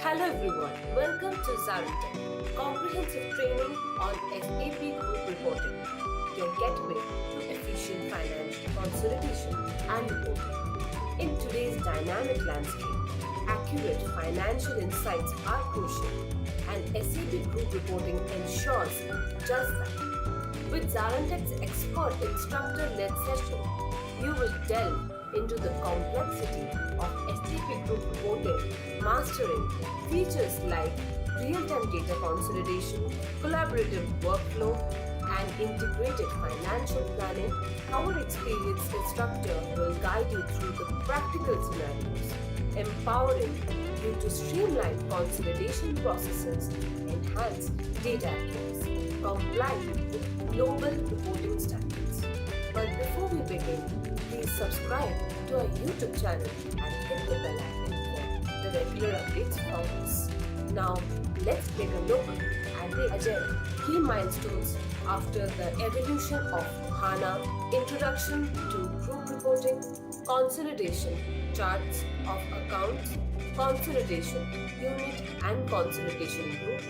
Hello everyone, welcome to ZaranTech, comprehensive training on SAP Group Reporting, your gateway to efficient financial consolidation and reporting. In today's dynamic landscape, accurate financial insights are crucial, and SAP Group Reporting ensures just that. With ZaranTech's expert instructor-led session, you will delve into the complexity of SAP Group Reporting, mastering features like real-time data consolidation, collaborative workflow, and integrated financial planning. Our experienced instructor will guide you through the practical scenarios, empowering you to streamline consolidation processes, enhance data accuracy, comply with global reporting standards. But before we begin, please subscribe to our YouTube channel and hit the bell icon for the regular updates from us. Now, let's take a look at the agenda. Key milestones after the evolution of HANA, introduction to group reporting, consolidation, charts of accounts, consolidation unit and consolidation group,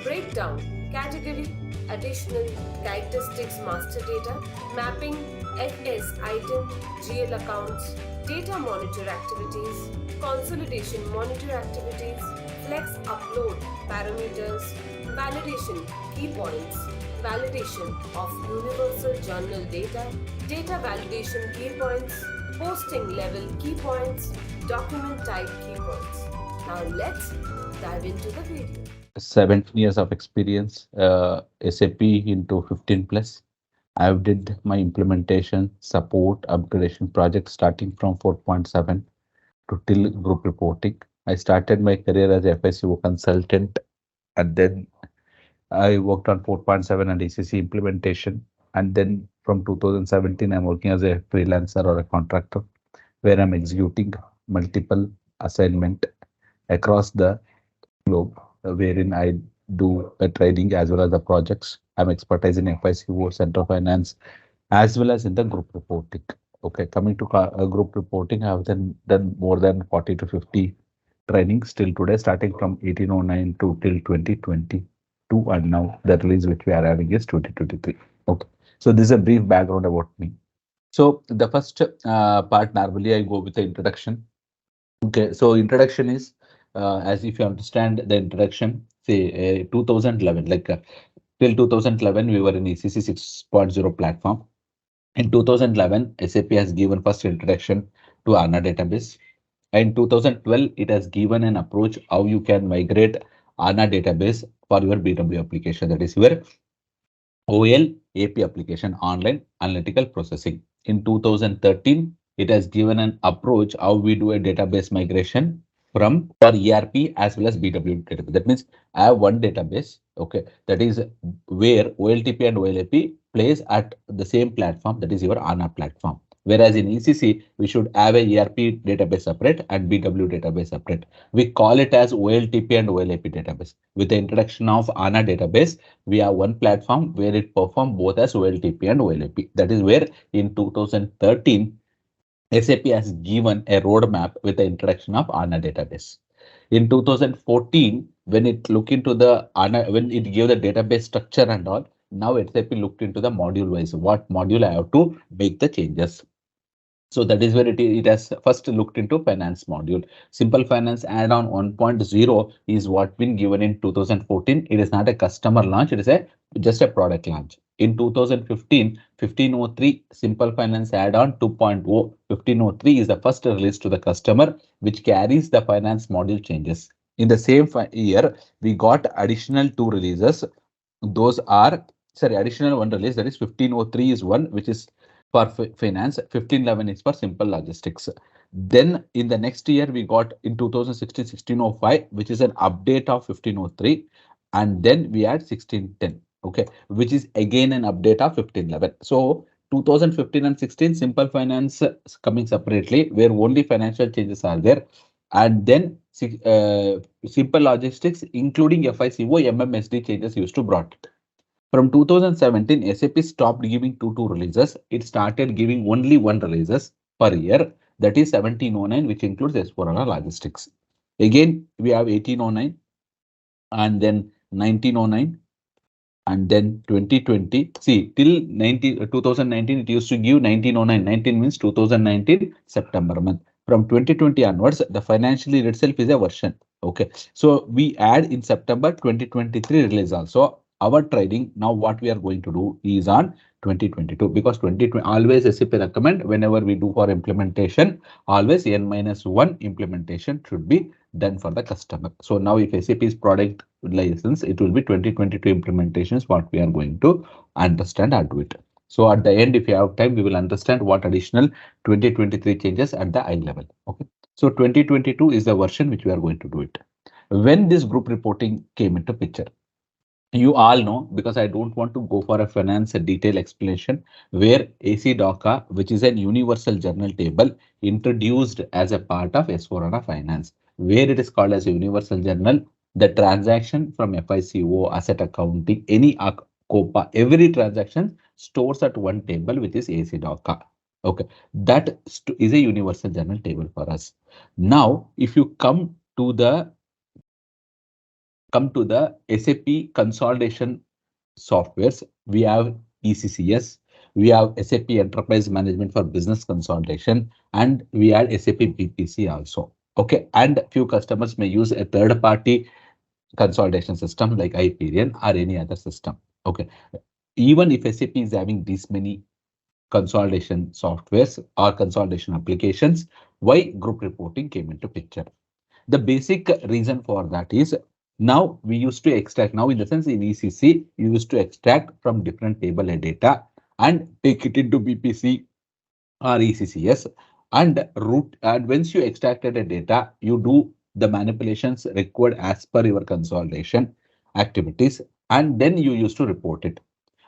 breakdown, category, additional characteristics master data, mapping, FS item, GL accounts, data monitor activities, consolidation monitor activities, flex upload parameters, validation key points, validation of universal journal data, data validation key points, posting level key points, document type key points. Now let's dive into the video. 17 years of experience, SAP into 15 plus. I've did my implementation, support, upgradation project starting from 4.7 to till group reporting. I started my career as a FICO consultant, and then I worked on 4.7 and ECC implementation. And then from 2017, I'm working as a freelancer or a contractor, where I'm executing multiple assignment across the globe, wherein I do trading as well as the projects. I'm expertise in FICO, Central Finance, as well as in the group reporting. Okay, coming to group reporting, I have done more than 40 to 50 trainings till today, starting from 1809 to till 2022, and now the release which we are having is 2023. Okay, so this is a brief background about me. So the first part, normally I go with the introduction. Okay, so introduction is as if you understand the introduction, say 2011, till 2011 we were in ECC 6.0 platform. In 2011, SAP has given first introduction to HANA database. In 2012, it has given an approach how you can migrate HANA database for your BW application, that is your OL AP application, online analytical processing. In 2013, it has given an approach how we do a database migration from our ERP as well as BW database. That means I have one database, okay, that is where OLTP and OLAP plays at the same platform, that is your HANA platform. Whereas in ECC, we should have a ERP database separate and BW database separate. We call it as OLTP and OLAP database. With the introduction of HANA database, we have one platform where it performs both as OLTP and OLAP. That is where in 2013, SAP has given a roadmap with the introduction of HANA database. In 2014, when it looked into the HANA, when it gave the database structure and all, now SAP looked into the module wise, what module I have to make the changes. So that is where it has first looked into finance module. Simple finance add-on 1.0 is what been given in 2014. It is not a customer launch, it is just a product launch. In 2015, 1503 Simple Finance add-on 2.0. 1503 is the first release to the customer, which carries the finance module changes. In the same year, we got additional two releases. Those are, sorry, additional one release, that is 1503 is one, which is for finance, 1511 is for simple logistics. Then in the next year, we got in 2016, 1605, which is an update of 1503. And then we had 1610, okay, which is again an update of 1511. So 2015 and 16, simple finance coming separately, where only financial changes are there. And then simple logistics, including FICO, MMSD changes used to brought it. From 2017, SAP stopped giving two releases. It started giving only one releases per year, that is 1709, which includes S4HANA logistics. Again, we have 1809 and then 1909 and then 2020. See, till 2019, it used to give 1909. 19 means 2019 September month. From 2020 onwards, the financial year itself is a version. Okay, so we add in September 2023 release also. Our trading now, what we are going to do is on 2022, because 2020 always SAP recommend whenever we do for implementation, always N-1 implementation should be done for the customer. So now if SAP's product license, it will be 2022 implementations what we are going to understand and do it. So at the end, if you have time, we will understand what additional 2023 changes at the eye level. Okay. So 2022 is the version which we are going to do it. When this group reporting came into picture, you all know, because I don't want to go for a finance detail explanation, where AC DOCA, which is an universal journal table introduced as a part of S4HANA Finance, where it is called as a universal journal, the transaction from FICO, asset accounting, any COPA, every transaction stores at one table, which is AC DOCA. Okay, that is a universal journal table for us. Now, if you come to the SAP consolidation softwares, we have ECCS, we have SAP Enterprise Management for Business Consolidation, and we add SAP BPC also. Okay, and few customers may use a third-party consolidation system like Hyperion or any other system. Okay, even if SAP is having these many consolidation softwares or consolidation applications, why group reporting came into picture? The basic reason for that is, now we used to extract, now in the sense in ECC, you used to extract from different table a data and take it into BPC or ECCS and route. And once you extracted a data, you do the manipulations required as per your consolidation activities, and then you used to report it.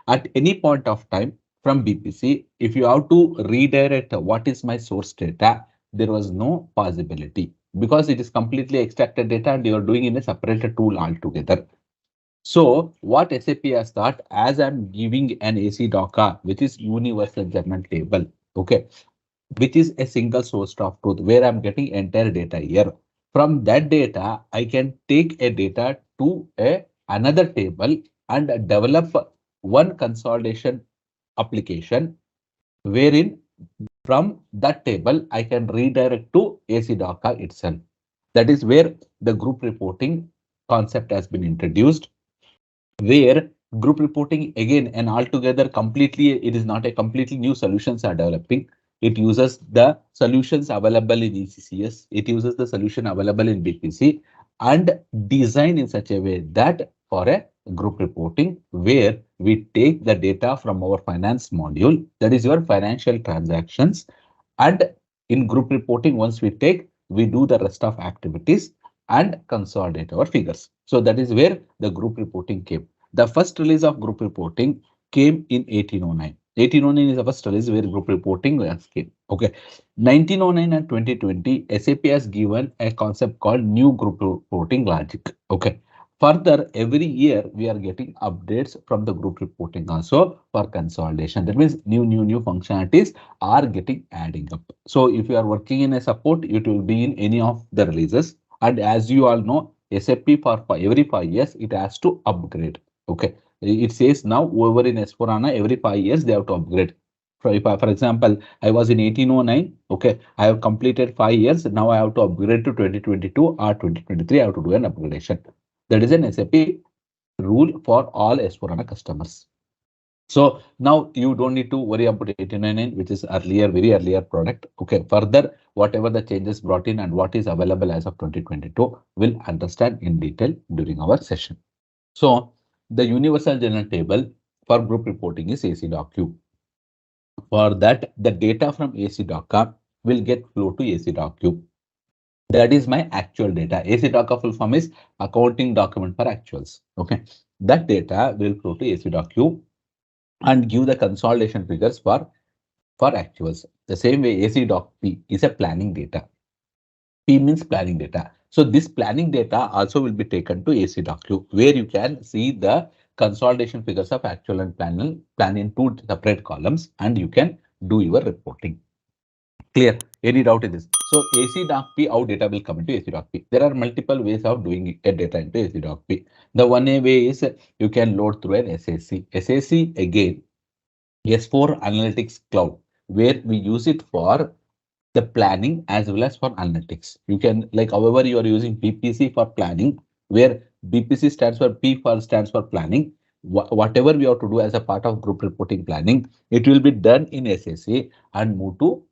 At any point of time from BPC, if you have to redirect what is my source data, there was no possibility, because it is completely extracted data and you are doing in a separate tool altogether. So what SAP has thought, as I'm giving an AC DOCA, which is universal journal table, okay, which is a single source of truth where I'm getting entire data here. From that data, I can take a data to another table and develop one consolidation application, wherein from that table I can redirect to AC DOCA itself. That is where the group reporting concept has been introduced, where group reporting again and altogether completely, it is not a completely new solutions are developing. It uses the solutions available in ECCS, it uses the solution available in BPC, and design in such a way that for a group reporting, where we take the data from our finance module, that is your financial transactions, and in group reporting, once we take, we do the rest of activities and consolidate our figures. So that is where the group reporting came. The first release of group reporting came in 1809. 1809 is the first release where group reporting came. Okay, 1909 and 2020, SAP has given a concept called new group reporting logic. Okay. Further, every year we are getting updates from the group reporting also for consolidation. That means new functionalities are getting adding up. So if you are working in a support, it will be in any of the releases. And as you all know, SAP for every 5 years, it has to upgrade. Okay. It says now whoever in S4HANA, every 5 years, they have to upgrade. For example, I was in 1809. Okay. I have completed 5 years. Now I have to upgrade to 2022 or 2023. I have to do an upgradation. That is an SAP rule for all S4HANA customers. So now you don't need to worry about 1899, which is earlier, very earlier product. Okay, further, whatever the changes brought in and what is available as of 2022, we'll understand in detail during our session. So the universal journal table for group reporting is AC docu. For that, the data from AC doca will get flow to AC docu. That is my actual data. AC doca full form is accounting document for actuals. Okay, that data will flow to AC docu and give the consolidation figures for actuals. The same way AC doc P is a planning data. P means planning data. So this planning data also will be taken to AC docu, where you can see the consolidation figures of actual and plan in two separate columns, and you can do your reporting. Clear? Any doubt in this? So AC doc P, how data will come into AC doc P. There are multiple ways of doing a data into AC doc P. The one way is you can load through an SAC. SAC again, S4 Analytics Cloud, where we use it for the planning as well as for analytics. You can, like, however you are using BPC for planning, where BPC stands for P for stands for planning. Whatever we have to do as a part of group reporting planning, it will be done in SAC and move to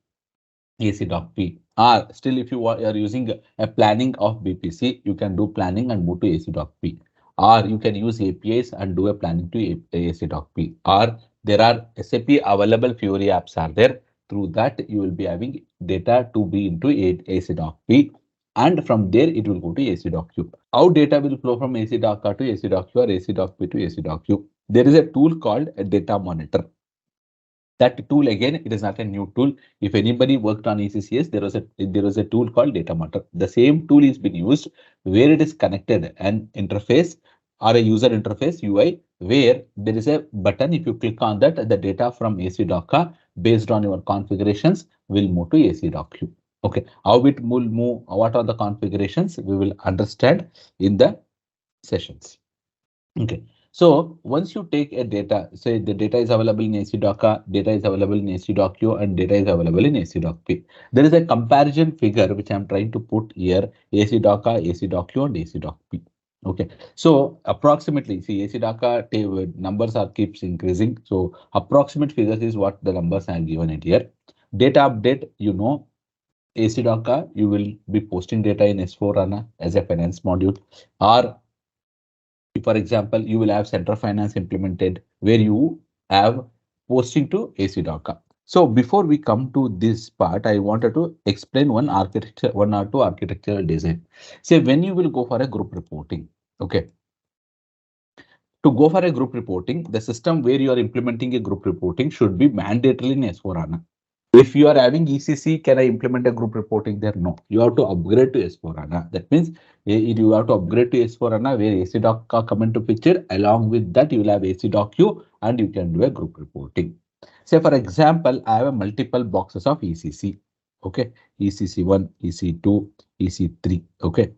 AC doc P. Or still, if you are using a planning of BPC, you can do planning and move to AC doc P. Or you can use APIs and do a planning to AC doc P. Or there are SAP available Fiori apps are there. Through that, you will be having data to be into AC doc P. And from there, it will go to AC doc Q. How data will flow from AC doc to AC doc Q or AC doc P to AC doc Q? There is a tool called a data monitor. That tool, again, it is not a new tool. If anybody worked on ECCS, there was a tool called data monitor. The same tool is being used where it is connected an interface or a user interface UI, where there is a button. If you click on that, the data from AC Docker based on your configurations will move to AC Docu. Okay, how it will move, what are the configurations, we will understand in the sessions. Okay. So once you take a data, say the data is available in AC Docker, data is available in AC Docu, and data is available in AC Doc. There is a comparison figure which I'm trying to put here: AC Docker, AC Docu, and AC Doc. Okay. So approximately, see, AC Docker numbers are keeps increasing. So approximate figures is what the numbers I have given it here. Data update, AC Docker, you will be posting data in S4 HANA as a finance module, or for example, you will have center finance implemented where you have posting to AC Docker. So before we come to this part, I wanted to explain one or two architectural design. Say when you will go for a group reporting, okay. To go for a group reporting, the system where you are implementing a group reporting should be mandatory in S4 HANA. If you are having ECC, can I implement a group reporting there? No, you have to upgrade to S4 HANA. That means you have to upgrade to S4 HANA where AC Doc come into picture. Along with that, you will have AC Doc Q and you can do a group reporting. Say for example, I have a multiple boxes of ECC. Okay, ECC1, EC2, EC3. Okay.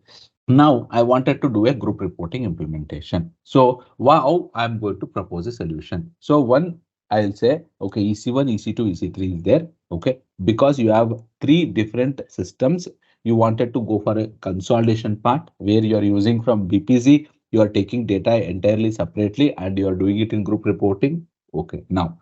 Now I wanted to do a group reporting implementation. So wow, I'm going to propose a solution. So one, I'll say, okay, EC1, EC2, EC3 is there. Okay, because you have three different systems, you wanted to go for a consolidation part where you are using from BPC, you are taking data entirely separately and you are doing it in group reporting. Okay, now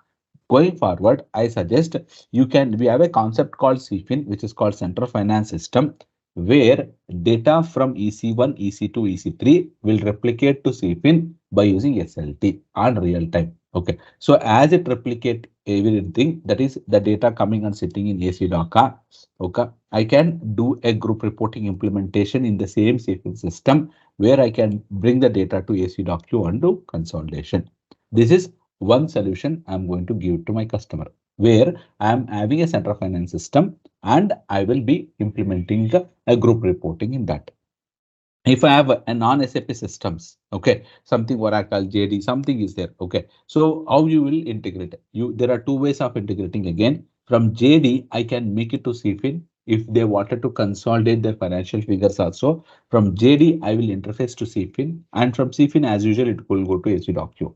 going forward, I suggest we have a concept called CFIN, which is called Center Finance System, where data from EC1, EC2, EC3 will replicate to CFIN by using SLT on real time. Okay, so as it replicate everything, that is the data coming and sitting in AC Docker. Okay, I can do a group reporting implementation in the same CFIN system where I can bring the data to AC Docu and do consolidation. This is one solution I'm going to give to my customer, where I'm having a center finance system and I will be implementing a group reporting in that. If I have a non-SAP systems, okay, something Oracle, JD, something is there. Okay, so how you will integrate? There are two ways of integrating again. From JD, I can make it to CFIN. If they wanted to consolidate their financial figures also, from JD, I will interface to CFIN, and from CFIN, as usual, it will go to AC Docu.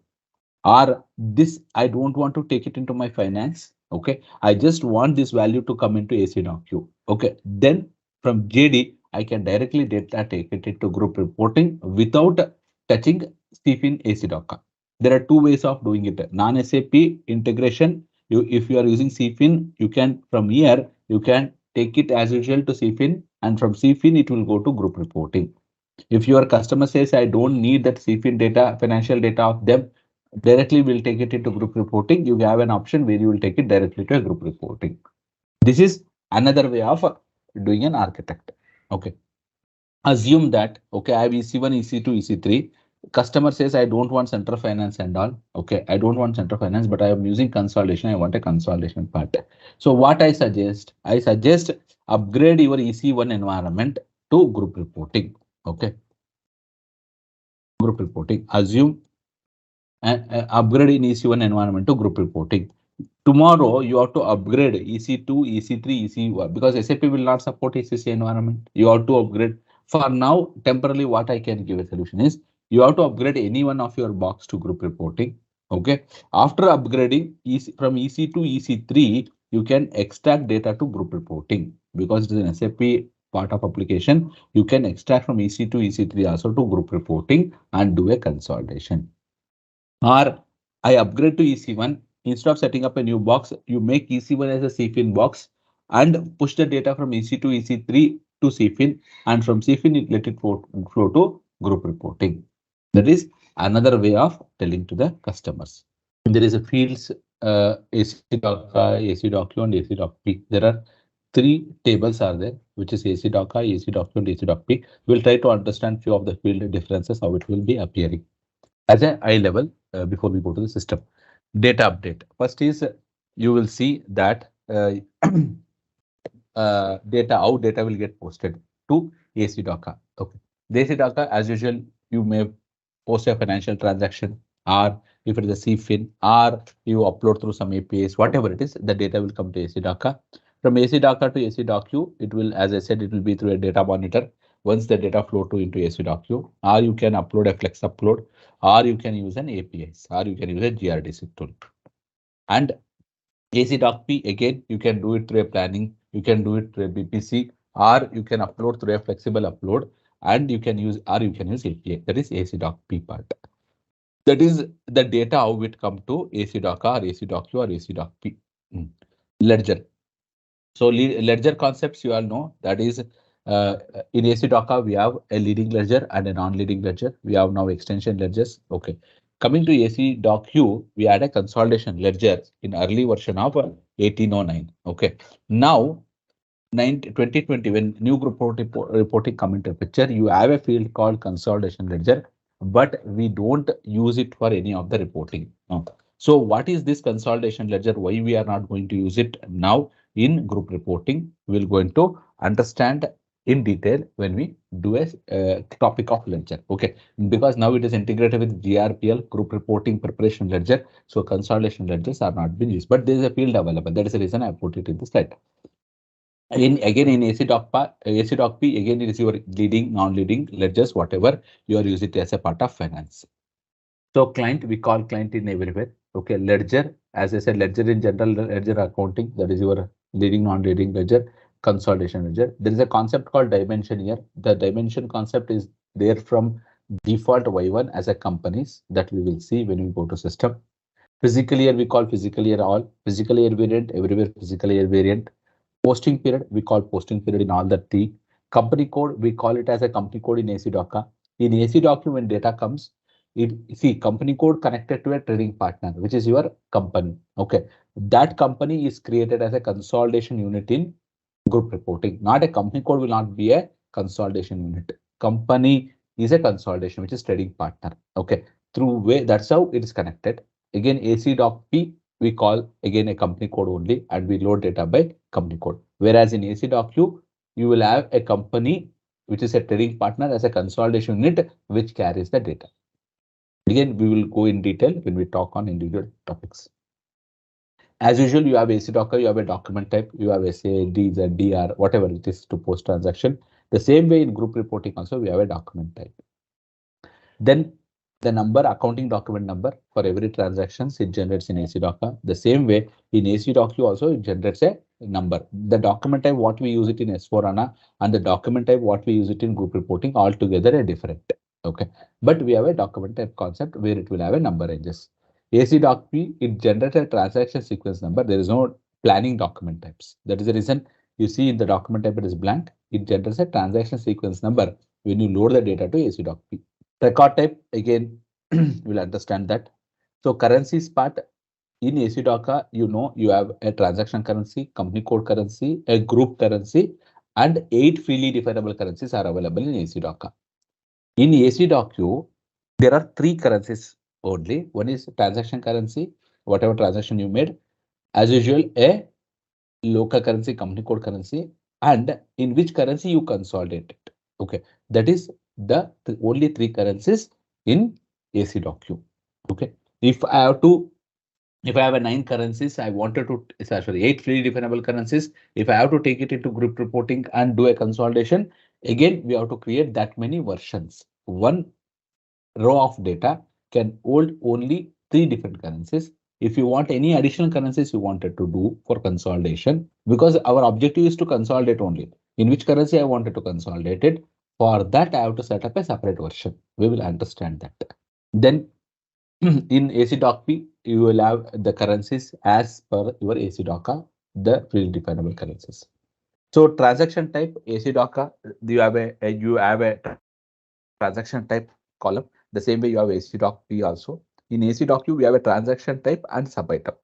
Or this, I don't want to take it into my finance. Okay, I just want this value to come into AC Docu. Okay, then from JD, I can directly data take it into group reporting without touching CFIN AC Docker. There are two ways of doing it. Non-SAP integration. If you are using CFIN, you can from here you can take it as usual to CFIN, and from CFIN it will go to group reporting. If your customer says, I don't need that CFIN data, financial data of them, directly we'll take it into group reporting. You have an option where you will take it directly to a group reporting. This is another way of doing an architect. Okay. Assume that, okay, I have EC1, EC2, EC3. Customer says, I don't want center finance and all. Okay, I don't want center finance, but I am using consolidation. I want a consolidation part. So what I suggest upgrade your EC1 environment to group reporting. Okay, group reporting. Assume and upgrade in EC1 environment to group reporting. Tomorrow you have to upgrade EC2, EC3, EC1 because SAP will not support ECC environment. You have to upgrade. For now, temporarily, what I can give a solution is you have to upgrade any one of your box to group reporting. Okay. After upgrading from EC to EC3, you can extract data to group reporting because it is an SAP part of application. You can extract from EC to EC3 also to group reporting and do a consolidation. Or I upgrade to EC1. Instead of setting up a new box, you make EC1 as a CFIN box and push the data from EC to EC3 to CFIN, and from CFIN it let it flow to group reporting. That is another way of telling to the customers. There is a fields AC Docker, AC Docu, and AC Doc-P. There are three tables are there, which is AC Docker, AC Docu, and AC Doc-P. We'll try to understand few of the field differences, how it will be appearing as a eye level before we go to the system. Data update. First is you will see that data, how data will get posted to AC Docker. Okay. The AC Docker, as usual, you may post a financial transaction, or if it is a CFIN, or you upload through some APIs, whatever it is, the data will come to AC Docker. From AC Docker to AC Docu, it will, as I said, it will be through a data monitor. Once the data flow to into AC Docu, or you can upload a flex upload, or you can use an APIs, or you can use a GRDC tool. And AC Doc-P, again, you can do it through a planning, you can do it through a BPC, or you can upload through a flexible upload, and you can use, or you can use API. That is AC Doc-P part. That is the data how it come to AC Doc or AC Docu or AC Doc-P. Ledger. So ledger concepts you all know, that is in AC Docker we have a leading ledger and a non-leading ledger. We have now extension ledgers. Okay. Coming to AC Docu, we had a consolidation ledger in early version of 1809. Okay. Now 2020, when new group reporting come into picture, you have a field called consolidation ledger, but we don't use it for any of the reporting. No. So what is this consolidation ledger? Why we are not going to use it now in group reporting? We're going to understand in detail when we do a topic of ledger. Okay, because now it is integrated with GRPL, group reporting preparation ledger. So consolidation ledgers are not being used, but there is a field available. That is the reason I put it in the slide. In AC Doc P, again it is your leading, non-leading ledgers, whatever you are using it as a part of finance. So client, we call client in everywhere. Okay, ledger, as I said, ledger in general, ledger accounting, that is your leading, non-leading ledger, consolidation ledger. There is a concept called dimension here. The dimension concept is there from default Y1 as a companies that we will see when we go to system. Physical year, we call physical year all, physical year variant, everywhere physical year variant. Posting period, we call posting period in all the three. Company code, we call it as a company code in AC Docker. In AC Document, when data comes, see company code connected to a trading partner, which is your company. Okay, that company is created as a consolidation unit in group reporting. Not a company code will not be a consolidation unit. Company is a consolidation, which is trading partner. Okay, through way that's how it is connected. Again, AC Doc P we call again a company code only, and we load data by company code. Whereas in AC Docu, you will have a company which is a trading partner as a consolidation unit which carries the data. Again, we will go in detail when we talk on individual topics. As usual, you have AC Docker, you have a document type, you have SA, DZ, DR, whatever it is to post transaction. The same way in group reporting also, we have a document type. Then the number, accounting document number for every transactions it generates in AC Docker. The same way in AC Docu also it generates a number. The document type what we use it in S4HANA and the document type what we use it in group reporting altogether are different. Okay, but we have a document type concept where it will have a number ranges. AC Doc P, it generates a transaction sequence number. There is no planning document types. That is the reason you see in the document type it is blank. It generates a transaction sequence number when you load the data to AC Doc P. Record type, again, you'll understand that. So currencies part in AC Docker, you have a transaction currency, company code currency, a group currency, and 8 freely definable currencies are available in AC Docker. In AC Docu, there are 3 currencies only. One is transaction currency, whatever transaction you made. As usual, a local currency, company code currency, and in which currency you consolidate it. Okay, that is the only 3 currencies in AC Docu. Okay, if I have to If I have a 9 currencies, I wanted to, sorry, 8 freely definable currencies. If I have to take it into group reporting and do a consolidation, again, we have to create that many versions. One row of data can hold only 3 different currencies. If you want any additional currencies you wanted to do for consolidation, because our objective is to consolidate only. In which currency I wanted to consolidate it, for that I have to set up a separate version. We will understand that. Then in ACDocP, you will have the currencies as per your ACDoca, the predefinable currencies. So transaction type ACDoca, you have a transaction type column. The same way you have ACDocP also. In ACDocu, we have a transaction type and subitem.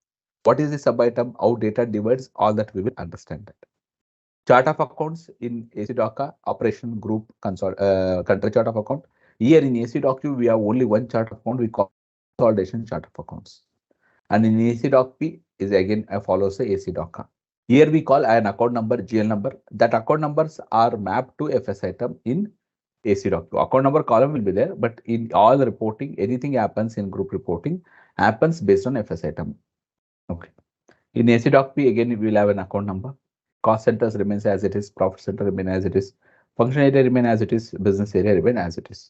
What is the subitem? How data divides? All that we will understand that. Chart of accounts in ACDoca, operation group country chart of account. Here in ACDocu, we have only one chart of account. We call consolidation chart of accounts. And in ACDocP is again follows the ACDoca. Here we call an account number, GL number. That account numbers are mapped to FS item in ACDoc. Account number column will be there, but in all the reporting, anything happens in group reporting happens based on FS item. Okay. In ACDocP, again, we will have an account number. Cost centers remains as it is, profit center remain as it is, function area remain as it is, business area remain as it is.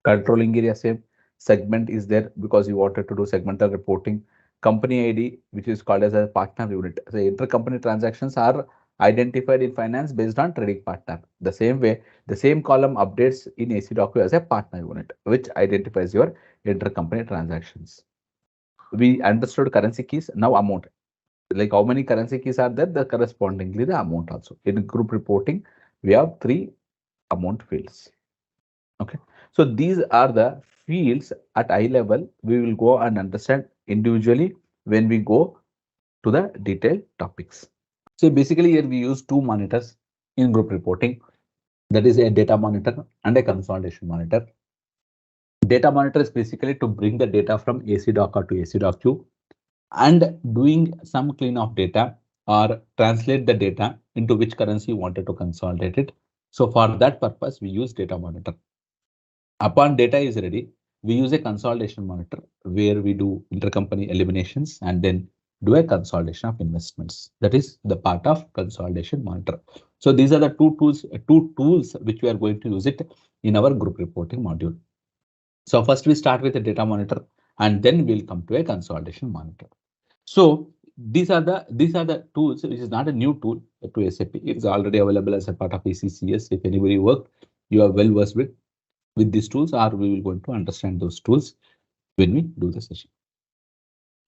Controlling area same, segment is there because you wanted to do segmental reporting. Company ID, which is called as a partner unit. So intercompany transactions are identified in finance based on trading partner. The same way, the same column updates in ACDocu as a partner unit, which identifies your intercompany transactions. We understood currency keys, now amount. Like how many currency keys are there, the correspondingly the amount also. In group reporting, we have 3 amount fields. Okay, so these are the fields at eye level. We will go and understand individually when we go to the detailed topics. So basically here we use 2 monitors in group reporting. That is a data monitor and a consolidation monitor. Data monitor is basically to bring the data from ACDoc to ACDoc and doing some clean of data or translate the data into which currency you wanted to consolidate it. So for that purpose, we use data monitor. Upon data is ready, we use a consolidation monitor where we do intercompany eliminations and then do a consolidation of investments. That is the part of consolidation monitor. So these are the two tools which we are going to use it in our group reporting module. So first we start with a data monitor and then we'll come to a consolidation monitor. So these are the tools, which is not a new tool to SAP. It's already available as a part of ECCS. If anybody work, you are well versed with these tools, or we will going to understand those tools when we do the session.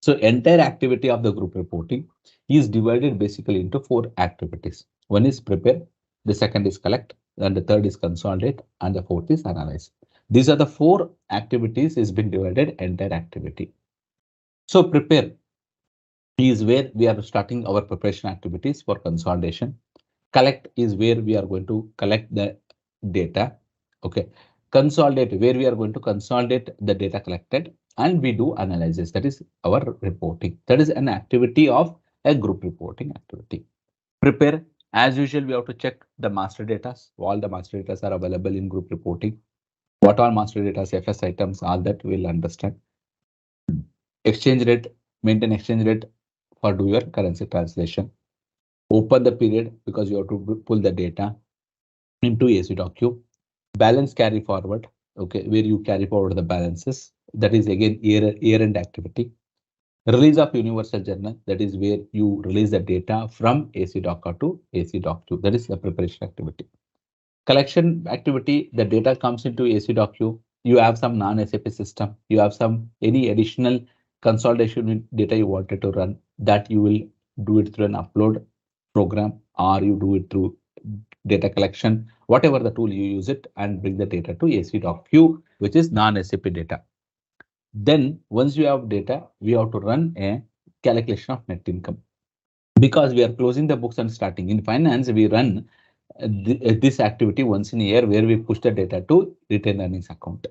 So entire activity of the group reporting is divided basically into 4 activities. One is prepare, the second is collect, and the third is consolidate, and the fourth is analyze. These are the 4 activities is been divided entire activity. So prepare is where we are starting our preparation activities for consolidation. Collect is where we are going to collect the data. Okay. Consolidate, where we are going to consolidate the data collected and we do analysis. That is our reporting. That is an activity of a group reporting activity. Prepare, as usual, we have to check the master data. All the master data are available in group reporting. What are master data, FS items, all that we'll understand. Exchange rate, maintain exchange rate for do your currency translation. Open the period because you have to pull the data into ACDocu. Balance carry forward, okay, where you carry forward the balances. That is again year-end activity. Release of universal journal, that is where you release the data from ACDoc to ACDoc2. That is the preparation activity. Collection activity, the data comes into ACDoc. You have some non-SAP system. You have some any additional consolidation data you wanted to run, that you will do it through an upload program or you do it through data collection, whatever the tool you use it, and bring the data to ACDoc, which is non-SAP data. Then once you have data, we have to run a calculation of net income. Because we are closing the books and starting in finance, we run this activity once in a year where we push the data to retained earnings account.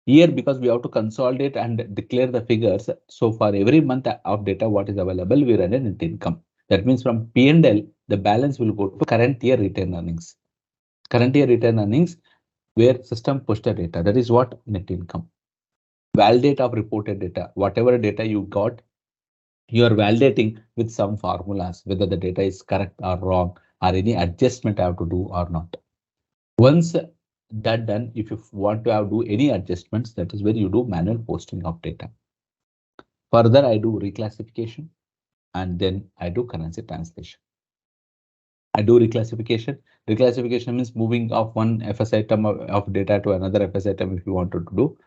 Here, because we have to consolidate and declare the figures, so for every month of data what is available, we run a net income. That means from P&L, the balance will go to current year retained earnings. Current year retained earnings, where system push the data. That is what net income. validate of reported data. Whatever data you got, you are validating with some formulas whether the data is correct or wrong, or any adjustment I have to do or not. Once that done, if you want to have do any adjustments, that is where you do manual posting of data. Further, I do reclassification, and then I do currency translation. I do reclassification. Reclassification means moving of one FS item of data to another FS item if you wanted to do.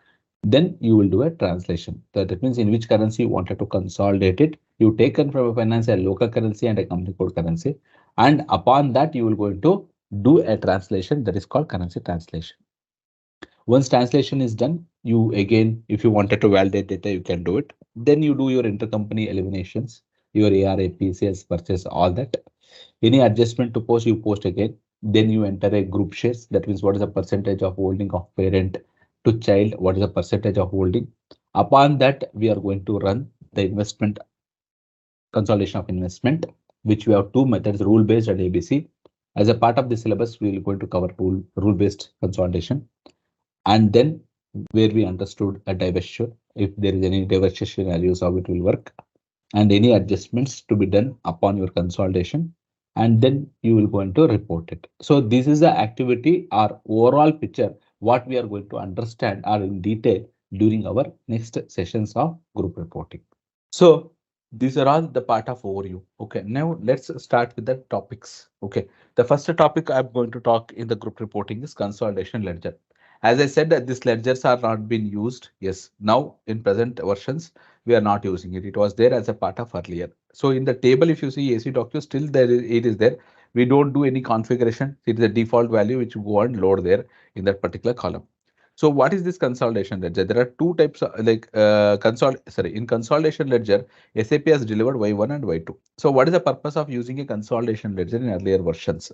Then you will do a translation. That means in which currency you wanted to consolidate it. You taken from a finance a local currency and a company code currency. And upon that, you will going to do a translation that is called currency translation. Once translation is done, you again, if you wanted to validate data, you can do it. Then you do your intercompany eliminations, your ARAP, sales, purchase, all that. Any adjustment to post, you post again. Then you enter a group shares. That means what is the percentage of holding of parent to child? What is the percentage of holding? Upon that, we are going to run the investment consolidation of investment, which we have two methods, rule based and ABC. As a part of the syllabus, we will going to cover rule based consolidation, and then where we understood a divestiture, if there is any divestiture scenarios, how it will work, and any adjustments to be done upon your consolidation, and then you will going to report it. So this is the activity or overall picture what we are going to understand or in detail during our next sessions of group reporting. So these are all the part of overview. Okay, now let's start with the topics. Okay, the first topic I'm going to talk in the group reporting is consolidation ledger. As I said that these ledgers are not being used. Yes, now in present versions, we are not using it. It was there as a part of earlier. So in the table, if you see AC docu, still there it is there. We don't do any configuration. It is a default value which you go and load there in that particular column. So what is this consolidation ledger? There are two types of, like in consolidation ledger, SAP has delivered Y1 and Y2. So what is the purpose of using a consolidation ledger in earlier versions?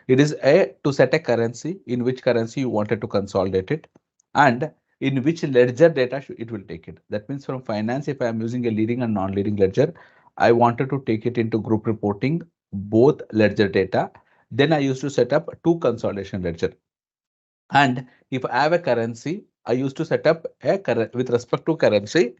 It is a to set a currency, in which currency you wanted to consolidate it, and in which ledger data it will take it. That means from finance, if I am using a leading and non-leading ledger, I wanted to take it into group reporting, both ledger data. Then I used to set up two consolidation ledger. And if I have a currency, I used to set up a with respect to currency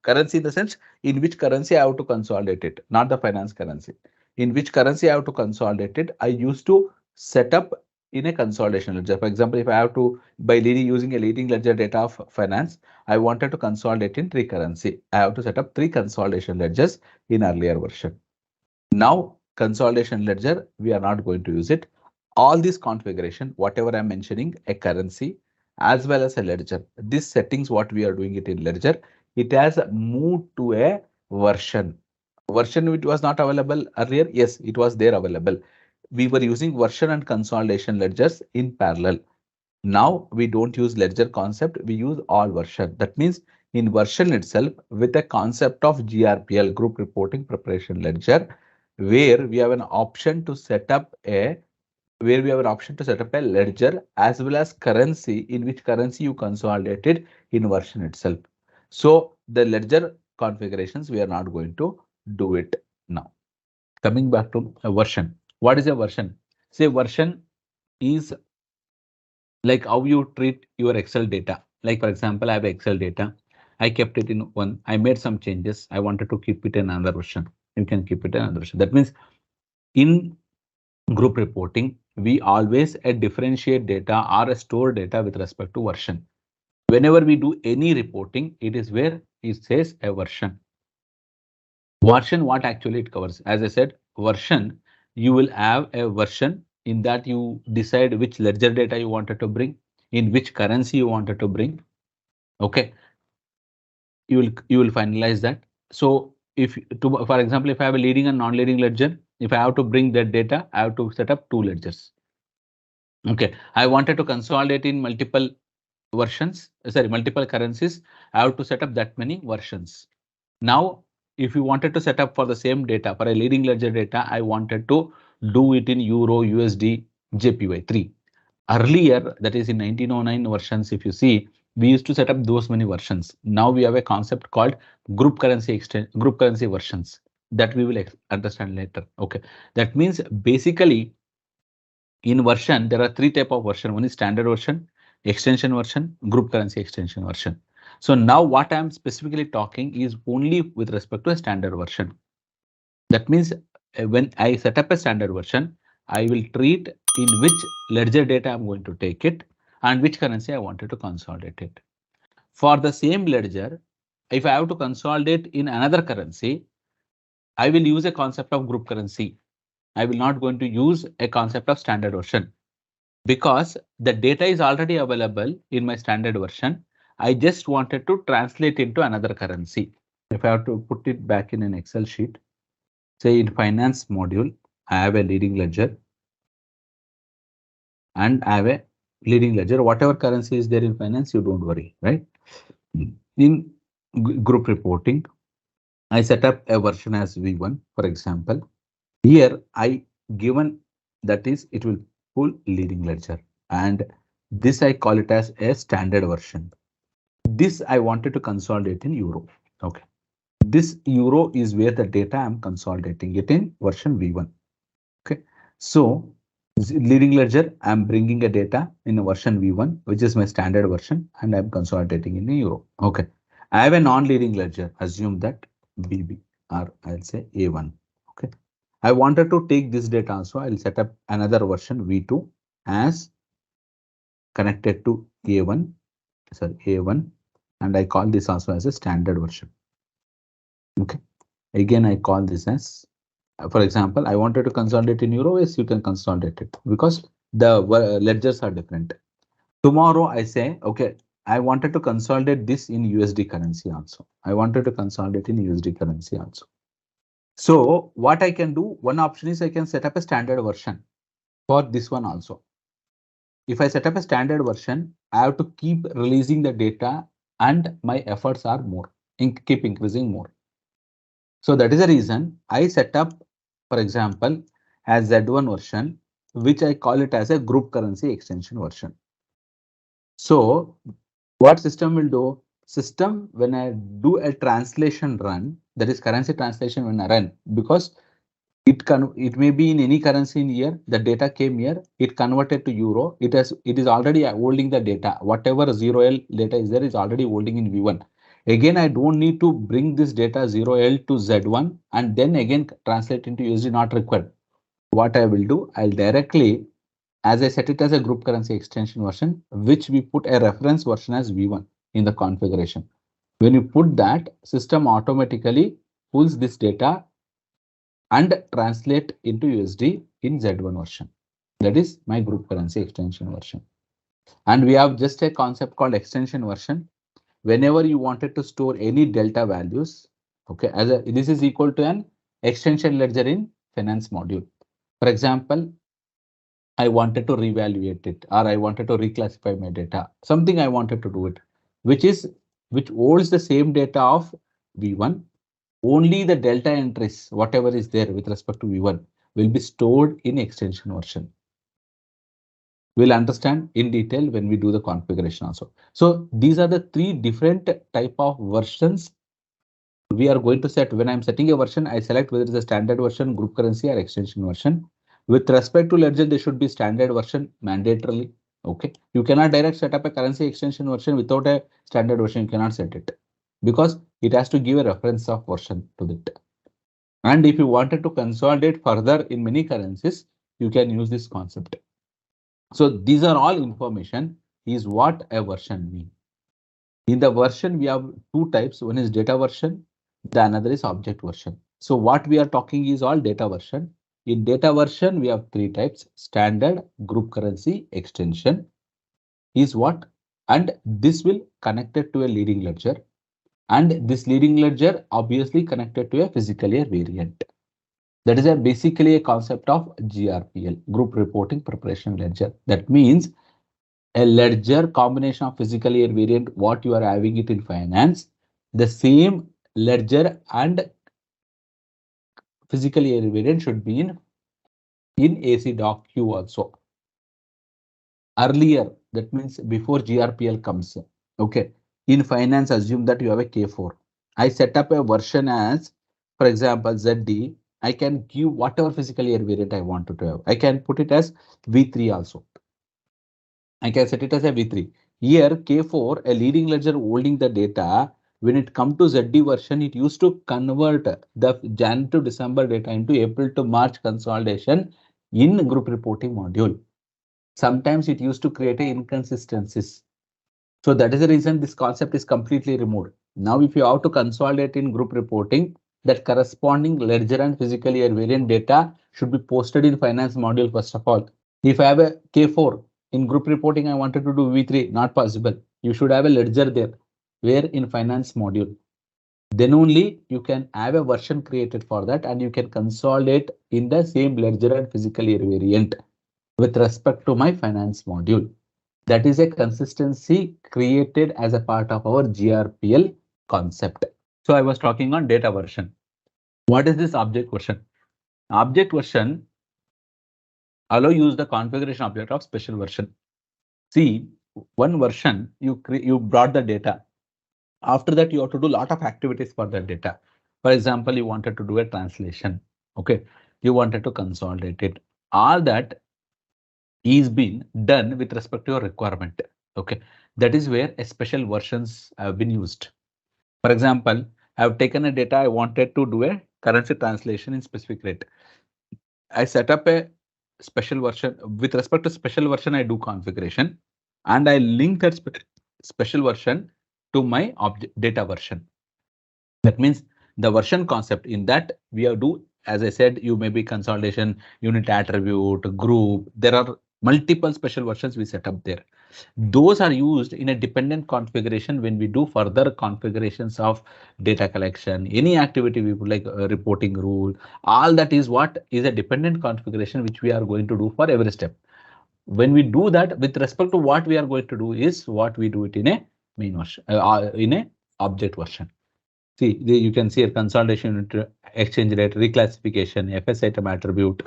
in the sense in which currency I have to consolidate it, not the finance currency. In which currency I have to consolidate it, I used to set up in a consolidation ledger. For example, if I have to by leading using a leading ledger data of finance, I wanted to consolidate in three currency. I have to set up three consolidation ledgers in earlier version. Now consolidation ledger, we are not going to use it. All this configuration, whatever I'm mentioning, a currency as well as a ledger, this settings what we are doing it in ledger, it has moved to a version. Version which was not available earlier, yes, it was there available. We were using version and consolidation ledgers in parallel. Now we don't use ledger concept, we use all version. That means in version itself with a concept of GRPL, group reporting preparation ledger, where we have an option to set up a ledger as well as currency, in which currency you consolidated in version itself. So the ledger configurations, we are not going to do it now. Coming back to a version. What is a version? Say version is like how you treat your Excel data. Like for example, I have Excel data. I kept it in one. I made some changes. I wanted to keep it in another version. You can keep it in another version. That means in group reporting, we always differentiate data or store data with respect to version. Whenever we do any reporting, it is where it says a version. Version, what actually it covers? As I said, version, you will have a version in that you decide which ledger data you wanted to bring, in which currency you wanted to bring. Okay, you will finalize that. So if to for example, if I have a leading and non-leading ledger, if I have to bring that data, I have to set up two ledgers. Okay, I wanted to consolidate in multiple versions, sorry, multiple currencies. I have to set up that many versions. Now, if you wanted to set up for the same data, for a leading ledger data, I wanted to do it in Euro, USD, JPY3. Earlier, that is in 1909 versions, if you see, we used to set up those many versions. Now we have a concept called group currency versions that we will understand later. Okay, that means basically in version, there are three type of version. One is standard version, extension version, group currency extension version. So now what I am specifically talking is only with respect to a standard version. That means when I set up a standard version, I will treat in which ledger data I'm going to take it and which currency I wanted to consolidate it. For the same ledger, if I have to consolidate in another currency, I will use a concept of group currency. I will not going to use a concept of standard version because the data is already available in my standard version. I just wanted to translate into another currency. If I have to put it back in an Excel sheet, say in finance module, I have a leading ledger and I have a leading ledger. Whatever currency is there in finance, you don't worry, right? In group reporting, I set up a version as V1, for example. Here I given that is it will pull leading ledger and this I call it as a standard version. This I wanted to consolidate in euro. Okay. This euro is where the data I'm consolidating it in version V1. Okay. So leading ledger, I'm bringing a data in a version V1, which is my standard version, and I'm consolidating in a euro. Okay. I have a non-leading ledger. Assume that BB or I'll say A1. Okay. I wanted to take this data also. I'll set up another version V2 as connected to A1, sorry, A1, and I call this also as a standard version. Okay. Again, I call this as, for example, I wanted to consolidate in euro. Yes, you can consolidate it because the ledgers are different. Tomorrow I say, okay, I wanted to consolidate this in USD currency also. I wanted to consolidate in USD currency also. So what I can do, one option is I can set up a standard version for this one also. If I set up a standard version, I have to keep releasing the data and my efforts are more, keep increasing more. So that is the reason I set up, for example, as Z1 version, which I call it as a group currency extension version. So what system will do? System, when I do a translation run, that is currency translation when I run, because it may be in any currency in here, the data came here, it converted to euro, it is already holding the data. Whatever 0L data is there is already holding in V1. Again, I don't need to bring this data 0L to Z1 and then again translate into USD, not required. What I will do, I'll directly, as I set it as a group currency extension version, which we put a reference version as V1 in the configuration. When you put that, system automatically pulls this data and translate into USD in Z1 version. That is my group currency extension version. And we have just a concept called extension version. Whenever you wanted to store any delta values, okay, this is equal to an extension ledger in finance module. For example, I wanted to reevaluate it or I wanted to reclassify my data, something I wanted to do it, which holds the same data of V1. Only the delta entries, whatever is there with respect to V1, will be stored in extension version. We'll understand in detail when we do the configuration also. So these are the three different type of versions we are going to set. When I'm setting a version, I select whether it's a standard version, group currency or extension version. With respect to ledger, they should be standard version mandatorily. Okay. You cannot direct set up a currency extension version without a standard version. You cannot set it because it has to give a reference of version to it. And if you wanted to consolidate further in many currencies, you can use this concept. So these are all information is what a version means. In the version, we have two types. One is data version, the another is object version. So what we are talking is all data version. In data version, we have three types: standard, group currency, extension is what, and this will connected to a leading ledger. And this leading ledger obviously connected to a physical year variant. That is basically a concept of GRPL, Group Reporting Preparation Ledger. That means a ledger combination of physical year variant, what you are having it in finance, the same ledger and physical year variant should be in AC Doc Q also. Earlier, that means before GRPL comes. Okay. In finance, assume that you have a K4. I set up a version as, for example, ZD. I can give whatever physical year variant I wanted to have. I can put it as V3 also. I can set it as a V3. Here K4, a leading ledger holding the data. When it come to ZD version, it used to convert the Jan to December data into April to March consolidation in group reporting module. Sometimes it used to create a inconsistencies. So that is the reason this concept is completely removed. Now, if you have to consolidate in group reporting, that corresponding ledger and physical year variant data should be posted in finance module first of all. If I have a K4 in group reporting, I wanted to do V3, not possible. You should have a ledger there, where in finance module. Then only you can have a version created for that and you can consolidate in the same ledger and physical year variant with respect to my finance module. That is a consistency created as a part of our GRPL concept. So I was talking on data version. What is this object version? Object version allow use the configuration object of special version. See, one version you brought the data. After that, you have to do a lot of activities for that data. For example, you wanted to do a translation. Okay, you wanted to consolidate it. All that is being done with respect to your requirement. Okay, that is where a special versions have been used. For example, I have taken a data, I wanted to do a currency translation in specific rate. I set up a special version. With respect to special version, I do configuration and I link that special version to my object data version. That means the version concept in that we have do, as I said, you may be consolidation, unit attribute, group. There are multiple special versions we set up there. Those are used in a dependent configuration when we do further configurations of data collection, any activity we would like reporting rule. All that is what is a dependent configuration which we are going to do for every step. When we do that with respect to what we are going to do is what we do it in a main version, in a object version. See, you can see a consolidation, exchange rate, reclassification, FS item attribute.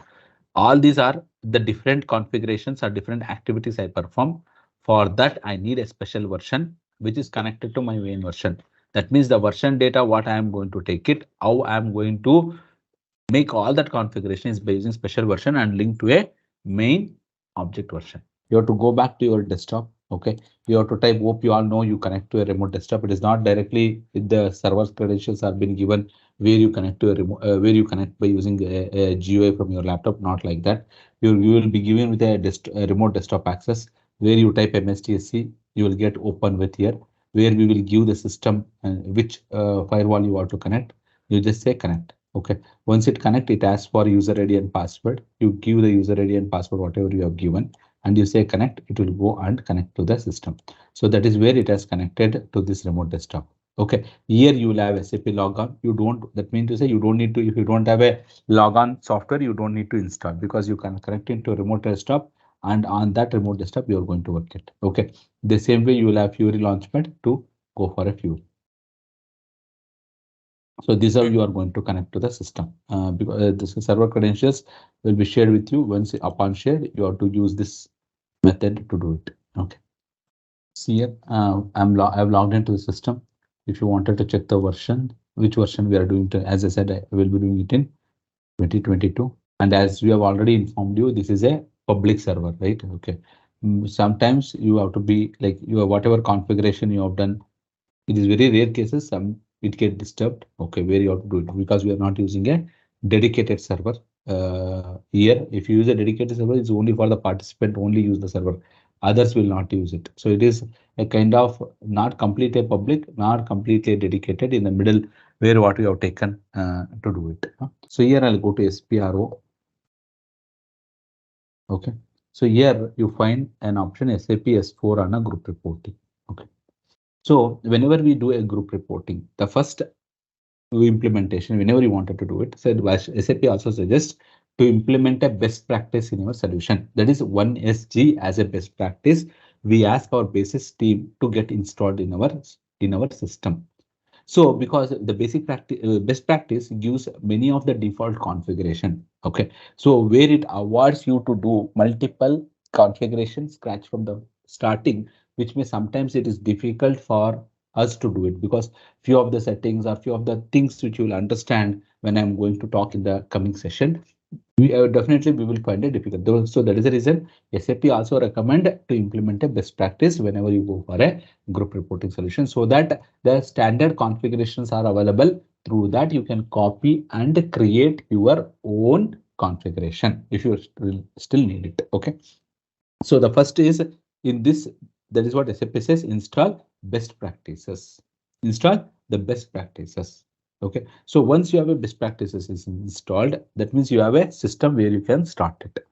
All these are the different configurations or different activities I perform. For that, I need a special version which is connected to my main version. That means the version data, what I am going to take it, how I am going to make all that configuration is by using special version and link to a main object version. You have to go back to your desktop. Okay, you have to type. Hope you all know you connect to a remote desktop. It is not directly with the server's credentials are been given where you connect to a remote, where you connect by using a GUI from your laptop. Not like that. You will be given with a remote desktop access where you type MSTSC. You will get open with here where we will give the system which firewall you want to connect. You just say connect. Okay. Once it connect, it asks for user ID and password. You give the user ID and password whatever you have given and you say connect, it will go and connect to the system. So that is where it has connected to this remote desktop. Okay, here you will have SAP logon. You don't, that means to say you don't need to, if you don't have a logon software, you don't need to install because you can connect it to a remote desktop and on that remote desktop, you are going to work it. Okay, the same way you will have Fury Launchpad to go for a Fury. So these are you are going to connect to the system because the server credentials will be shared with you. Once upon shared, you have to use this method to do it. Okay. See here, I've logged into the system. If you wanted to check the version, which version we are doing, as I said, I will be doing it in 2022. And as we have already informed you, this is a public server, right? Okay. Sometimes you have to be like whatever configuration you have done. It is very rare cases. It get disturbed. Okay, where you have to do it because we are not using a dedicated server. Here, if you use a dedicated server, it's only for the participant. Only use the server. Others will not use it. So it is a kind of not completely public, not completely dedicated in the middle where what we have taken to do it. So here I'll go to SPRO. Okay. So here you find an option SAP S4 on a group reporting. Okay. So whenever we do a group reporting, the first implementation, whenever you wanted to do it, said SAP also suggests to implement a best practice in your solution. That is 1SG as a best practice. We ask our basis team to get installed in our system. So because the best practice gives many of the default configuration. Okay. So where it awards you to do multiple configurations scratch from the starting, which may sometimes it is difficult for us to do it because few of the settings or few of the things which you will understand when I'm going to talk in the coming session, we will find it difficult. So that is the reason SAP also recommend to implement a best practice whenever you go for a group reporting solution, so that the standard configurations are available. Through that, you can copy and create your own configuration if you still need it. Okay. So the first is in this, that is what SAP says, install best practices. Install the best practices. Okay. So once you have a best practices is installed, that means you have a system where you can start it.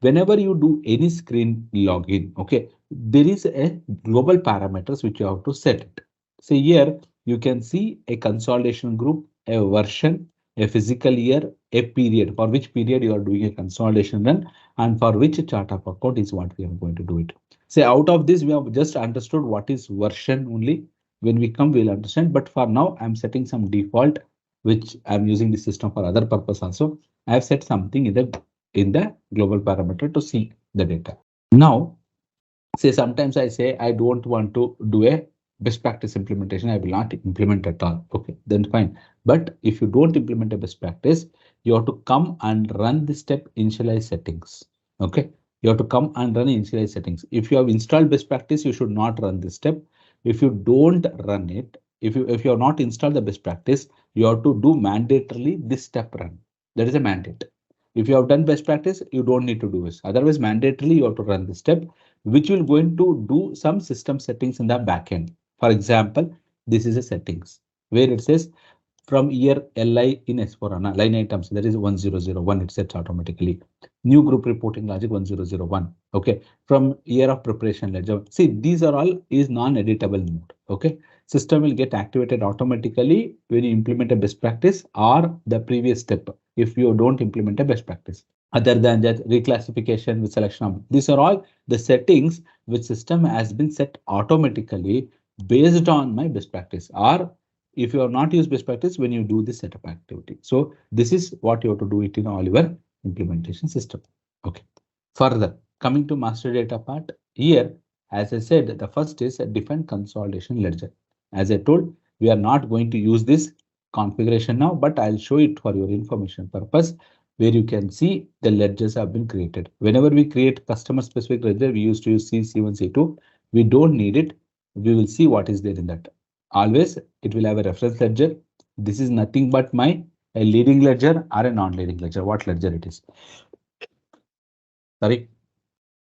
Whenever you do any screen login, okay, there is a global parameters which you have to set it. So here you can see a consolidation group, a version, a physical year, a period, for which period you are doing a consolidation run, and for which chart of account is what we are going to do it. Say out of this, we have just understood what is version only. When we come, we'll understand. But for now, I'm setting some default, which I'm using the system for other purpose also. I have set something in the global parameter to see the data. Now, say sometimes I say I don't want to do a best practice implementation. I will not implement at all. Okay, then fine. But if you don't implement a best practice, you have to come and run the step initialize settings. Okay, you have to come and run initialize settings. If you have installed best practice, you should not run this step. If you don't run it, if you have not installed the best practice, you have to do mandatorily this step run. That is a mandate. If you have done best practice, you don't need to do this. Otherwise, mandatorily you have to run this step, which will going to do some system settings in the backend. For example, this is a settings where it says from year LI in S4HANA line items, that is 1001, it sets automatically. New group reporting logic 1001. Okay, from year of preparation ledger. See, these are all is non-editable mode. Okay, system will get activated automatically when you implement a best practice or the previous step if you don't implement a best practice. Other than that, reclassification with selection of these are all the settings which system has been set automatically based on my best practice, or if you are not use best practice when you do this setup activity. So this is what you have to do it in all your implementation system. Okay. Further, coming to master data part here, as I said, the first is a define consolidation ledger. As I told, we are not going to use this configuration now, but I'll show it for your information purpose, where you can see the ledgers have been created. Whenever we create customer specific ledger, we used to use C1, C2. We don't need it. We will see what is there in that. Always it will have a reference ledger. This is nothing but my a leading ledger or a non-leading ledger. What ledger it is? Sorry,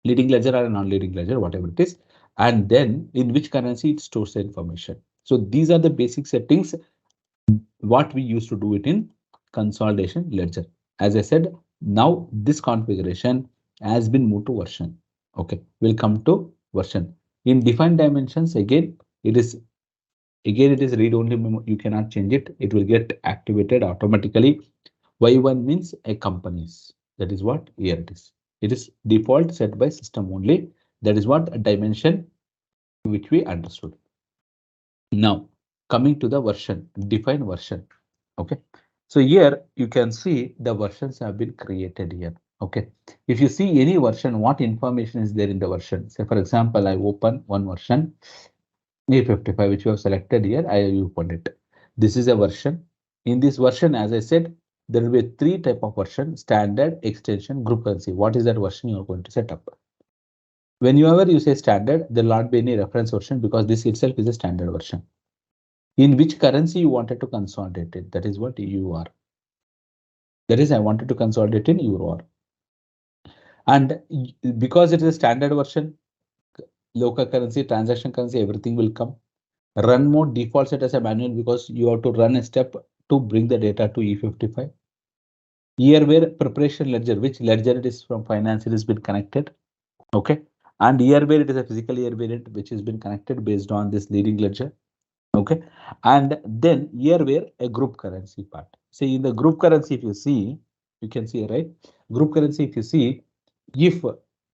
leading ledger or a non-leading ledger, whatever it is. And then in which currency it stores the information. So these are the basic settings what we used to do it in consolidation ledger. As I said, now this configuration has been moved to version. Okay, we'll come to version. In defined dimensions, again it is read only memo. You cannot change it. It will get activated automatically. Y1 means a companies. That is what here it is. It is default set by system only. That is what a dimension which we understood. Now coming to the version, define version. Okay, so here you can see the versions have been created here. Okay, if you see any version, what information is there in the version? Say for example, I open one version A55 which you have selected here. I opened it. This is a version. In this version, as I said, there will be three type of version: standard, extension, group currency. What is that version you are going to set up? Whenever you say standard, there will not be any reference version because this itself is a standard version. In which currency you wanted to consolidate it? That is what you are. That is, I wanted to consolidate in euro. And because it is a standard version, local currency, transaction currency, everything will come. Run mode default set as a manual because you have to run a step to bring the data to E55. Year where preparation ledger, which ledger it is from finance, it has been connected. Okay. And year where it is a physical year variant, which has been connected based on this leading ledger. Okay. And then year where a group currency part. See in the group currency, if you see, you can see, right? Group currency, if you see, if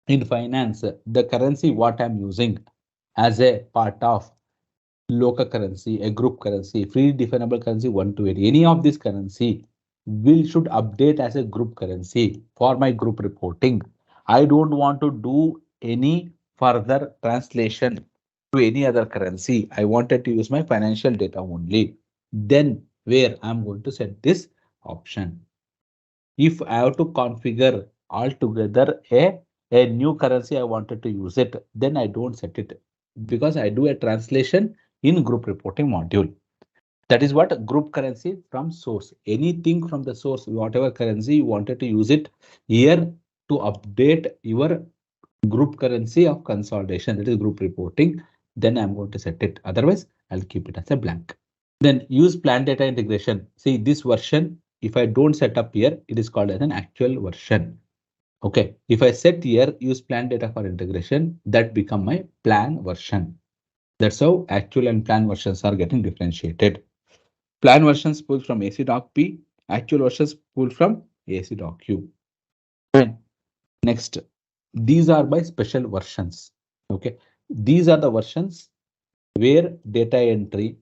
in finance, the currency what I'm using as a part of local currency, a group currency, free definable currency 1 to 8, any of this currency will should update as a group currency for my group reporting. I don't want to do any further translation to any other currency. I wanted to use my financial data only. Then where I'm going to set this option. If I have to configure altogether a new currency, I wanted to use it, then I don't set it because I do a translation in group reporting module. That is what group currency from source. Anything from the source, whatever currency you wanted to use it here to update your group currency of consolidation, that is group reporting, then I'm going to set it. Otherwise, I'll keep it as a blank. Then use plan data integration. See this version, if I don't set up here, it is called as an actual version. Okay, if I set here, use plan data for integration, that become my plan version. That's how actual and plan versions are getting differentiated. Plan versions pull from AC.P, P, actual versions pull from AC.Q. Q. Fine. Next, these are by special versions. Okay, these are the versions where data entry,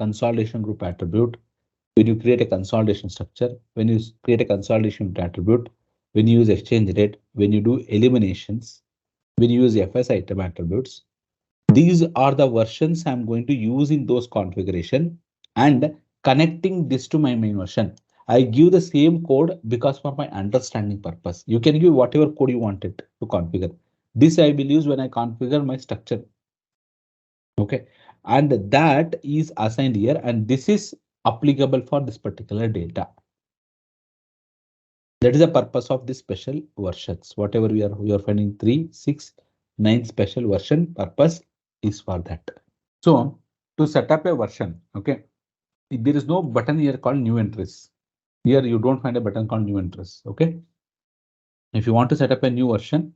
consolidation group attribute, when you create a consolidation structure, when you create a consolidation attribute, when you use exchange rate, when you do eliminations, when you use FS item attributes, these are the versions I'm going to use in those configuration and connecting this to my main version. I give the same code because for my understanding purpose. You can give whatever code you wanted to configure. This I will use when I configure my structure. Okay, and that is assigned here, and this is applicable for this particular data. That is the purpose of this special versions. Whatever we are finding 3, 6, 9 special version purpose is for that. So to set up a version, okay, there is no button here called new entries. Here you don't find a button called new entries. Okay, if you want to set up a new version,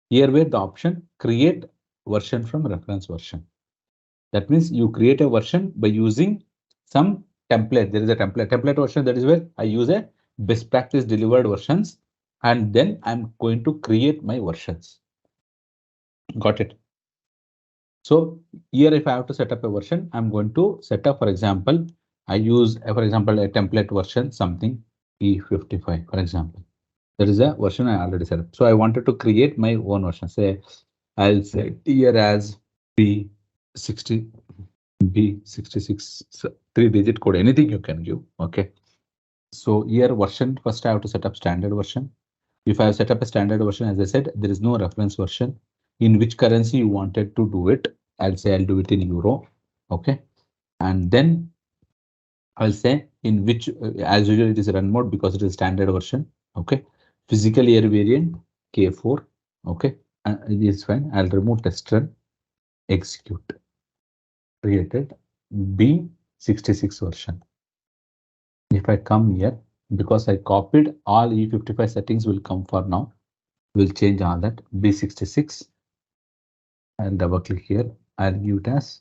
here where the option create version from reference version. That means you create a version by using some template. There is a template version, that is where I use a best practice delivered versions, and then I'm going to create my versions. Got it? So here if I have to set up a version, I'm going to set up, for example, I use, for example, a template version, something E55, for example. That is a version I already set up. So I wanted to create my own version. Say I'll set here as B60. B66, 3-digit code, anything you can give. Okay, so here version, first I have to set up standard version. If I have set up a standard version, as I said, there is no reference version. In which currency you wanted to do it, I'll say I'll do it in euro. Okay, and then I'll say in which, as usual, it is run mode because it is standard version. Okay, physical year variant K4. Okay, it is fine. I'll remove test run, execute, created B66 version. If I come here, because I copied all E55 settings will come for now. We'll change all that. B66. I'll double click here. I'll give it as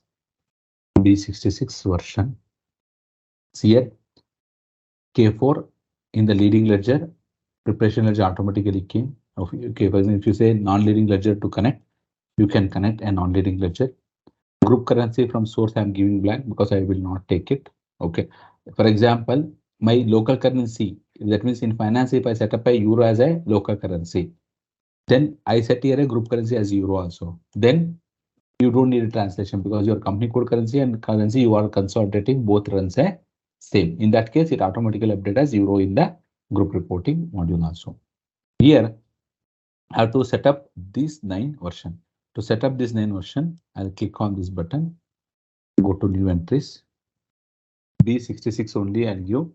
B66 version. See here, K4 in the leading ledger, preparation ledger automatically came. Okay, for example, if you say non-leading ledger to connect, you can connect a non-leading ledger. Group currency from source I'm giving blank because I will not take it. Okay, for example, my local currency, that means in finance, if I set up a euro as a local currency, then I set here a group currency as euro also. Then you don't need a translation because your company code currency and currency you are consolidating both runs a same. In that case, it automatically updates as euro in the group reporting module also. Here, I have to set up this 9 version. To set up this 9 version, I'll click on this button, go to new entries, B66 only, and give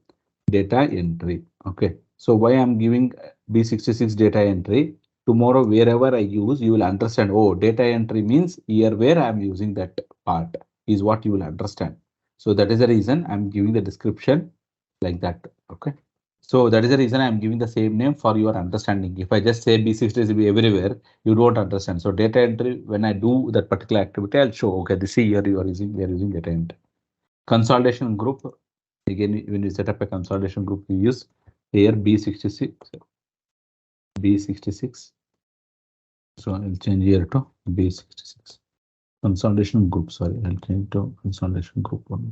data entry. Okay, so why I'm giving B66 data entry? Tomorrow, wherever I use, you will understand. Oh, data entry means here where I'm using that part is what you will understand. So that is the reason I'm giving the description like that. Okay. So that is the reason I'm giving the same name for your understanding. If I just say B60 will be everywhere, you don't understand. So data entry, when I do that particular activity, I'll show, okay, this is here you are using, we are using data entry. Consolidation group, again, when you set up a consolidation group, you use here B66. B66. So I'll change here to B66. Consolidation group, sorry, I'll change to consolidation group 1.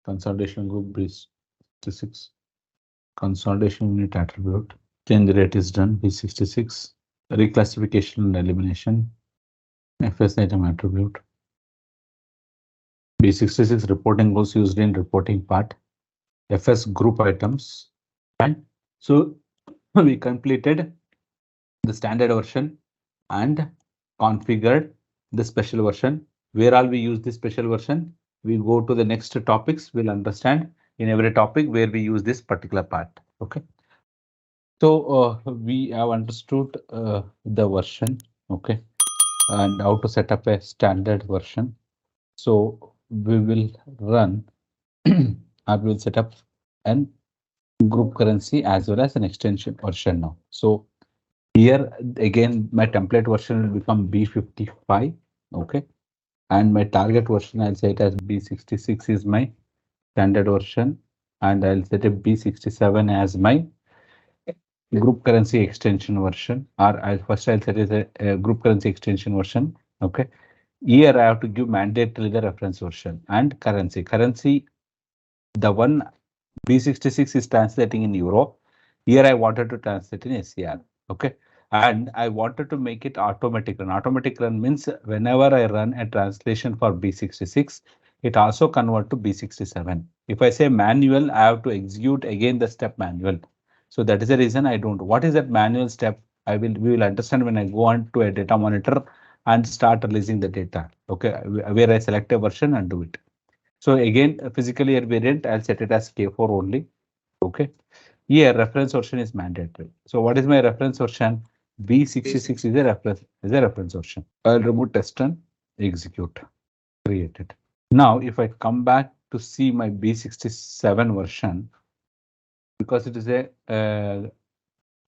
Consolidation group B66. Consolidation unit attribute. Change rate is done, B66. Reclassification and elimination. FS item attribute. B66 reporting goes used in reporting part. FS group items. Fine. So we completed the standard version and configured the special version. Where all we use the special version, we go to the next topics, we'll understand in every topic where we use this particular part. Okay. So we have understood the version, okay, and how to set up a standard version. So we will run I will set up an group currency as well as an extension version now. So here again, my template version will become B55, okay, and my target version I'll say it as B66 is my standard version, and I'll set a B67 as my group currency extension version, or I'll set it as a group currency extension version. Okay. Here I have to give mandatory the reference version and currency. Currency, the one B66 is translating in euro. Here I wanted to translate in SCR. Okay. And I wanted to make it automatic run. Automatic run means whenever I run a translation for B66, it also convert to B67. If I say manual, I have to execute again the step manual. So that is the reason I don't. What is that manual step? We will understand when I go on to a data monitor and start releasing the data. Okay, where I select a version and do it. So again, physically at variant, I'll set it as K4 only. Okay. Here reference version is mandatory. So what is my reference version? B66 is a reference version. I'll remove test run, execute, create it. Now, if I come back to see my B67 version, because it is a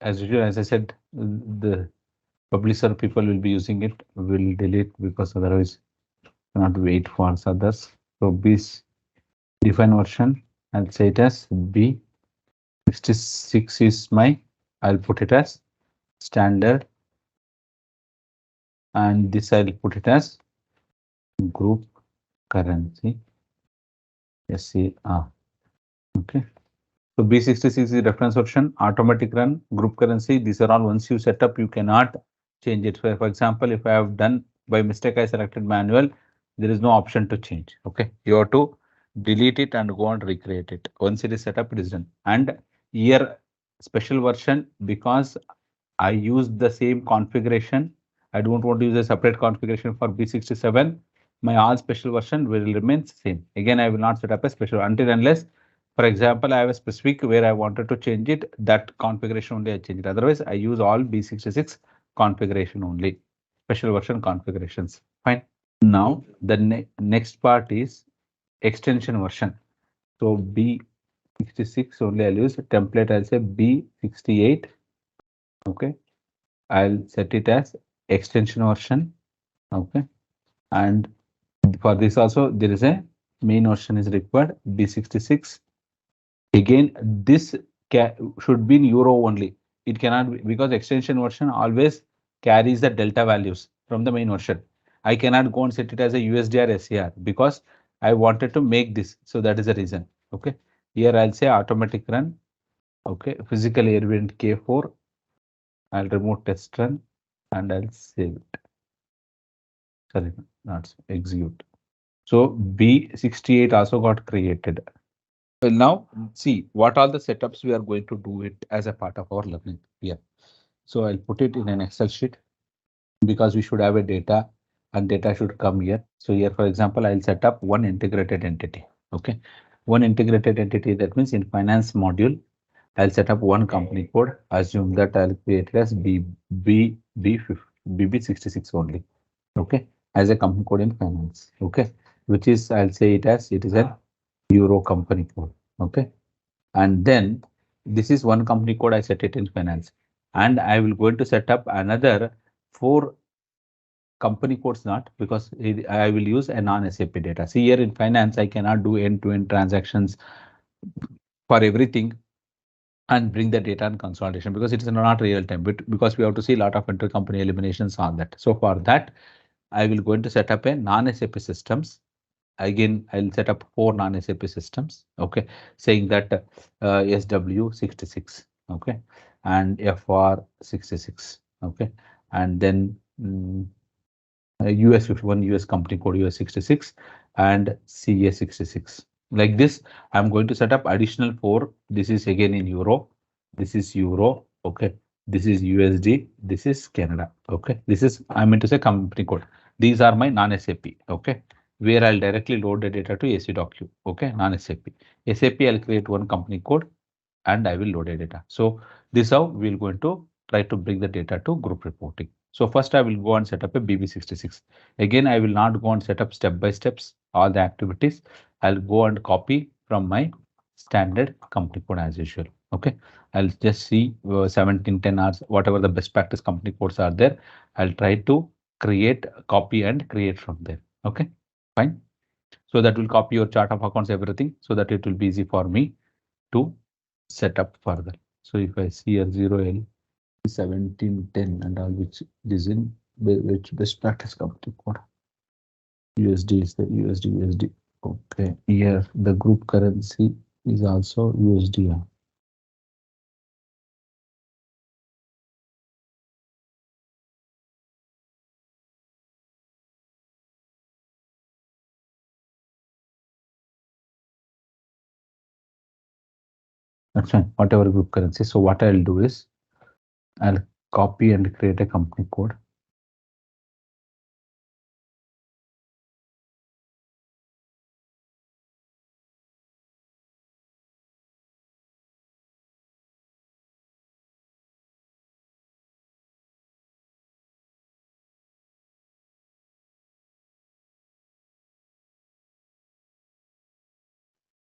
as usual, as I said, the publisher people will be using it. Will delete because otherwise cannot wait for others. So B define version, I'll say it as B66 is my, I'll put it as standard, and this I'll put it as group currency. SCR. Okay. So B66 is the reference version, automatic run, group currency. These are all once you set up, you cannot change it. So for example, if I have done by mistake, I selected manual, there is no option to change. Okay. You have to delete it and go and recreate it. Once it is set up, it is done. And here special version, because I use the same configuration. I don't want to use a separate configuration for B67. My all special version will remain same. Again, I will not set up a special until unless, for example, I have a specific where I wanted to change it. That configuration only I change it. Otherwise, I use all B66 configuration only. Special version configurations. Fine. Now the next part is extension version. So B66 only I'll use template. I'll say B68. Okay. I'll set it as extension version. Okay. And for this also there is a main version is required B66. Again, this should be in euro only. It cannot be, because extension version always carries the delta values from the main version. I cannot go and set it as a USD or SCR because I wanted to make this. So that is the reason. Okay. Here I'll say automatic run. Okay. Physical event K4. I'll remove test run and I'll save it. Sorry, not execute. So B68 also got created. Well, now see what all the setups we are going to do it as a part of our learning here. So I'll put it in an Excel sheet because we should have a data and data should come here. So here, for example, I'll set up one integrated entity. Okay, one integrated entity, that means in finance module, I'll set up one company code. Assume that I'll create it as BB66 only. Okay, as a company code in finance. Okay, which is I'll say it as it is a euro company code. Okay, and then this is one company code. I set it in finance, and I will going to set up another 4 company codes, not because I will use a non-SAP data. See here in finance, I cannot do end-to-end transactions for everything and bring the data and consolidation because it is not real time, but because we have to see a lot of intercompany eliminations on that. So for that, I will going to set up a non-SAP systems. Again, I'll set up 4 non-SAP systems. Okay, saying that SW66. Okay, and FR66. Okay, and then US 51, US company code US66 and CA66. Like this, I'm going to set up additional 4. This is again in euro. This is euro. Okay, this is USD, this is Canada. Okay, this is, I mean to say, company code. These are my non-SAP. Okay, where I'll directly load the data to ACDocu. Okay, non-SAP. SAP, I'll create one company code and I will load the data. So this is how we're going to try to bring the data to group reporting. So first I will go and set up a BB66. Again, I will not go and set up step by steps all the activities. I'll go and copy from my standard company code as usual. Okay, I'll just see 1710 hours, whatever the best practice company codes are there. I'll try to create, copy and create from there. Okay, fine. So that will copy your chart of accounts, everything, so that it will be easy for me to set up further. So if I see a 0L 1710 and all, which is in which best practice company code, USD is the USD. Okay, here the group currency is also USD. That's fine, whatever group currency. So what I'll do is I'll copy and create a company code.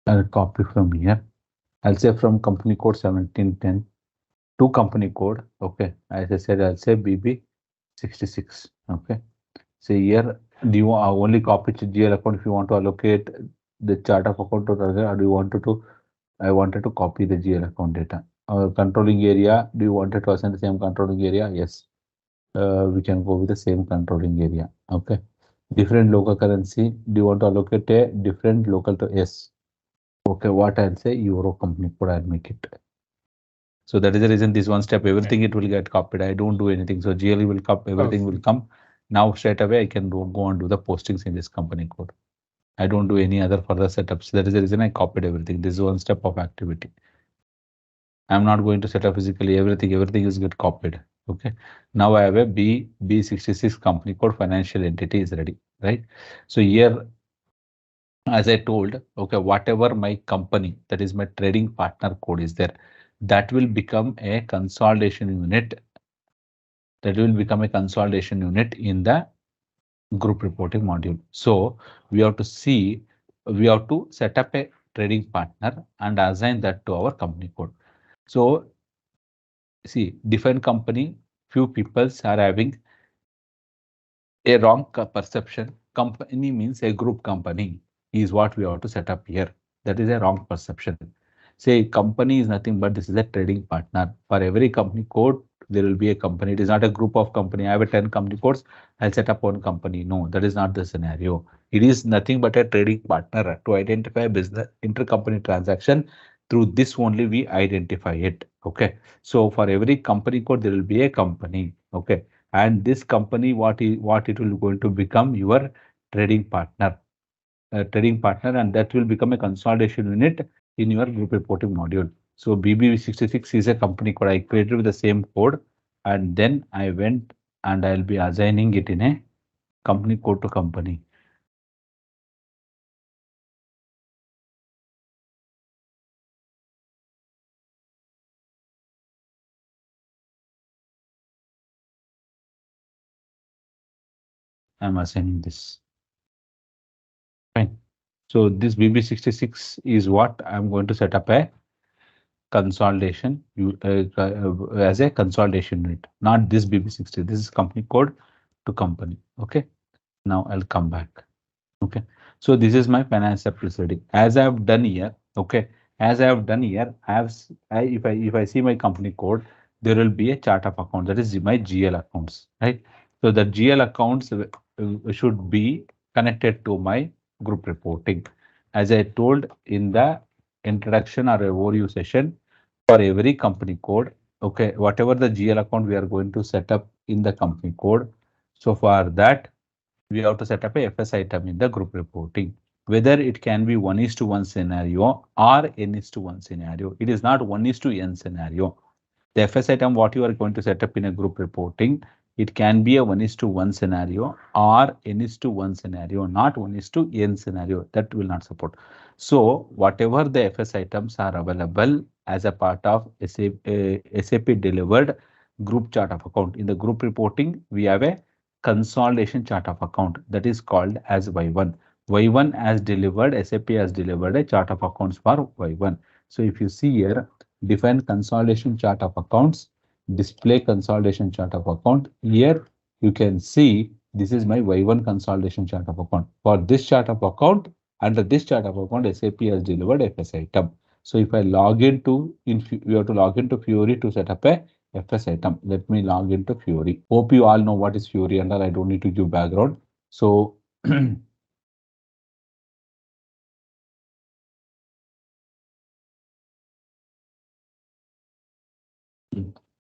I'll copy from here. I'll say from company code 1710 to company code. Okay, as I said, I'll say BB66. Okay, so here, do you only copy to GL account if you want to allocate the chart of account to other, or do you wanted to? I wanted to copy the GL account data. Controlling area, do you want it to assign the same controlling area? Yes, we can go with the same controlling area. Okay, different local currency. Do you want to allocate a different local to S? Okay, what I'll say Euro company code, I'll make it. So that is the reason this one step, everything it will get copied. I don't do anything. So GL will come, everything will come. Now straight away I can go and do the postings in this company code. I don't do any other further setups. That is the reason I copied everything. This is one step of activity. I'm not going to set up physically everything. Everything is get copied. Okay. Now I have a B66 company code, financial entity is ready, right? So here, as I told, okay, whatever my company, that is my trading partner code is there, that will become a consolidation unit. That will become a consolidation unit in the group reporting module. So we have to see, we have to set up a trading partner and assign that to our company code. So see, different company, few people are having a wrong perception. Company means a group company is what we have to set up here. That is a wrong perception. Say company is nothing but this is a trading partner. For every company code, there will be a company. It is not a group of company. I have a 10 company codes. I'll set up one company. No, that is not the scenario. It is nothing but a trading partner to identify business intercompany transaction. Through this only we identify it. Okay. So for every company code, there will be a company. Okay. And this company, what it will going to become your trading partner. Trading partner, and that will become a consolidation unit in your group reporting module. So BB66 is a company code I created with the same code, and then I went and I'll be assigning it in a company code to company. I'm assigning this. Fine. So this BB66 is what I'm going to set up a consolidation as a consolidation unit, not this BB60. This is company code to company. Okay. Now I'll come back. Okay. So this is my finance facility. As I have done here. Okay. As I have done here, if I see my company code, there will be a chart of accounts. That is my GL accounts, right? So the GL accounts should be connected to my group reporting. As I told in the introduction or overview session, for every company code, okay, whatever the GL account we are going to set up in the company code. So for that, we have to set up a FS item in the group reporting. Whether it can be 1:1 scenario or N:1 scenario. It is not 1:N scenario. The FS item, what you are going to set up in a group reporting, it can be a 1:1 scenario or n:1 scenario, not 1:n scenario. That will not support. So whatever the FS items are available as a part of SAP delivered group chart of account. In the group reporting, we have a consolidation chart of account that is called as Y1. Y1 has delivered, SAP has delivered a chart of accounts for Y1. So if you see here, define consolidation chart of accounts, display consolidation chart of account. Here you can see this is my Y1 consolidation chart of account. For this chart of account, under this chart of account, SAP has delivered FS item. So if I log into, you have to log into Fury to set up a FS item. Let me log into Fury. Hope you all know what is Fury, and I don't need to give background. So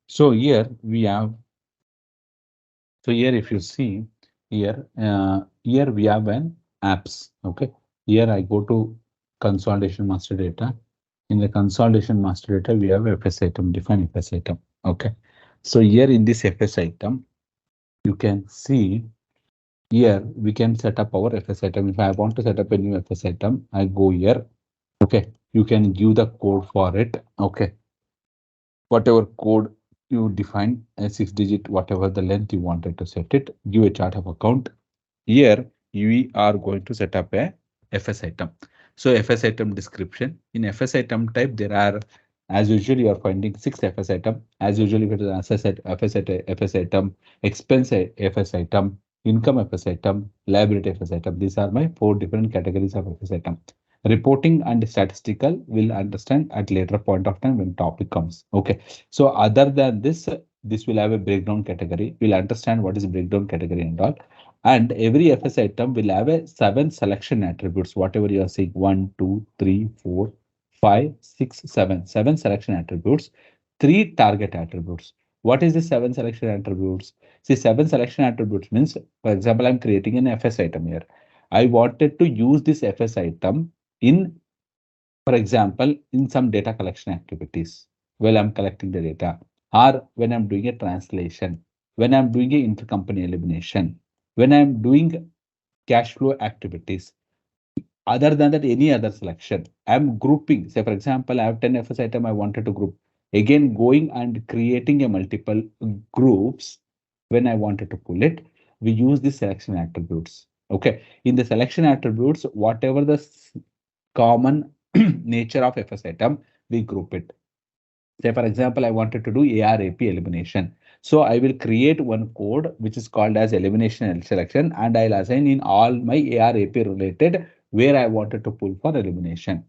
so here we have, so here if you see here, here we have an apps. Okay, here I go to consolidation master data. In the consolidation master data, we have FS item, define FS item. Okay, so here in this FS item, you can see here we can set up our FS item. If I want to set up a new FS item, I go here. Okay, you can give the code for it. Okay, whatever code you define, a 6-digit, whatever the length you wanted to set it, give a chart of account. Here we are going to set up a FS item. So FS item description, in FS item type, there are, as usual, you are finding 6 FS item. As usual, if it is FS item, expense FS item, income FS item, liability FS item. These are my 4 different categories of FS item. Reporting and statistical will understand at later point of time when topic comes. Okay. So other than this, this will have a breakdown category. We'll understand what is breakdown category and all. And every FS item will have a 7 selection attributes, whatever you are saying, 1, 2, 3, 4, 5, 6, 7, 7 selection attributes, 3 target attributes. What is the 7 selection attributes? See, 7 selection attributes means, for example, I'm creating an FS item here. I wanted to use this FS item in, for example, in some data collection activities, while I'm collecting the data, or when I'm doing a translation, when I'm doing a intercompany elimination, when I'm doing cash flow activities. Other than that, any other selection, I'm grouping. Say, for example, I have 10 FS item I wanted to group. Again, going and creating a multiple groups when I wanted to pull it, we use the selection attributes. Okay. In the selection attributes, whatever the common nature of FS item, we group it. Say, for example, I wanted to do ARAP elimination. So I will create one code which is called as elimination selection, and I'll assign in all my ARAP related where I wanted to pull for elimination.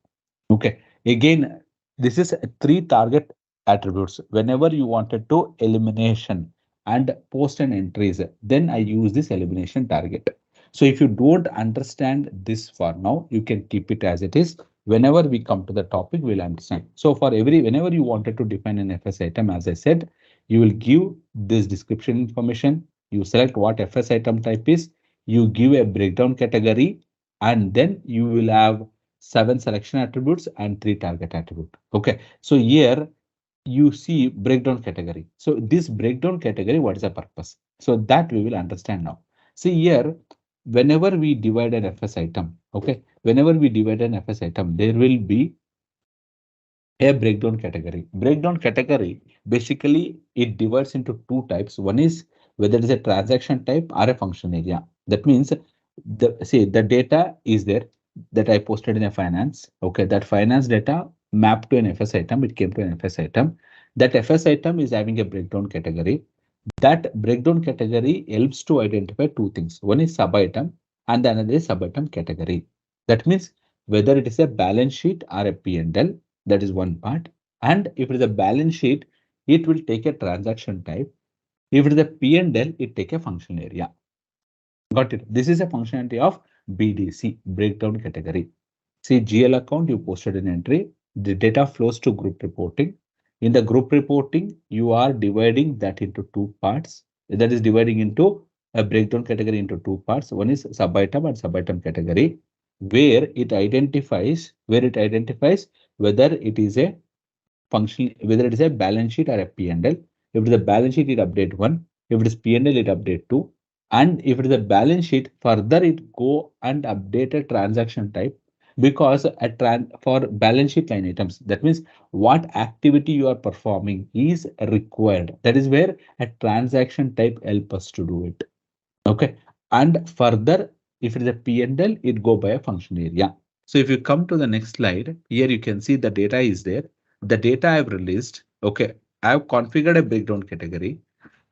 Okay. Again, this is 3 target attributes. Whenever you wanted to elimination and post and entries, then I use this elimination target. So if you don't understand this for now, you can keep it as it is. Whenever we come to the topic, we'll understand. So for whenever you wanted to define an FS item, as I said, you will give this description information. You select what FS item type is. You give a breakdown category, and then you will have 7 selection attributes and 3 target attribute. Okay. So here you see breakdown category. So this breakdown category, what is the purpose? So that we will understand now. See here, whenever we divide an FS item, okay, whenever we divide an FS item, there will be a breakdown category. Breakdown category, basically it divides into 2 types. One is whether it is a transaction type or a function area. That means the data is there that I posted in a finance. Okay, that finance data mapped to an FS item, it came to an FS item. That FS item is having a breakdown category. That breakdown category helps to identify 2 things. One is sub item and the another is sub item category. That means whether it is a balance sheet or a P&L, that is one part. And if it is a balance sheet, it will take a transaction type. If it is a P&L, it take a function area. Got it? This is a functionality of BDC, breakdown category. See, GL account, you posted an entry. The data flows to group reporting. In the group reporting, you are dividing that into 2 parts. That is dividing into a breakdown category into 2 parts. One is sub item and sub item category, where it identifies whether it is a function, whether it is a balance sheet or a P&L. If it is a balance sheet, it update 1. If it is P&L, it update 2. And if it is a balance sheet, further it go and update a transaction type, because for balance sheet line items, that means what activity you are performing is required. That is where a transaction type help us to do it. Okay. And further, if it is a P&L, it go by a function area. So if you come to the next slide, here you can see the data is there. The data I've released. Okay. I've configured a breakdown category.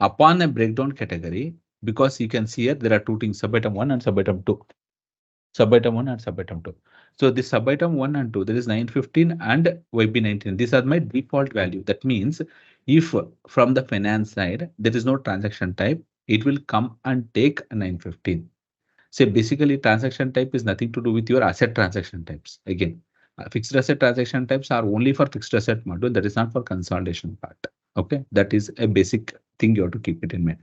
Upon a breakdown category, because you can see here, there are two things, subitem 1 and subitem 2. Subitem 1 and subitem 2. So the subitem 1 and 2, there is 915 and YB19. These are my default value. That means if from the finance side, there is no transaction type, it will come and take 915. So basically transaction type is nothing to do with your asset transaction types. Again, fixed asset transaction types are only for fixed asset module. That is not for consolidation part. Okay, that is a basic thing you have to keep it in mind.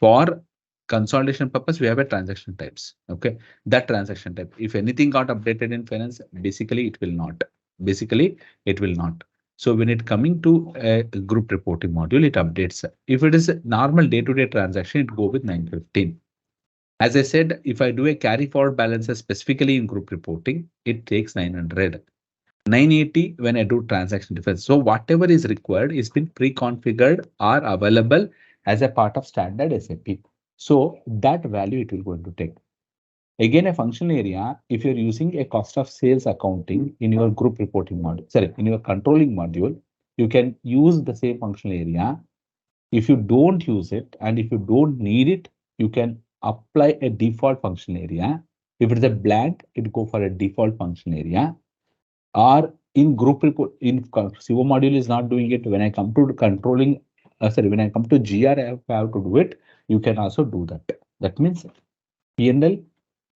For consolidation purpose, we have a transaction types. Okay, that transaction type, if anything got updated in finance, basically it will not. Basically, it will not. So when it coming to a group reporting module, it updates. If it is a normal day-to-day transaction, it go with 915. As I said, if I do a carry forward balances specifically in group reporting, it takes 900. 980 when I do transaction difference. So whatever is required is been pre-configured or available as a part of standard SAP. So that value it will going to take. Again, a function area, if you're using a cost of sales accounting in your group reporting module, sorry, in your controlling module, you can use the same function area. If you don't use it and if you don't need it, you can apply a default function area. If it is a blank, it go for a default function area. Or in group report, in CO module is not doing it. When I come to controlling, when I come to GR, I have to do it. You can also do that. That means P&L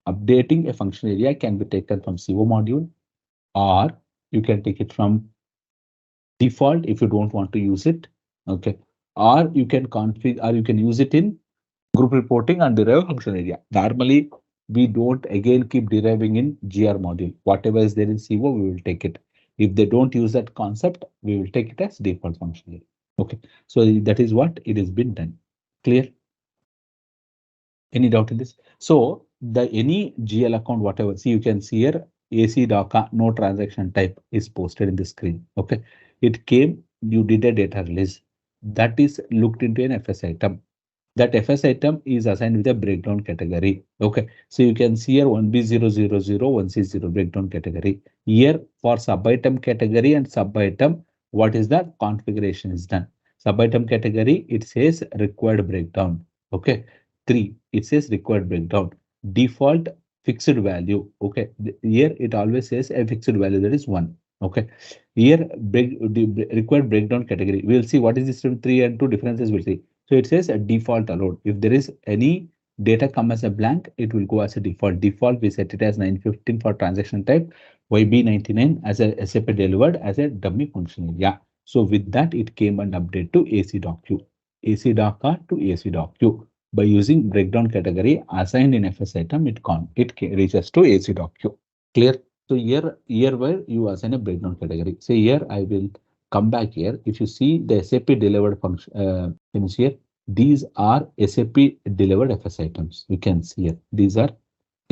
updating a function area can be taken from CO module, or you can take it from default if you don't want to use it. Okay. Or you can configure, or you can use it in group reporting and derive function area. Normally, we don't again keep deriving in GR module. Whatever is there in CO, we will take it. If they don't use that concept, we will take it as default function area. Okay. So that is what it has been done. Clear? Any doubt in this? So the any GL account, whatever, see you can see here AC DACA, no transaction type is posted in the screen. Okay. It came, you did a data release. That is looked into an FS item. That FS item is assigned with a breakdown category. Okay, so you can see here 1B000, 1C0 breakdown category. Here for sub item category and sub item, what is the configuration is done? Sub item category, it says required breakdown. Okay, 3, it says required breakdown. Default fixed value. Okay, here it always says a fixed value, that is 1. Okay, here required breakdown category. We'll see what is this 3 and 2 differences. We'll see. So it says a default allowed. If there is any data come as a blank, it will go as a default. Default, we set it as 915 for transaction type, YB99 as a SAP delivered as a dummy function area. So with that, it came and update to AC docu, AC doca to AC docu. By using breakdown category assigned in FS item, it reaches to AC docu. Clear? So here where you assign a breakdown category. So here I will come back here. If you see the SAP delivered function things here, these are SAP delivered FS items. You can see here, these are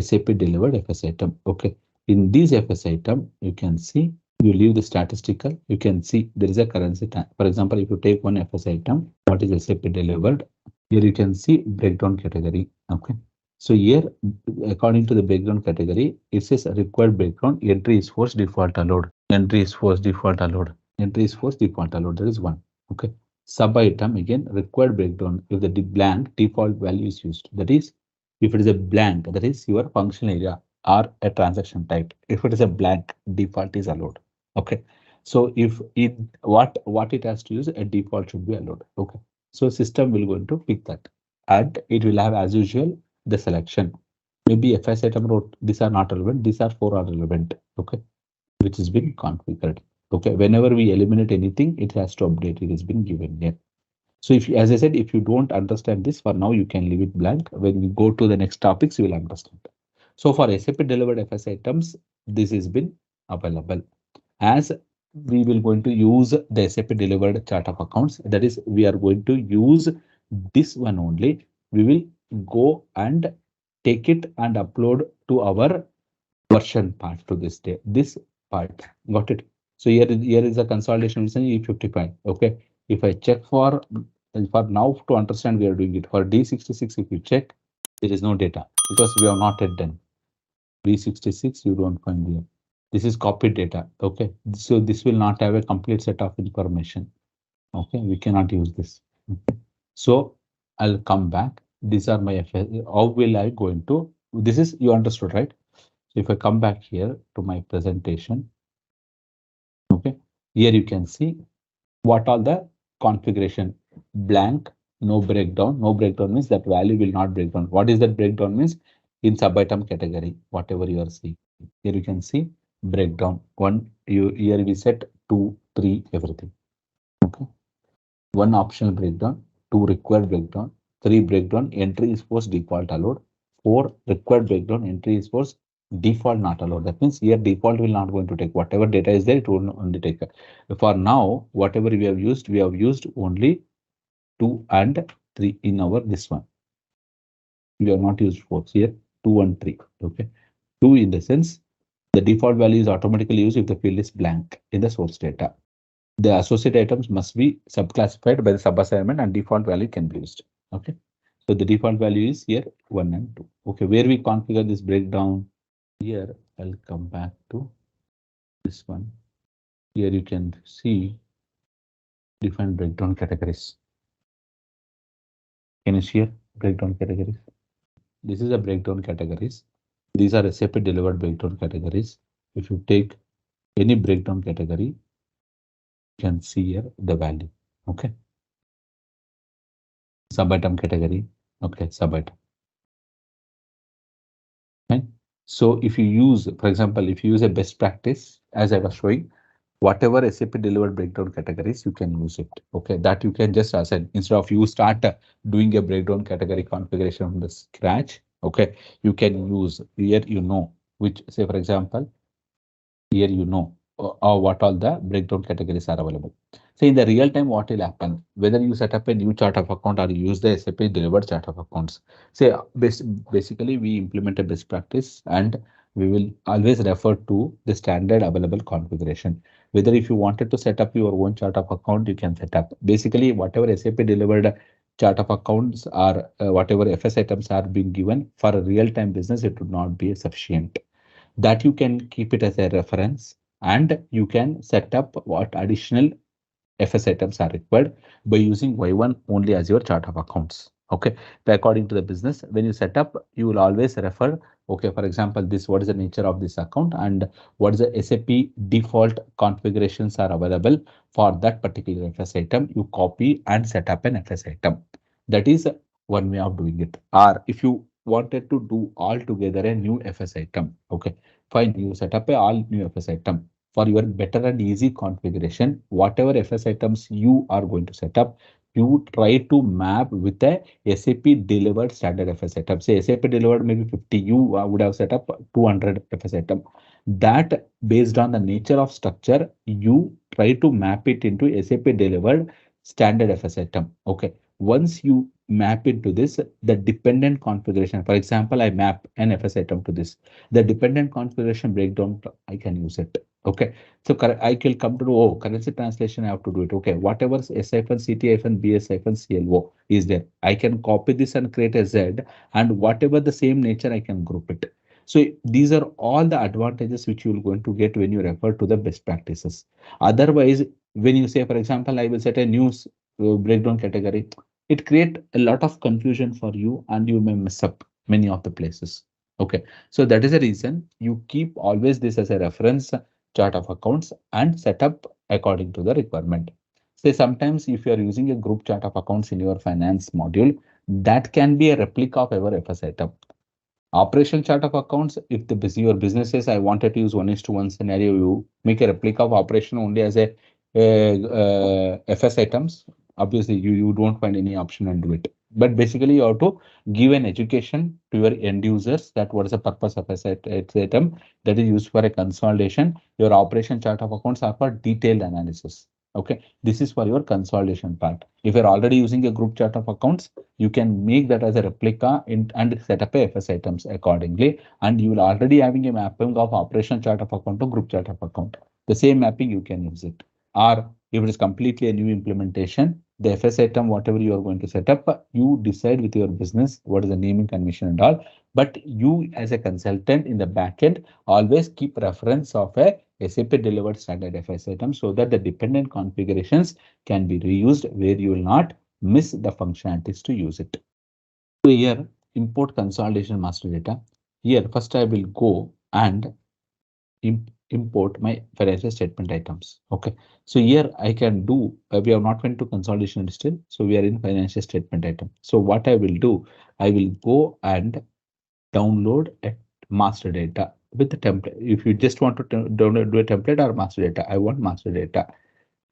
SAP delivered FS item. Okay. In these FS item, you can see, you leave the statistical, you can see there is a currency time. For example, if you take one FS item, what is SAP delivered? Here you can see breakdown category. Okay. So here, according to the background category, it says required background entry is forced default allowed. Entry is forced default allowed. Entry is forced default allowed. That is 1. Okay. Sub item again required breakdown. If the blank default value is used, that is, if it is a blank, that is your function area or a transaction type. If it is a blank, default is allowed. Okay. So if it what it has to use, a default should be allowed. Okay. So system will going to pick that, and it will have as usual the selection. Maybe FS item wrote these are not relevant, these are 4 are relevant. Okay, which has been configured. Okay, whenever we eliminate anything, it has to update. It has been given here. So if, as I said, if you don't understand this for now, you can leave it blank. When we go to the next topics, you will understand. So for SAP delivered FS items, this has been available. As we will going to use the SAP delivered chart of accounts. That is, we are going to use this one only. We will go and take it and upload to our version part to this day. This part, got it? So here is a consolidation reason E55. Okay. If I check for now to understand we are doing it for D66, if you check, there is no data because we have not yet done. D66 you don't find here. This is copied data. Okay. So this will not have a complete set of information. Okay. We cannot use this. Okay. So I'll come back. These are my FS. How will I going to? This is you understood, right? So if I come back here to my presentation, okay, here you can see what all the configuration blank, no breakdown. No breakdown means that value will not break down. What is that breakdown means? In sub-item category, whatever you are seeing. Here you can see breakdown. One, here we set 2, 3, everything. Okay. One optional breakdown, 2 required breakdown, 3 breakdown, entry is for default allowed, 4 required breakdown, entry is for default not allowed. That means here default will not going to take whatever data is there, it will only take. For now, whatever we have used only 2 and 3 in our this one. We have not used 4 here, 2 and 3. Okay. 2 in the sense the default value is automatically used if the field is blank in the source data. The associate items must be subclassified by the sub-assignment and default value can be used. Okay. So the default value is here 1 and 2. Okay. Where we configure this breakdown here, I'll come back to this one. Here you can see different breakdown categories. Can you see here breakdown categories? This is a breakdown categories. These are SAP delivered breakdown categories. If you take any breakdown category, you can see here the value. Okay. Sub-item category. Okay, sub-item. Fine. So if you use, for example, if you use a best practice, as I was showing, whatever SAP delivered breakdown categories, you can use it. Okay, that you can just assign instead of you start doing a breakdown category configuration from the scratch. Okay, you can use here, which say, for example, here what all the breakdown categories are available. So in the real time, what will happen? Whether you set up a new chart of account or you use the SAP delivered chart of accounts. Say basically we implement a best practice and we will always refer to the standard available configuration. Whether if you wanted to set up your own chart of account, you can set up. Basically, whatever SAP delivered chart of accounts or whatever FS items are being given for a real-time business, it would not be sufficient. That you can keep it as a reference and you can set up what additional FS items are required by using Y1 only as your chart of accounts. Okay, according to the business, when you set up, you will always refer, okay, for example, this, what is the nature of this account and what is the SAP default configurations are available for that particular FS item. You copy and set up an FS item. That is one way of doing it. Or if you wanted to do all together a new FS item, okay, fine, you set up a all new FS item for your better and easy configuration. Whatever FS items you are going to set up, you try to map with a SAP delivered standard FS item. Say SAP delivered maybe 50, you would have set up 200 FS item. That based on the nature of structure, you try to map it into SAP delivered standard FS item. Okay. Once you map into this, the dependent configuration, for example, I map an FS item to this, the dependent configuration breakdown, I can use it. Okay, so I will come to know, currency translation, I have to do it. Okay, whatever S-CT-BS-CLO is there, I can copy this and create a Z, and whatever the same nature, I can group it. So these are all the advantages which you will going to get when you refer to the best practices. Otherwise, when you say, for example, I will set a new breakdown category, it create a lot of confusion for you and you may mess up many of the places. Okay, so that is the reason you keep always this as a reference chart of accounts and set up according to the requirement. Say sometimes if you are using a group chart of accounts in your finance module, that can be a replica of our FS item. Operation chart of accounts, if your business says I wanted to use 1:1 scenario, you make a replica of operation only as a FS items. Obviously, you don't find any option and do it. But basically, you have to give an education to your end users that what is the purpose of a set item that is used for a consolidation. Your operation chart of accounts are for detailed analysis. Okay, this is for your consolidation part. If you're already using a group chart of accounts, you can make that as a replica and set up a FS items accordingly. And you will already having a mapping of operation chart of account to group chart of account. The same mapping you can use it. Or if it is completely a new implementation, the FS item, whatever you are going to set up, you decide with your business what is the naming convention and all. But you as a consultant in the backend always keep reference of a SAP delivered standard FS item so that the dependent configurations can be reused where you will not miss the functionalities to use it. So here import consolidation master data. Here first I will go and import my financial statement items. Okay, so here I can do, we have not went to consolidation still, so we are in financial statement item. So what I will do, I will go and download a master data with the template. If you just want to download do a template or master data, I want master data.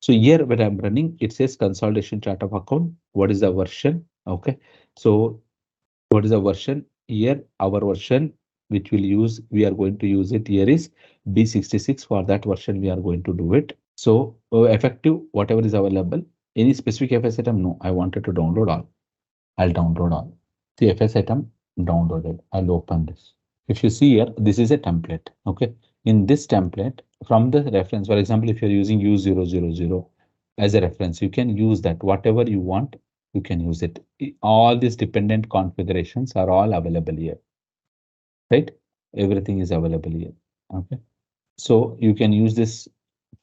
So here when I'm running, it says consolidation chart of account. What is the version? Okay, so what is the version? Here our version which will use, we are going to use it here is B66. For that version we are going to do it. So effective whatever is available. Any specific FS item? No, I wanted to download all. I'll download all. The FS item downloaded. I'll open this. If you see here, this is a template. Okay, in this template from the reference, for example, if you're using U000 as a reference, you can use that whatever you want, you can use it. All these dependent configurations are all available here, right? Everything is available here. Okay, so you can use this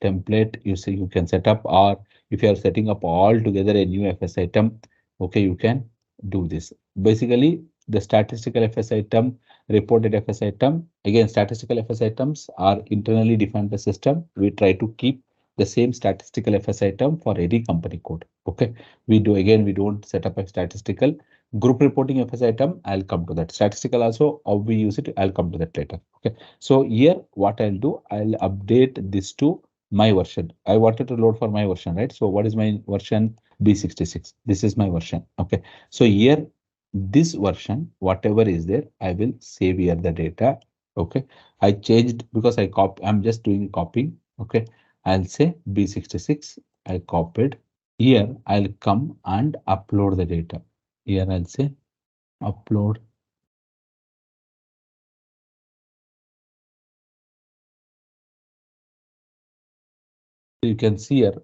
template. You see, you can set up, or if you are setting up all together a new FS item, okay, you can do this. Basically, the statistical FS item, reported FS item, again, statistical FS items are internally defined by system. We try to keep the same statistical FS item for any company code. Okay, we do, again, we don't set up a statistical group reporting FS item. I'll come to that. Statistical also, how we use it, I'll come to that later. Okay, so here what I'll do, I'll update this to my version. I wanted to load for my version, right? So what is my version? B66. This is my version. Okay, so here this version, whatever is there, I will save here the data. Okay, I changed because I copy, I'm just doing copying. Okay, I'll say B66. I copied. Here I'll come and upload the data. Here I'll say upload. You can see here,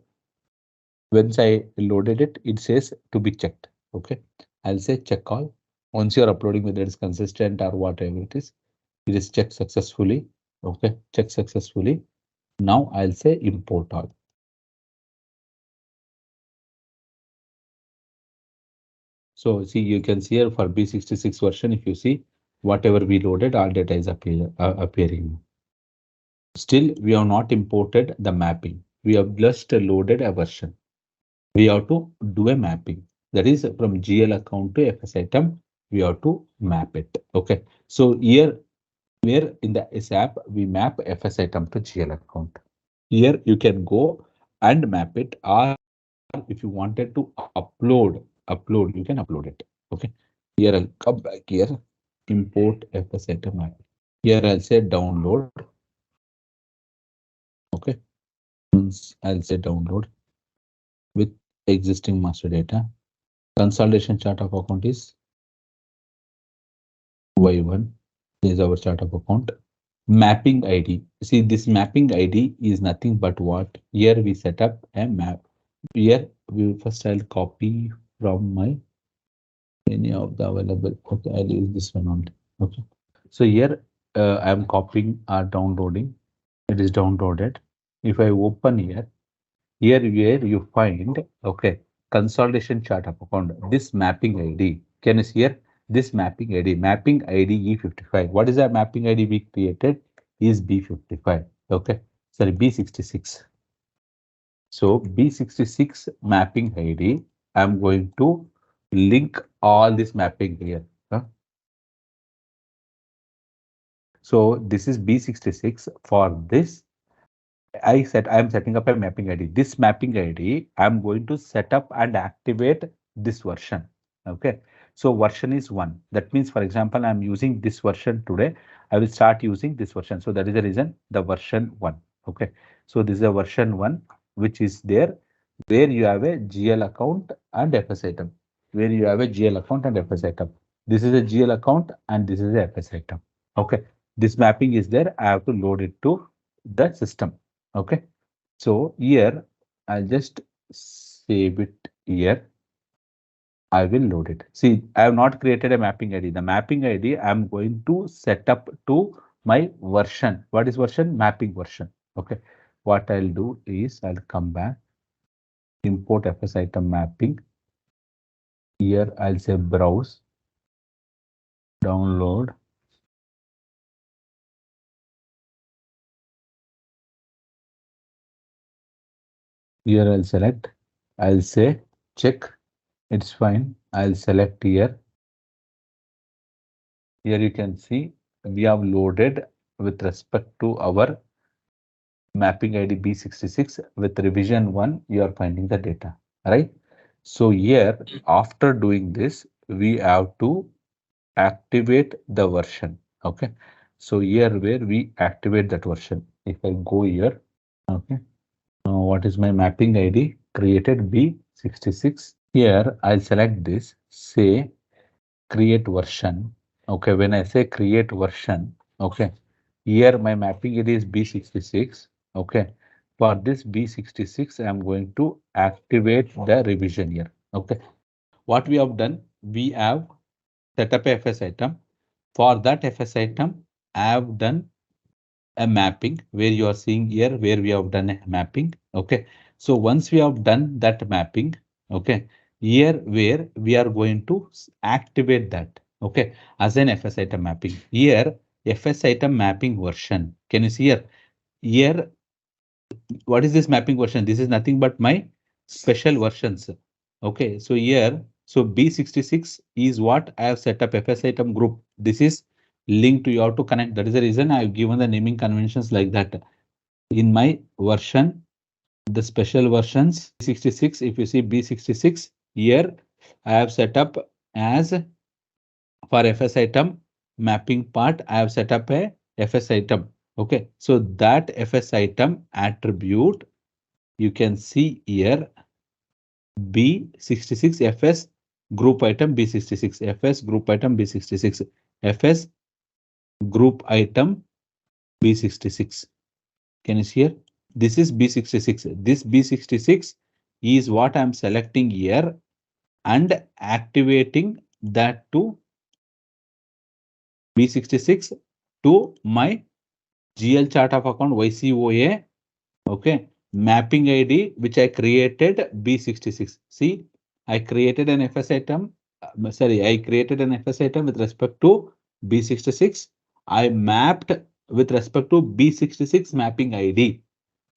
once I loaded it, it says to be checked. Okay, I'll say check all. Once you're uploading, whether it's consistent or whatever it is checked successfully. Okay, check successfully. Now I'll say import all. So see, you can see here for B66 version, if you see whatever we loaded, all data is appearing. Still, we have not imported the mapping. We have just loaded a version. We have to do a mapping. That is from GL account to FS item. We have to map it. Okay. So here, where in the SAP we map FS item to GL account. Here you can go and map it, or if you wanted to upload, you can upload it. Okay. Here I'll come back here, import FS item map. Here I'll say download. Okay. I'll say download with existing master data. Consolidation chart of account is Y1. This is our chart of account. Mapping ID. See, this mapping ID is nothing but what? Here we set up a map. Here we first I'll copy from my any of the available. Okay, I'll use this one only. Okay. So here I'm copying or downloading. It is downloaded. If I open here, here where you find, okay, consolidation chart of account, this mapping ID. Can you see here? This mapping ID E55. What is the mapping ID we created? Is B55. Okay, sorry, B66. So B66 mapping ID, I'm going to link all this mapping here. So this is B66. For this, I am setting up a mapping ID. This mapping ID, I'm going to set up and activate this version. Okay, so version is 1. That means, for example, I'm using this version today. I will start using this version. So that is the reason the version 1. Okay, so this is a version 1 which is there where you have a GL account and FS item. Where you have a GL account and FS item. This is a GL account and this is a FS item. Okay, this mapping is there. I have to load it to the system. Okay, so here I'll just save it here. I will load it. See, I have not created a mapping ID. The mapping ID I'm going to set up to my version. What is version? Mapping version. Okay. What I'll do is I'll come back, import FS item mapping. Here I'll say browse, download. Here I'll select. I'll say check. It's fine. I'll select here. Here you can see we have loaded with respect to our mapping ID B66 with revision 1, you are finding the data, right? So here, after doing this, we have to activate the version. Okay. So here where we activate that version. If I go here, okay. Now what is my mapping ID? Created B66. Here I'll select this, say create version. Okay, when I say create version, okay, here my mapping it is B66. Okay, for this B66, I am going to activate the revision here. Okay, what we have done, we have set up a FS item. For that FS item, I have done a mapping where you are seeing here where we have done a mapping. Okay, so once we have done that mapping, okay, here where we are going to activate that, okay, as an FS item mapping. Here FS item mapping version, can you see here what is this mapping version? This is nothing but my special versions. Okay, so here, so B66 is what I have set up FS item group. This is linked to you have to connect. That is the reason I have given the naming conventions like that. In my version, the special versions 66, if you see B66 here, I have set up as for FS item mapping part, I have set up a FS item. Okay, so that FS item attribute you can see here B66 FS group item B66 FS group item B66 FS group item B66. Can you see here? This is B66. This B66 is what I'm selecting here and activating that to B66 to my GL chart of account YCOA. Okay, mapping ID which I created B66. See, I created an FS item. I created an FS item with respect to B66. I mapped with respect to B66 mapping ID.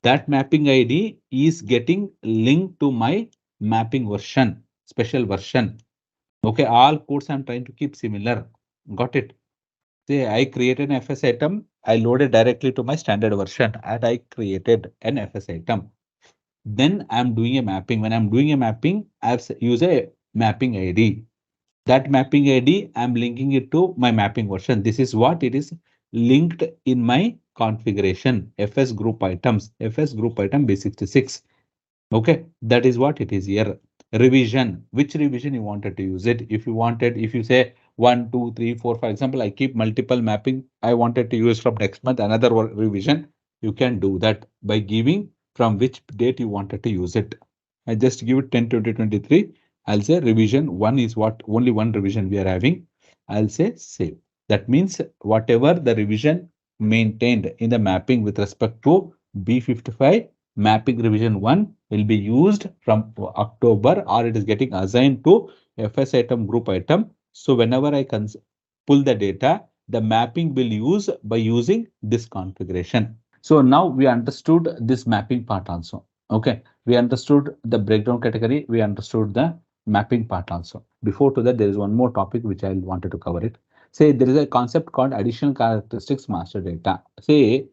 That mapping ID is getting linked to my mapping version, special version. Okay, all codes I'm trying to keep similar. Got it? Say I created an FS item, I loaded directly to my standard version and I created an FS item. Then I'm doing a mapping. When I'm doing a mapping, I use a mapping ID. That mapping ID, I'm linking it to my mapping version. This is what it is linked in my configuration. FS group items, FS group item B66. Okay, that is what it is here. Revision, which revision you wanted to use it. If you wanted, if you say 1, 2, 3, 4, for example, I keep multiple mapping. I wanted to use from next month another revision. You can do that by giving from which date you wanted to use it. I just give it 10, 2023. I'll say revision 1 is what only one revision we are having. I'll say save. That means whatever the revision maintained in the mapping with respect to B55 mapping revision 1 will be used from October or it is getting assigned to FS item group item. So whenever I can pull the data, the mapping will use by using this configuration. So now we understood this mapping part also. Okay, we understood the breakdown category. We understood the mapping part also. Before to that, there is one more topic which I wanted to cover it. Say there is a concept called additional characteristics master data. Say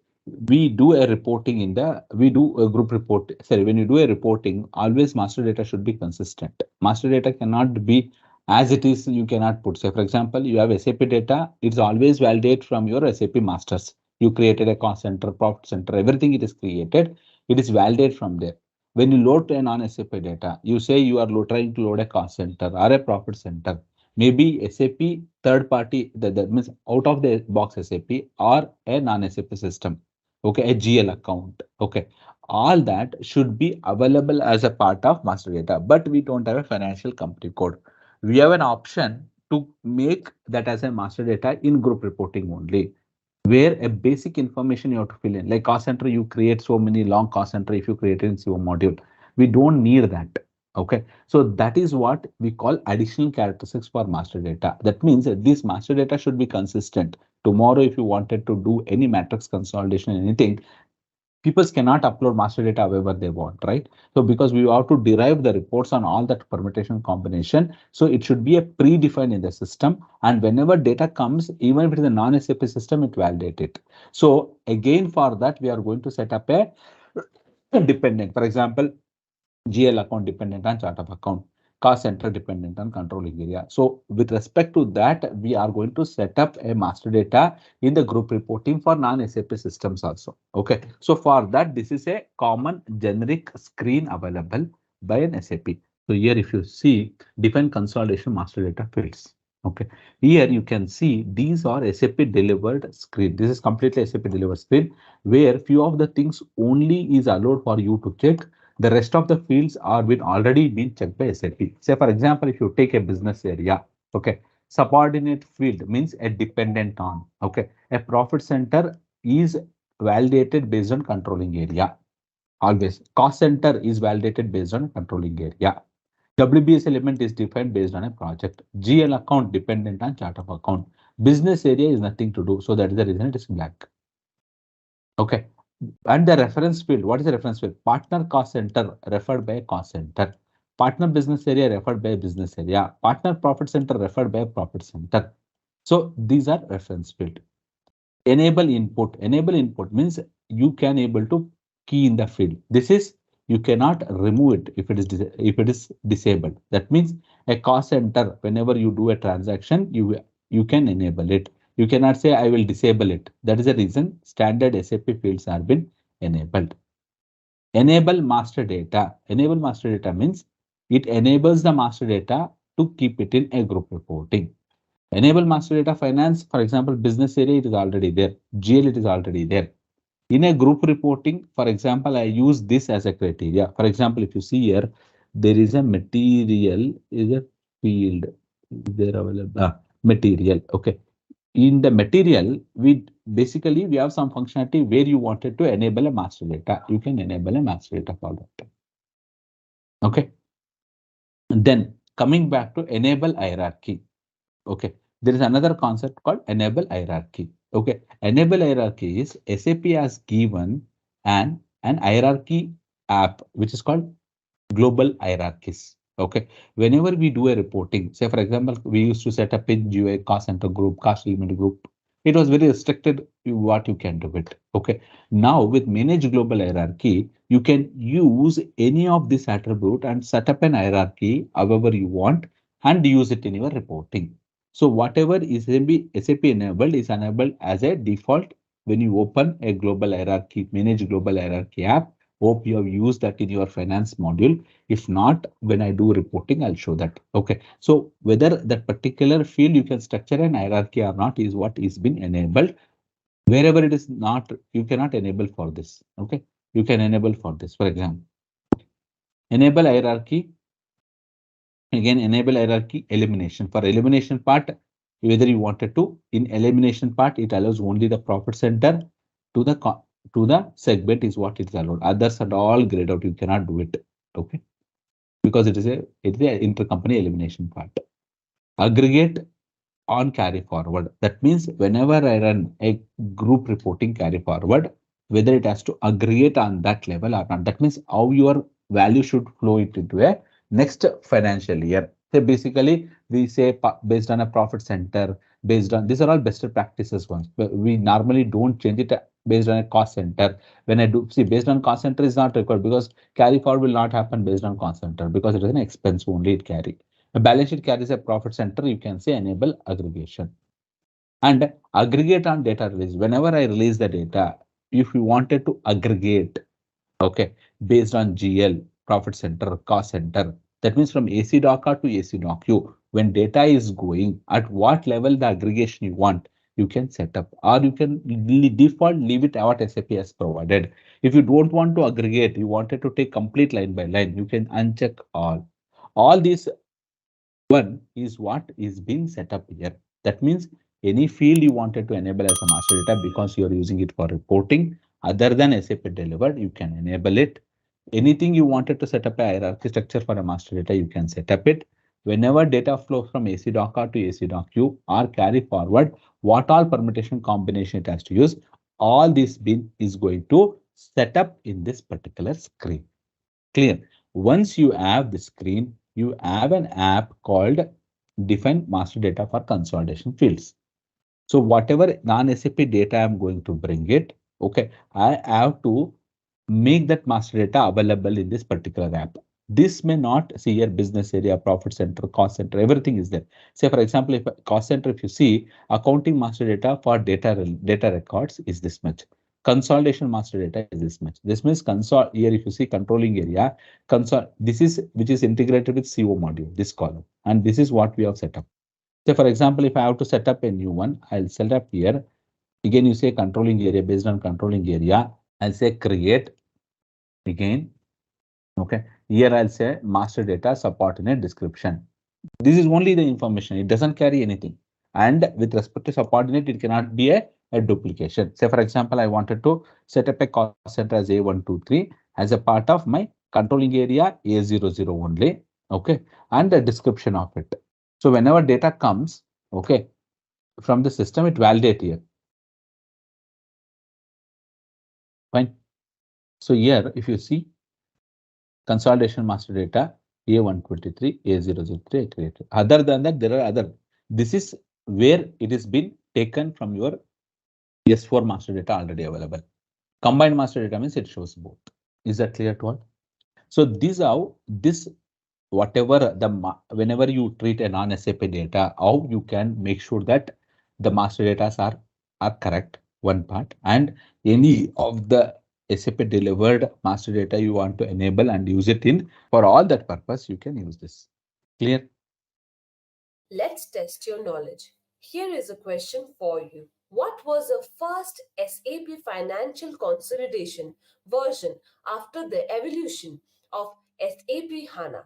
we do a reporting in the, we do a group report. Sorry, when you do a reporting, always master data should be consistent. Master data cannot be As it is, you cannot put. Say, for example, you have SAP data, it's always validate from your SAP masters. You created a cost center, profit center, everything it is created, it is validate from there. When you load a non-SAP data, you say you are trying to load a cost center or a profit center. Maybe SAP third party, that means out of the box SAP or a non-SAP system. Okay, a GL account. Okay, all that should be available as a part of master data, but we don't have a financial company code. We have an option to make that as a master data in group reporting only, where a basic information you have to fill in. Like cost center, you create so many long cost center if you create it in CO module. We don't need that. Okay, so that is what we call additional characteristics for master data. That means that this master data should be consistent. Tomorrow, if you wanted to do any matrix consolidation, anything, people cannot upload master data however they want, right? So because we have to derive the reports on all that permutation combination, so it should be a predefined in the system. And whenever data comes, even if it is a non-SAP system, it validate it. So again, for that, we are going to set up a dependent. For example, GL account dependent on chart of account, cost center dependent on controlling area. So with respect to that, we are going to set up a master data in the group reporting for non-SAP systems also. Okay. So for that, this is a common generic screen available by an SAP. So here, if you see, define consolidation master data fields. Okay. Here you can see these are SAP delivered screen. This is completely SAP delivered screen where few of the things only is allowed for you to check. The rest of the fields are been already been checked by SAP. Say, for example, if you take a business area, okay, subordinate field means a dependent on, okay, a profit center is validated based on controlling area. Always cost center is validated based on controlling area. WBS element is defined based on a project. GL account dependent on chart of account. Business area is nothing to do. So that is the reason it is black. Okay. And the reference field, what is the reference field? Partner cost center referred by cost center. Partner business area referred by business area. Partner profit center referred by profit center. So these are reference field. Enable input. Enable input means you can able to key in the field. This is you cannot remove it if it is disabled. That means a cost center, whenever you do a transaction, you can enable it. You cannot say I will disable it. That is the reason standard SAP fields are been enabled. Enable master data. Enable master data means it enables the master data to keep it in a group reporting. Enable master data finance, for example, business area, it is already there. GL, it is already there. In a group reporting, for example, I use this as a criteria. For example, if you see here, there is a material, is a field, there available, material. Okay. In the material, we basically we have some functionality where you wanted to enable a master data. You can enable a master data for that. Okay. And then coming back to enable hierarchy. Okay. There is another concept called enable hierarchy. Okay. Enable hierarchy is SAP has given an hierarchy app, which is called global hierarchies. Okay. Whenever we do a reporting, say for example, we used to set up in GUI cost center group, cost element group. It was very restricted what you can do it. Okay. Now with manage global hierarchy, you can use any of this attribute and set up an hierarchy however you want and use it in your reporting. So whatever is SAP enabled is enabled as a default when you open a global hierarchy, manage global hierarchy app. Hope you have used that in your finance module. If not, when I do reporting, I'll show that. Okay. So whether that particular field you can structure an hierarchy or not is what is been enabled. Wherever it is not, you cannot enable for this. Okay. You can enable for this. For example, enable hierarchy. Again, enable hierarchy elimination. For elimination part, whether you wanted to, in elimination part, it allows only the profit center to the segment is what it is allowed. Others are all grayed out. You cannot do it. Okay. Because it is a intercompany elimination part. Aggregate on carry forward. That means whenever I run a group reporting carry forward, whether it has to aggregate on that level or not. That means how your value should flow it into a next financial year. So basically, we say based on a profit center, based on these are all best practices ones. But we normally don't change it based on a cost center. When I do see based on cost center is not required because carry forward will not happen based on cost center because it is an expense only it carry. A balance sheet carries a profit center. You can say enable aggregation and aggregate on data release. Whenever I release the data, if you wanted to aggregate, okay, based on GL, profit center, cost center, that means from AC docker to AC docu, when data is going, at what level the aggregation you want, you can set up, or you can default leave it what SAP has provided. If you don't want to aggregate, you wanted to take complete line by line, you can uncheck all. All these one is what is being set up here. That means any field you wanted to enable as a master data because you are using it for reporting other than SAP delivered, you can enable it. Anything you wanted to set up a hierarchy structure for a master data, you can set up it. Whenever data flows from AC docker to AC docu or carry forward, what all permutation combination it has to use, all this bin is going to set up in this particular screen. Clear. Once you have the screen, you have an app called define master data for consolidation fields. So whatever non-SAP data I'm going to bring it, okay, I have to make that master data available in this particular app. This may not see your business area, profit center, cost center, everything is there. Say for example, if cost center, if you see accounting master data for data records is this much. Consolidation master data is this much. This means console here, if you see controlling area, console, this is which is integrated with CO module, this column, and this is what we have set up. Say for example, if I have to set up a new one, I'll set up here. Again, you say controlling area, based on controlling area, I'll say create again. Okay, here I'll say master data subordinate description. This is only the information, it doesn't carry anything. And with respect to subordinate, it cannot be a duplication. Say for example, I wanted to set up a cost center as A123 as a part of my controlling area A00 only. Okay, and the description of it. So whenever data comes, okay, from the system, it validate here. Fine. So here, if you see consolidation master data A123, A003, I created. Other than that, there are other. This is where it has been taken from your S4 master data already available. Combined master data means it shows both. Is that clear to all? So these are this whatever the whenever you treat a non-SAP data, how you can make sure that the master data are correct, one part, and any of the SAP delivered master data you want to enable and use it in for all that purpose, you can use this. Clear? Let's test your knowledge. Here is a question for you. What was the first SAP financial consolidation version after the evolution of SAP HANA?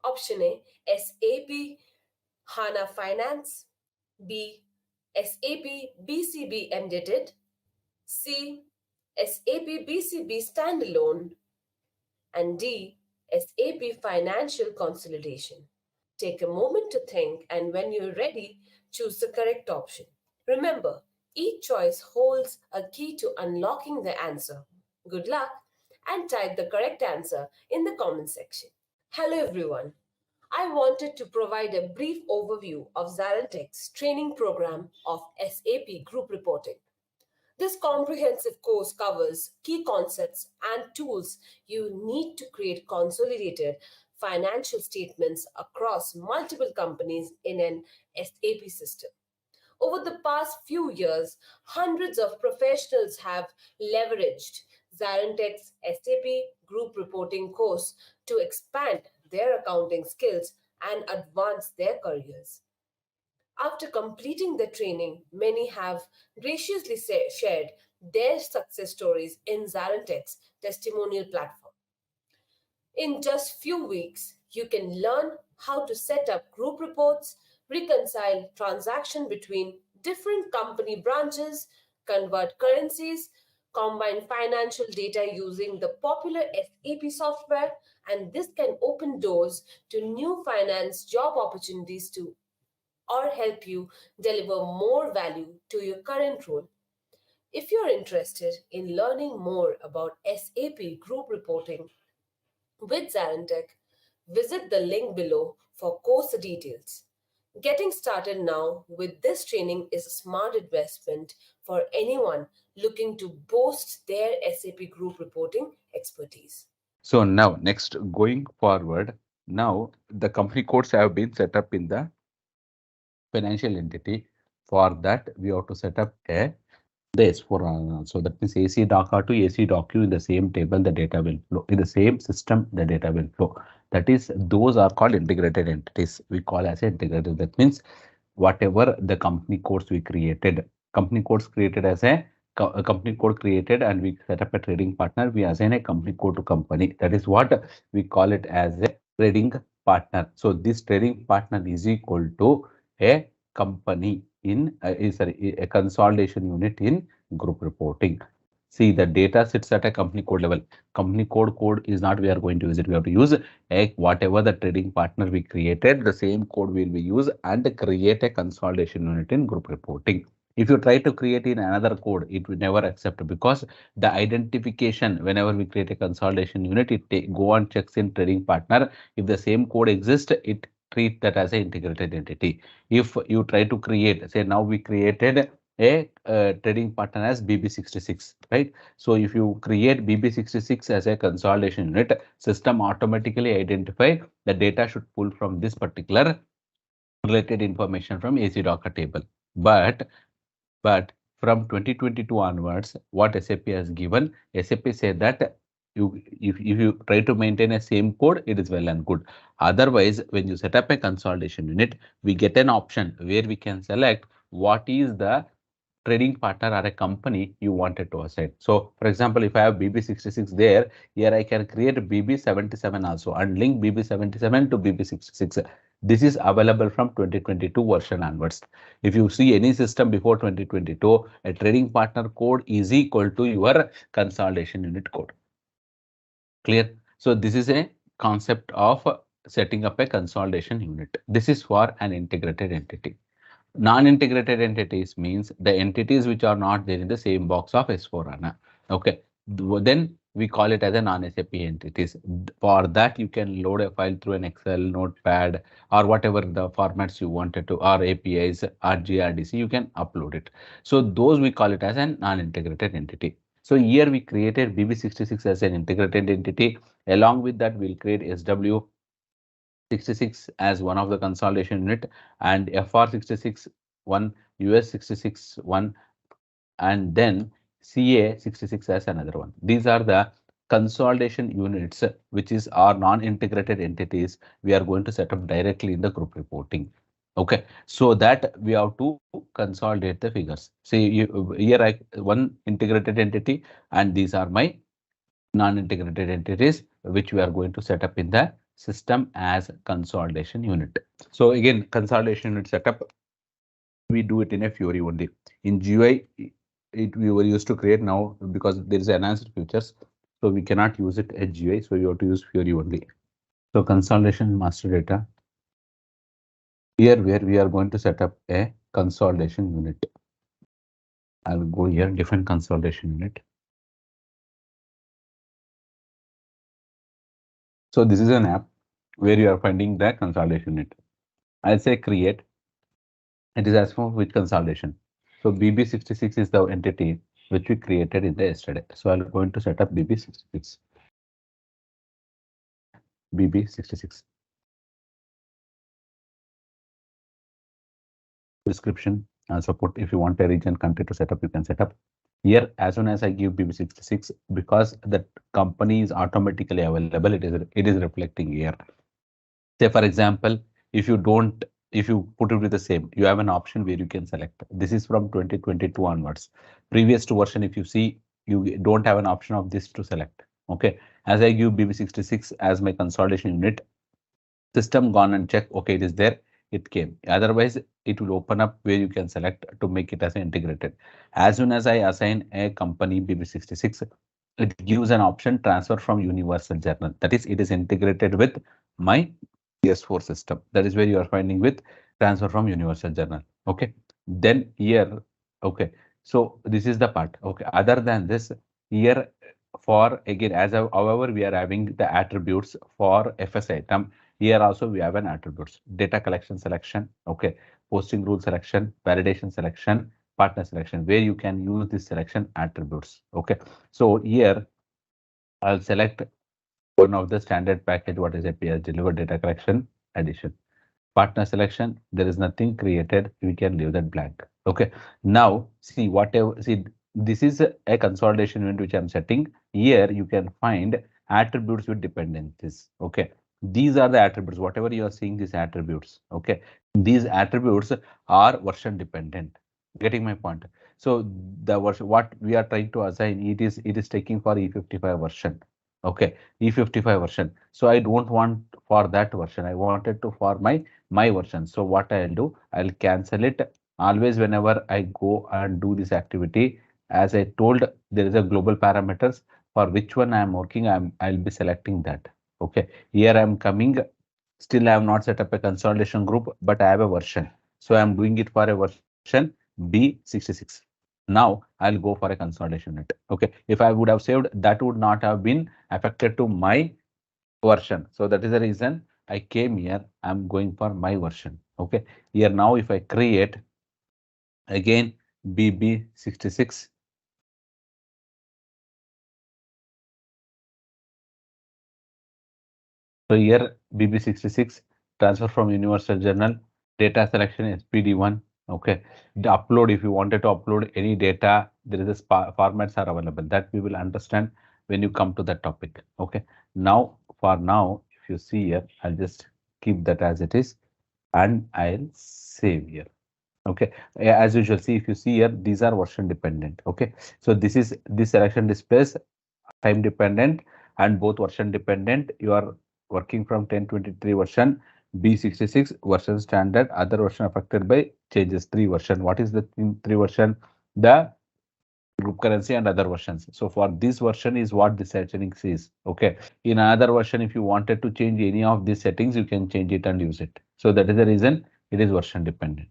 Option A, SAP HANA Finance. B, SAP BCB Embedded. C, SAP BCB Standalone. And D, SAP Financial Consolidation. Take a moment to think, and when you're ready, choose the correct option. Remember, each choice holds a key to unlocking the answer. Good luck and type the correct answer in the comment section. Hello everyone. I wanted to provide a brief overview of ZaranTech's training program of SAP Group Reporting. This comprehensive course covers key concepts and tools you need to create consolidated financial statements across multiple companies in an SAP system. Over the past few years, hundreds of professionals have leveraged ZaranTech's SAP Group Reporting course to expand their accounting skills and advance their careers. After completing the training, many have graciously shared their success stories in ZaranTech's testimonial platform. In just few weeks, you can learn how to set up group reports, reconcile transaction between different company branches, convert currencies, combine financial data using the popular SAP software, and this can open doors to new finance job opportunities too, or help you deliver more value to your current role. If you're interested in learning more about SAP group reporting with ZaranTech, visit the link below for course details. Getting started now with this training is a smart investment for anyone looking to boost their SAP group reporting expertise. So now next going forward, Now the company codes have been set up in the financial entity. For that, we have to set up a the S4 so that means AC doc R to AC doc Q in the same table, the data will flow. In the same system, the data will flow. That is, those are called integrated entities. We call as integrated. That means whatever the company codes we created, company codes created as a company code created, and we set up a trading partner. We assign a company code to company. That is what we call it as a trading partner. So this trading partner is equal to a company in sorry, a consolidation unit in group reporting. See, the data sits at a company code level. Company code is not we are going to use it. We have to use a whatever the trading partner we created, the same code will be used and create a consolidation unit in group reporting. If you try to create in another code, it will never accept because the identification, whenever we create a consolidation unit, it go and checks in trading partner. If the same code exists, it treat that as an integrated entity. If you try to create, say now we created a trading partner as BB66, right? So if you create BB66 as a consolidation unit, system automatically identify the data should pull from this particular related information from AC Docker table. But from 2022 onwards, what SAP has given, SAP said that if you try to maintain a same code, it is well and good. Otherwise, when you set up a consolidation unit, we get an option where we can select what is the trading partner or a company you wanted to assign. So, for example, if I have BB66 there, here I can create BB77 also and link BB77 to BB66. This is available from 2022 version onwards. If you see any system before 2022, a trading partner code is equal to your consolidation unit code. Clear? So this is a concept of setting up a consolidation unit. This is for an integrated entity. Non-integrated entities means the entities which are not there in the same box of S4HANA. Okay, then we call it as a non-SAP entities. For that, you can load a file through an Excel, Notepad, or whatever the formats you wanted to, or APIs, or GRDC, you can upload it. So those we call it as a non-integrated entity. So here we created BB66 as an integrated entity. Along with that, we'll create SW 66 as one of the consolidation unit and FR66 one, US 66 one, and then CA 66 as another one. These are the consolidation units which is our non-integrated entities we are going to set up directly in the group reporting. Okay, so that we have to consolidate the figures. See, here I one integrated entity, and these are my non-integrated entities which we are going to set up in the system as consolidation unit. So again, consolidation unit setup, we do it in a Fury only. In GUI, it we were used to create. Now because there is enhanced features, so we cannot use it as GUI, so you have to use Fury only. So consolidation master data, here where we are going to set up a consolidation unit. I will go here, different consolidation unit. So this is an app where you are finding the consolidation unit. I'll say create. It is as for which consolidation. So BB66 is the entity which we created in the yesterday. So I'm going to set up BB66. BB66. Description and support. If you want a region country to set up, you can set up. Here, as soon as I give BB66, because the company is automatically available, it is reflecting here. Say for example, if you don't, if you put it with the same, you have an option where you can select. This is from 2022 onwards. Previous to version, if you see, you don't have an option of this to select. Okay, as I give BB66 as my consolidation unit, system gone and check. Okay, it is there. It came. Otherwise, it will open up where you can select to make it as integrated. As soon as I assign a company BB66, it gives an option transfer from universal journal. That is, it is integrated with my PS4 system. That is where you are finding with transfer from universal journal. Okay. Then here, okay. So this is the part. Okay. Other than this, here for again, however, we are having the attributes for FS item. Here also we have an attributes, data collection selection. Okay. Posting rule selection, validation selection, partner selection, where you can use this selection attributes. Okay. So here I'll select one of the standard package what SAP has delivered data collection addition. Partner selection, there is nothing created, we can leave that blank. Okay, now see whatever, see this is a consolidation event which I'm setting. Here you can find attributes with dependencies. Okay, these are the attributes, whatever you are seeing these attributes. Okay, these attributes are version dependent. Getting my point? So the version what we are trying to assign, it is taking for E55 version. Okay, E55 version. So I don't want for that version, I wanted to for my version. So what I'll do, I'll cancel it. Always whenever I go and do this activity, as I told, there is a global parameters for which one I'm working. I'll be selecting that. Okay, here I'm coming. Still, I have not set up a consolidation group, but I have a version. So I'm doing it for a version B66. Now I'll go for a consolidation unit. Okay, if I would have saved, that would not have been affected to my version. So that is the reason I came here. I'm going for my version. Okay. Here now if I create again BB66. So here BB66 transfer from Universal Journal data selection SPD1. Okay. The upload, if you wanted to upload any data, there is a formats are available that we will understand when you come to that topic. Okay. Now for now, if you see here, I'll just keep that as it is and I'll save here. Okay, as usual, see if you see here, these are version dependent. Okay, so this selection displays time dependent and both version dependent. You are working from 1023 version, B66 version standard, other version affected by changes, three version. What is the three version? The group currency and other versions. So for this version is what the settings is. Okay, in another version, if you wanted to change any of these settings, you can change it and use it. So that is the reason it is version dependent.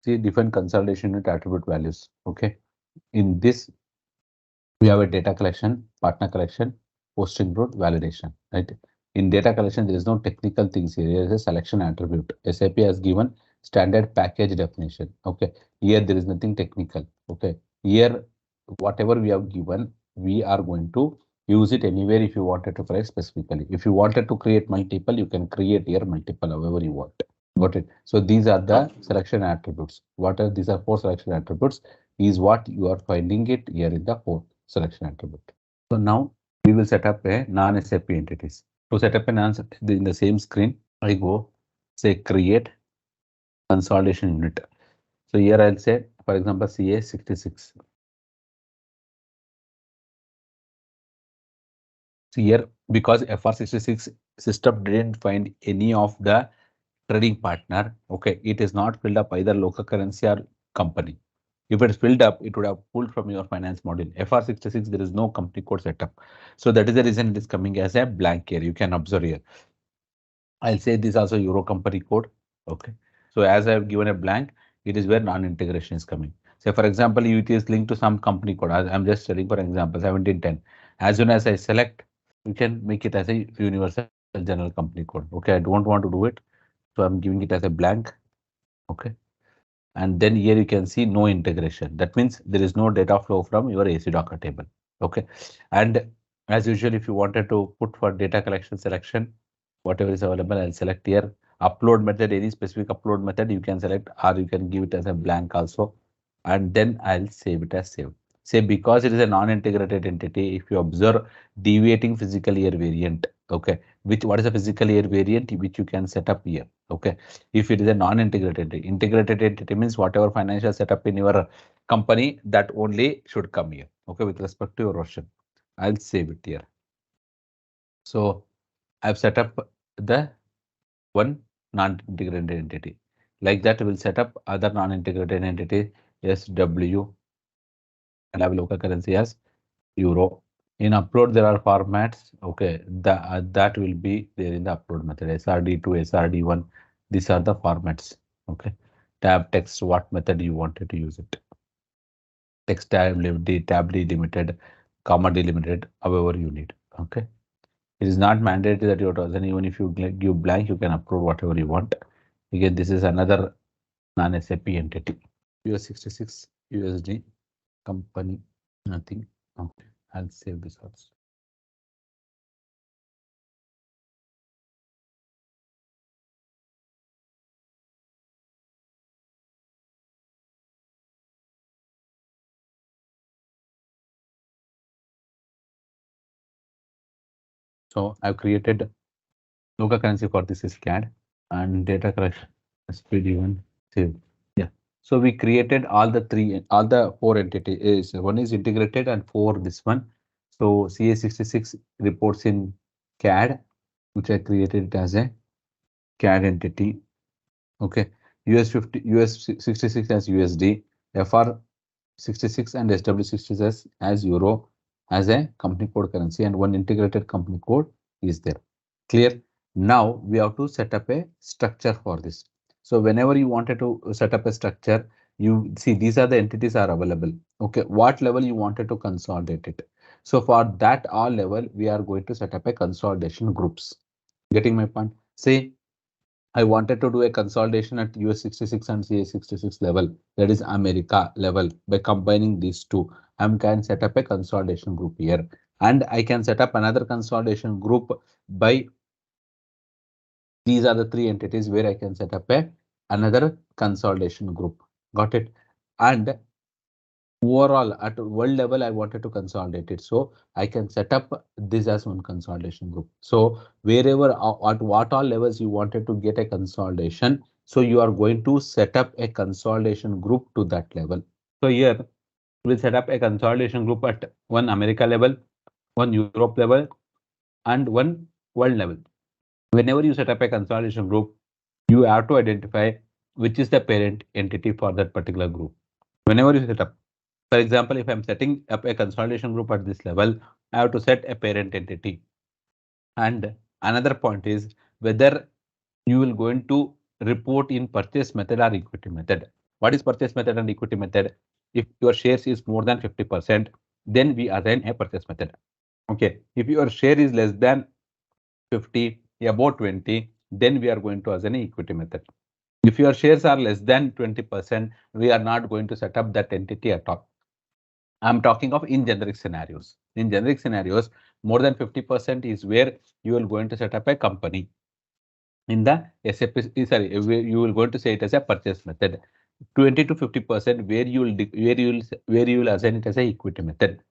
See different consolidation unit attribute values. Okay, in this we have a data collection, partner collection, posting route, validation. Right. In data collection, there is no technical things here. There is a selection attribute. SAP has given standard package definition. Okay. Here there is nothing technical. Okay. Here whatever we have given, we are going to use it anywhere if you wanted to create specifically. If you wanted to create multiple, you can create here multiple however you want. Got it. So these are the selection attributes. What are these are four selection attributes is what you are finding it here in the fourth selection attribute. So now we will set up a non-SAP entities. To set up a non in the same screen, I go say create consolidation unit. So here I'll say, for example, CA66. So here because FR66 system didn't find any of the trading partner. Okay, it is not filled up either local currency or company. If it's filled up, it would have pulled from your finance module. FR66, there is no company code setup. So that is the reason it is coming as a blank here. You can observe here. I'll say this also Euro company code. Okay. So as I have given a blank, it is where non-integration is coming. Say for example, it is linked to some company code. I'm just telling for example 1710. As soon as I select, you can make it as a universal general company code. Okay, I don't want to do it. So I'm giving it as a blank. Okay. And then here you can see no integration. That means there is no data flow from your AC Docker table. Okay. And as usual, if you wanted to put for data collection selection, whatever is available, I'll select here. Upload method, any specific upload method you can select, or you can give it as a blank also. And then I'll save it as save. Say because it is a non-integrated entity, if you observe deviating physical year variant, okay, which what is a physical year variant which you can set up here. Okay, if it is a non-integrated integrated entity means whatever financial setup in your company that only should come here. Okay, with respect to your version, I'll save it here. So I've set up the one non-integrated entity. Like that, we'll set up other non-integrated entity SW and have local currency as euro. In upload, there are formats. Okay, that will be there in the upload method. SRD2, SRD1. These are the formats. Okay, tab text. What method you wanted to use it? Text tab delimited, comma delimited, however you need. Okay. It is not mandatory that you have to, even if you give blank, you can upload whatever you want. Again, this is another non-SAP entity. US 66 USD company, nothing. Okay, I'll save this also. So I've created local currency for this is CAD and data collection SPD1 save. Yeah. So we created all the four entities. One is integrated and four this one. So CA66 reports in CAD, which I created it as a CAD entity. Okay. US 66 as USD, FR 66 and SW66 as euro as a company code currency, and one integrated company code is there. Clear? Now we have to set up a structure for this. So whenever you wanted to set up a structure, you see these are the entities are available. Okay, what level you wanted to consolidate it. So for that all level, we are going to set up a consolidation groups. Getting my point? Say I wanted to do a consolidation at US 66 and CA 66 level, that is America level. By combining these two, I can set up a consolidation group here, and I can set up another consolidation group by these are the three entities where I can set up a another consolidation group. Got it? And overall at world level, I wanted to consolidate it. So I can set up this as one consolidation group. So wherever at what all levels you wanted to get a consolidation, so you are going to set up a consolidation group to that level. So here we'll set up a consolidation group at one America level, one Europe level, and one world level. Whenever you set up a consolidation group, you have to identify which is the parent entity for that particular group. Whenever you set up, for example, if I'm setting up a consolidation group at this level, I have to set a parent entity. And another point is whether you will going to report in purchase method or equity method. What is purchase method and equity method? If your shares is more than 50%, then we assign a purchase method. Okay. If your share is less than 50, about 20, then we are going to assign an equity method. If your shares are less than 20%, we are not going to set up that entity at all. I'm talking of in generic scenarios. In generic scenarios, more than 50% is where you will going to set up a company. In the SAP, sorry, you will going to say it as a purchase method. 20 to 50% where you will assign it as a equity method.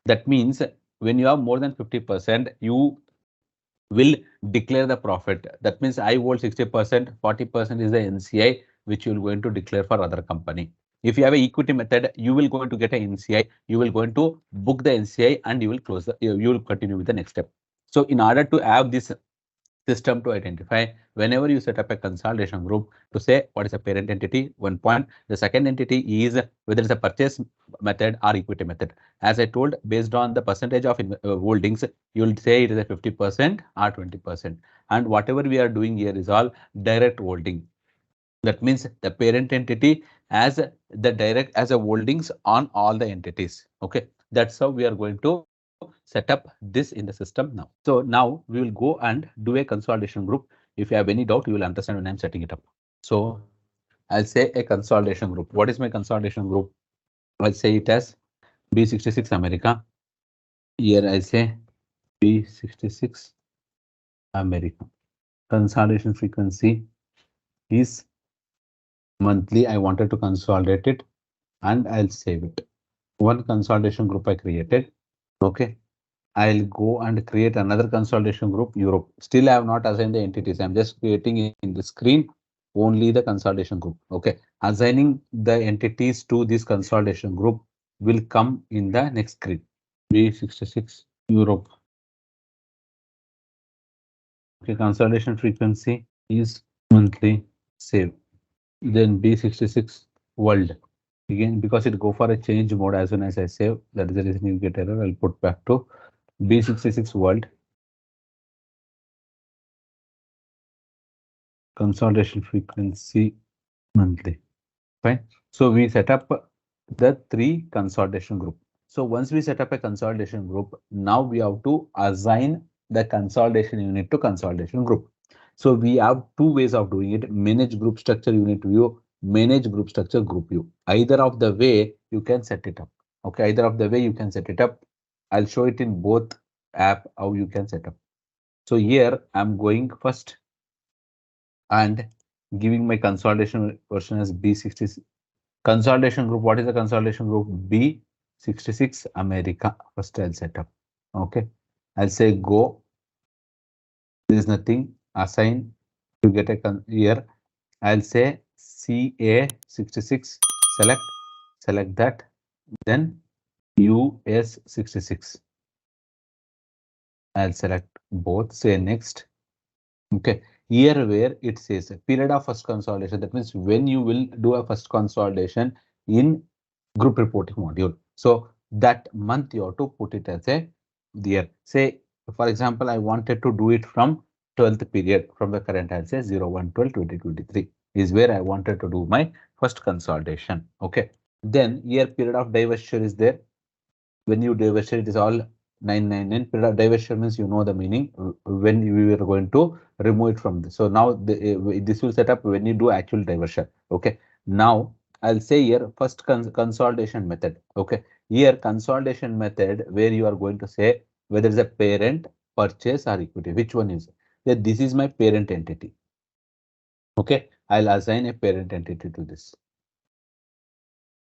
That means when you have more than 50%, you will declare the profit. That means I hold 60%, 40% is the NCI which you will going to declare for other company. If you have an equity method, you will going to get an NCI, you will going to book the NCI and you will close the, you will continue with the next step. So in order to have this system to identify whenever you set up a consolidation group to say what is a parent entity, one point. The second entity is whether it's a purchase method or equity method. As I told, based on the percentage of holdings, you will say it is a 50% or 20%. And whatever we are doing here is all direct holding. That means the parent entity as the direct as a holdings on all the entities. Okay, that's how we are going to set up this in the system now. So now we will go and do a consolidation group. If you have any doubt, you will understand when I'm setting it up. So I'll say a consolidation group. What is my consolidation group? I'll say it as B66 America. Here I say B66 America. Consolidation frequency is monthly. I wanted to consolidate it and I'll save it. One consolidation group I created. Okay. I'll go and create another consolidation group, Europe. Still, I have not assigned the entities. I'm just creating in the screen only the consolidation group. Okay. Assigning the entities to this consolidation group will come in the next screen. B66 Europe. Okay. Consolidation frequency is monthly. Save. Then B66 world. Again, because it go for a change mode as soon as I save, that is the reason you get error. I'll put back to B66 world. Consolidation frequency monthly. Fine. So we set up the three consolidation group. So once we set up a consolidation group, now we have to assign the consolidation unit to consolidation group. So we have two ways of doing it: manage group structure unit view, manage group structure group view. Either of the way you can set it up. Okay, either of the way you can set it up. I'll show it in both app how you can set up. So here I'm going first and giving my consolidation version as B66. Consolidation group, what is the consolidation group? B66 America. First I'll set up. Okay. I'll say go. There is nothing. Assign. You get a here. I'll say CA66. Select that. Then US66. I'll select both. Say next. Okay, here where it says period of first consolidation, that means when you will do a first consolidation in group reporting module. So that month you have to put it as a year. Say, for example, I wanted to do it from 12th period from the current, I'll say 01/12/2023 is where I wanted to do my first consolidation. Okay, then year period of divestiture is there. When you divestiture, it is all 999. Period of divestiture means you know the meaning when we were going to remove it from this. So now this will set up when you do actual diversion. Okay, now I'll say here first consolidation method. Okay, here consolidation method where you are going to say whether it's a parent, purchase or equity. Which one is? That this is my parent entity. Okay, I'll assign a parent entity to this.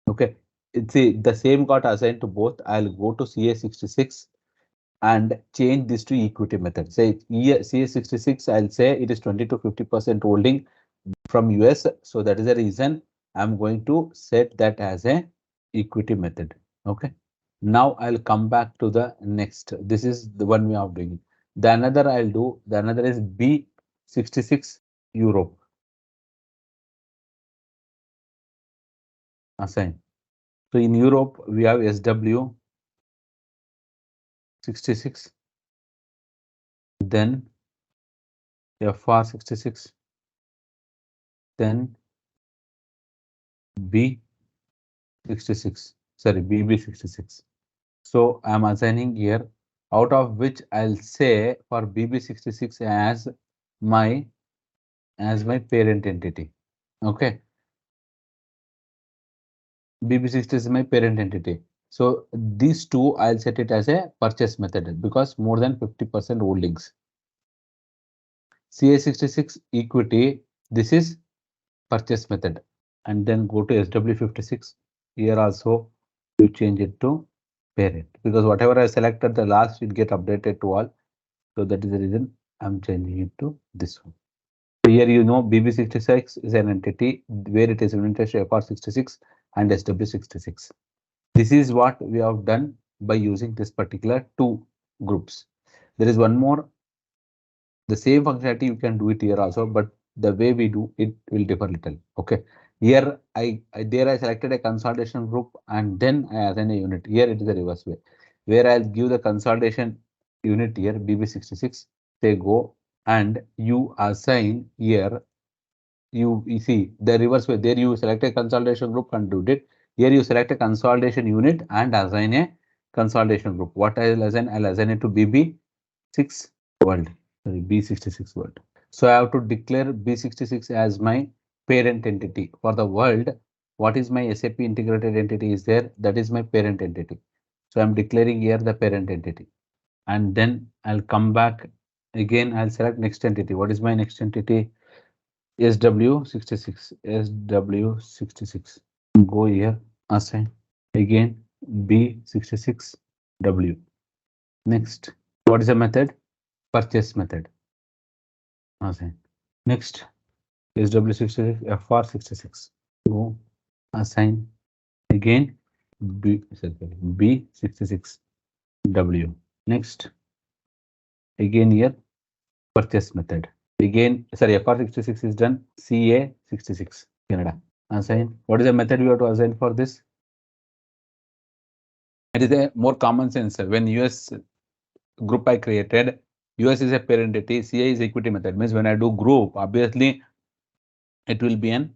Okay, it's the same got assigned to both. I'll go to CA66 and change this to equity method. Say CA66, I'll say it is 20 to 50% holding from US. So that is the reason I'm going to set that as a equity method. Okay. Now I'll come back to the next. This is the one way of doing it. The another I'll do, the another is B66 Europe. Assign. So in Europe, we have SW 66, then FR 66, then B 66, sorry, BB 66. So I'm assigning here, out of which I'll say for BB 66 as my parent entity. Okay, BB 60 is my parent entity. So these two I'll set it as a purchase method because more than 50% holdings. CA66 equity, this is purchase method, and then go to SW56. Here also you change it to parent because whatever I selected the last will get updated to all. So that is the reason I'm changing it to this one. So here you know BB66 is an entity where it is implemented FR66 and SW66. This is what we have done by using this particular two groups. There is one more, the same functionality you can do it here also, but the way we do it will differ little. Okay, here I selected a consolidation group and then I assign a unit. Here it is the reverse way, where I'll give the consolidation unit here BB66, say go, and you assign here, you see the reverse way. There you select a consolidation group and do it. Here you select a consolidation unit and assign a consolidation group. What I'll assign? I'll assign it to BB6 world. Sorry, B66 world. So I have to declare B66 as my parent entity. For the world, what is my SAP integrated entity is there? That is my parent entity. So I'm declaring here the parent entity. And then I'll come back again. I'll select next entity. What is my next entity? SW66. SW66. Go here. Assign. Again B66W. Next. What is the method? Purchase method. Assign. Next SW66 FR66. Go assign again B66W. Next again here purchase method. Again, sorry, FR66 is done. CA66 Canada. Assign. What is the method we have to assign for this? It is a more common sense. When US group I created, US is a parent entity, CA is equity method. Means when I do group, obviously it will be an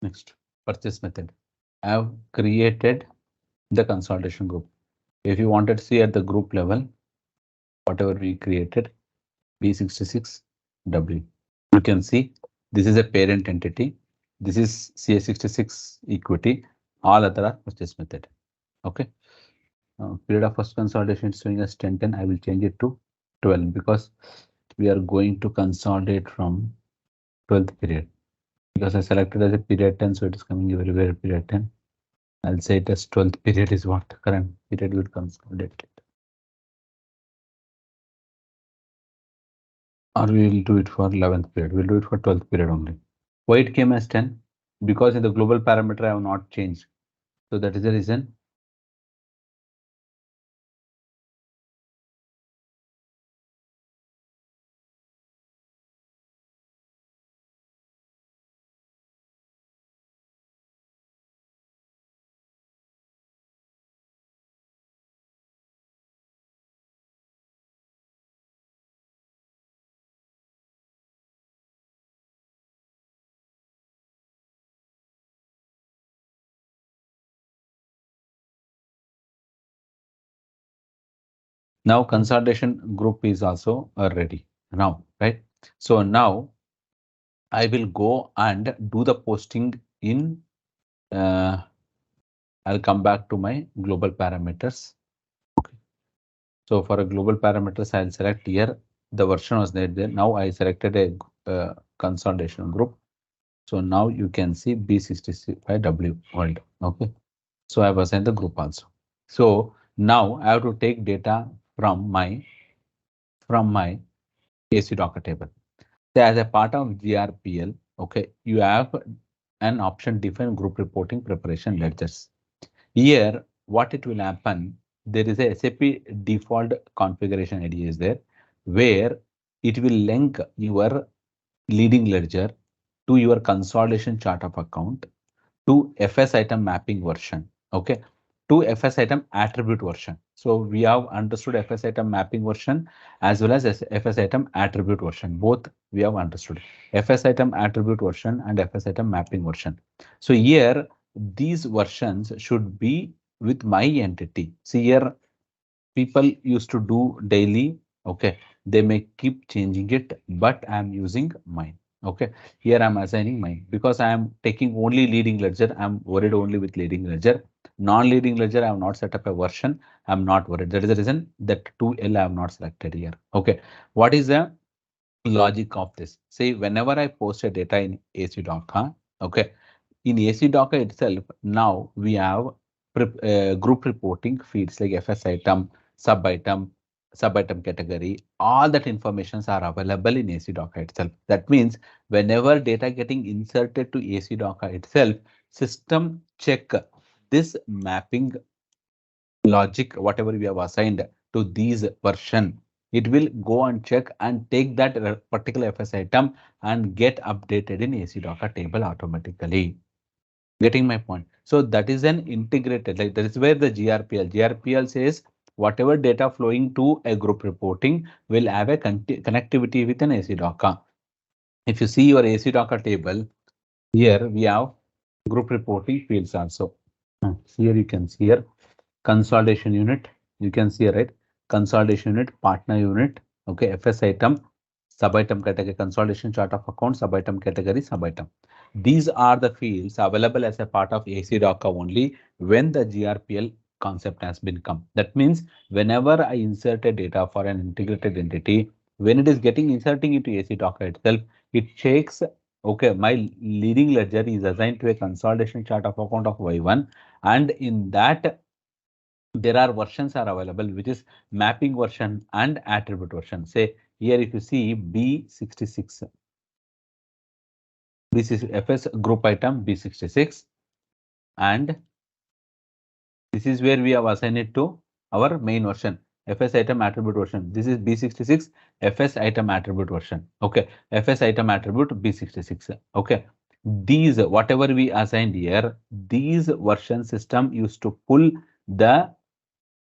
Next, purchase method. I have created the consolidation group. If you wanted to see at the group level, whatever we created, B66W. You can see this is a parent entity. This is CA66 equity. All other are purchase method. Okay. Period of first consolidation is showing as 1010. I will change it to 12 because we are going to consolidate from 12th period. Because I selected as a period 10, so it is coming everywhere period 10. I'll say it as 12th period is what current period will consolidate. Or we will do it for 11th period. We'll do it for 12th period only. Why it came as 10? Because in the global parameter I have not changed. So that is the reason. Now consolidation group is also ready now, right? So now I will go and do the posting in. I'll come back to my global parameters. Okay. So for a global parameters, I'll select here the version was there. Now I selected a consolidation group. So now you can see B65W world. Okay. So I have assigned the group also. So now I have to take data from my AC Docker table. So as a part of GRPL, okay, you have an option define group reporting preparation ledgers. Here, what it will happen, there is a SAP default configuration ID is there, where it will link your leading ledger to your consolidation chart of account to FS item mapping version. Okay, to FS item attribute version. So we have understood FS item mapping version as well as FS item attribute version. Both we have understood FS item attribute version and FS item mapping version. So here these versions should be with my entity. See here, people used to do daily. Okay, they may keep changing it, but I'm using mine. Okay, here I'm assigning mine because I am taking only leading ledger. I'm worried only with leading ledger. Non-leading ledger I have not set up a version. I'm not worried. That is the reason that 2L I have not selected here. Okay, what is the logic of this? See, whenever I post a data in AC Docker, okay, in AC Docker itself, now we have group reporting fields like FS item, sub item, sub item category. All that informations are available in AC Docker itself. That means whenever data getting inserted to AC Docker itself, system check this mapping logic, whatever we have assigned to these version, it will go and check and take that particular FS item and get updated in AC Docker table automatically. Getting my point? So that is an integrated, like that is where the GRPL says whatever data flowing to a group reporting will have a connectivity with an AC Docker. If you see your AC Docker table, here we have group reporting fields also. Here you can see here consolidation unit. You can see right, consolidation unit, partner unit. Okay, FS item, sub item category, consolidation chart of account, sub item category, sub item. These are the fields available as a part of AC Docker only when the GRPL concept has been come. That means whenever I insert a data for an integrated entity, when it is getting inserting into AC Docker itself, it checks, okay, my leading ledger is assigned to a consolidation chart of account of Y1, and in that there are versions are available, which is mapping version and attribute version. Say here, if you see B66, this is FS group item B66, and this is where we have assigned it to our main version, FS item attribute version. This is B66 FS item attribute version. Okay, FS item attribute B66. Okay, these whatever we assigned here, these version system used to pull the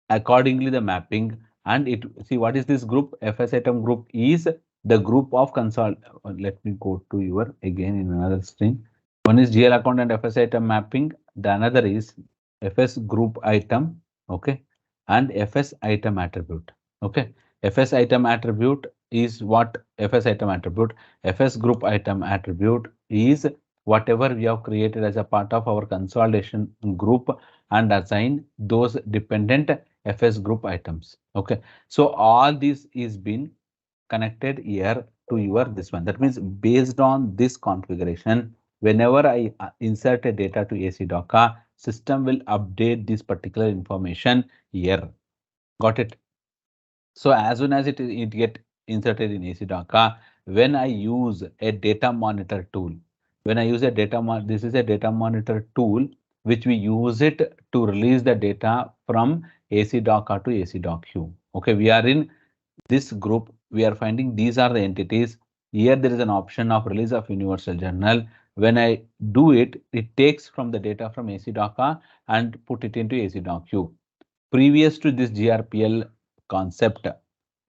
accordingly the mapping, and it, see what is this group? FS item group is the group of console. Let me go to your again in another screen. One is GL account and FS item mapping. The another is FS group item. Okay. And FS item attribute. Okay. FS item attribute is what? FS item attribute. FS group item attribute is whatever we have created as a part of our consolidation group and assign those dependent FS group items. Okay. So all this is been connected here to your this one. That means based on this configuration, whenever I insert a data to AC Docker, system will update this particular information here. Got it? So as soon as it get inserted in AC Docker, when I use a data monitor tool, when I use a this is a data monitor tool which we use it to release the data from AC Docker to AC Doc Queue. Okay, we are in this group, we are finding these are the entities. Here there is an option of release of universal journal. When I do it, it takes from the data from AC Docker and put it into AC Doc Queue. Previous to this GRPL concept,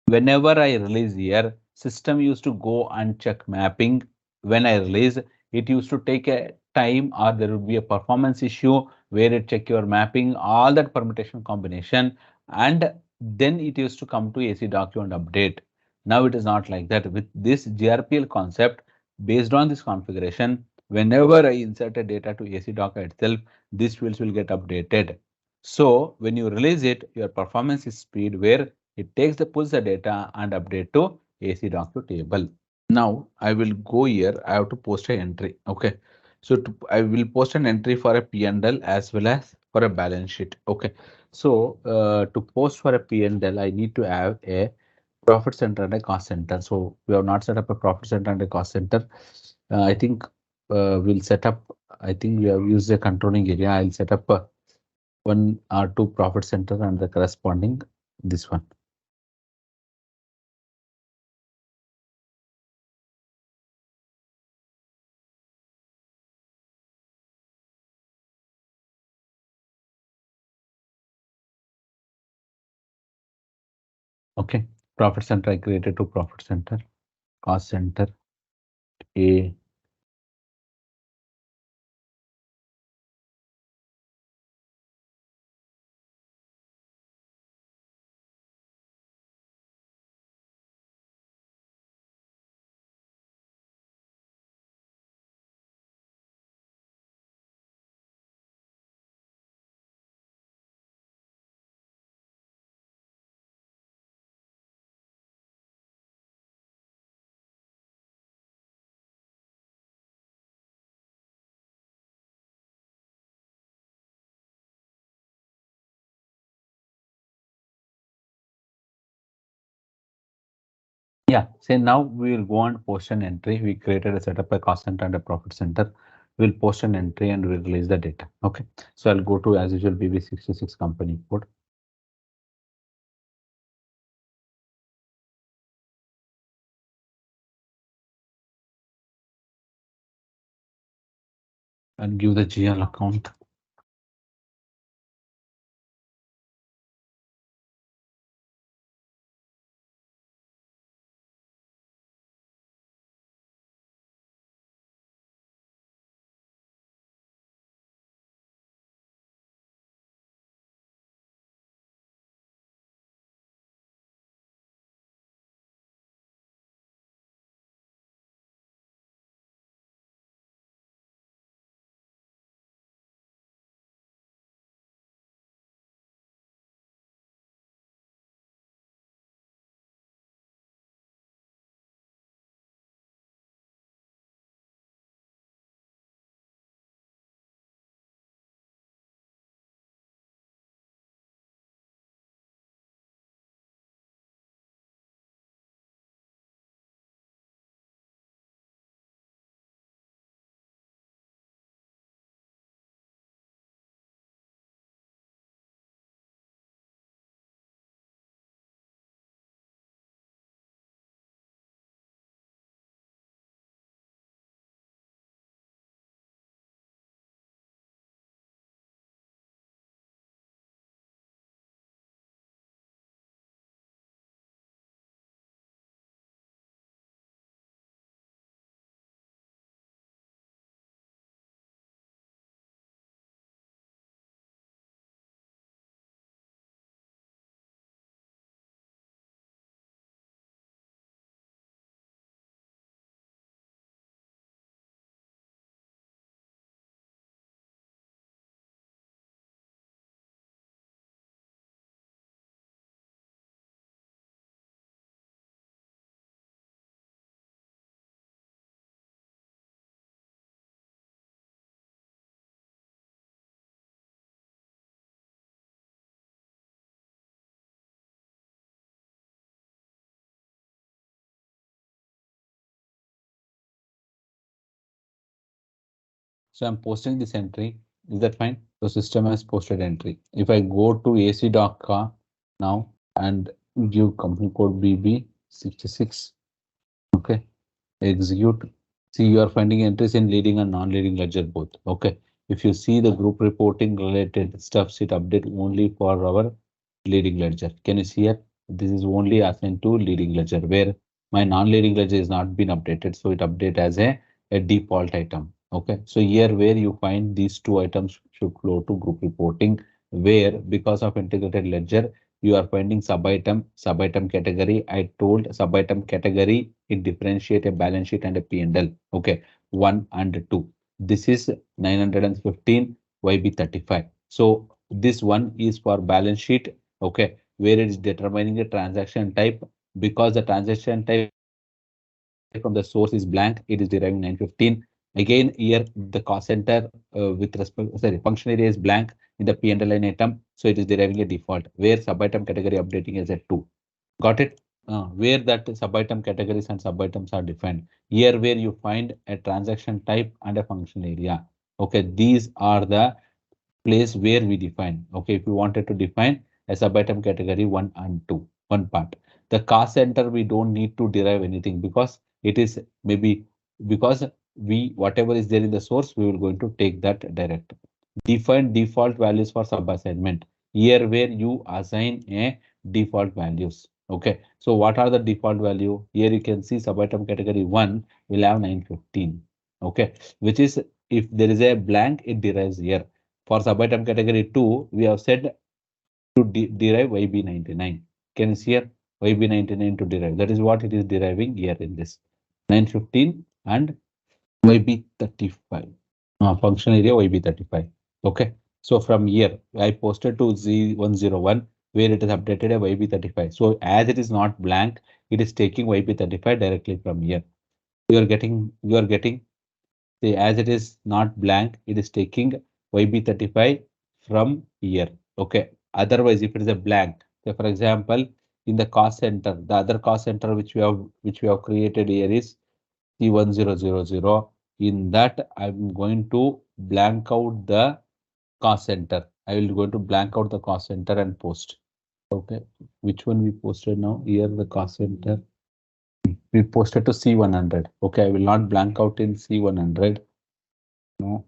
whenever I release here, system used to go and check mapping. When I release, it used to take a time or there would be a performance issue where it check your mapping, all that permutation combination, and then it used to come to AC document update. Now it is not like that. With this GRPL concept, based on this configuration, whenever I insert a data to AC docker itself, these fields will get updated. So when you release it, your performance is speed where it takes the pulls the data and update to AC docu table. Now I will go here. I have to post an entry. Okay. So I will post an entry for a P&L as well as for a balance sheet. Okay. So to post for a P&L, I need to have a profit center and a cost center. So we have not set up a profit center and a cost center. I think we'll set up. I think we have used a controlling area. I'll set up one or two profit center and the corresponding this one. Okay, profit center I created to profit center, cost center A. Yeah, say now we will go and post an entry. We created a setup a cost center and a profit center. We'll post an entry and we'll release the data. Okay, so I'll go to as usual BB66 company code and give the GL account. So I'm posting this entry. Is that fine? So system has posted entry. If I go to AC.ca now and give company code BB66, okay, execute. See, you are finding entries in leading and non-leading ledger both. Okay. If you see the group reporting related stuff, it update only for our leading ledger. Can you see it? This is only assigned to leading ledger where my non-leading ledger is not been updated. So it update as a default item. Okay. So here where you find these two items should flow to group reporting where because of integrated ledger, you are finding sub-item category. I told sub-item category, it differentiate a balance sheet and a P&L. Okay, 1 and 2. This is 915 YB35. So this one is for balance sheet. Okay, where it is determining the transaction type because the transaction type from the source is blank, it is deriving 915. Again, here the cost center with respect, sorry, function area is blank in the P&L line item, so it is deriving a default where sub-item category updating is at 2. Got it? Where that sub-item categories and sub-items are defined. Here where you find a transaction type and a function area. Okay, these are the place where we define. Okay, if you wanted to define a sub-item category 1 and 2, one part. The cost center, we don't need to derive anything because it is maybe because we whatever is there in the source, we will going to take that direct. Define default values for sub-assignment. Here where you assign a default values. Okay, so what are the default value? Here you can see sub-item category 1 will have 915. Okay, which is if there is a blank, it derives here. For sub-item category 2, we have said to derive YB99. Can you see here? YB99 to derive. That is what it is deriving here in this 915 and YB35. Function area YB35. Okay. So from here, I posted to Z101 where it is updated a YB35. So as it is not blank, it is taking YB35 directly from here. You are getting See, as it is not blank, it is taking YB35 from here. Okay. Otherwise, if it is a blank, so for example, in the cost center, the other cost center which we have created here is C1000. In that, I'm going to blank out the cost center. I will go to blank out the cost center and post. Okay. Which one we posted now? Here the cost center. We posted to C100. Okay, I will not blank out in C100. No,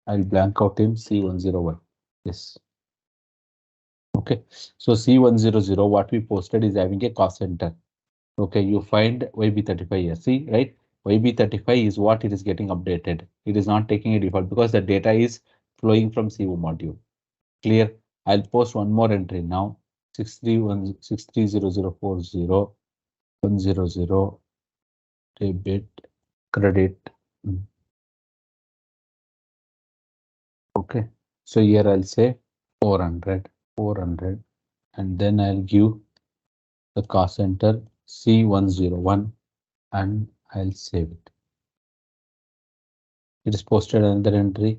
I'll blank out in C101. Yes. Okay. So C100, what we posted is having a cost center. Okay, you find YB35 here. See, right? YB35 is what it is getting updated. It is not taking a default because the data is flowing from CO module. Clear? I'll post one more entry now. 631630040 debit credit. Okay. So here I'll say 400. And then I'll give the cost center C101 and I'll save it. It is posted another entry.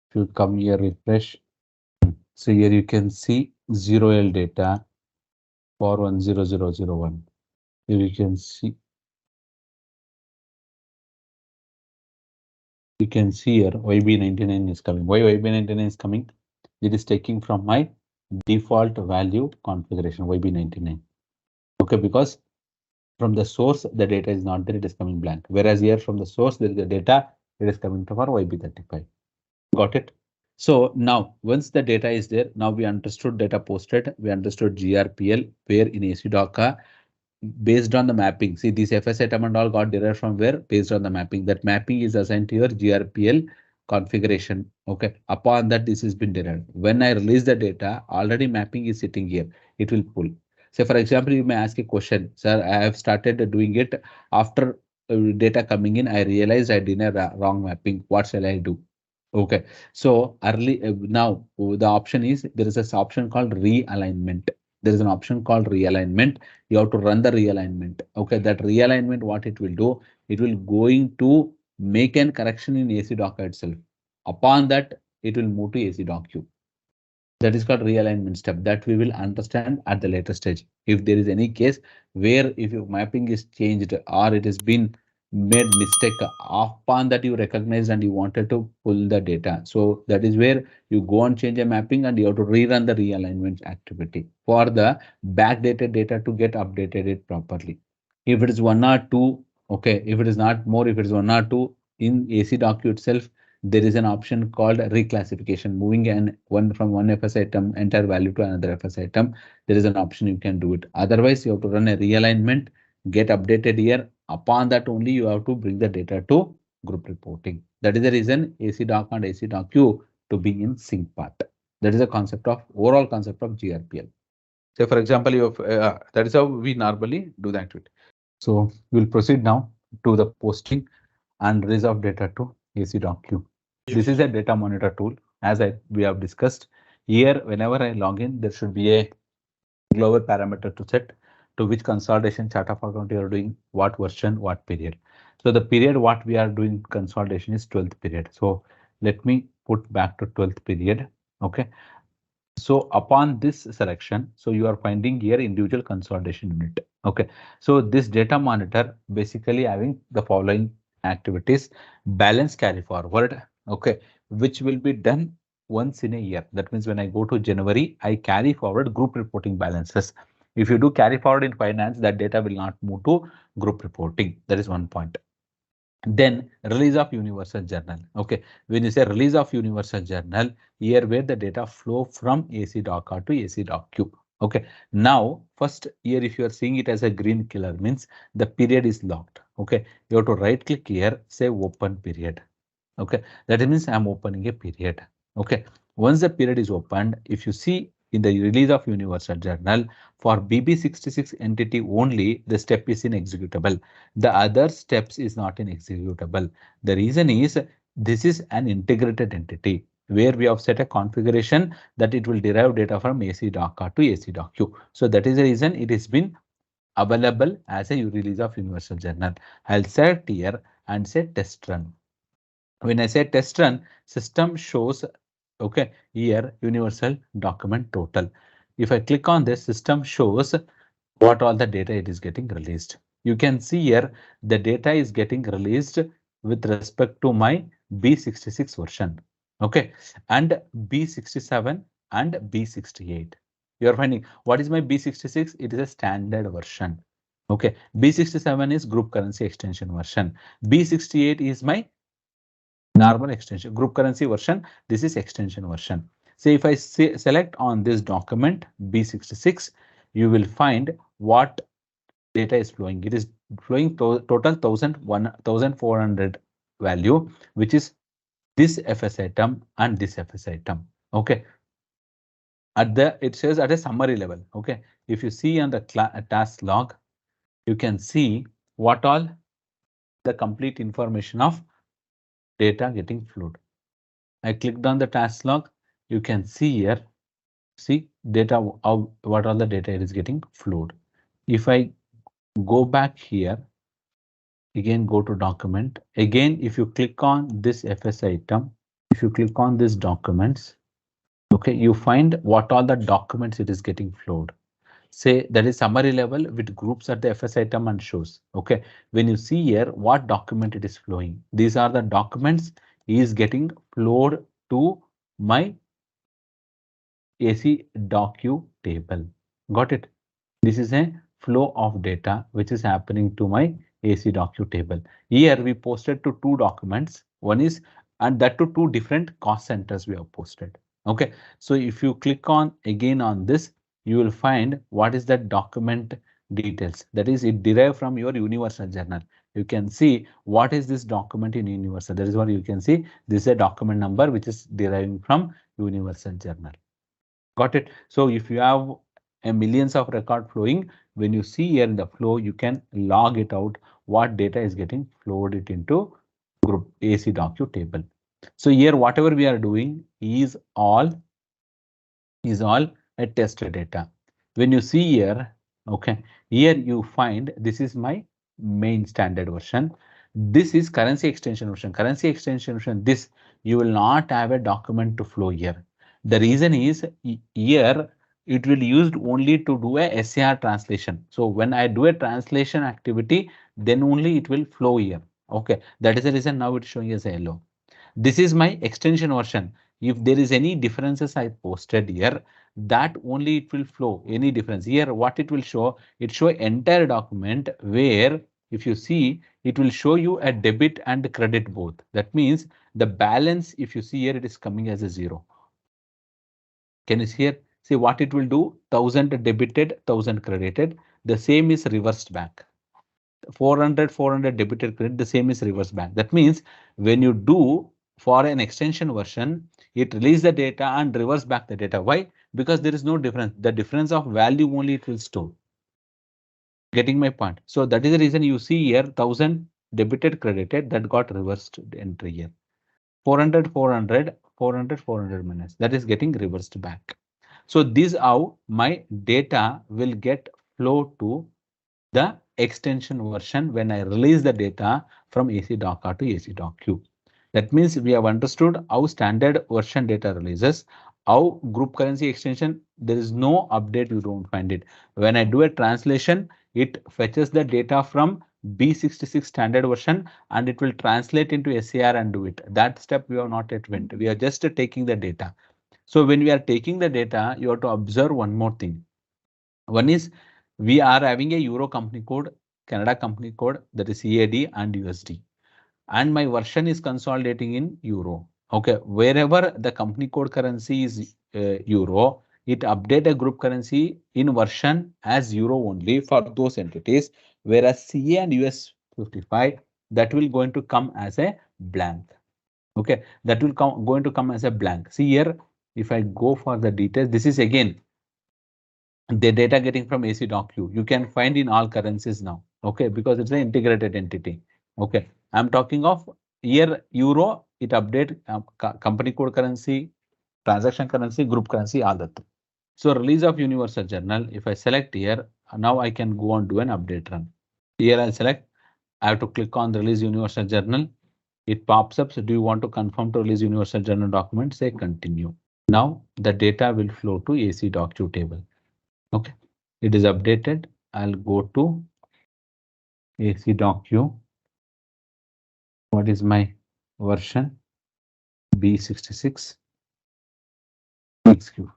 If you come here, refresh. So here you can see 0L data for 10001. Here you can see here YB99 is coming. Why YB99 is coming? It is taking from my default value configuration YB99. Okay, because from the source, the data is not there, it is coming blank. Whereas here from the source, there is the data, it is coming from our YB35. Got it? So now, once the data is there, now we understood data posted, we understood GRPL, where in AC.ca, based on the mapping. See, this FS item and all got derived from where? Based on the mapping. That mapping is assigned to your GRPL configuration. Okay. Upon that, this has been derived. When I release the data, already mapping is sitting here. It will pull. Say, for example, you may ask a question, sir, I have started doing it after data coming in. I realized I did a wrong mapping. What shall I do? Okay. So early now the option is there is this option called realignment. There is an option called realignment. You have to run the realignment. Okay, that realignment, what it will do, it will going to make an correction in AC Docker itself. Upon that, it will move to AC Docu. That is called realignment step that we will understand at the later stage. If there is any case where if your mapping is changed or it has been made mistake upon that you recognized and you wanted to pull the data. So that is where you go and change a mapping and you have to rerun the realignment activity for the backdated data to get updated it properly. If it is one or two, okay, if it is not more, if it is one or two in AC docu itself, there is an option called reclassification, moving an one from one FS item entire value to another FS item. There is an option you can do it. Otherwise, you have to run a realignment, get updated here. Upon that only you have to bring the data to group reporting. That is the reason AC doc and AC docu to be in sync path. That is the concept of overall concept of GRPL. Say for example, you have, that is how we normally do the activity. So we'll proceed now to the posting and release of data to AC docu. This is a data monitor tool as we have discussed. Here, whenever I log in, there should be a global parameter to set to which consolidation chart of account you are doing, what version, what period. So the period what we are doing consolidation is 12th period. So let me put back to 12th period. Okay. So upon this selection, so you are finding here individual consolidation unit. Okay. So this data monitor basically having the following activities: balance carry forward. Okay. Which will be done once in a year. That means when I go to January, I carry forward group reporting balances. If you do carry forward in finance, that data will not move to group reporting. That is one point. Then release of universal journal. Okay, when you say release of universal journal, here where the data flow from AC doc to AC docu. Okay, now first here if you are seeing it as a green color means the period is locked. Okay, you have to right click here, say open period. Okay, that means I'm opening a period. Okay, once the period is opened, if you see in the release of universal journal for BB66 entity only, the step is in executable. The other steps is not in executable. The reason is this is an integrated entity where we have set a configuration that it will derive data from AC doc to AC docu. So that is the reason it has been available as a release of universal journal. I'll set here and say test run. When I say test run, system shows, okay, here universal document total. If I click on this, system shows what all the data it is getting released. You can see here the data is getting released with respect to my B66 version. Okay, and B67 and B68. You are finding what is my B66? It is a standard version. Okay, B67 is group currency extension version. B68 is my normal extension group currency version. This is extension version. Say if I select on this document B66, you will find what data is flowing. It is flowing total 1400 value, which is this FS item and this FS item. Okay. At the it says at a summary level. Okay. If you see on the task log, you can see what all the complete information of data getting flowed. I clicked on the task log. You can see here, see data, what all the data it is getting flowed. If I go back here, again go to document. Again, if you click on this FS item, if you click on this documents, okay, you find what all the documents it is getting flowed. Say that is summary level with groups at the FS item and shows. Okay, when you see here what document it is flowing, these are the documents is getting flowed to my AC docu table. Got it? This is a flow of data which is happening to my AC docu table. Here we posted to two documents. One is and that to two different cost centers we have posted. Okay, so if you click on again on this, you will find what is that document details. That is it derived from your universal journal. You can see what is this document in universal. That is what you can see. This is a document number which is deriving from universal journal. Got it? So if you have a millions of record flowing, when you see here in the flow, you can log it out what data is getting flowed it into group AC docu table. So here whatever we are doing is all a test data. When you see here, okay, here you find this is my main standard version. This is currency extension version. Currency extension version, this you will not have a document to flow here. The reason is here it will used only to do a SAR translation. So when I do a translation activity, then only it will flow here. Okay, that is the reason now it's showing as a yellow. This is my extension version. If there is any differences I posted here, that only it will flow. Any difference here, what it will show? It show entire document where if you see, it will show you a debit and credit both. That means the balance, if you see here, it is coming as a zero. Can you see here? See what it will do? 1000 debited, 1000 credited. The same is reversed back. 400 debited credit, the same is reverse back. That means when you do for an extension version, it release the data and reverse back the data. Why? Because there is no difference. The difference of value only it will store. Getting my point? So that is the reason you see here 1000 debited credited that got reversed entry here. 400 400 minus that is getting reversed back. So this how my data will get flow to the extension version when I release the data from AC doc R to AC doc Q. That means we have understood how standard version data releases, how group currency extension, there is no update, you don't find it. When I do a translation, it fetches the data from B66 standard version and it will translate into SAR and do it. That step we have not yet went. We are just taking the data. So when we are taking the data, you have to observe one more thing. One is we are having a Euro company code, Canada company code, that is CAD and USD. And my version is consolidating in Euro. Okay, wherever the company code currency is Euro, it update a group currency in version as Euro only for those entities, whereas CA and US 55, that will going to come as a blank. Okay, that will going to come as a blank. See here, if I go for the details, this is again the data getting from AC doc Q. You can find in all currencies now. Okay, because it's an integrated entity. Okay, I'm talking of here Euro, it update company code currency, transaction currency, group currency, all that. So release of universal journal. If I select here, now I can go and do an update run. Here I select, I have to click on release universal journal. It pops up. So do you want to confirm to release universal journal document? Say continue. Now the data will flow to AC doc Q table. Okay, it is updated. I'll go to AC doc Q. What is my version? B66. Execute.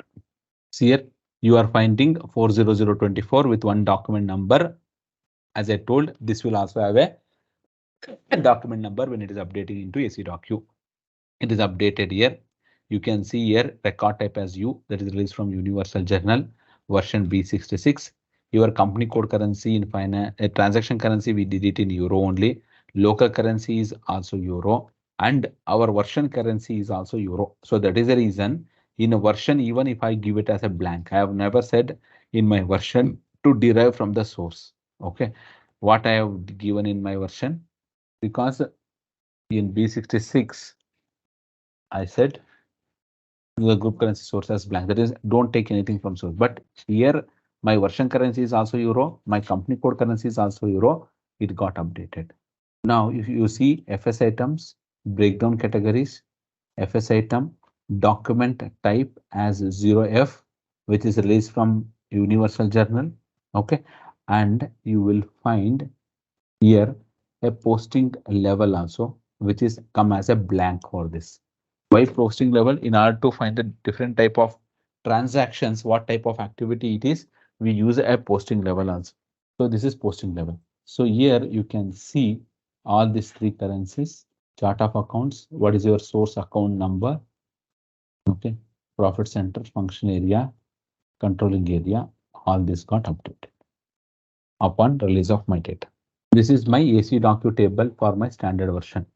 See here, you are finding 40024 with one document number. As I told, this will also have a document number when it is updating into AC doc Q. It is updated here. You can see here record type as U, that is released from Universal Journal, version B66. Your company code currency in finance, transaction currency, we did it in Euro only. Local currency is also Euro and our version currency is also Euro. So that is the reason in a version, even if I give it as a blank, I have never said in my version to derive from the source. Okay, what I have given in my version, because in B66, I said the group currency source as blank. That is, don't take anything from source. But here, my version currency is also Euro. My company code currency is also Euro. It got updated. Now, if you see FS items, breakdown categories, FS item, document type as 0F, which is released from Universal Journal. Okay, and you will find here a posting level also, which is come as a blank for this. Why posting level? In order to find a different type of transactions, what type of activity it is, we use a posting level also. So this is posting level. So here you can see all these three currencies, chart of accounts, what is your source account number, okay, profit center, function area, controlling area, all this got updated upon release of my data. This is my AC docu table for my standard version.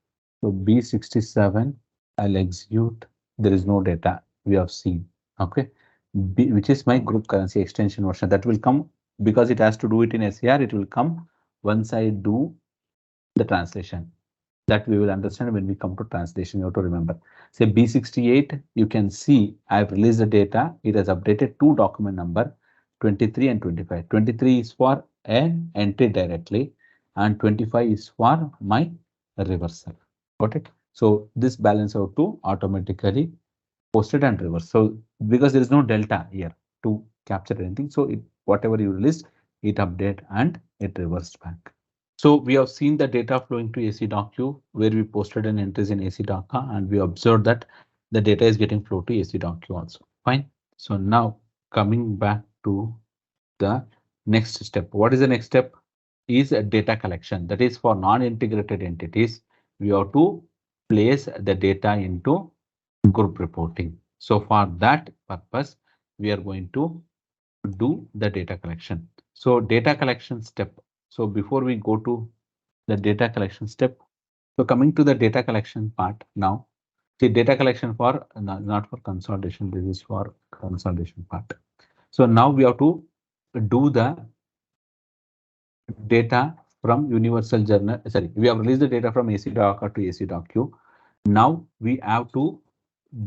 So B67, I'll execute. There is no data we have seen. Okay, which is my group currency extension version that will come because it has to do it in SCR. It will come once I do the translation. That we will understand when we come to translation. You have to remember. Say B68, you can see I've released the data. It has updated two document number 23 and 25. 23 is for an entry directly and 25 is for my reversal. Got it? So this balance out to automatically posted and reversed. So because there is no delta here to capture anything, so it whatever you released, it update and it reversed back. So we have seen the data flowing to AC.Q where we posted an entries in AC.K and we observed that the data is getting flowed to AC.Q also. Fine. So now coming back to the next step. What is the next step? Is a data collection. That is for non-integrated entities. We have to place the data into group reporting. So for that purpose, we are going to do the data collection. So data collection step. So before we go to the data collection step, so coming to the data collection part now, see data collection for not for consolidation, this is for consolidation part. So now we have to do the data from universal journal. Sorry, we have released the data from AC.K to AC.Q. Now we have to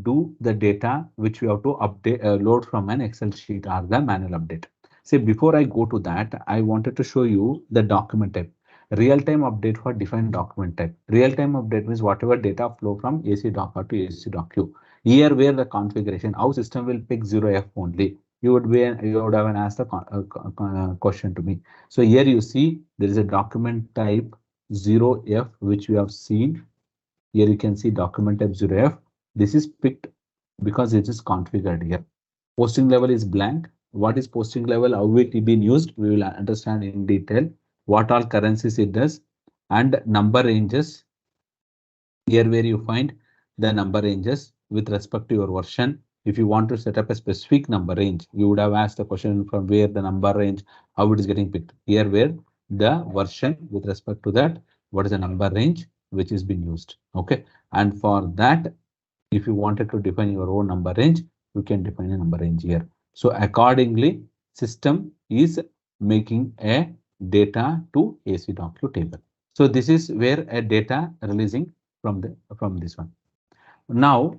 do the data which we have to update, load from an Excel sheet or the manual update. See, before I go to that, I wanted to show you the document type. Real-time update for defined document type. Real-time update means whatever data flow from AC.K to AC.Q. Here where the configuration, how system will pick 0F only. You would have an asked a question to me. So here you see there is a document type 0F which we have seen. Here you can see document type 0F. This is picked because it is configured here. Posting level is blank. What is posting level? How it is being used? We will understand in detail what all currencies it does and number ranges. Here where you find the number ranges with respect to your version. If you want to set up a specific number range, you would have asked the question from where the number range, how it is getting picked. Here where the version with respect to that, what is the number range which is being used. Okay. And for that, if you wanted to define your own number range, you can define a number range here. So accordingly, system is making a data to AC.Q table. So this is where a data releasing from this one. Now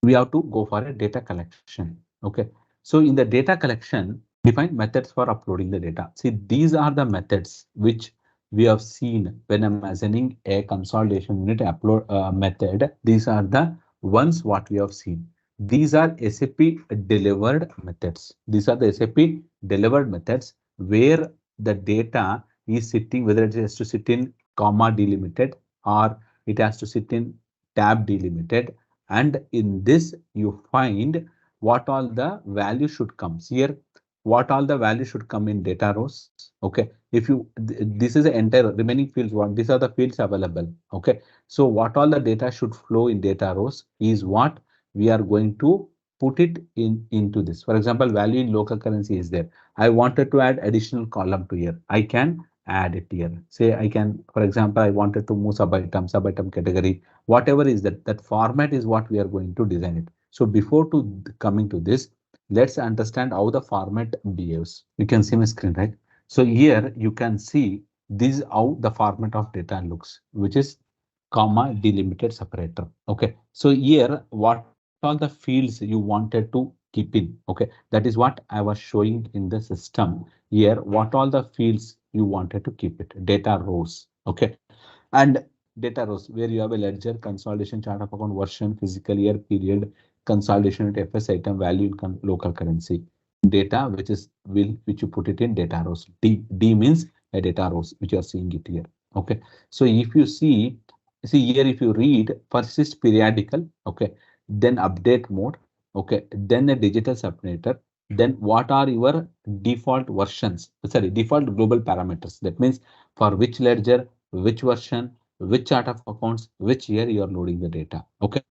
we have to go for a data collection. Okay. So in the data collection, define methods for uploading the data. See, these are the methods which we have seen when I'm assigning a consolidation unit upload method. These are the ones what we have seen. These are SAP delivered methods. These are the SAP delivered methods where the data is sitting, whether it has to sit in comma delimited or it has to sit in tab delimited, and in this you find what all the value should come here, what all the value should come in data rows. Okay, if you this is the entire remaining fields, what these are the fields available. Okay, so what all the data should flow in data rows is what we are going to put it in into this. For example, value in local currency is there. I wanted to add additional column to here. I can add it here. Say I can, for example, I wanted to move sub item category, whatever is that format is what we are going to design it. So before to coming to this, let's understand how the format behaves. You can see my screen, right? So here you can see this is how the format of data looks, which is comma delimited separator. Okay, so here what all the fields you wanted to keep in. Okay, that is what I was showing in the system. Here what all the fields you wanted to keep it, data rows. Okay, and data rows where you have a ledger, consolidation, chart of account, version, physical year, period, consolidation at FS item, value in local currency, data which is which you put it in data rows. D means a data rows which you are seeing it here. Okay, so if you see here, if you read, first is periodical. Okay, then update mode. Okay, then a digital separator. Then what are your default versions? Sorry, default global parameters. That means for which ledger, which version, which chart of accounts, which year you are loading the data. Okay,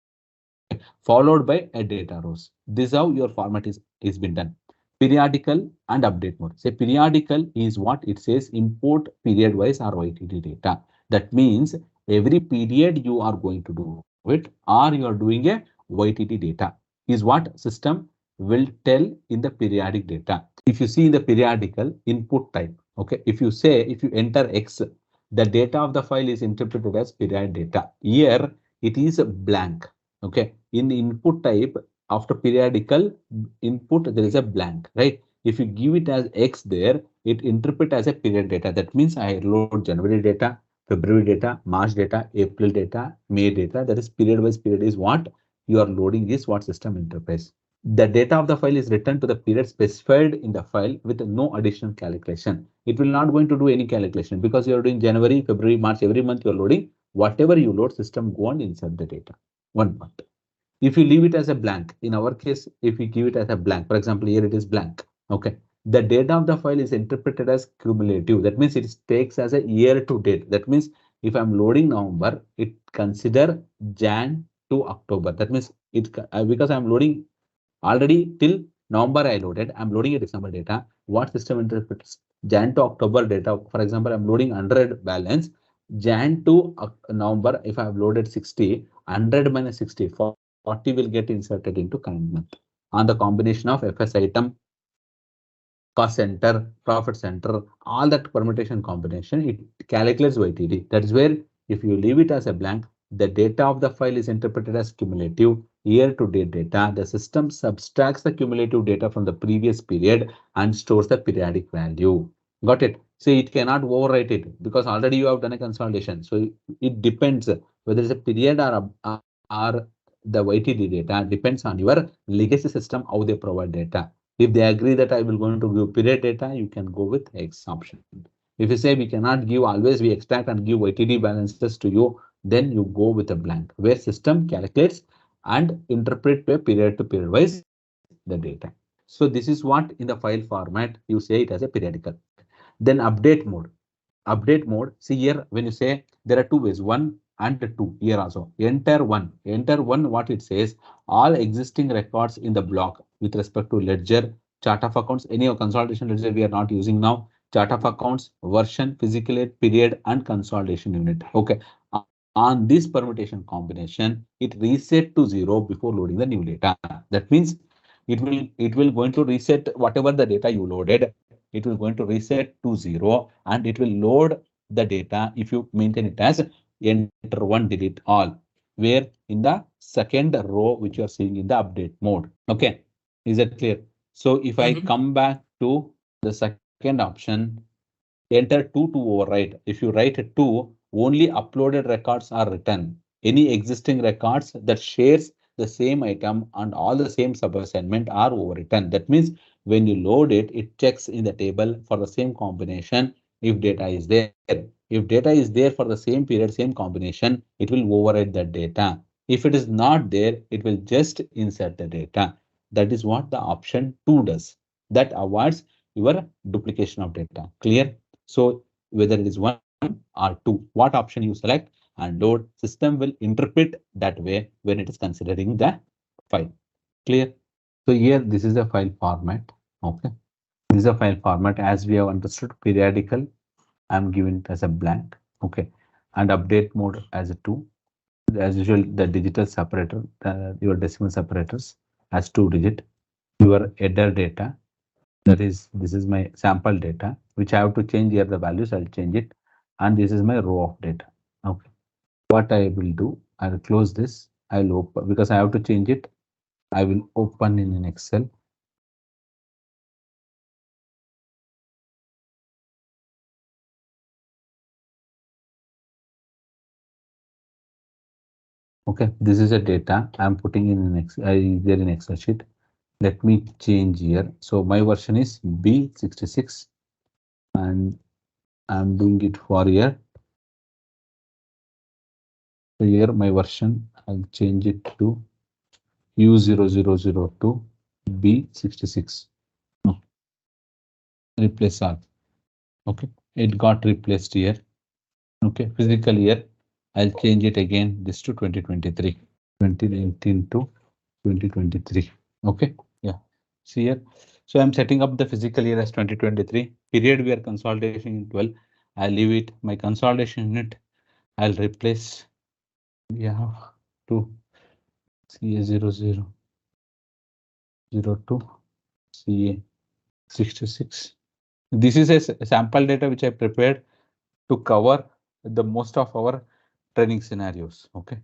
followed by a data rows. This is how your format is been done. Periodical and update mode. Say periodical is what it says, import period wise or YTD data. That means every period you are going to do it, or you are doing a YTD data is what system will tell in the periodic data. If you see in the periodical input type, okay, if you enter X, the data of the file is interpreted as period data. Here it is blank. Okay, in the input type after periodical input there is a blank, right? If you give it as X there, it interpret as a period data. That means I load January data, February data, March data, April data, May data. That is period wise period is what you are loading is what system interface. The data of the file is returned to the period specified in the file with no additional calculation. It will not going to do any calculation because you are doing January, February, March, every month you are loading. Whatever you load, system go and insert the data. One month. If you leave it as a blank, in our case, if we give it as a blank, for example, here it is blank. Okay. The data of the file is interpreted as cumulative. That means it takes as a year to date. That means if I'm loading November, it consider Jan to October. That means because I'm loading already till November I loaded, I'm loading a December data. What system interprets Jan to October data? For example, I'm loading 100 balance. Jan to November, if I've loaded 60, 100 minus 60, 40 will get inserted into current month. On the combination of FS item, cost center, profit center, all that permutation combination, it calculates YTD. That is where if you leave it as a blank, the data of the file is interpreted as cumulative year-to-date data. The system subtracts the cumulative data from the previous period and stores the periodic value. Got it? So it cannot overwrite it because already you have done a consolidation. So it depends whether it's a period or the YTD data depends on your legacy system, how they provide data. If they agree that I will going to give period data, you can go with X option. If you say we cannot give always, we extract and give YTD balances to you, then you go with a blank where system calculates and interpret period to period wise the data. So this is what in the file format you say it as a periodical. Then update mode. Update mode. See here when you say there are two ways, one and two here also. Enter one. Enter one. What it says, all existing records in the block with respect to ledger, chart of accounts, any of consolidation ledger we are not using now, chart of accounts, version, physical year, period, and consolidation unit. Okay. On this permutation combination, it reset to 0 before loading the new data. That means it will going to reset whatever the data you loaded. It will going to reset to 0 and it will load the data if you maintain it as enter one delete all, where in the second row which you are seeing in the update mode. Okay, is that clear? So if I come back to the second option, enter 2 to overwrite. If you write 2, only uploaded records are written. Any existing records that shares the same item and all the same sub-assignment are overwritten. That means when you load it, it checks in the table for the same combination if data is there. If data is there for the same period, same combination, it will overwrite that data. If it is not there, it will just insert the data. That is what the option 2 does. That avoids your duplication of data. Clear? So whether it is 1 or 2, what option you select and load, system will interpret that way when it is considering the file. Clear? So here this is a file format. Okay. This is a file format as we have understood. Periodical, I'm giving it as a blank. Okay. And update mode as a 2. As usual, the digital separator, your decimal separators as 2 digit. Your header data, that is, this is my sample data, which I have to change here the values, I'll change it. And this is my row of data. Okay. What I will do, I'll close this. I'll open because I have to change it. I will open in an Excel. Okay, this is a data I'm putting in an Excel, there in Excel sheet. Let me change here. So my version is B66 and I'm doing it for here. So here my version, I'll change it to U0002 B66. Replace all. Okay, it got replaced here. Okay, physical year, I'll change it again this to 2023, 2019 to 2023. Okay, yeah, see here. So I'm setting up the physical year as 2023. Period we are consolidating in 12. I'll leave it my consolidation unit. I'll replace, yeah, to CA0002 CA66. This is a sample data which I prepared to cover the most of our training scenarios. Okay,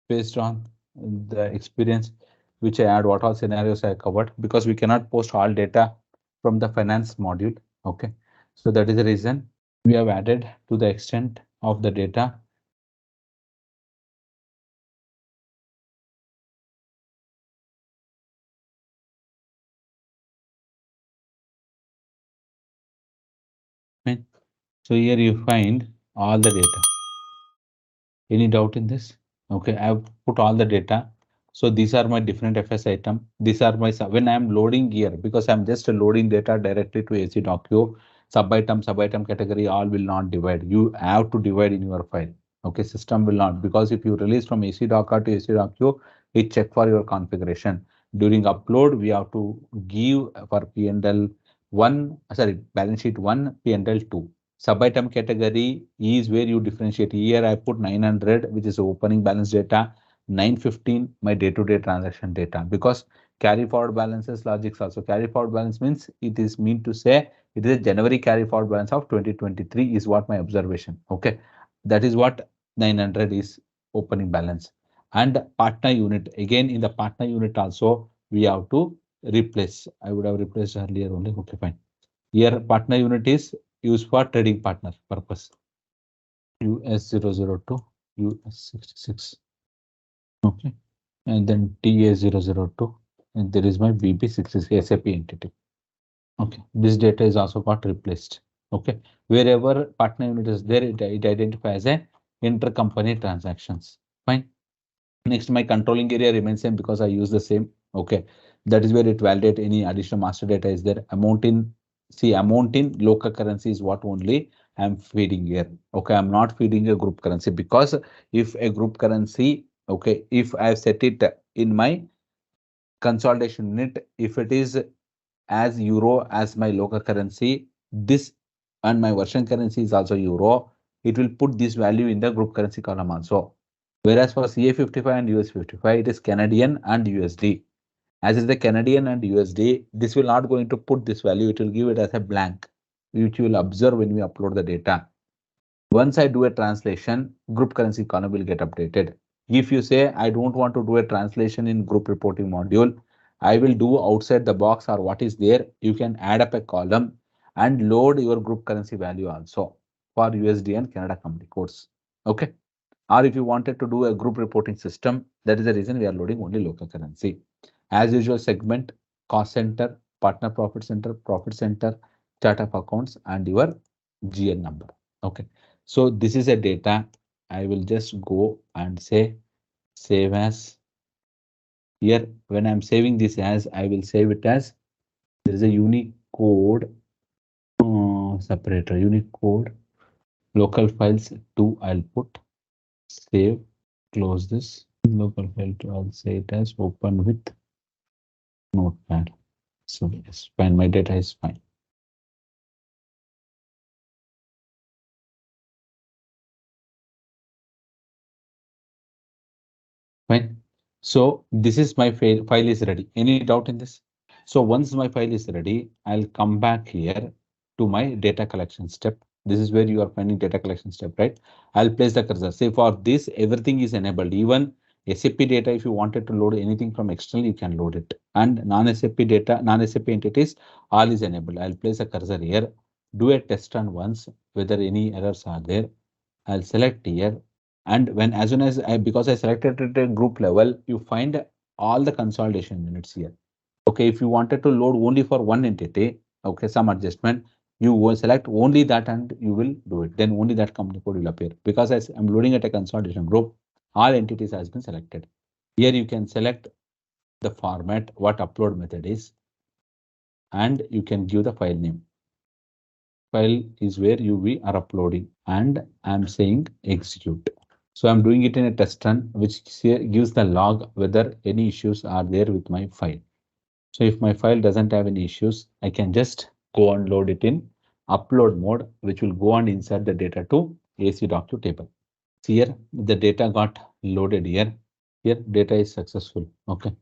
based on the experience which I had, what all scenarios I covered, because we cannot post all data from the finance module. Okay, so that is the reason we have added to the extent of the data So here you find all the data. Any doubt in this? Okay, I've put all the data. So these are my different FS item. These are my when I'm loading here, because I'm just loading data directly to AC docu, sub item category, all will not divide. You have to divide in your file. Okay, system will not, because if you release from AC docker to AC docu, it check for your configuration. During upload, we have to give for P&L one, sorry, balance sheet one, P&L two. Sub-item category is where you differentiate. Here I put 900, which is opening balance data, 915, my day-to-day transaction data, because carry forward balances logics also. Carry forward balance means it is mean to say it is a January carry forward balance of 2023 is what my observation. Okay, that is what 900 is opening balance. And partner unit, again in the partner unit also we have to replace. I would have replaced earlier only. Okay, fine. Here partner unit is used for trading partner purpose. US002, US66. Okay. And then TA002. And there is my BP66 SAP entity. Okay. This data is also got replaced. Okay. Wherever partner unit is there, it identifies as a intercompany transactions. Fine. Next, my controlling area remains same because I use the same. Okay, that is where it validate any additional master data is there. Amount in, see, amount in local currency is what only I'm feeding here. Okay, I'm not feeding a group currency, because if a group currency, okay, if I have set it in my consolidation unit, if it is as euro as my local currency, this and my version currency is also euro, it will put this value in the group currency column also. Whereas for CA55 and US55, it is Canadian and USD. As is the Canadian and USD, this will not going to put this value, it will give it as a blank, which you will observe when we upload the data. Once I do a translation, group currency column will get updated. If you say, I don't want to do a translation in group reporting module, I will do outside the box or what is there, you can add up a column and load your group currency value also for USD and Canada company codes. Okay. Or if you wanted to do a group reporting system, that is the reason we are loading only local currency. As usual, segment, cost center, partner profit center, chart of accounts, and your GN number. Okay. So this is a data. I will just go and say save as. Here, when I'm saving this as, I will save it as there is a unique code separator, unique code, local files 2. I'll put save, close this local file to, I'll say it as open with notepad. So yes, fine, my data is fine. Fine. So this is my file is ready. Any doubt in this? So once my file is ready, I'll come back here to my data collection step. This is where you are finding data collection step, right? I'll place the cursor. Say for this, everything is enabled. Even SAP data, if you wanted to load anything from external, you can load it. And non-SAP data, non-SAP entities, all is enabled. I'll place a cursor here. Do a test run once, whether any errors are there. I'll select here. And when as soon as because I selected it at group level, you find all the consolidation units here. Okay, if you wanted to load only for one entity, okay, some adjustment, you will select only that and you will do it. Then only that company code will appear. Because as I'm loading at a consolidation group, all entities has been selected. Here you can select the format, what upload method is, and you can give the file name. File is where we are uploading, and I'm saying execute. So I'm doing it in a test run, which gives the log whether any issues are there with my file. So if my file doesn't have any issues, I can just go and load it in upload mode, which will go and insert the data to AC docu table. See here, the data got loaded here. Here, data is successful. Okay.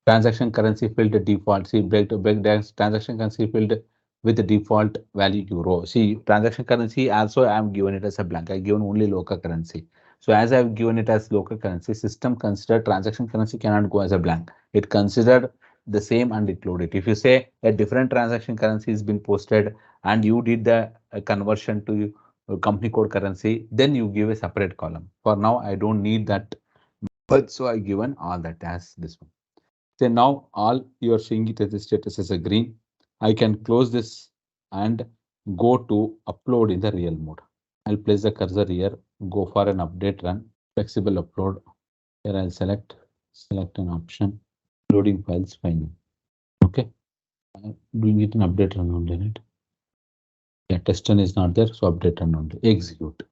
Transaction currency field default. See, break transaction currency field with the default value euro. See, transaction currency also I am given it as a blank. I given only local currency. So as I have given it as local currency, system considered transaction currency cannot go as a blank. It considered the same and it loaded. If you say a different transaction currency is been posted and you did the conversion to company code currency, then you give a separate column. For now, I don't need that, but so I given all that as this one. Then now all you are seeing it as the status as a green. I can close this and go to upload in the real mode. I'll place the cursor here, go for an update run, flexible upload. Here I'll select an option, loading files final. Okay, doing it in update run only, right? Yeah, test run is not there, so update run only. Execute.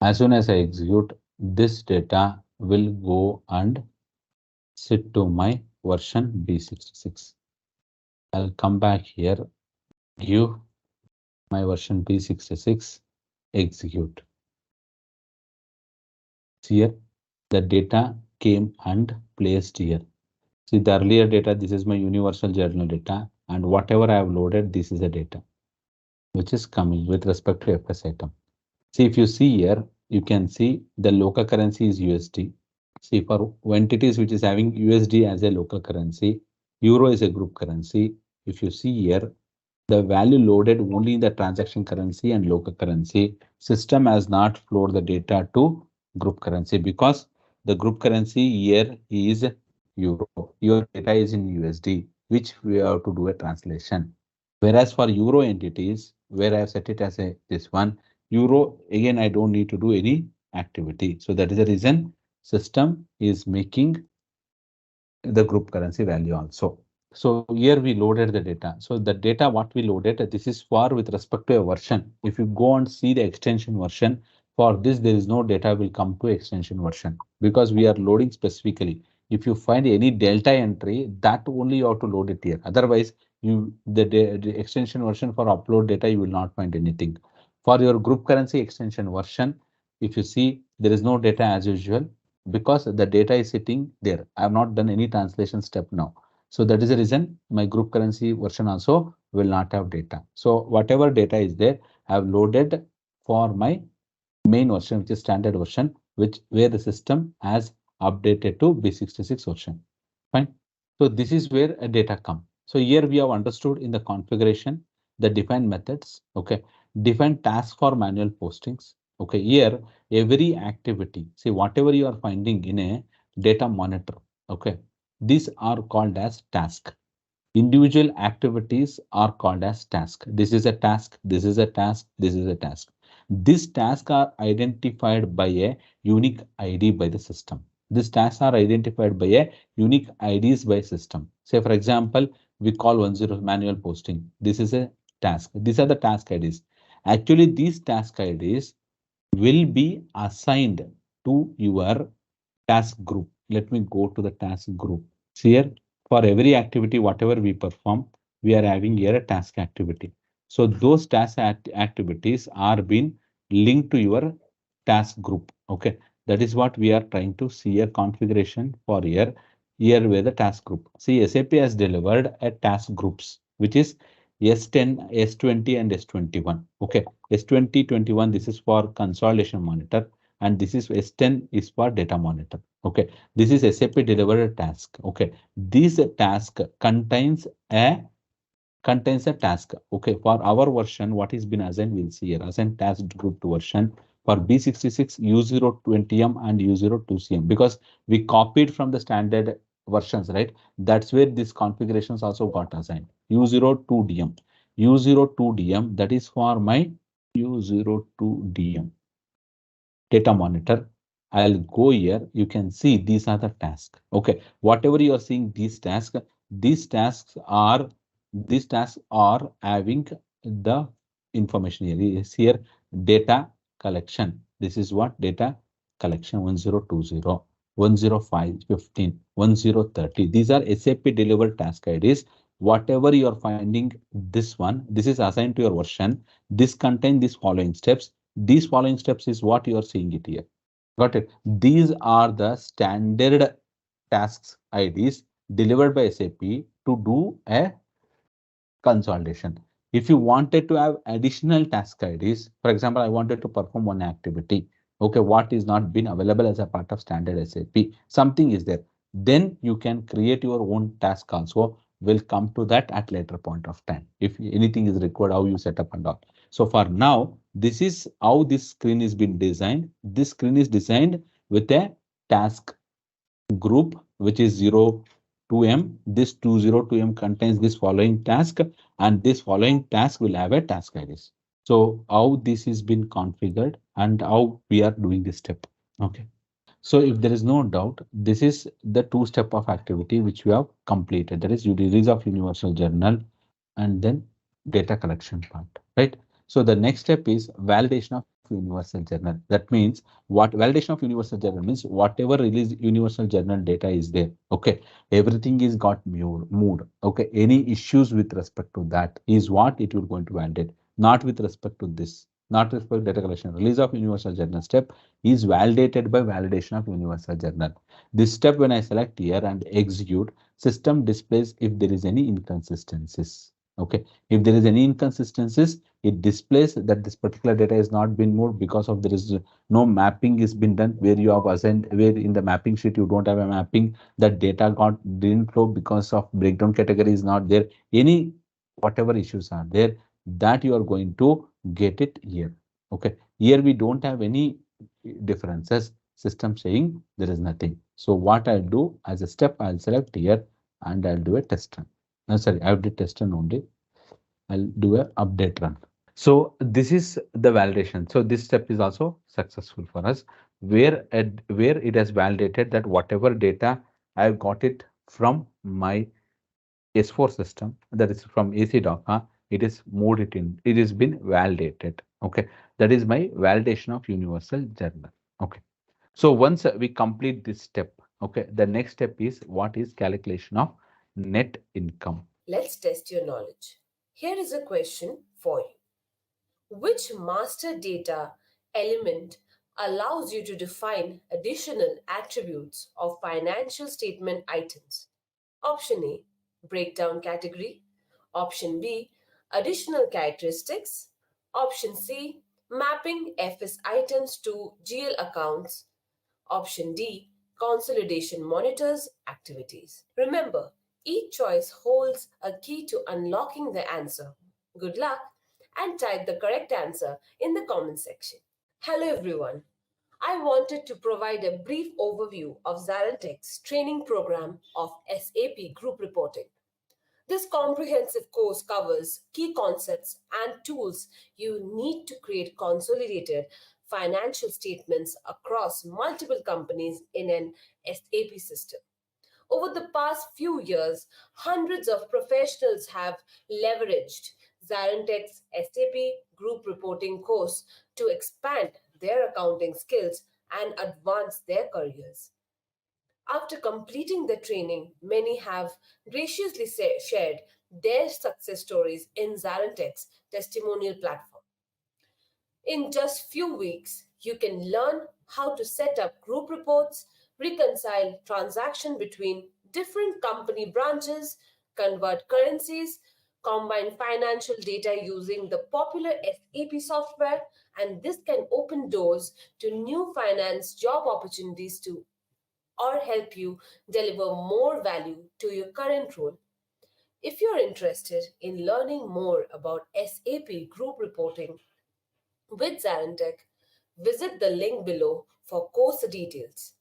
As soon as I execute, this data will go and sit to my version B66. I'll come back here, give my version B66, execute. Here, the data came and placed here. See the earlier data, this is my universal journal data, and whatever I have loaded, this is the data which is coming with respect to FS item. See, if you see here, you can see the local currency is USD. See, for entities which is having USD as a local currency, Euro is a group currency. If you see here, the value loaded only in the transaction currency and local currency. System has not flowed the data to group currency because the group currency here is Euro. Your data is in USD, which we have to do a translation. Whereas for Euro entities, where I have set it as a this one, Euro, again, I don't need to do any activity. So that is the reason system is making the group currency value also. So here we loaded the data. So the data what we loaded, this is for with respect to a version. If you go and see the extension version, for this there is no data will come to extension version because we are loading specifically. If you find any delta entry, that only you have to load it here. Otherwise, the extension version for upload data, you will not find anything. For your group currency extension version, if you see there is no data as usual because the data is sitting there. I have not done any translation step now. So that is the reason my group currency version also will not have data. So whatever data is there, I have loaded for my main version, which is standard version, which where the system has updated to B66 version. Fine. So this is where a data come. So here we have understood in the configuration, the define methods. Okay. Define task for manual postings. Okay. Here every activity, see whatever you are finding in a data monitor. Okay. These are called as task. Individual activities are called as task. This is a task, this is a task, this is a task. These tasks are identified by a unique ID by the system. These tasks are identified by a unique IDs by system. Say, for example, we call 10 manual posting. This is a task. These are the task IDs. Actually, these task IDs will be assigned to your task group. Let me go to the task group. See here, for every activity, whatever we perform, we are having here a task activity. So those task activities are being linked to your task group. Okay, that is what we are trying to see a configuration for here. Here where the task group. See, SAP has delivered a task groups, which is S10, S20, and S21. Okay, S20, 21, this is for consolidation monitor, and this is S10 is for data monitor. Okay, this is SAP delivered task. Okay, this task contains a task. Okay, for our version, what is been assigned, we'll see here. Assigned task group to version for B66, U020M and U02CM because we copied from the standard versions, right? That's where these configurations also got assigned. U02DM. U02DM, that is for my U02DM data monitor. I'll go here. You can see these are the tasks. Okay, whatever you are seeing these tasks are having the information here. Is here data collection. This is what data collection 1020, 105, 15, 1030. These are SAP delivered task IDs. Whatever you are finding this one, this is assigned to your version. This contain these following steps. These following steps is what you are seeing it here. Got it? These are the standard tasks IDs delivered by SAP to do a consolidation. If you wanted to have additional task IDs, for example, I wanted to perform one activity. Okay, what is not been available as a part of standard SAP? Something is there. Then you can create your own task also. We'll come to that at later point of time. If anything is required, how you set up and all. So for now, this is how this screen is been designed. This screen is designed with a task group, which is 02M. This 202M contains this following task, and this following task will have a task IDs. So how this is been configured and how we are doing this step. Okay. So if there is no doubt, this is the two step of activity which we have completed. That is release of universal journal and then data collection part, right? So the next step is validation of universal journal. That means what validation of universal journal means whatever release universal journal data is there. Okay, everything is got moved. Okay, any issues with respect to that is what it will going to validate, not with respect to this, not with respect to data collection. Release of universal journal step is validated by validation of universal journal. This step, when I select here and execute, system displays if there is any inconsistencies. Okay, if there is any inconsistencies, it displays that this particular data is not been moved because of there is no mapping is been done where you have assigned, where in the mapping sheet you don't have a mapping, that data got didn't flow because of breakdown category is not there, any whatever issues are there, that you are going to get it here. Okay, here we don't have any differences, system saying there is nothing. So what I'll do as a step, I'll select here and I'll do a test run. No, sorry, I've did test run only. I'll do a update run. So this is the validation. So this step is also successful for us, where it has validated that whatever data I've got it from my S4 system, that is from AC Docker, it is moved it in. It has been validated. Okay, that is my validation of universal journal. Okay. So once we complete this step, okay, the next step is what is calculation of net income. Let's test your knowledge. Here is a question for you. Which master data element allows you to define additional attributes of financial statement items? Option A, breakdown category. Option B, additional characteristics. Option C, mapping FS items to GL accounts. Option D, consolidation monitors activities. Remember, each choice holds a key to unlocking the answer. Good luck and type the correct answer in the comment section. Hello everyone. I wanted to provide a brief overview of ZaranTech's training program of SAP Group Reporting. This comprehensive course covers key concepts and tools you need to create consolidated financial statements across multiple companies in an SAP system. Over the past few years, hundreds of professionals have leveraged ZaranTech's SAP Group Reporting course to expand their accounting skills and advance their careers. After completing the training, many have graciously shared their success stories in ZaranTech's testimonial platform. In just few weeks, you can learn how to set up group reports, reconcile transactions between different company branches, convert currencies, combine financial data using the popular SAP software, and this can open doors to new finance job opportunities to or help you deliver more value to your current role. If you're interested in learning more about SAP group reporting with ZaranTech, visit the link below for course details.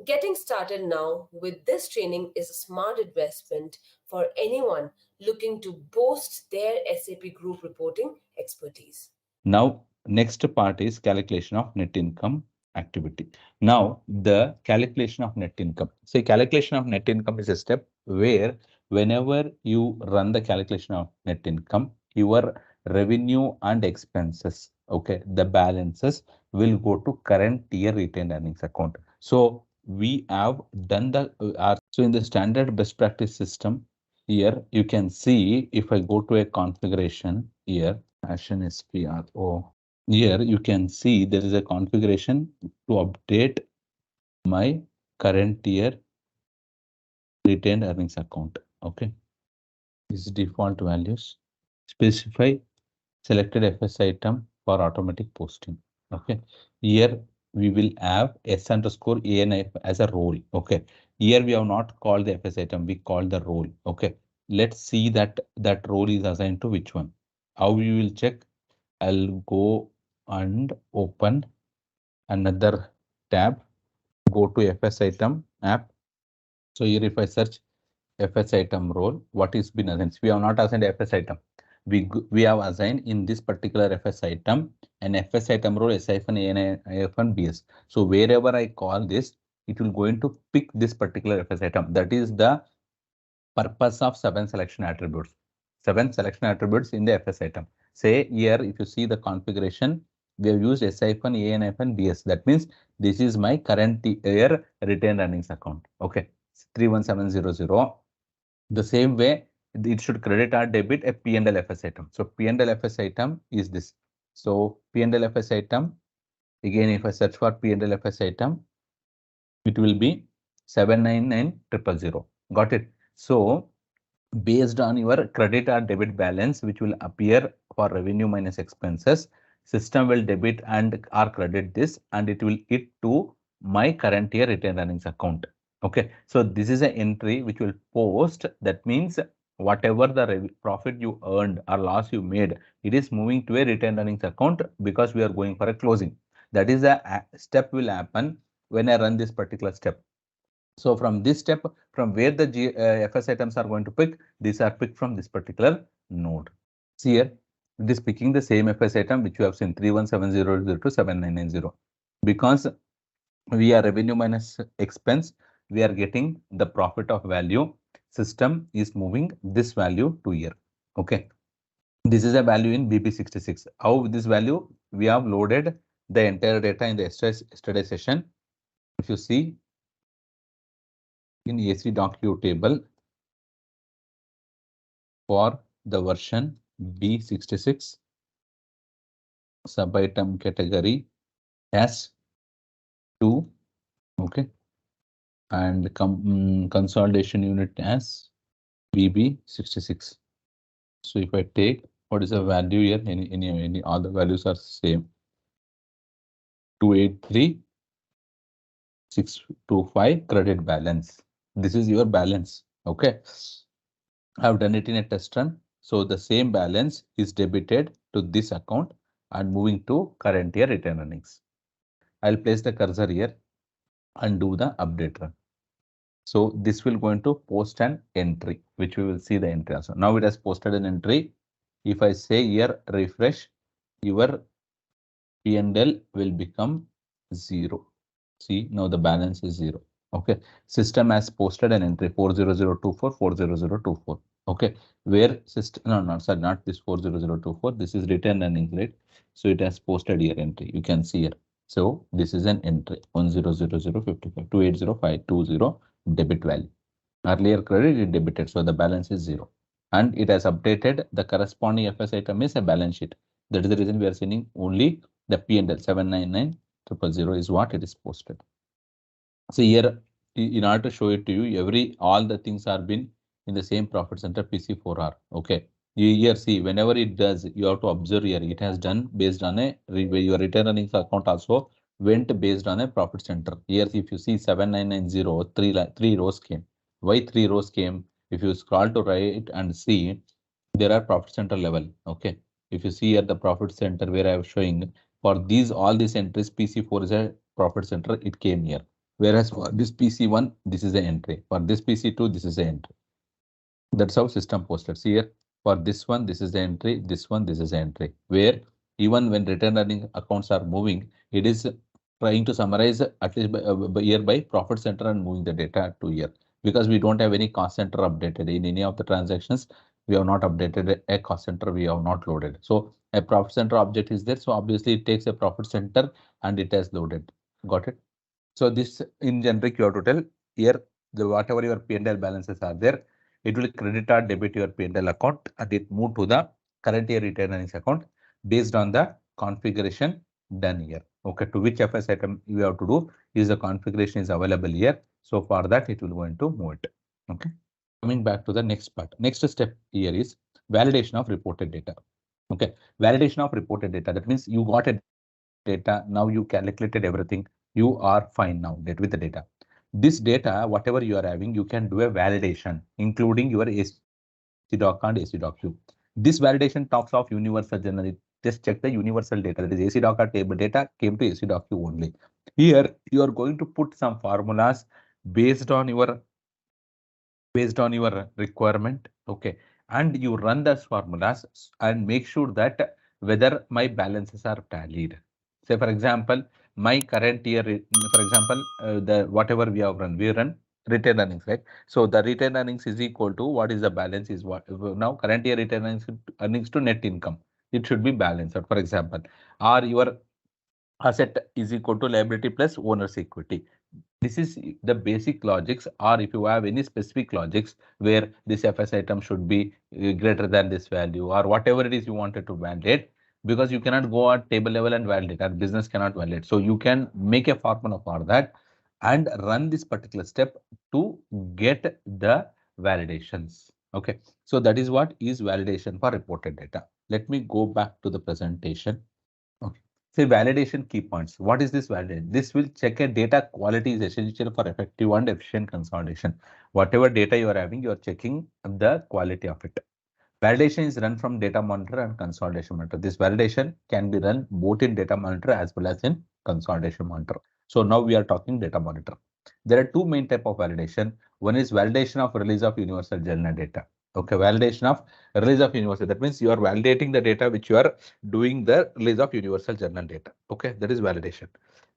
Getting started now with this training is a smart investment for anyone looking to boost their SAP group reporting expertise. Now, next part is calculation of net income activity. Now, the calculation of net income. Say calculation of net income is a step where whenever you run the calculation of net income, your revenue and expenses, okay, the balances will go to current year retained earnings account. So we have done the so in the standard best practice system here, you can see if I go to a configuration here, Fashion SPRO. Here you can see there is a configuration to update my current year retained earnings account. Okay, this is default values. Specify selected FS item for automatic posting. Okay, here we will have S underscore ANF as a role. Okay, here we have not called the FS item, we call the role. Okay, let's see that that role is assigned to which one. How we will check? I'll go and open another tab, go to FS item app. So here if I search FS item role, what is been assigned? We have not assigned FS item. we have assigned in this particular FS item an FS item role S-A-N-BS. So wherever I call this, it will going to pick this particular FS item. That is the purpose of 7 selection attributes. 7 selection attributes in the FS item. Say here, if you see the configuration, we have used S-A-N-BS. That means this is my current year retained earnings account. Okay, 31700. The same way, it should credit or debit a P&L FS item. So P&L FS item is this. So P&L FS item, again, if I search for P&L FS item, it will be 799000. Got it? So based on your credit or debit balance, which will appear for revenue minus expenses, system will debit and or credit this, and it will hit to my current year retained earnings account. Okay, so this is an entry which will post. That means whatever the profit you earned or loss you made, it is moving to a retained earnings account because we are going for a closing. That is a step will happen when I run this particular step. So from this step, from where the FS items are going to pick, these are picked from this particular node. See here, it is picking the same FS item which you have seen 31700 to 7990. Because we are revenue minus expense, we are getting the profit of value. System is moving this value to here. Okay. This is a value in BP66. How this value? We have loaded the entire data in the yesterday session. If you see, in AC.Q table for the version B66 sub-item category S2, okay, and consolidation unit as BB66. So if I take what is the value here, any other values are same. 283625 credit balance. This is your balance. Okay. I have done it in a test run. So the same balance is debited to this account and moving to current year return earnings. I'll place the cursor here and do the update run. So this will going to post an entry, which we will see the entry also. Now it has posted an entry. If I say here refresh, your P&L will become 0. See, now the balance is 0. Okay, system has posted an entry 40024 40024. Okay, where system no sorry, not this 40024, this is return earnings, right? So it has posted here entry, you can see here. So this is an entry 100055 280520 debit value. Earlier credit is debited, so the balance is 0, and it has updated the corresponding FS item is a balance sheet. That is the reason we are seeing only the P&L 799000 is what it is posted. So here, in order to show it to you, all the things are been in the same profit center PC4R. Okay, here see, whenever it does, you have to observe here. It has done based on a your return earnings account also went based on a profit center. Here, if you see 7990, three rows came. Why 3 rows came? If you scroll to right and see, there are profit center level. Okay, if you see at the profit center where I am showing for all these entries, PC4 is a profit center. It came here. Whereas for this PC1, this is the entry. For this PC2, this is the entry. That's how system posted. See here, for this one, this is the entry. This one, this is the entry. Where even when return earning accounts are moving, it is trying to summarize at least by profit center and moving the data to here. Because we don't have any cost center updated in any of the transactions, we have not updated a cost center, we have not loaded. So a profit center object is there. So obviously it takes a profit center and it has loaded. Got it? So this in generic you have to tell here whatever your P&L balances are there, it will credit or debit your P&L account and it move to the current year return earnings account based on the configuration done here. Okay, to which FS item you have to do is the configuration is available here. So for that it will going to move it. Okay, coming back to the next part. Next step here is validation of reported data. Okay, validation of reported data. That means you got a data, now you calculated everything, you are fine now with the data. This data, whatever you are having, you can do a validation, including your AC doc and AC doc view. This validation talks of universal generally. Just check the universal data, that is AC doc or table data came to AC doc view only. Here you are going to put some formulas based on your requirement. Okay, and you run those formulas and make sure that whether my balances are tallied. Say for example, my current year, for example, the whatever we run retained earnings, right? So the retained earnings is equal to what is the balance is what now current year retained earnings to net income. It should be balanced. For example, or your asset is equal to liability plus owner's equity. This is the basic logics, or if you have any specific logics where this FS item should be greater than this value or whatever it is you wanted to validate, because you cannot go at table level and validate, and business cannot validate. So you can make a formula for that and run this particular step to get the validations. Okay, so that is what is validation for reported data. Let me go back to the presentation. Okay. Say validation key points. What is this validation? This will check a data quality is essential for effective and efficient consolidation. Whatever data you are having, you are checking the quality of it. Validation is run from data monitor and consolidation monitor. This validation can be run both in data monitor as well as in consolidation monitor. So now we are talking data monitor. There are two main type of validation. One is validation of release of universal journal data. Okay, validation of release of universal. That means you are validating the data which you are doing the release of universal journal data. Okay, that is validation.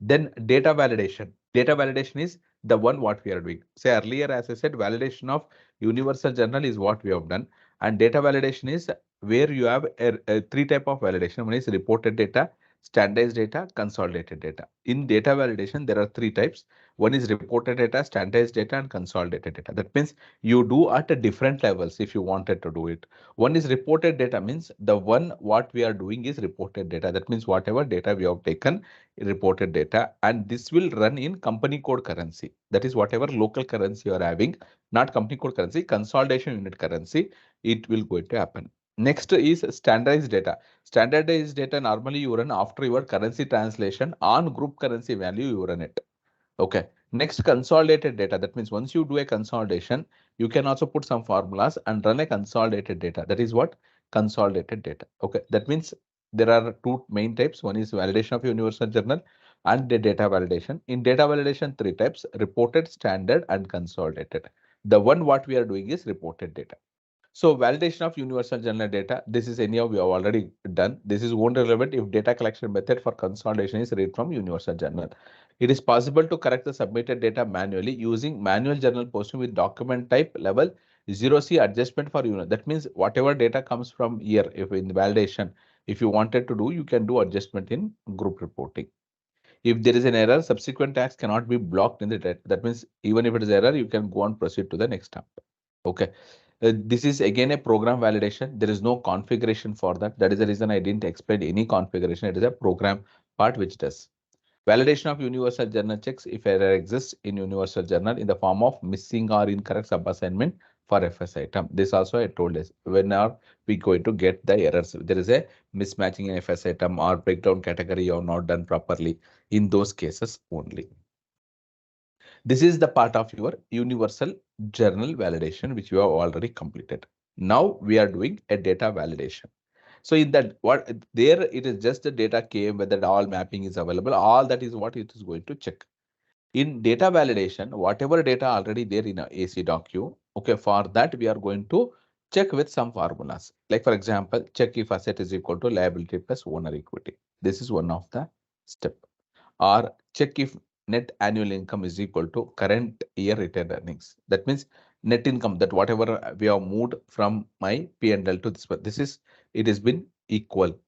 Then data validation. Data validation is the one what we are doing. Say earlier, as I said, validation of universal journal is what we have done. And data validation is where you have a three type of validation. One is reported data, standardized data, consolidated data. In data validation, there are three types. One is reported data, standardized data, and consolidated data. That means you do at a different levels if you wanted to do it. One is reported data, means the one what we are doing is reported data. That means whatever data we have taken, reported data, and this will run in company code currency. That is whatever local currency you are having, not company code currency, consolidation unit currency, it will going to happen. Next is standardized data. Standardized data normally you run after your currency translation on group currency value, you run it. Okay. Next, consolidated data. That means once you do a consolidation, you can also put some formulas and run a consolidated data. That is what consolidated data. Okay. That means there are two main types. One is validation of universal journal and the data validation. In data validation, three types: reported, standard, and consolidated. The one what we are doing is reported data. So validation of universal journal data, this is anyhow we have already done. This is only relevant if data collection method for consolidation is read from universal journal. It is possible to correct the submitted data manually using manual journal posting with document type level 0C adjustment for unit. That means whatever data comes from here, if in validation, if you wanted to do, you can do adjustment in group reporting. If there is an error, subsequent tags cannot be blocked in the data. That means even if it is error, you can go and proceed to the next step. Okay. This is again a program validation. There is no configuration for that. That is the reason I didn't explain any configuration. It is a program part which does. Validation of universal journal checks if error exists in universal journal in the form of missing or incorrect sub-assignment for FS item. This also I told us when are we going to get the errors. There is a mismatching in FS item or breakdown category you have not done properly. In those cases only. This is the part of your universal journal validation, which you have already completed. Now we are doing a data validation. So in that, what there it is just the data came, whether all mapping is available, all that is what it is going to check. In data validation, whatever data already there in a AC docu, okay, for that we are going to check with some formulas. Like for example, check if asset is equal to liability plus owner equity. This is one of the step. Or check if net annual income is equal to current year retained earnings. That means net income, that whatever we have moved from my P&L to this, but this is, it has been equal.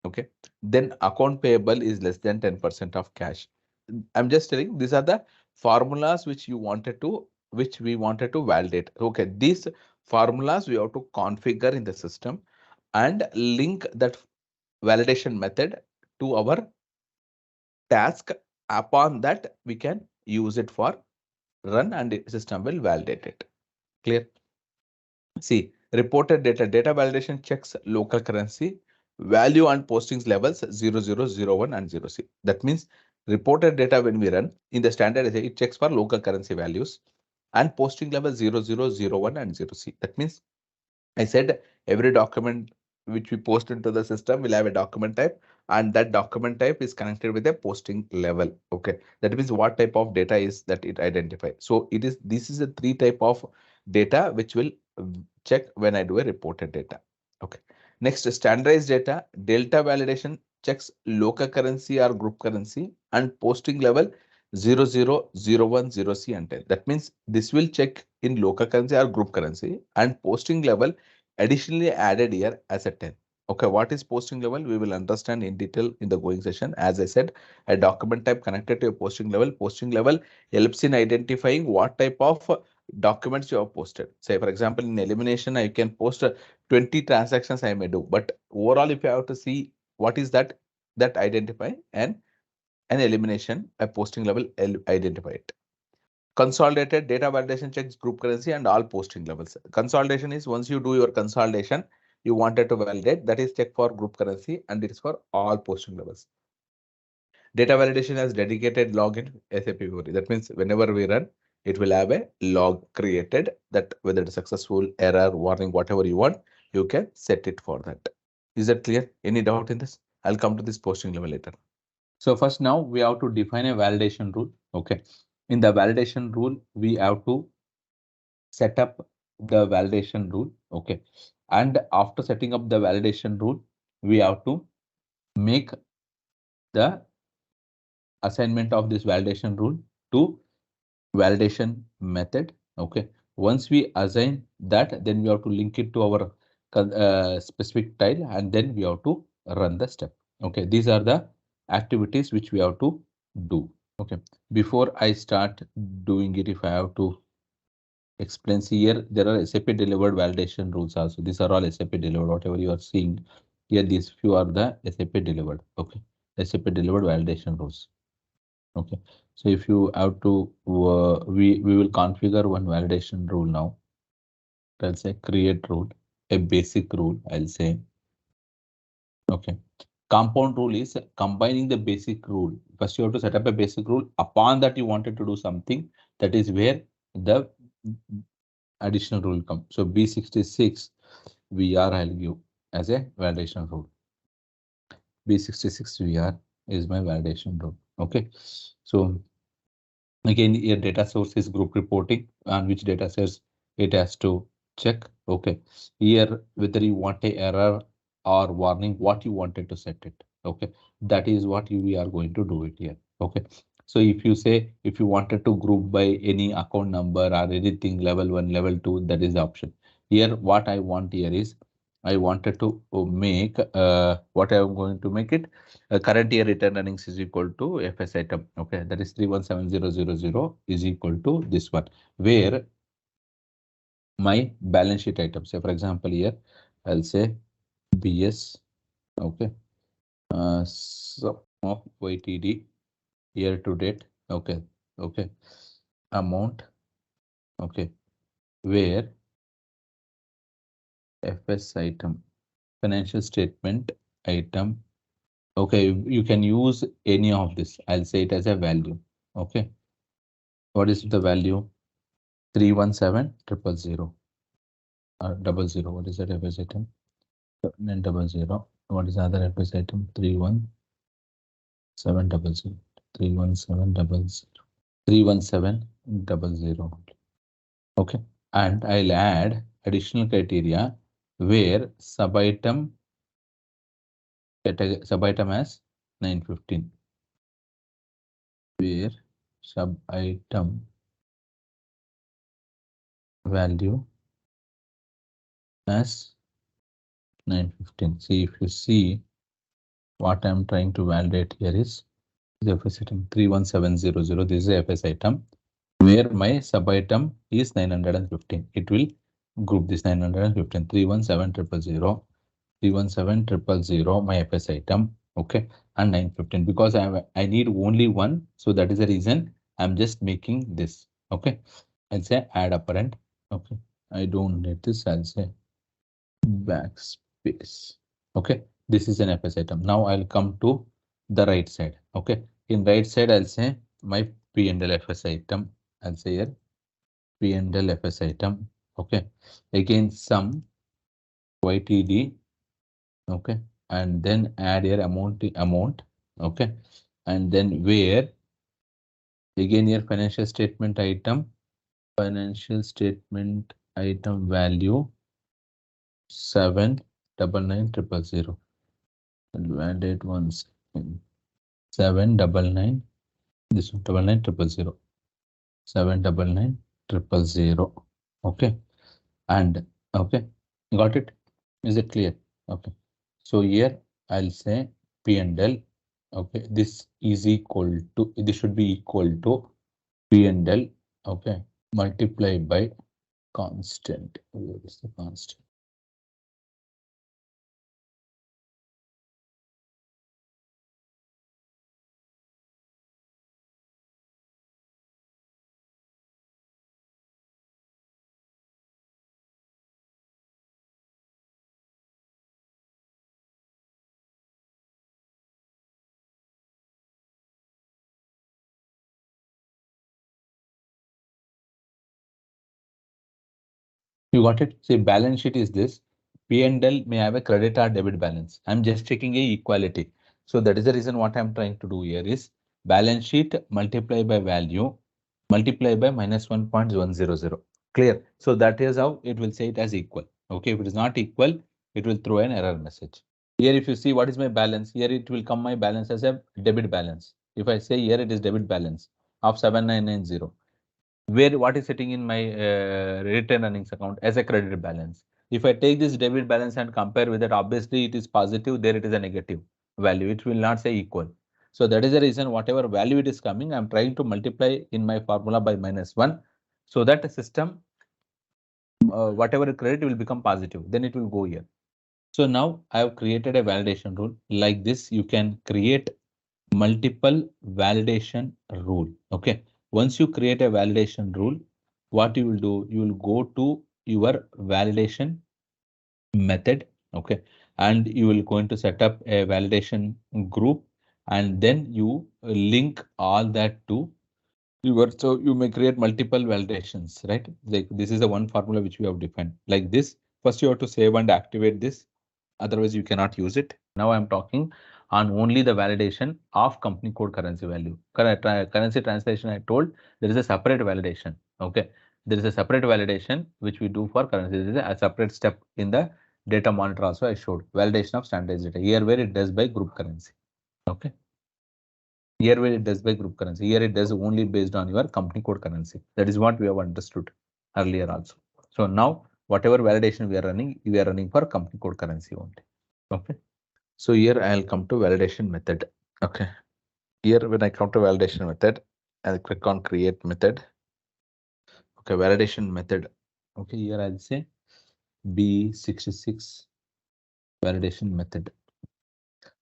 Okay. Then account payable is less than 10% of cash. I'm just telling these are the formulas which you wanted to, which we wanted to validate. Okay. These formulas we have to configure in the system and link that validation method to our task. Upon that we can use it for run and the system will validate it. Clear? See, reported data validation checks local currency value and postings levels 0001 and 0C. That means reported data when we run in the standard, it checks for local currency values and posting level 0001 and 0C. That means I said every document which we post into the system will have a document type, and that document type is connected with a posting level. Okay, that means what type of data is that it identifies. So it is, this is a three type of data which will check when I do a reported data. Okay. Next, standardized data, delta validation checks local currency or group currency and posting level 0001 and 10. That means this will check in local currency or group currency and posting level additionally added here as a 10. Okay, what is posting level? We will understand in detail in the going session. As I said, a document type connected to a posting level. Posting level helps in identifying what type of documents you have posted. Say, for example, in elimination, I can post 20 transactions I may do. But overall, if you have to see what is that, that identify and an elimination, a posting level identify it. Consolidated data validation checks group currency and all posting levels. Consolidation is once you do your consolidation, you wanted to validate, that is check for group currency and it is for all posting levels. Data validation has dedicated log in SAP memory. That means whenever we run, it will have a log created that whether it's successful, error, warning, whatever you want, you can set it for that. Is that clear? Any doubt in this? I'll come to this posting level later. So first now we have to define a validation rule. Okay. In the validation rule, we have to set up the validation rule. Okay. And after setting up the validation rule, we have to make the assignment of this validation rule to validation method. Okay. Once we assign that, then we have to link it to our specific tile and then we have to run the step. Okay. These are the activities which we have to do. Okay. Before I start doing it, if I have to explain, see here, there are SAP delivered validation rules also. These are all SAP delivered, whatever you are seeing here, these few are the SAP delivered. Okay. SAP delivered validation rules. Okay, so if you have to, we will configure one validation rule now. I'll say create rule, a basic rule, I'll say. Okay, compound rule is combining the basic rule. First, you have to set up a basic rule. Upon that, you wanted to do something, that is where the additional rule comes. So B66 VR I'll give as a validation rule. B66 VR is my validation rule. Okay, so again, your data source is group reporting, and which data sets it has to check. Okay, here whether you want a error or warning, what you wanted to set it. Okay, that is what we are going to do it here. Okay, so if you say if you wanted to group by any account number or anything, level 1, level 2, that is the option. Here what I want here is I wanted to make what I am going to make it current year return earnings is equal to FS item. Okay, that is 317000 is equal to this one, where my balance sheet item. Say for example, here I'll say BS. Okay, sum of YTD year to date. Okay, okay, amount. Okay, where FS item, financial statement item. Okay, you can use any of this. I'll say it as a value. Okay, what is the value? 317000 double zero. What is that FS item? Then double zero. What is the other FS item? 31700. 31700. 31700. Okay, and I'll add additional criteria where sub item as 915. Where sub item value as 915. See, if you see what I'm trying to validate here is the FS item 31700. This is the FS item where my sub item is 915. It will group this 915, 31700, 31700, my FS item. Okay, and 915 because I need only one, so that is the reason I'm just making this. Okay, I'll say add apparent. Okay, I don't need this. I'll say backspace. Okay, this is an FS item. Now I'll come to the right side. Okay, in right side I'll say my P&L FS item. I'll say here P&L FS item. Okay, again sum YTD. Okay, and then add here amount. Okay, and then where again here financial statement item item value 799,000. Validate once. 799. This one 99,000. 799,000. Okay. And okay, got it? Is it clear? Okay. So here I'll say P and L. Okay, this is equal to, this should be equal to P and L. Okay, multiply by constant. Where is the constant? You got it? See, balance sheet is this. P and L may have a credit or debit balance. I'm just checking a equality. So that is the reason what I'm trying to do here is balance sheet multiply by value multiply by minus 1.100. Clear? So that is how it will say it as equal. Okay, if it is not equal, it will throw an error message. Here, if you see what is my balance, here it will come my balance as a debit balance. If I say here it is debit balance of 7990, where what is sitting in my retained earnings account as a credit balance. If I take this debit balance and compare with it, obviously it is positive, there it is a negative value. It will not say equal. So that is the reason whatever value it is coming, I'm trying to multiply in my formula by -1 so that the system, whatever credit will become positive, then it will go here. So now I have created a validation rule like this. You can create multiple validation rule. Okay. Once you create a validation rule, what you will do, you will go to your validation method. Okay. And you will going to set up a validation group and then you link all that to your, so you may create multiple validations, right? Like this is the one formula which we have defined like this. First, you have to save and activate this. Otherwise, you cannot use it. Now I'm talking on only the validation of company code currency value. Currency translation, I told there is a separate validation. Okay. There is a separate validation which we do for currency. There is a separate step in the data monitor also I showed. Validation of standardized data. Here where it does by group currency. Okay. Here where it does by group currency. Here it does only based on your company code currency. That is what we have understood earlier also. So now whatever validation we are running for company code currency only. Okay. So here I'll come to validation method. Okay. Here when I come to validation method, I'll click on create method. Okay, validation method. Okay, here I'll say B66 validation method.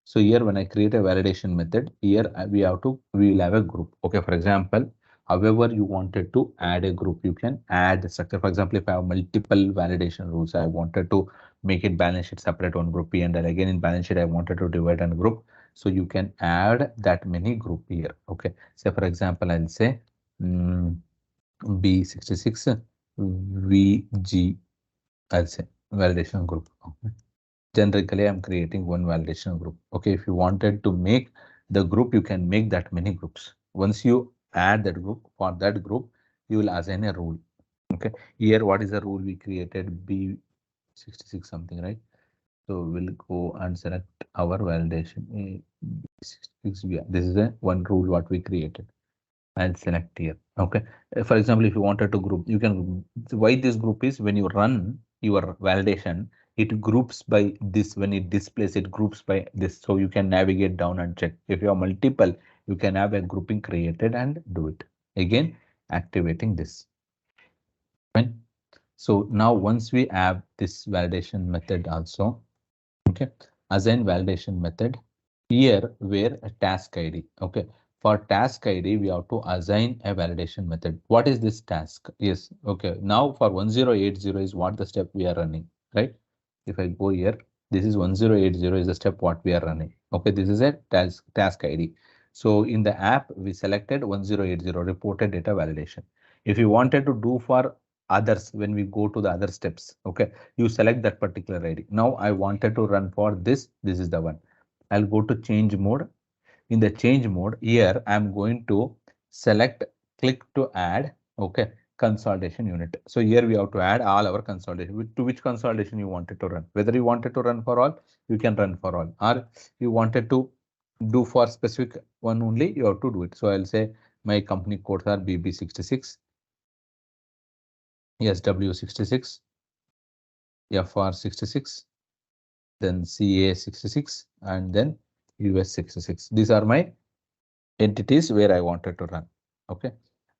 So here when I create a validation method, here we will have a group. Okay, for example, however you wanted to add a group, you can add the structure. For example, if I have multiple validation rules, I wanted to make it balance sheet separate one group P and L. Again in balance sheet, I wanted to divide and group. So you can add that many group here. Okay. So for example, I'll say B66 VG, I'll say validation group. Okay. Generally, I'm creating one validation group. Okay, if you wanted to make the group, you can make that many groups. Once you add that group, for that group, you will assign a rule. Okay, here what is the rule we created? B66 something, right? So we'll go and select our validation. B66, this is a one rule what we created. I'll select here. Okay. For example, if you wanted to group, you can. Why this group is when you run your validation, it groups by this. When it displays, it groups by this. So you can navigate down and check. If you have multiple, you can have a grouping created and do it. Again, activating this. Fine. So now once we have this validation method also, okay, assign validation method. Here where a task ID. Okay. For task ID, we have to assign a validation method. What is this task? Yes. Okay. Now for 1080 is what the step we are running, right? If I go here, this is 1080 is the step what we are running. Okay. This is a task ID. So in the app, we selected 1080 reported data validation. If you wanted to do for others, when we go to the other steps, okay, you select that particular ID. Now I wanted to run for this. This is the one. I'll go to change mode. In the change mode, here I'm going to select click to add. Okay, consolidation unit. So here we have to add all our consolidation. To which consolidation you wanted to run. Whether you wanted to run for all, you can run for all. Or you wanted to do for specific one only, you have to do it. So I'll say my company codes are BB66, SW66, FR66, then CA66, and then US66. These are my entities where I wanted to run. Okay.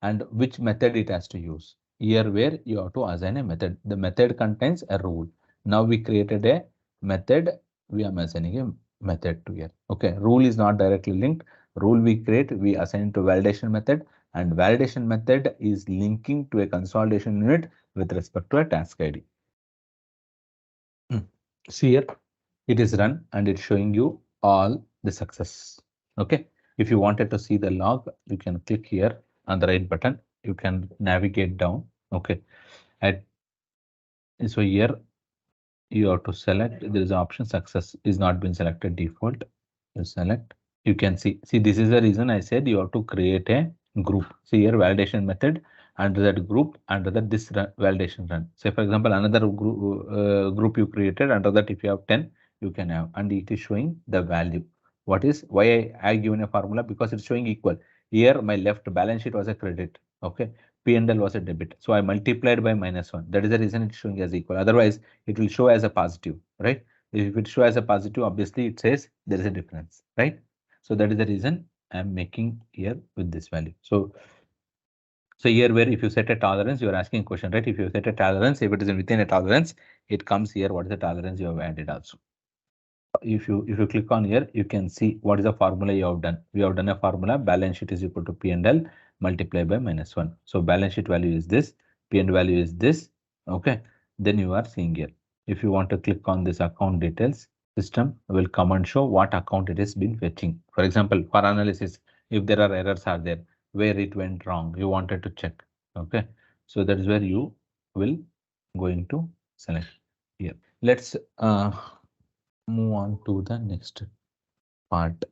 And which method it has to use. Here where you have to assign a method. The method contains a rule. Now we created a method. We are assigning a method to here. Okay. Rule is not directly linked. Rule we create, we assign to validation method, and validation method is linking to a consolidation unit with respect to a task ID. See here, it is run and it's showing you all the success. Okay. If you wanted to see the log, you can click here on the right button. You can navigate down. Okay. So here you have to select. There is an option success is not been selected default. You select. You can see. This is the reason I said you have to create a group. See here validation method under that group under that this validation run. Say for example another group you created under that if you have 10 you can have, and it is showing the value. What is why I given a formula because it's showing equal. Here my left balance sheet was a credit. Okay. P&L was a debit. So I multiplied by -1. That is the reason it's showing as equal. Otherwise it will show as a positive, right? If it shows as a positive, obviously it says there is a difference, right? So that is the reason I'm making here with this value. So here where if you set a tolerance, you are asking a question, right? If you set a tolerance, if it is within a tolerance, it comes here. What is the tolerance you have added also? If you click on here, you can see what is the formula you have done. We have done a formula balance sheet is equal to P&L multiplied by -1. So balance sheet value is this, P&L value is this. Okay, then you are seeing here. If you want to click on this account details, system will come and show what account it has been fetching. For example, for analysis, if there are errors are there, where it went wrong, you wanted to check. Okay, so that is where you will going to select here. Let's move on to the next part.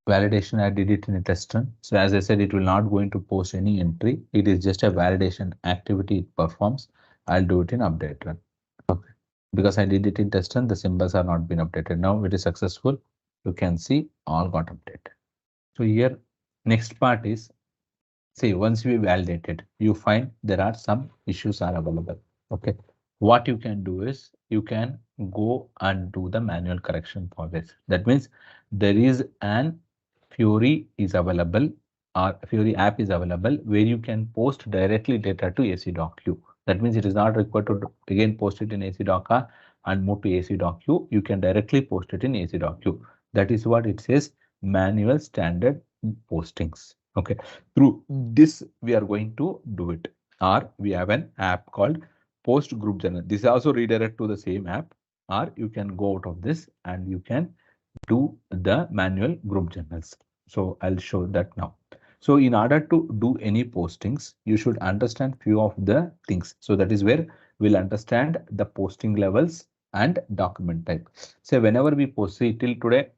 Validation, I did it in a test run. So as I said, it will not going to post any entry. It is just a validation activity it performs. I'll do it in update run. Okay. Because I did it in test run, the symbols are not been updated. Now it is successful. You can see all got updated. So here, next part is, say once we validated, you find there are some issues are available. Okay. What you can do is you can go and do the manual correction for this. That means there is an Fury is available or Fury app is available where you can post directly data to AC.Q. That means it is not required to again post it in AC.R and move to AC.Q. You can directly post it in AC.Q. That is what it says, manual standard postings. Okay, through this we are going to do it, or we have an app called Post Group Journal. This is also redirect to the same app, or you can go out of this and you can do the manual group journals. So I'll show that now. So in order to do any postings, you should understand few of the things. So that is where we'll understand the posting levels and document type. So whenever we post, see till today,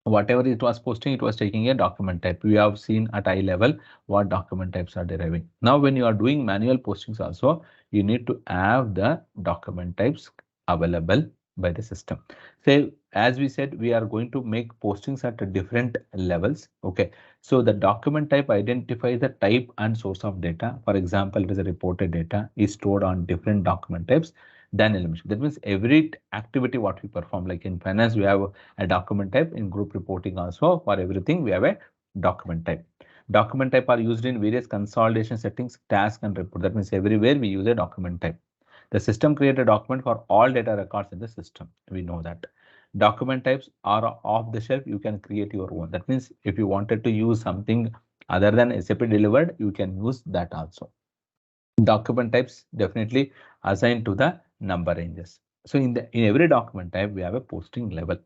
whatever it was posting, it was taking a document type. We have seen at eye level what document types are deriving. Now, when you are doing manual postings also, you need to have the document types available by the system. So as we said, we are going to make postings at different levels. Okay. So the document type identifies the type and source of data. For example, it is a reported data is stored on different document types than elimination. That means every activity what we perform, like in finance, we have a document type. In group reporting also, for everything we have a document type. Document type are used in various consolidation settings, task and report. That means everywhere we use a document type. The system creates a document for all data records in the system. We know that. Document types are off the shelf. You can create your own. That means if you wanted to use something other than SAP delivered, you can use that also. Document types definitely assigned to the number ranges. So in every document type, we have a posting level.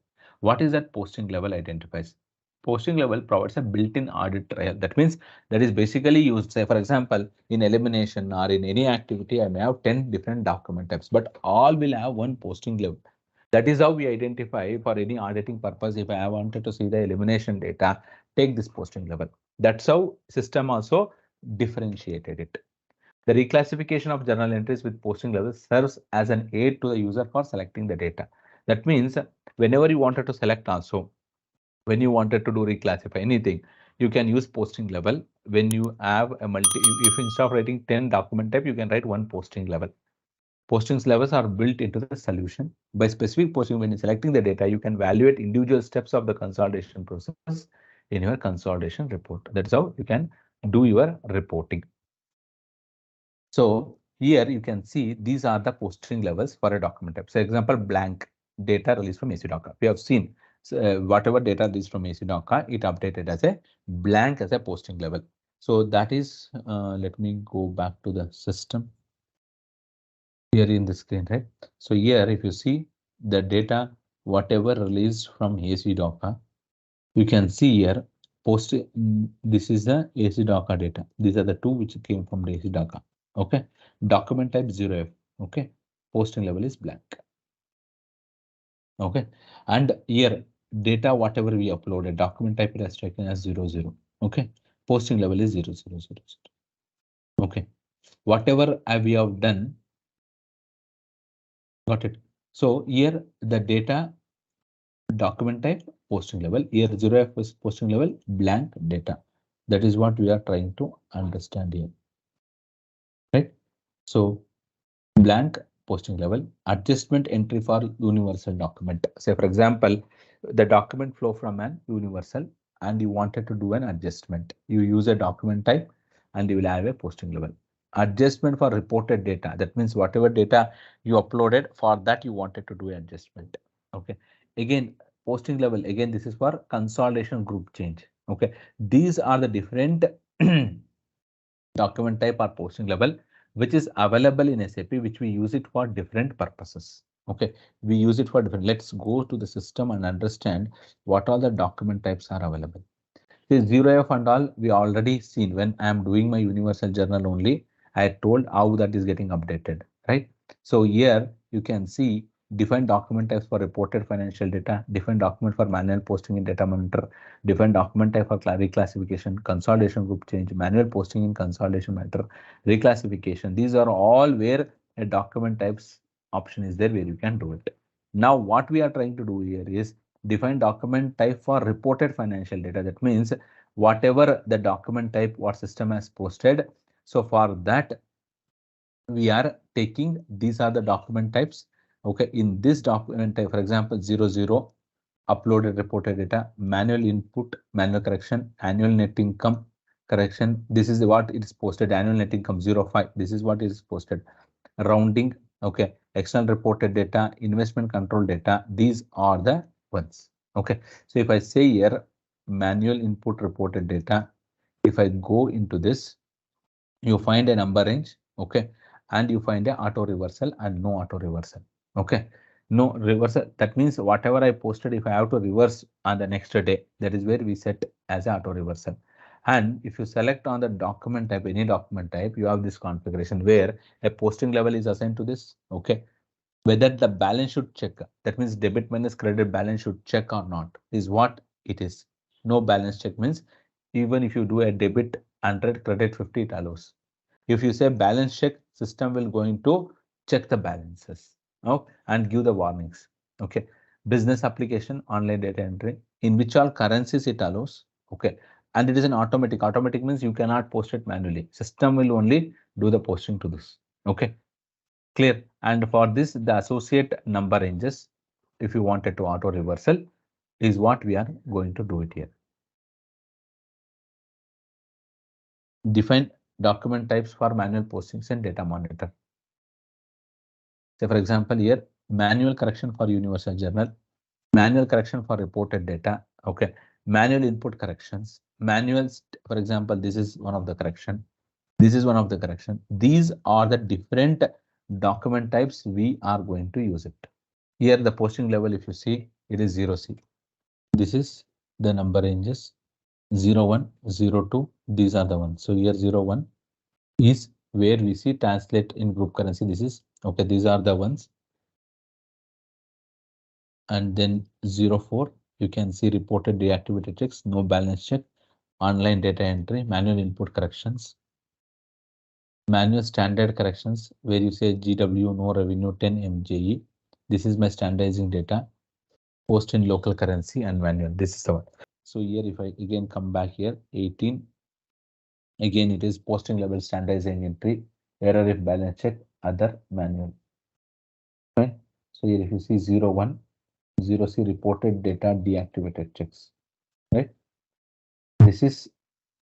What is that posting level identifies? Posting level provides a built-in audit trail. That means that is basically used, say for example, in elimination or in any activity, I may have 10 different document types, but all will have one posting level. That is how we identify for any auditing purpose. If I wanted to see the elimination data, take this posting level. That's how system also differentiated it. The reclassification of journal entries with posting levels serves as an aid to the user for selecting the data. That means whenever you wanted to select also, when you wanted to do reclassify anything, you can use posting level. When you have a if instead of writing 10 document type, you can write one posting level. Postings levels are built into the solution. By specific posting, when you're selecting the data, you can evaluate individual steps of the consolidation process in your consolidation report. That's how you can do your reporting. So here you can see these are the posting levels for a document type. So example, blank data released from AC Docker. We have seen whatever data released from AC Docker, it updated as a blank as a posting level. So that is, let me go back to the system here in the screen, right? So here, if you see the data, whatever released from AC Docker, you can see here post. This is the AC Docker data. These are the two which came from the AC Docker. Okay, document type 0F. Okay, posting level is blank. Okay, and here data whatever we uploaded, document type it has taken as 00. Okay, posting level is 0000. Okay, whatever we have done, got it. So here the data document type posting level, here 0F is posting level, blank data. That is what we are trying to understand here, right? So blank posting level, adjustment entry for universal document. Say for example, the document flow from an universal and you wanted to do an adjustment. You use a document type and you will have a posting level. Adjustment for reported data. That means whatever data you uploaded, for that you wanted to do adjustment. Okay. Again, posting level. Again, this is for consolidation group change. Okay. These are the different document type or posting level which is available in SAP, which we use it for different purposes. Okay, we use it for different. Let's go to the system and understand what all the document types are available. The 0F and all we already seen. When I am doing my universal journal only, I told how that is getting updated, right? So here you can see different document types for reported financial data, different document for manual posting in data monitor, different document type for reclassification, consolidation group change, manual posting in consolidation matter, reclassification. These are all where a document types option is there where you can do it. Now what we are trying to do here is define document type for reported financial data. That means whatever the document type what system has posted. So for that, we are taking these are the document types. Okay, in this document type, for example, 00 uploaded reported data, manual input, manual correction, annual net income correction. This is what it is posted. Annual net income 05. This is what is posted. Rounding. Okay, external reported data, investment control data. These are the ones. Okay, so if I say here manual input reported data, if I go into this, you find a number range. Okay, and you find a auto reversal and no auto reversal. Okay, no reversal. That means whatever I posted, if I have to reverse on the next day, that is where we set as a auto reversal. And if you select on the document type, any document type, you have this configuration where a posting level is assigned to this. Okay, whether the balance should check, that means debit minus credit balance should check or not, is what it is. No balance check means even if you do a debit 100, credit 50, it allows. If you say balance check, system will going to check the balances, and give the warnings. Okay, business application, online data entry, in which all currencies it allows. Okay, and it is an automatic. Automatic means you cannot post it manually. System will only do the posting to this. Okay, clear. And for this, the associate number ranges, if you wanted to auto reversal, is what we are going to do it here. Define document types for manual postings and data monitor. Say for example, here manual correction for universal journal, manual correction for reported data. Okay, manual input corrections, manuals. For example, this is one of the correction. This is one of the correction. These are the different document types we are going to use it. Here the posting level, if you see, it is 0C. This is the number ranges 01, 02. These are the ones. So here 01 is where we see translate in group currency. This is okay. These are the ones. And then 04, you can see reported deactivated checks, no balance check, online data entry, manual input corrections. Manual standard corrections where you say GW no revenue 10 MJE. This is my standardizing data. Post in local currency and manual. This is the one. So here if I again come back here 18, again it is posting level standardizing entry, error if balance check, other manual. Right? So here if you see 01, 0C reported data deactivated checks. Right? This is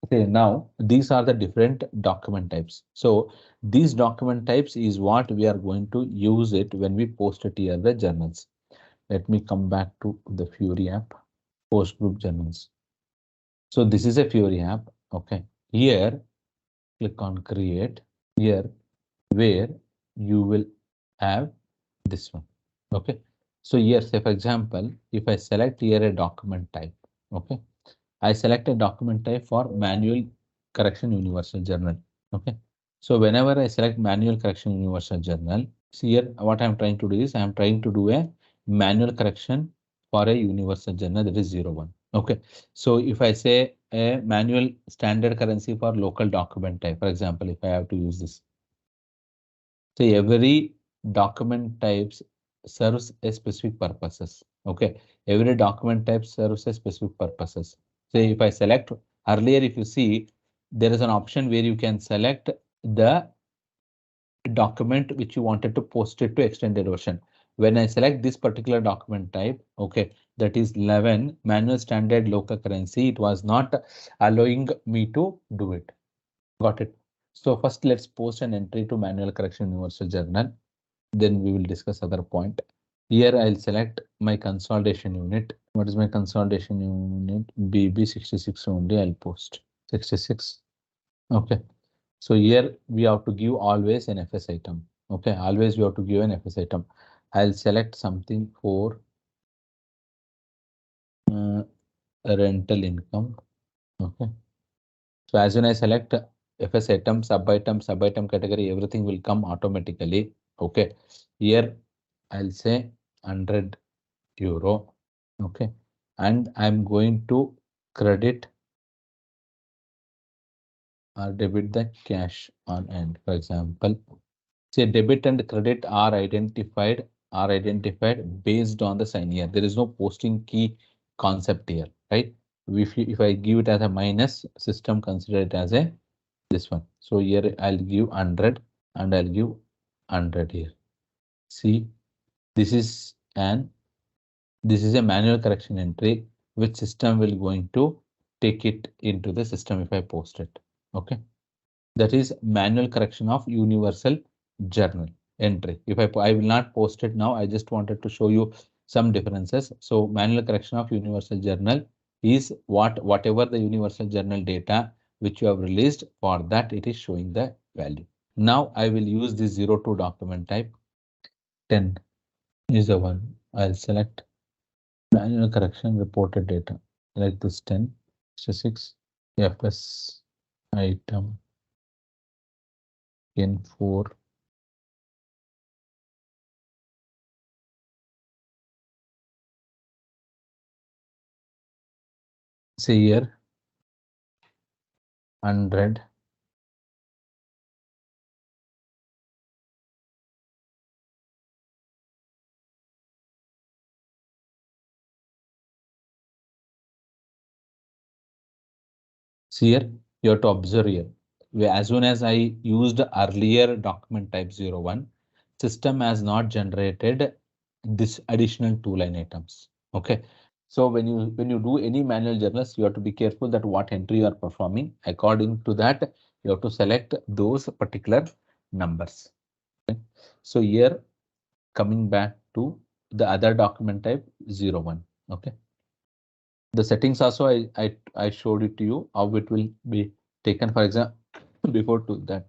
okay. Now these are the different document types. So these document types is what we are going to use it when we post it here the journals. Let me come back to the Fury app, post group journals. So this is a Fury app. Okay. Here, click on create. Here, where you will have this one. Okay. So here, say for example, if I select here a document type, okay, I select a document type for manual correction universal journal. Okay. So whenever I select manual correction universal journal, see here what I'm trying to do is I'm trying to do a manual correction for a universal journal that is 01. Okay. So if I say a manual standard currency for local document type, for example, if I have to use this, so every document types serves a specific purposes. Okay. Every document type serves a specific purposes. So if I select earlier, if you see, there is an option where you can select the document which you wanted to post it to extended version. When I select this particular document type, okay, that is 11 manual standard local currency, it was not allowing me to do it. Got it. So first let's post an entry to manual correction universal journal. Then we will discuss other point. Here I'll select my consolidation unit. What is my consolidation unit? BB66 only I'll post. 66. Okay. So here we have to give always an FS item. Okay. Always we have to give an FS item. I'll select something for uh, rental income. Okay. So as when I select FS item, sub item category, everything will come automatically. Okay. Here I'll say 100 euro. Okay. And I'm going to credit or debit the cash on hand. For example, say debit and credit are identified based on the sign here. There is no posting key concept here, right? If I give it as a minus, system consider it as a this one. So here I'll give 100 and I'll give 100 here. See, this is an this is a manual correction entry which system will going to take it into the system if I post it. Okay. That is manual correction of universal journal entry. I will not post it now. I just wanted to show you some differences. So manual correction of universal journal is whatever the universal journal data which you have released, for that it is showing the value. Now I will use this 02 document type. 10 is the one. I'll select manual correction reported data. Like this 10, 6, FS item in 4. Say here 100. See here, you have to observe here. As soon as I used earlier document type 01, system has not generated this additional 2 line items. Okay. So when you do any manual journals, you have to be careful that what entry you are performing. According to that, you have to select those particular numbers. Okay. So here coming back to the other document type 01. Okay. The settings also I showed it to you how it will be taken. For example, before to that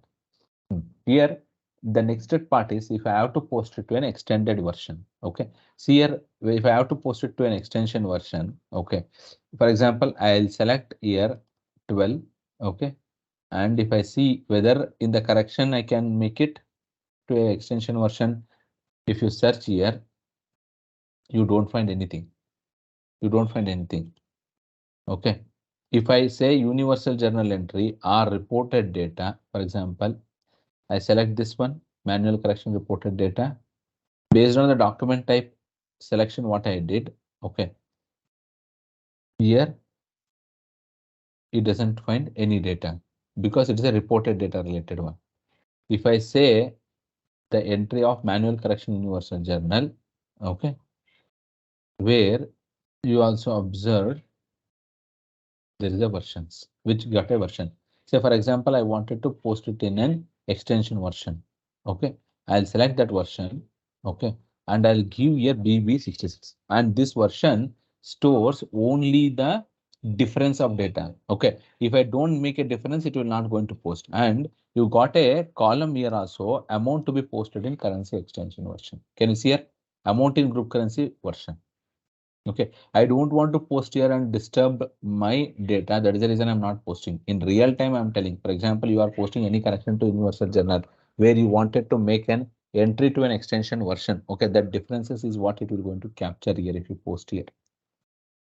here the next part is if I have to post it to an extended version. Okay. See here if I have to post it to an extension version. Okay. For example, I'll select here 12. Okay. And if I see whether in the correction I can make it to a extension version, if you search here, you don't find anything. You don't find anything. Okay. If I say universal journal entry or reported data, for example, I select this one, manual correction reported data. Based on the document type selection, what I did, okay. Here, it doesn't find any data because it is a reported data related one. If I say the entry of manual correction universal journal, okay, where you also observe there is a versions which got a version. Say for example, I wanted to post it in an extension version. Okay, I'll select that version. Okay, and I'll give here BB66, and this version stores only the difference of data. Okay, if I don't make a difference, it will not going to post. And you got a column here also, amount to be posted in currency extension version. Can you see here? Amount in group currency version. Okay, I don't want to post here and disturb my data. That is the reason I'm not posting. In real time, I'm telling. For example, you are posting any correction to Universal Journal where you wanted to make an entry to an extension version. Okay, that differences is what it will going to capture here if you post here.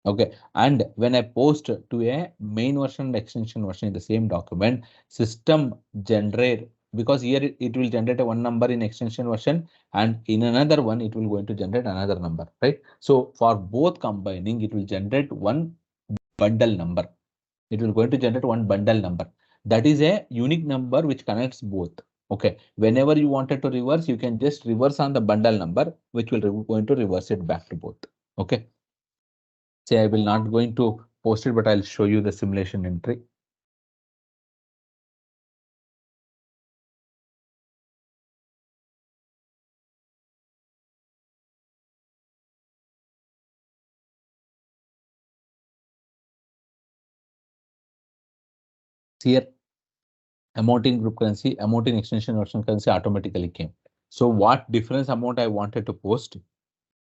Okay, and when I post to a main version and extension version in the same document, system generate, because here it will generate a one number in extension version and in another one it will going to generate another number, right? So for both combining, it will generate one bundle number. It will going to generate one bundle number. That is a unique number which connects both. Okay, whenever you wanted to reverse, you can just reverse on the bundle number, which will going to reverse it back to both. Okay. Say I will not going to post it, but I'll show you the simulation entry. Here, amount in group currency, amount in extension version currency automatically came. So what difference amount I wanted to post?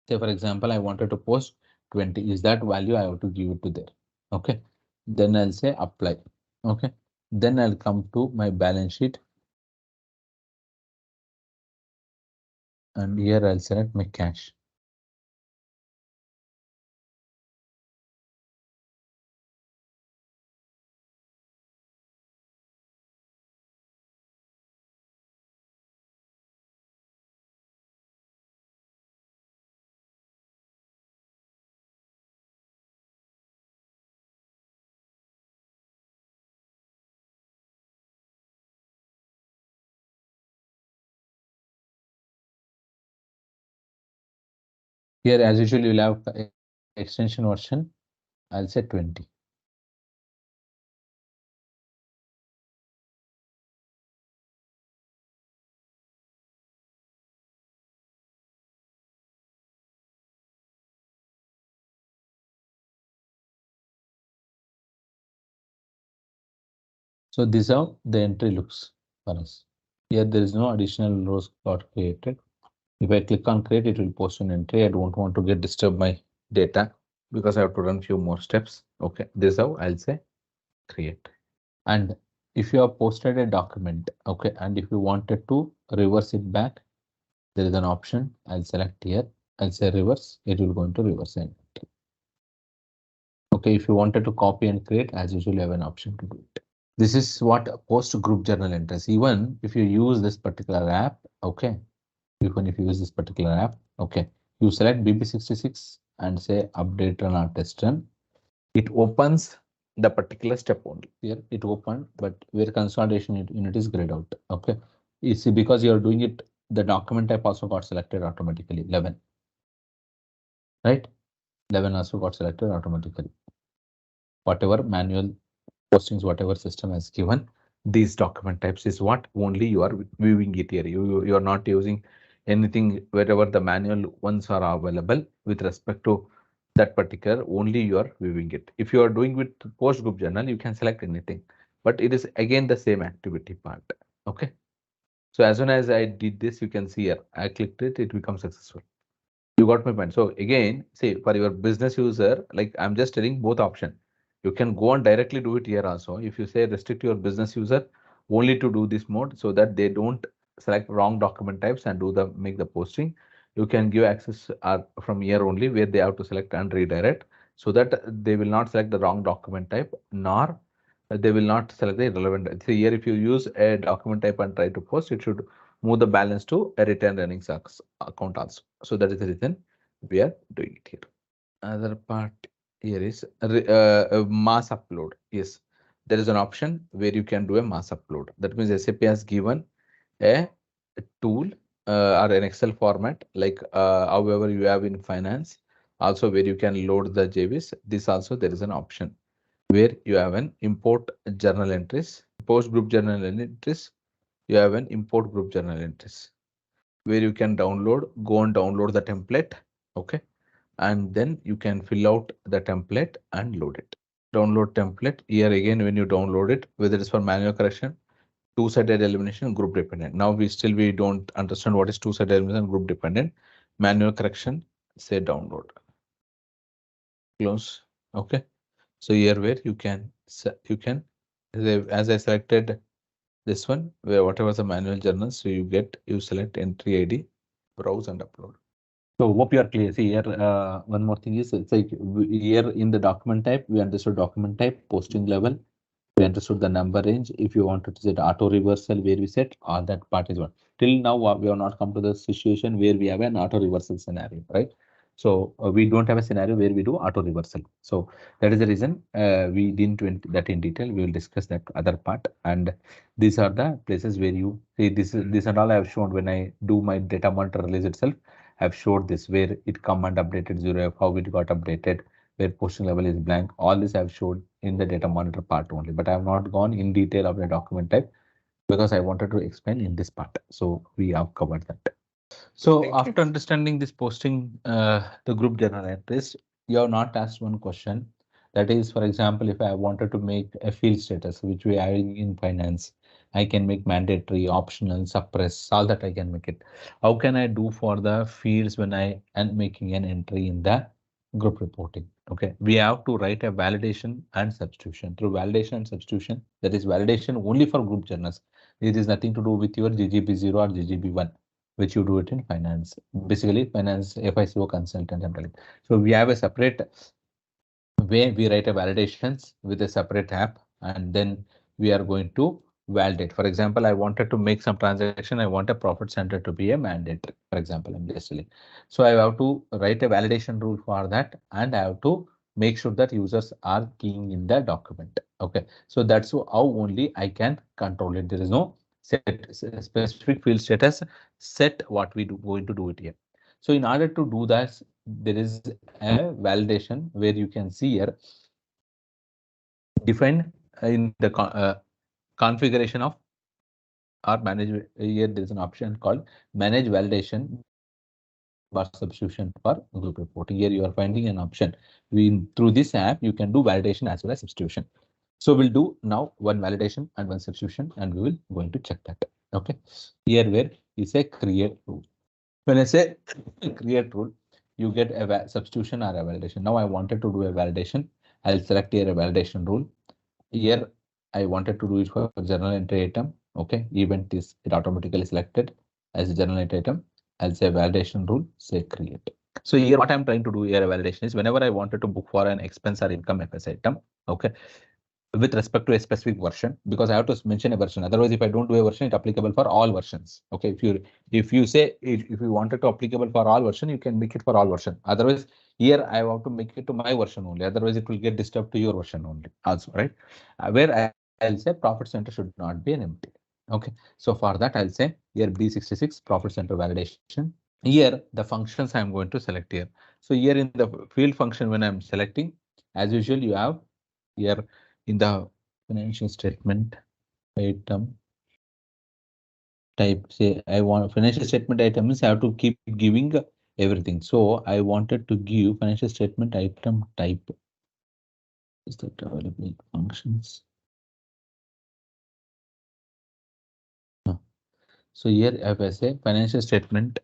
Say for example, I wanted to post 20. Is that value I have to give it to there? Okay. Then I'll say apply. Okay. Then I'll come to my balance sheet. And here I'll select my cash. Here, as usual, you'll have extension version. I'll say 20. So this is how the entry looks for us. Here there is no additional rows got created. If I click on create, it will post an entry. I don't want to get disturb my data because I have to run few more steps. Okay, this is how I'll say create. And if you have posted a document, okay, and if you wanted to reverse it back, there is an option. I'll select here. I'll say reverse. It will go into reverse it. Okay, if you wanted to copy and create, as usual, you have an option to do it. This is what post group journal entries. Even if you use this particular app, okay, even if you use this particular app, okay, you select BB66 and say update run or test run. It opens the particular step only. Here it opened, but where consolidation unit is grayed out. Okay, you see, because you are doing it, the document type also got selected automatically. 11, right? 11 also got selected automatically. Whatever manual postings, whatever system has given, these document types is what only you are viewing it here. You are not using anything wherever the manual ones are available with respect to that particular, only you are viewing it. If you are doing with post group journal, you can select anything, but it is again the same activity part. Okay. So as soon as I did this, you can see here, I clicked it, it becomes successful. You got my point. So again, say for your business user, like I'm just telling both option. You can go and directly do it here also. If you say restrict your business user only to do this mode so that they don't select wrong document types and do the make the posting, you can give access from here only where they have to select and redirect so that they will not select the wrong document type nor they will not select the relevant. So here, if you use a document type and try to post, it should move the balance to a retained earnings account also. So that is the reason we are doing it here. Other part here is a mass upload. Yes, there is an option where you can do a mass upload. That means SAP has given a tool or an Excel format like however you have in finance, also where you can load the JVs. This also there is an option where you have an import journal entries, post group journal entries. You have an import group journal entries where you can go and download the template. Okay, and then you can fill out the template and load it. Download template here again when you download it, whether it's for manual correction, two-sided elimination, group dependent. Now we don't understand what is two-sided elimination, group dependent, manual correction. Say download, close. Okay, so here where you can as I selected this one where whatever the manual journal, so you select entry ID, browse and upload. So hope you are clear. See here, one more thing is it's like here in the document type, we understood document type, posting level, we understood the number range. If you wanted to set auto reversal where we set all that part is one. Till now, we have not come to the situation where we have an auto reversal scenario, right? So we don't have a scenario where we do auto reversal. So that is the reason we didn't went that in detail. We will discuss that other part. And these are the places where you see this and all I have shown when I do my data monitor release itself. I have showed this where it come and updated 0f, how it got updated, where posting level is blank. All this I've showed in the data monitor part only, but I have not gone in detail of the document type because I wanted to explain in this part. So we have covered that. So Thank you. after understanding this posting, the group journal entries, you have not asked one question. That is, for example, if I wanted to make a field status, which we are in finance, I can make mandatory, optional, suppress, all that I can make it. How can I do for the fields when I am making an entry in the group reporting? Okay, we have to write a validation and substitution. Through validation and substitution, that is validation only for group journals. It is nothing to do with your GGB0 or GGB1 which you do it in finance. Basically, finance FICO consultant. I'm telling. So we have a separate way we write a validations with a separate app, and then we are going to validate. For example, I wanted to make some transaction. I want a profit center to be a mandate. For example, I'm just telling. So I have to write a validation rule for that, and I have to make sure that users are keying in the document. Okay, so that's how only I can control it. There is no specific field status set what we do going to do it here. So in order to do that, there is a validation where you can see here defined in the configuration of or manage. Here there is an option called manage validation bar substitution for group reporting. Here you are finding an option. Through this app you can do validation as well as substitution. So we'll do now one validation and one substitution, and we will going to check that. Okay, here where you say create rule. When I say create rule, you get a substitution or a validation. Now I wanted to do a validation. I'll select here a validation rule. Here I wanted to do it for journal entry item. Okay, event is it automatically selected as a journal entry item. I'll say validation rule, say create. So here what I'm trying to do here a validation is whenever I wanted to book for an expense or income FS item, okay, with respect to a specific version, because I have to mention a version. Otherwise, if I don't do a version, it's applicable for all versions. Okay, if you say if you wanted to applicable for all version, you can make it for all version. Otherwise, here I have to make it to my version only. Otherwise, it will get disturbed to your version only. Also, right? Where I'll say profit center should not be an empty. Okay, so for that I'll say here B66 profit center validation. Here the functions I'm going to select here. So here in the field function when I'm selecting, as usual you have here in the financial statement item type, say I want financial statement item means I have to keep giving everything. So I wanted to give financial statement item type. Is that available functions? No. So here if I say financial statement,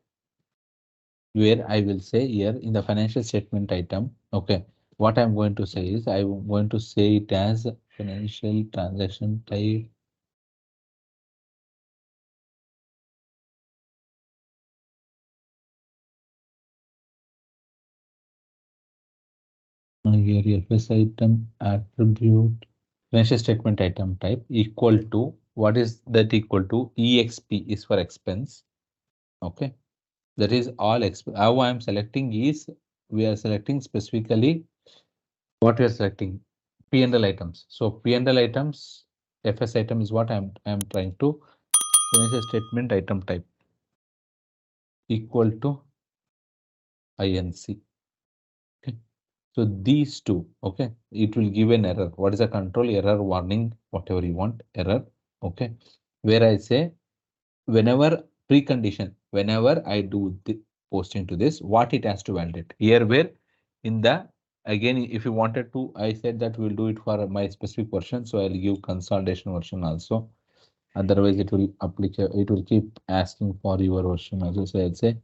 where I will say here in the financial statement item, okay, what I'm going to say is I'm going to say it as financial transaction type. Here FS item attribute. Financial statement item type equal to, what is that equal to? EXP is for expense. Okay. That is all how I am selecting is, we are selecting specifically what we are selecting, P&L items. So P&L items, FS item is what I'm trying to, financial statement item type equal to INC. Okay. So these two, okay, it will give an error. What is a control error warning, whatever you want, error. Okay. Where I say whenever precondition, whenever I do the posting to this, what it has to validate here, where in the, again, if you wanted to, I said that we'll do it for my specific version. So I'll give consolidation version also. Otherwise, it will applicate, it will keep asking for your version also. So I'll say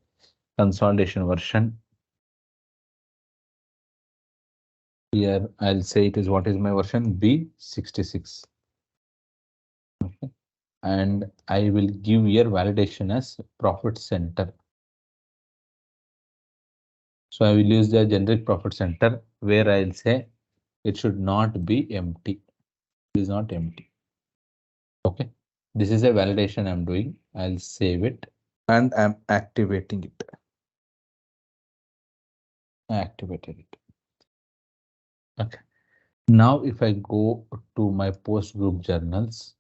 consolidation version. Here I'll say it is, what is my version? B66. Okay. And I will give here validation as profit center. So I will use the generic profit center, where I'll say it should not be empty. It is not empty. Okay. This is a validation I'm doing. I'll save it and I'm activating it. I activated it. Okay. Now if I go to my post group journals,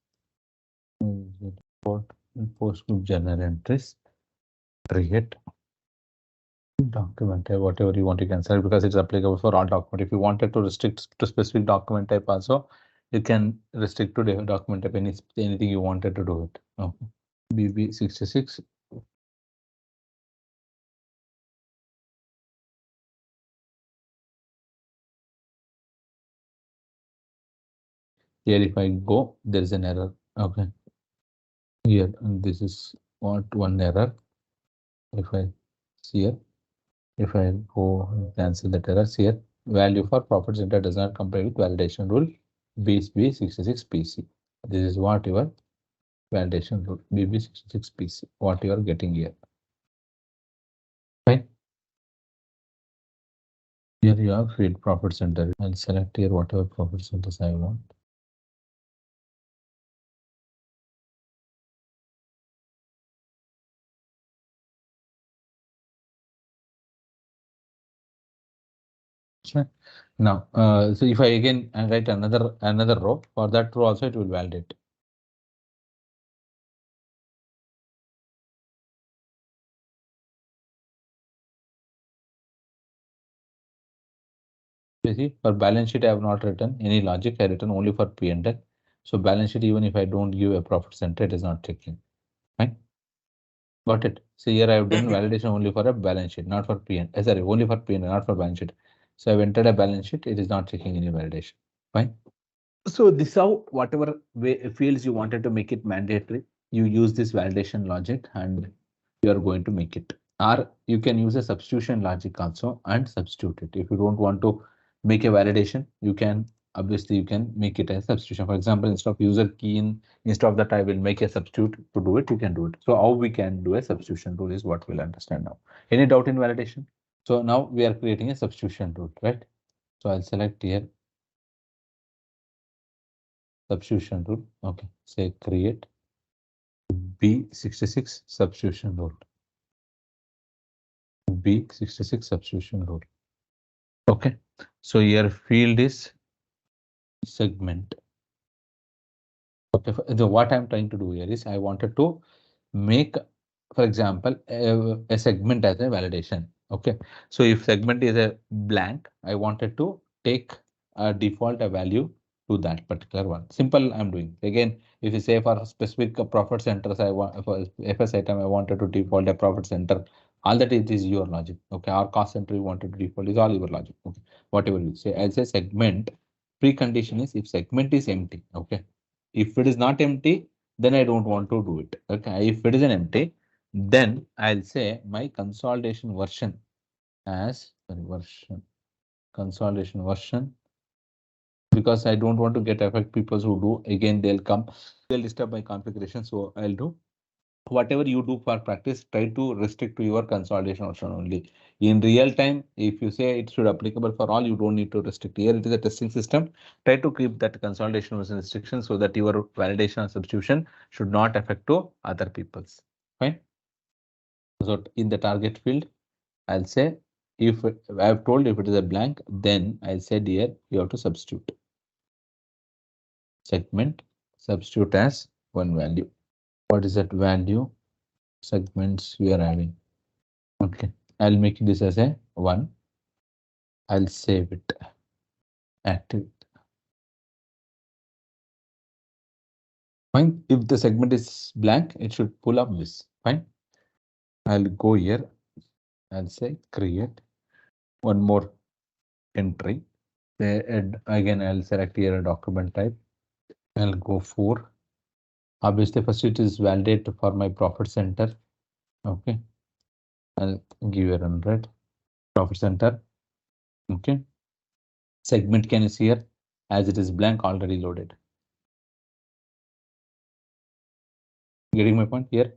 post group journal entries, create document type, whatever you want, you can select, because it's applicable for all document. If you wanted to restrict to specific document type also, you can restrict to the document type, anything you wanted to do it. Okay. BB66. Here if I go, there is an error. Okay. Here, and this is what one error. If I see here, if I go and cancel that error, here value for profit center does not comply with validation rule BB66 PC. This is what your validation rule BB66 PC, what you are getting here. Fine. Here you have field profit center. I'll select here whatever profit centers I want. Sure. Now, so if I again write another row, for that row also it will validate. You see, for balance sheet I have not written any logic. I written only for P&L. So balance sheet, even if I don't give a profit center, it is not checking. Fine. Got it. So here I have done validation only for a balance sheet, not for P&L. Sorry, only for P&L, not for balance sheet. So I've entered a balance sheet. It is not checking any validation. Fine. So this how, whatever way fields you wanted to make it mandatory, you use this validation logic and you are going to make it. Or you can use a substitution logic also and substitute it. If you don't want to make a validation, you can, obviously you can make it a substitution. For example, instead of user key in, instead of that I will make a substitute to do it, you can do it. So how we can do a substitution rule is what we'll understand now. Any doubt in validation? So now we are creating a substitution rule, right? So I'll select here substitution rule. Okay, say create B66 substitution rule. B66 substitution rule. Okay, so your field is segment. Okay, what I'm trying to do here is I wanted to make, for example, a segment as a validation. Okay, so if segment is a blank, I wanted to take a default a value to that particular one. Simple, I'm doing. Again, if you say for specific profit centers, I want for FS item, I wanted to default a profit center. All that is your logic. Okay, our cost center you wanted to default is all your logic. Okay, whatever you say, as a segment, precondition is if segment is empty. Okay, if it is not empty, then I don't want to do it. Okay, if it is an empty, then I'll say my consolidation version as version consolidation version, because I don't want to get affect people who do, again they'll come, they'll disturb my configuration. So I'll do whatever you do for practice, try to restrict to your consolidation version only. In real time, if you say it should applicable for all, you don't need to restrict. Here it is a testing system. Try to keep that consolidation version restriction so that your validation or substitution should not affect to other people's. Fine. So in the target field, I'll say if I've told if it is a blank, then I said here you have to substitute segment, substitute as one value. What is that value? Segments we are having. Okay, I'll make this as a 1. I'll save it. Active. Fine. If the segment is blank, it should pull up this. Fine. I'll go here. I'll say create one more entry. And again, I'll select here a document type. I'll go for. Obviously, first it is validate for my profit center. Okay. I'll give a 100 profit center. Okay. Segment can is here as it is blank already loaded. Getting my point here?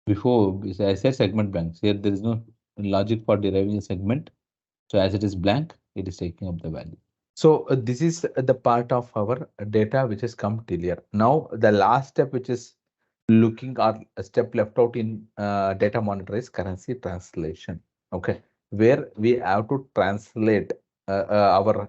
Before I said segment blanks. Here there is no logic for deriving a segment. So as it is blank, it is taking up the value. So this is the part of our data which has come till here. Now the last step which is looking at a step left out in data monitor is currency translation. Okay, where we have to translate our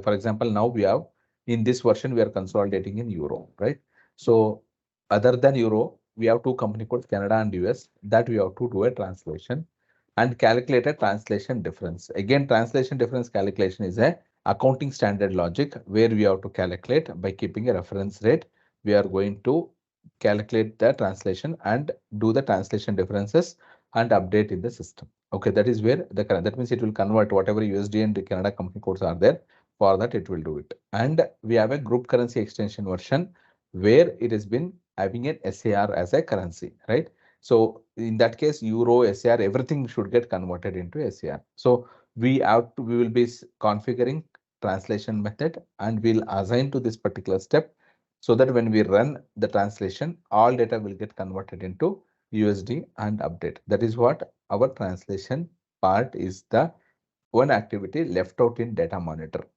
for example, now we have in this version we are consolidating in euro, right? So other than euro, we have two company codes, Canada and US, that we have to do a translation and calculate a translation difference. Again, translation difference calculation is a accounting standard logic where we have to calculate by keeping a reference rate. We are going to calculate the translation and do the translation differences and update in the system. Okay, that is where the that means it will convert whatever USD and Canada company codes are there. For that, it will do it. And we have a group currency extension version where it has been having an SAR as a currency, right? So in that case, euro, SAR, everything should get converted into SAR. So we will be configuring translation method and we'll assign to this particular step so that when we run the translation, all data will get converted into USD and update. That is what our translation part is, the one activity left out in data monitor.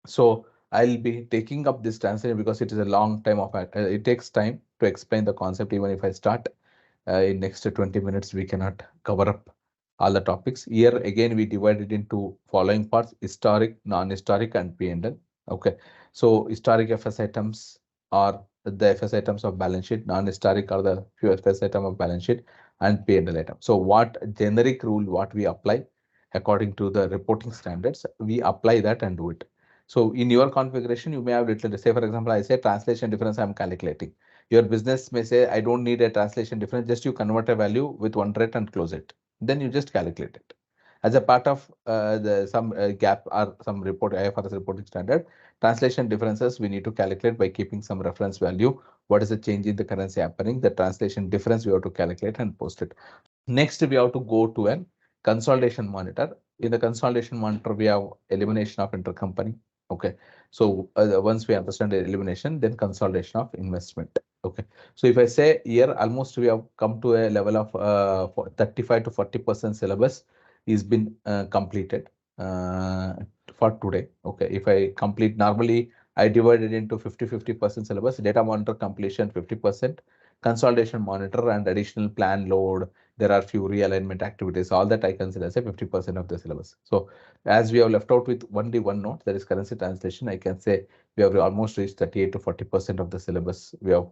So I'll be taking up this translation because it is a long time of it takes time to explain the concept. Even if I start in next 20 minutes, we cannot cover up all the topics. Here again, we divided into following parts: historic, non-historic, and P&L. Okay, so historic FS items are the FS items of balance sheet, non-historic are the few FS item of balance sheet, and P&L item. So what generic rule what we apply according to the reporting standards, we apply that and do it. So in your configuration, you may have little, say for example, I say translation difference I'm calculating. Your business may say, I don't need a translation difference, just you convert a value with one rate and close it. Then you just calculate it. As a part of some gap or some report, IFRS reporting standard, translation differences we need to calculate by keeping some reference value. What is the change in the currency happening? The translation difference we have to calculate and post it. Next, we have to go to an consolidation monitor. In the consolidation monitor, we have elimination of intercompany. Okay, so once we understand the elimination, then consolidation of investment. Okay, so if I say here, almost we have come to a level of 35 to 40% syllabus is been completed for today. Okay, if I complete normally, I divide it into 50% syllabus, data monitor completion 50%, consolidation monitor and additional plan load. There are few realignment activities, all that I consider as a 50% of the syllabus. So as we have left out with only one note, that is currency translation, I can say we have almost reached 38 to 40% of the syllabus we have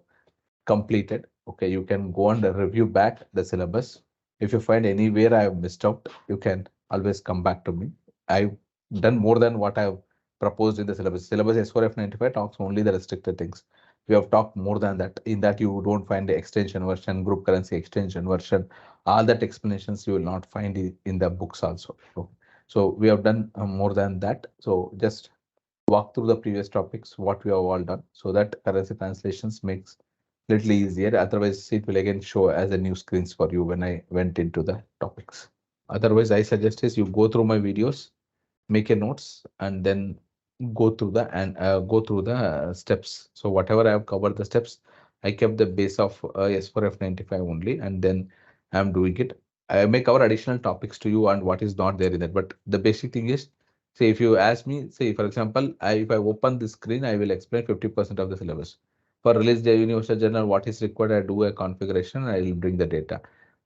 completed. Okay, you can go and review back the syllabus. If you find anywhere I have missed out, you can always come back to me. I've done more than what I've proposed in the syllabus. Syllabus S4F95 talks only the restricted things. We have talked more than that. In that, you don't find the extension version, group currency extension version. All that explanations you will not find in the books also. So we have done more than that. So just walk through the previous topics, what we have all done, so that currency translations makes little easier. Otherwise, it will again show as a new screens for you when I went into the topics. Otherwise, I suggest is you go through my videos, make a notes, and then go through the steps. So whatever I have covered the steps, I kept the base of S4F95 only, and then I'm doing it. I may cover additional topics to you and what is not there in that. But the basic thing is, say if you ask me, say for example, if I open the screen, I will explain 50% of the syllabus. For release the universal journal, what is required, I do a configuration, I will bring the data.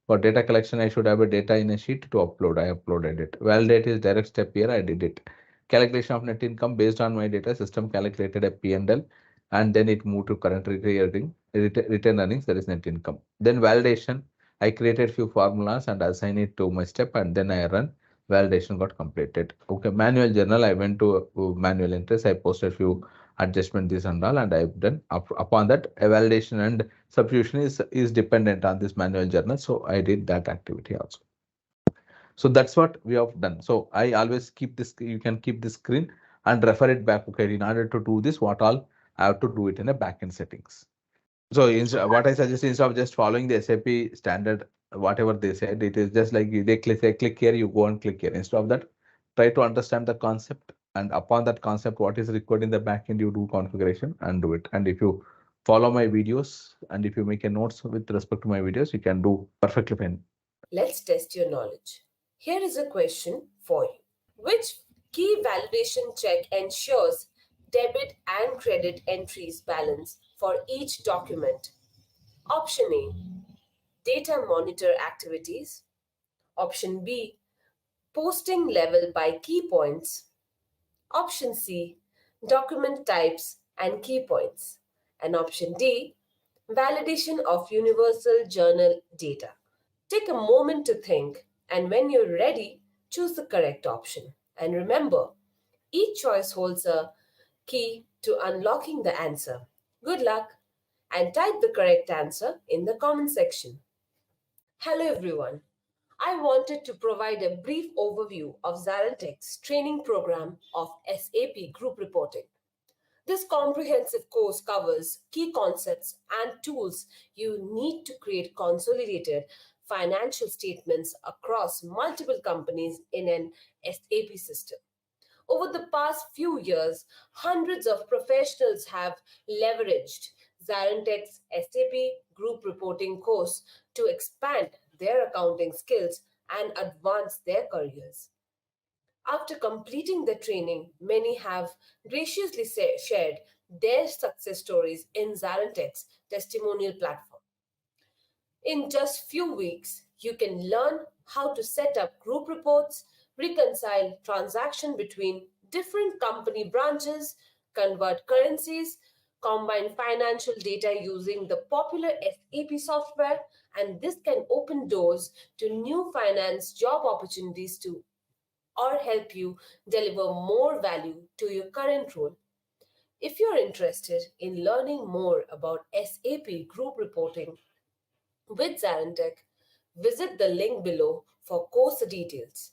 For data collection, I should have a data in a sheet to upload. I uploaded it. Validate is direct step here. I did it. Calculation of net income based on my data system calculated a P&L, and then it moved to current return earnings, that is net income. Then validation, I created few formulas and assign it to my step, and then I run. Validation got completed. Okay, manual journal, I went to manual entries. I posted few adjustment this and all, and I've done. Upon that, a validation and substitution is dependent on this manual journal. So I did that activity also. So that's what we have done. So I always keep this, you can keep this screen and refer it back. Okay, in order to do this, what all I have to do it in a backend settings. So what I suggest, instead of just following the SAP standard, whatever they said, it is just like they click here, you go and click here. Instead of that, try to understand the concept, and upon that concept, what is required in the backend, you do configuration and do it. And if you follow my videos and if you make a notes with respect to my videos, you can do perfectly fine. Let's test your knowledge. Here is a question for you. Which key validation check ensures debit and credit entries balance for each document? Option A, data monitor activities. Option B, posting level by key points. Option C, document types and key points. And option D, validation of universal journal data. Take a moment to think, and when you're ready, choose the correct option. And remember, each choice holds a key to unlocking the answer. Good luck, and type the correct answer in the comment section. Hello everyone. I wanted to provide a brief overview of ZaranTech's training program of SAP Group Reporting. This comprehensive course covers key concepts and tools you need to create consolidated financial statements across multiple companies in an SAP system. Over the past few years, hundreds of professionals have leveraged ZaranTech's SAP Group Reporting course to expand their accounting skills and advance their careers. After completing the training, many have graciously shared their success stories in ZaranTech's testimonial platform. In just few weeks, you can learn how to set up group reports, reconcile transaction between different company branches, convert currencies, combine financial data using the popular SAP software, and this can open doors to new finance job opportunities too, or help you deliver more value to your current role. If you're interested in learning more about SAP group reporting with ZaranTech, visit the link below for course details.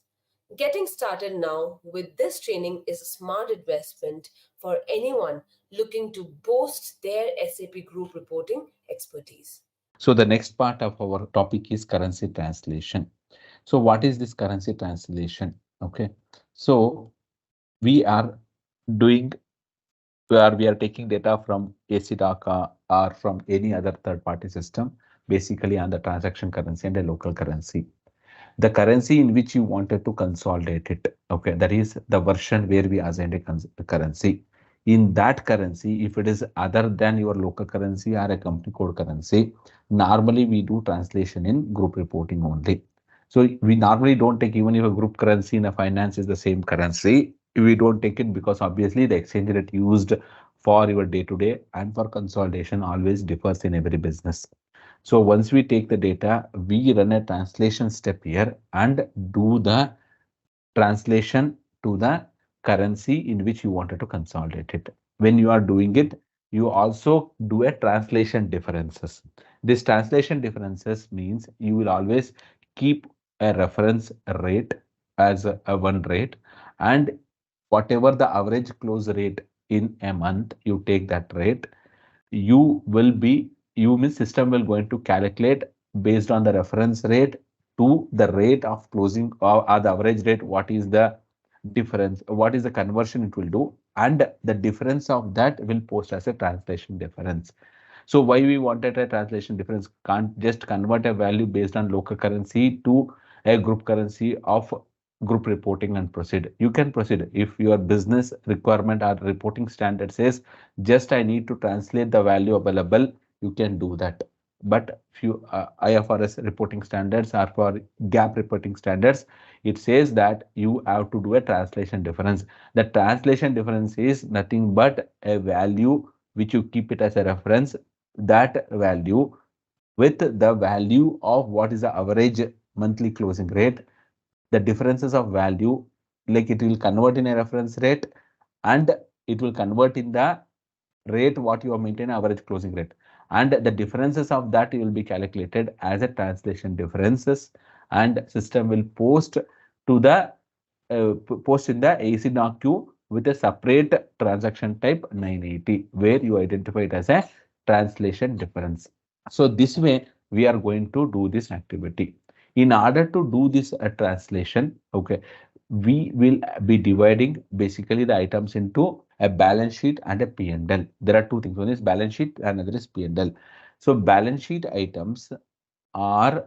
Getting started now with this training is a smart investment for anyone looking to boost their SAP group reporting expertise. So the next part of our topic is currency translation. So what is this currency translation? Okay. So we are doing where we are taking data from AC-Doc or from any other third-party system, basically on the transaction currency and a local currency. The currency in which you wanted to consolidate it, okay, that is the version where we assigned a currency. In that currency, if it is other than your local currency or a company code currency, normally we do translation in group reporting only. So we normally don't take, even if a group currency in a finance is the same currency, we don't take it because obviously the exchange rate used for your day to day and for consolidation always differs in every business. So once we take the data, we run a translation step here and do the translation to the currency in which you wanted to consolidate it. When you are doing it, you also do a translation differences. This translation differences means you will always keep a reference rate as a one rate, and whatever the average close rate in a month, you take that rate. You will be, you mean system will going to calculate based on the reference rate to the rate of closing, or the average rate, what is the difference, what is the conversion it will do, and the difference of that will post as a translation difference. So why we wanted a translation difference? Can't just convert a value based on local currency to a group currency of group reporting and proceed. You can proceed if your business requirement or reporting standard says just I need to translate the value available, you can do that. But few IFRS reporting standards or for gap reporting standards, it says that you have to do a translation difference. The translation difference is nothing but a value which you keep it as a reference, that value with the value of what is the average monthly closing rate, the differences of value, like it will convert in a reference rate and it will convert in the rate what you are maintaining average closing rate, and the differences of that will be calculated as a translation differences, and system will post to the post in the AC doc queue with a separate transaction type 980 where you identify it as a translation difference. So this way we are going to do this activity. In order to do this translation, okay, we will be dividing basically the items into a balance sheet and a P&L. There are two things. One is balance sheet and another is P&L. So balance sheet items are,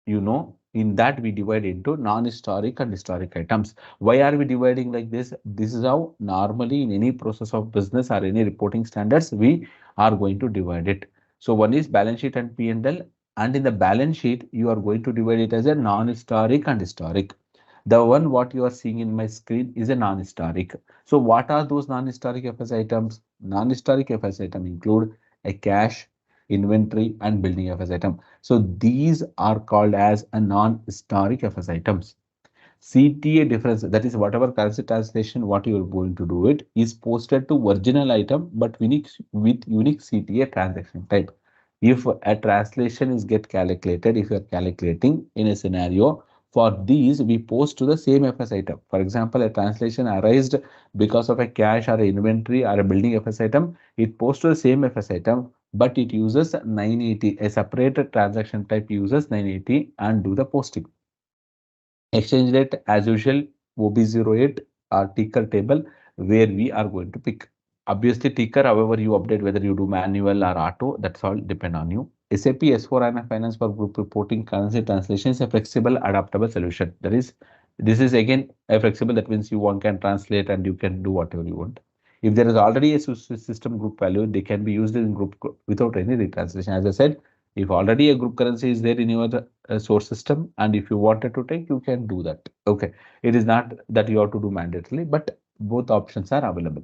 in that we divide into non-historic and historic items. Why are we dividing like this? This is how normally in any process of business or any reporting standards, we are going to divide it. So one is balance sheet and P&L, and in the balance sheet, you are going to divide it as a non-historic and historic. The one what you are seeing in my screen is a non-historic. So what are those non-historic FS items? Non-historic FS item include a cash, inventory, and building FS item. So these are called as a non-historic FS items. CTA difference, that is whatever currency translation, what you are going to do it is posted to original item, but unique with unique CTA transaction type. If a translation is get calculated, if you are calculating in a scenario, for these we post to the same FS item. For example, a translation arised because of a cash or a inventory or a building FS item, it posts to the same FS item, but it uses 980, a separate transaction type uses 980 and do the posting. Exchange rate as usual, OB08 or ticker table where we are going to pick. Obviously ticker, however you update, whether you do manual or auto, that's all depend on you. SAP S4HANA Finance for group reporting currency translation is a flexible adaptable solution. That is, this is again a flexible, that means you one can translate and you can do whatever you want. If there is already a system group value, they can be used in group without any retranslation. As I said, if already a group currency is there in your source system, and if you wanted to take, you can do that. Okay, it is not that you have to do mandatorily, but both options are available.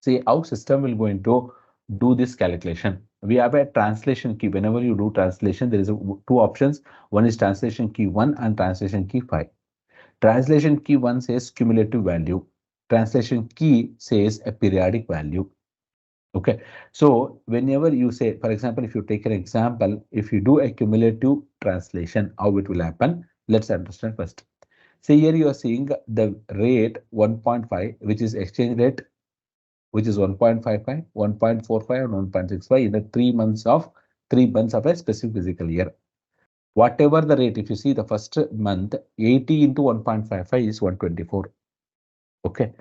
See how system will going to do this calculation. We have a translation key. Whenever you do translation, there is two options. One is translation key 1 and translation key 5. Translation key 1 says cumulative value. Translation key says a periodic value. Okay, so whenever you say, for example, if you take an example, if you do a cumulative translation, how it will happen? Let's understand first. Say here you are seeing the rate 1.5, which is exchange rate, which is 1.55, 1.45, and 1.65 in the 3 months of a specific physical year. Whatever the rate, if you see the first month, 80 into 1.55 is 124. Okay,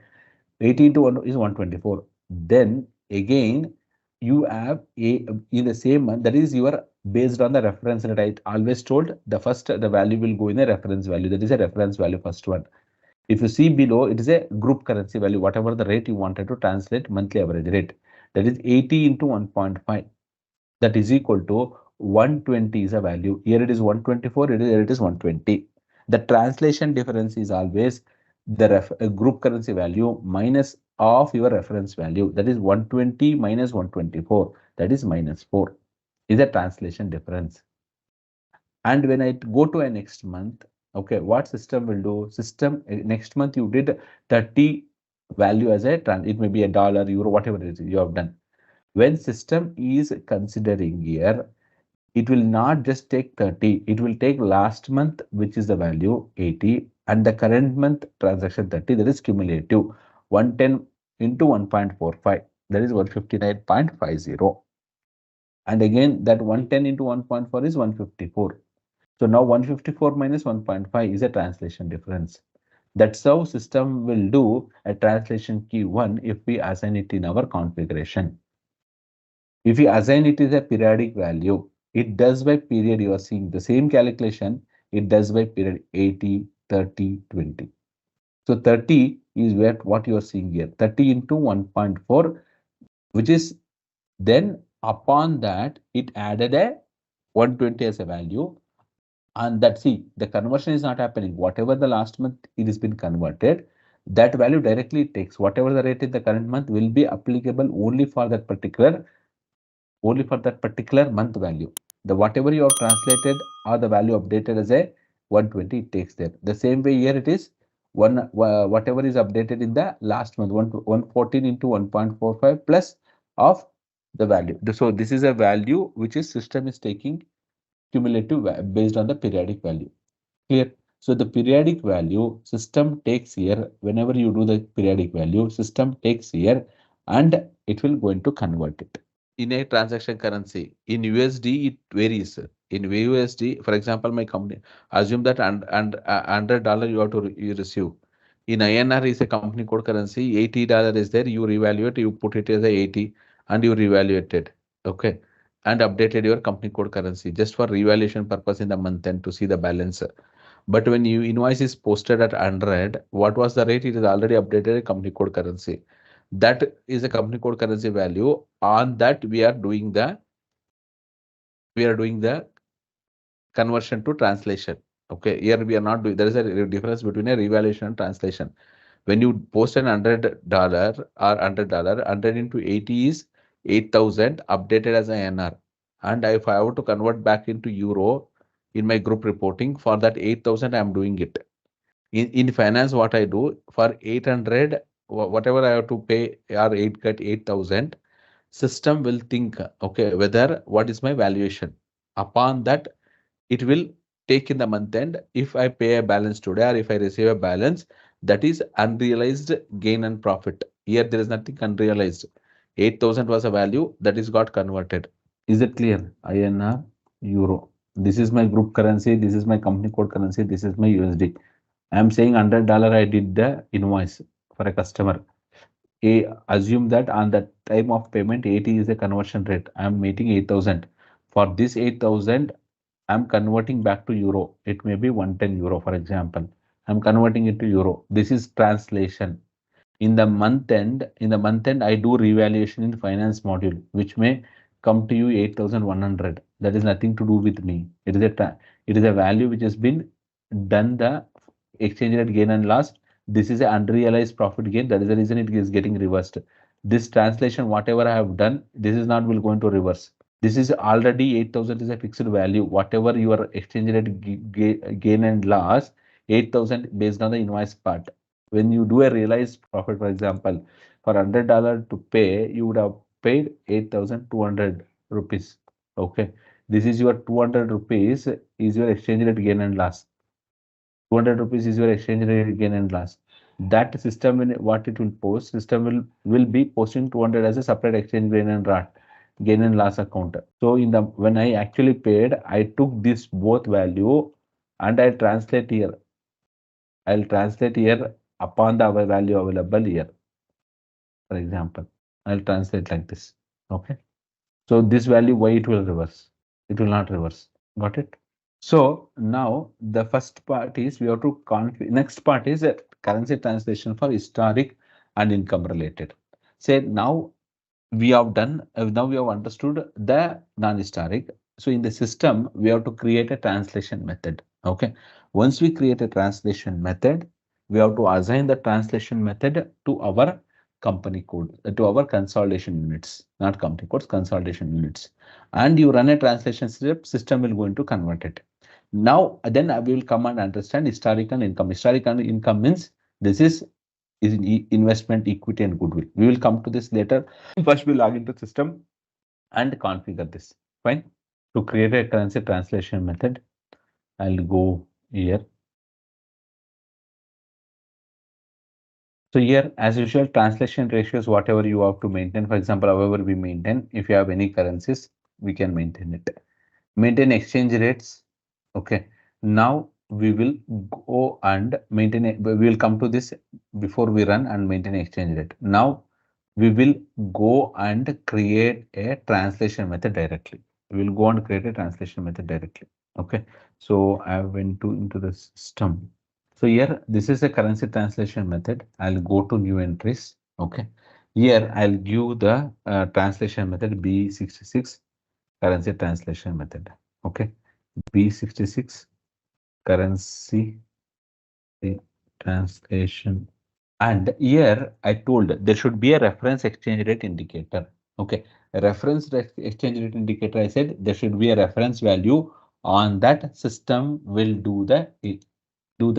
80 into 1 is 124. Then again, you have a in the same month, that is your based on the reference rate. I always told the value will go in a reference value. That is a reference value, first one. If you see below, it is a group currency value, whatever the rate you wanted to translate monthly average rate. That is 80 into 1.5. That is equal to 120 is a value. Here it is 124, here it is 120. The translation difference is always the group currency value minus of your reference value. That is 120 minus 124. That is minus 4 is a translation difference. And when I go to a next month, okay, what system will do? System next month you did 30 value as a it may be a dollar, euro, whatever it is you have done. When system is considering here, it will not just take 30, it will take last month, which is the value 80, and the current month transaction 30, that is cumulative 110 into 1.45, that is 159.50. And again, that 110 into 1.4 is 154. So now 154 minus 1.5 is a translation difference. That's how system will do a translation key 1 if we assign it in our configuration. If you assign it as a periodic value, it does by period. You are seeing the same calculation. It does by period 80, 30, 20. So 30 is what you are seeing here. 30 into 1.4, which is then upon that it added a 120 as a value. And that, see, the conversion is not happening. Whatever the last month it has been converted, that value directly it takes. Whatever the rate in the current month will be applicable only for that particular month value. The whatever you have translated or the value updated as a 120, it takes there. The same way here it is whatever is updated in the last month, 114 into 1.45 plus of the value. So this is a value which is system is taking cumulative based on the periodic value. Clear? So the periodic value system takes here. Whenever you do the periodic value, system takes here and it will going to convert it in a transaction currency. In USD, it varies. In USD, for example, my company, assume that $100 you have to you receive. In INR is a company code currency, $80 is there, you reevaluate, you put it as a 80 and you reevaluate it. Okay. And updated your company code currency just for revaluation purpose in the month end to see the balance. But when you invoice is posted at 100, what was the rate? It is already updated a company code currency. That is a company code currency value. On that we are doing the conversion to translation. Okay, here we are not doing. There is a difference between a revaluation and translation. When you post an $100 or $100, 100 into 80 is 8,000 updated as an NR. And if I want to convert back into euro in my group reporting, for that 8,000 I am doing it. In finance, what I do for 800, whatever I have to pay or 8,000, system will think, okay, whether what is my valuation. Upon that, it will take in the month end. If I pay a balance today or if I receive a balance, that is unrealized gain and profit. Here there is nothing unrealized. 8,000 was a value that is got converted. Is it clear? INR, euro. This is my group currency. This is my company code currency. This is my USD. I'm saying $100 I did the invoice for a customer. Assume that on the time of payment 80 is the conversion rate. I'm meeting 8,000. For this 8,000, I'm converting back to euro. It may be 110 euro, for example. I'm converting it to euro. This is translation. In the month end, I do revaluation in finance module, which may come to you 8,100. That is nothing to do with me. It is a value which has been done the exchange rate gain and loss. This is an unrealized profit gain. That is the reason it is getting reversed. This translation, whatever I have done, this is not will going to reverse. This is already 8,000 is a fixed value. Whatever your exchange rate gain and loss, 8,000 based on the invoice part. When you do a realized profit, for example, for $100 to pay, you would have paid 8,200 rupees. Okay. This is your 200 rupees is your exchange rate gain and loss. 200 rupees is your exchange rate gain and loss. That system, what it will post, system will be posting 200 as a separate exchange gain and loss account. So when I actually paid, I took this both value and I'll translate here. I'll translate here upon the value available here. For example, I'll translate like this. Okay. So this value, why it will reverse? It will not reverse. Got it? So now the first part is we have to next part is currency translation for historic and income related. Say now we have done, now we have understood the non-historic. So in the system, we have to create a translation method. Okay. Once we create a translation method, we have to assign the translation method to our company code, to our consolidation units, not company codes, consolidation units. And you run a translation step, system will going to convert it. Now, then we will come and understand historical income. Historical income means this is investment, equity, and goodwill. We will come to this later. First, we log into system and configure this. Fine. To create a currency translation method, I'll go here. So here, as usual, translation ratios, whatever you have to maintain. For example, however we maintain, if you have any currencies, we can maintain it. Maintain exchange rates. Okay. Now we will go and maintain it. We will come to this before we run and maintain exchange rate. Now we will go and create a translation method directly. We will go and create a translation method directly. Okay. So I went to into the system. So here, this is a currency translation method. I'll go to new entries. Okay. Here, I'll give the translation method B66 currency translation method. Okay. B66 currency translation. And here I told there should be a reference exchange rate indicator. Okay. A exchange rate indicator, I said there should be a reference value on that system will do the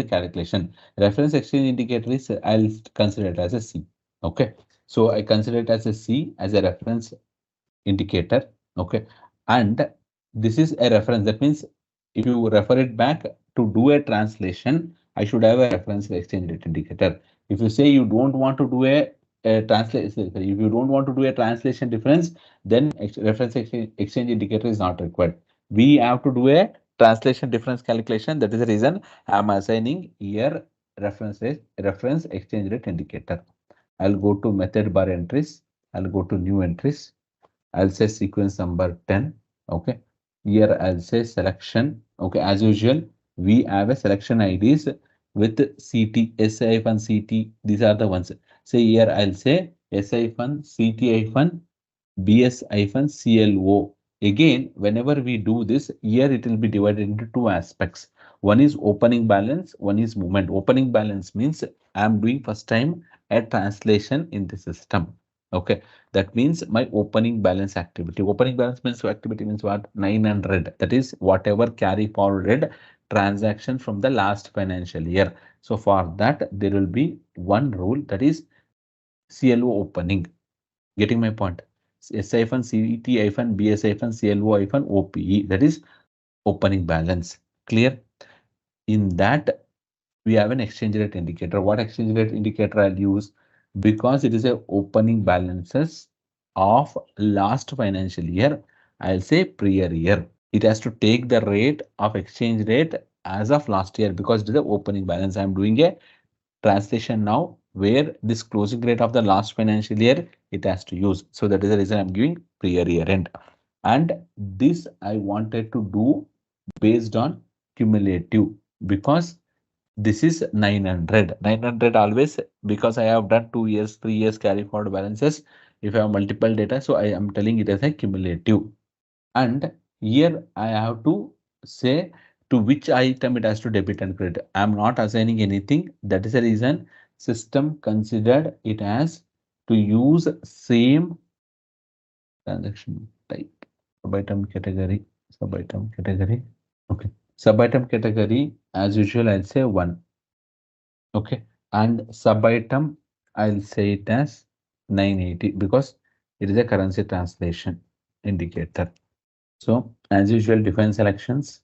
calculation. Reference exchange indicator is I'll consider it as a C. Okay. So I consider it as a C as a reference indicator. Okay. And this is a reference. That means if you refer it back to do a translation, I should have a reference exchange rate indicator. If you say you don't want to do a translation, if you don't want to do a translation difference, then reference exchange indicator is not required. We have to do a translation difference calculation. That is the reason I am assigning here reference exchange rate indicator. I'll go to method bar entries. I'll go to new entries. I'll say sequence number 10. Okay. Here I'll say selection. Okay. As usual, we have a selection IDs with CT, SI-CT. These are the ones. Say here I'll say SI-CT- BS-CLO. Again, whenever we do this, here it will be divided into two aspects. One is opening balance, one is movement. Opening balance means I am doing first time a translation in the system. Okay, that means my opening balance activity. Opening balance means activity means what? 900. That is whatever carry forward transaction from the last financial year. So for that, there will be one rule, that is CLO opening. Getting my point? S-CT-BS-CLO-OPE, that is opening balance. Clear? In that, we have an exchange rate indicator. What exchange rate indicator I'll use? Because it is a opening balances of last financial year, I'll say prior year. It has to take the rate of exchange rate as of last year because it is a opening balance. I'm doing a translation now where this closing rate of the last financial year it has to use. So that is the reason I'm giving prior year end. And this I wanted to do based on cumulative because this is 900. 900 always because I have done 2 years, 3 years carry forward balances. If I have multiple data, so I am telling it as a cumulative. And here I have to say to which item it has to debit and credit. I am not assigning anything. That is the reason system considered it as to use same transaction type. Sub-item category, sub-item category. Okay. Sub-item category, as usual, I'll say 1. Okay. And sub-item, I'll say it as 980 because it is a currency translation indicator. So as usual, define selections.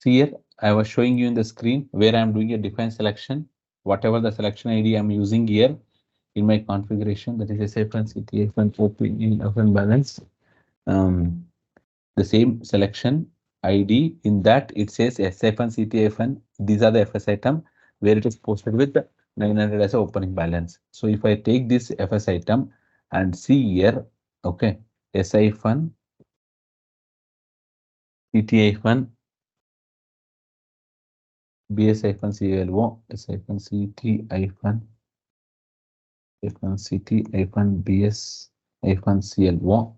See here, I was showing you in the screen where I'm doing a define selection. Whatever the selection ID I'm using here in my configuration, that is a safe and CTF and open balance. The same selection ID in that it says SF and CTF. These are the FS item where it is posted with the 900 as a opening balance. So if I take this FS item and see here, okay, SI fund, CTI fund, BS-CLO, S-CT-BS-CLO.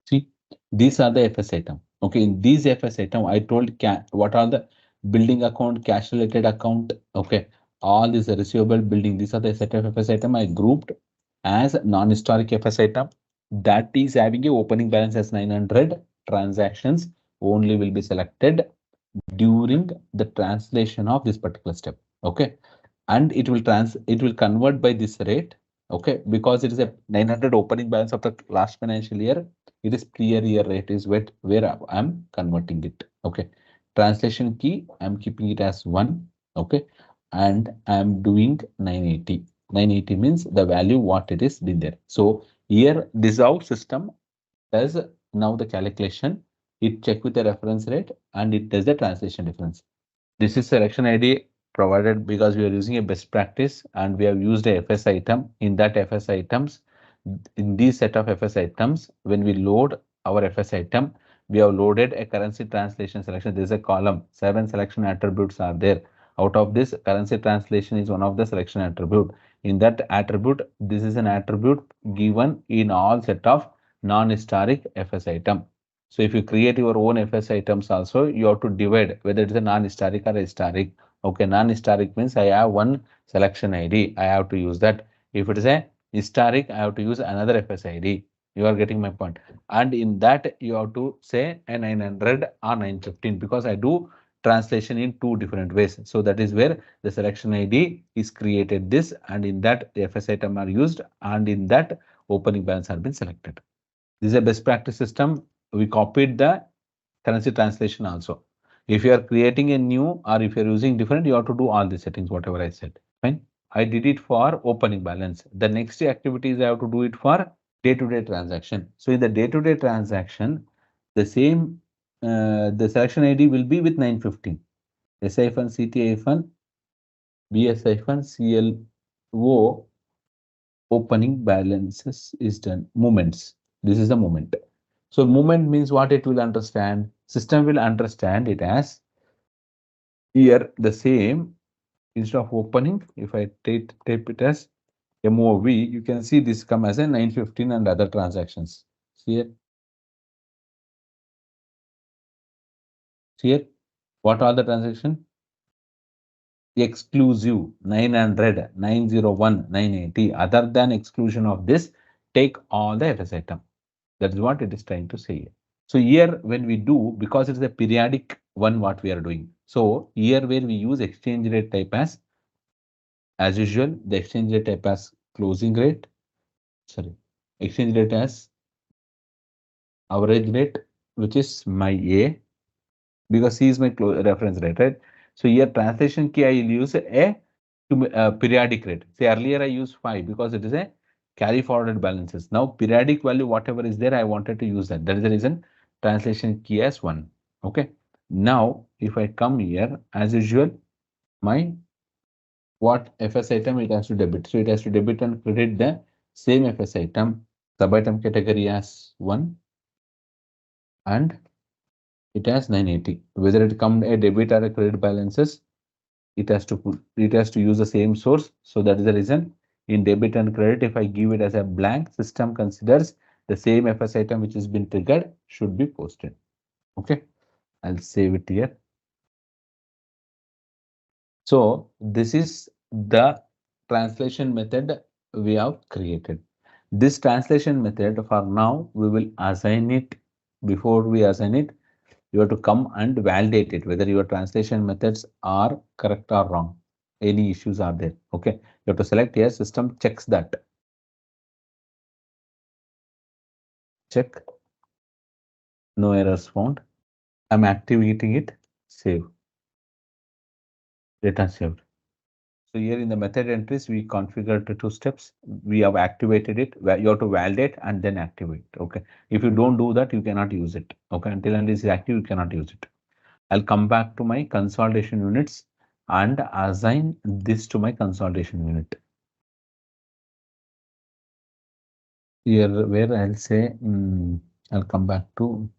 See, these are the FS item. Okay, in these FS item, I told what are the building account, cash related account. Okay, all these are receivable building. These are the set of FS item I grouped as non-historic FS item that is having a opening balance as 900 transactions only will be selected during the translation of this particular step. Okay, and it will convert by this rate. Okay, because it is a 900 opening balance of the last financial year, it is clear year rate is where I'm converting it. Okay, translation key I'm keeping it as 1. Okay, and I'm doing 980. 980 means the value what it is been there. So here this our system does now the calculation. It check with the reference rate and it does the translation difference. This is selection ID provided because we are using a best practice and we have used a FS item. In that FS items, in this set of FS items, when we load our FS item, we have loaded a currency translation selection. There is a column, 7 selection attributes are there. Out of this, currency translation is one of the selection attribute. In that attribute, this is an attribute given in all set of non-historic FS item. So if you create your own FS items also, you have to divide whether it is a non-historic or historic. Okay, non-historic means I have one selection ID. I have to use that. If it is a historic, I have to use another FS ID. You are getting my point. And in that, you have to say a 900 or 915 because I do translation in two different ways. So that is where the selection ID is created this, and in that the FS item are used, and in that opening balance have been selected. This is a best practice system. We copied the currency translation also. If you are creating a new or if you are using different, you have to do all the settings, whatever I said. Fine. I did it for opening balance. The next activity is I have to do it for day-to-day transaction. So in the day-to-day transaction, the same the selection ID will be with 915. S-CLO opening balances is done. Moments. This is the moment. So moment means what it will understand. System will understand it as here the same instead of opening. If I tape it as MOV, you can see this come as a 915 and other transactions. See here. See here. What are the transaction? Exclusive 900, 901, 980. Other than exclusion of this, take all the FS item. That is what it is trying to say here. So here when we do, because it is a periodic one what we are doing. So here where we use exchange rate type as usual, the exchange rate type as closing rate, sorry, exchange rate as average rate, which is my A, because C is my reference rate, right? So here translation key I will use a periodic rate. Say earlier I used 5 because it is a carry forwarded balances. Now periodic value whatever is there I wanted to use that. That is the reason translation key as 1. Okay. Now if I come here as usual, my what FS item it has to debit. So it has to debit and credit the same FS item, sub item category as 1 and it has 980. Whether it come a debit or a credit balances, it has to use the same source. So that is the reason in debit and credit, if I give it as a blank, system considers the same FS item which has been triggered should be posted. Okay, I'll save it here. So this is the translation method we have created. This translation method for now we will assign it. Before we assign it, you have to come and validate it whether your translation methods are correct or wrong. Any issues are there. Okay, you have to select here. System checks that. Check. No errors found. I'm activating it. Save. Data saved. So here in the method entries, we configured the 2 steps. We have activated it. Where you have to validate and then activate. Okay. If you don't do that, you cannot use it. Okay. Until and is active, you cannot use it. I'll come back to my consolidation units and assign this to my consolidation unit. Here where I'll say, I'll come back to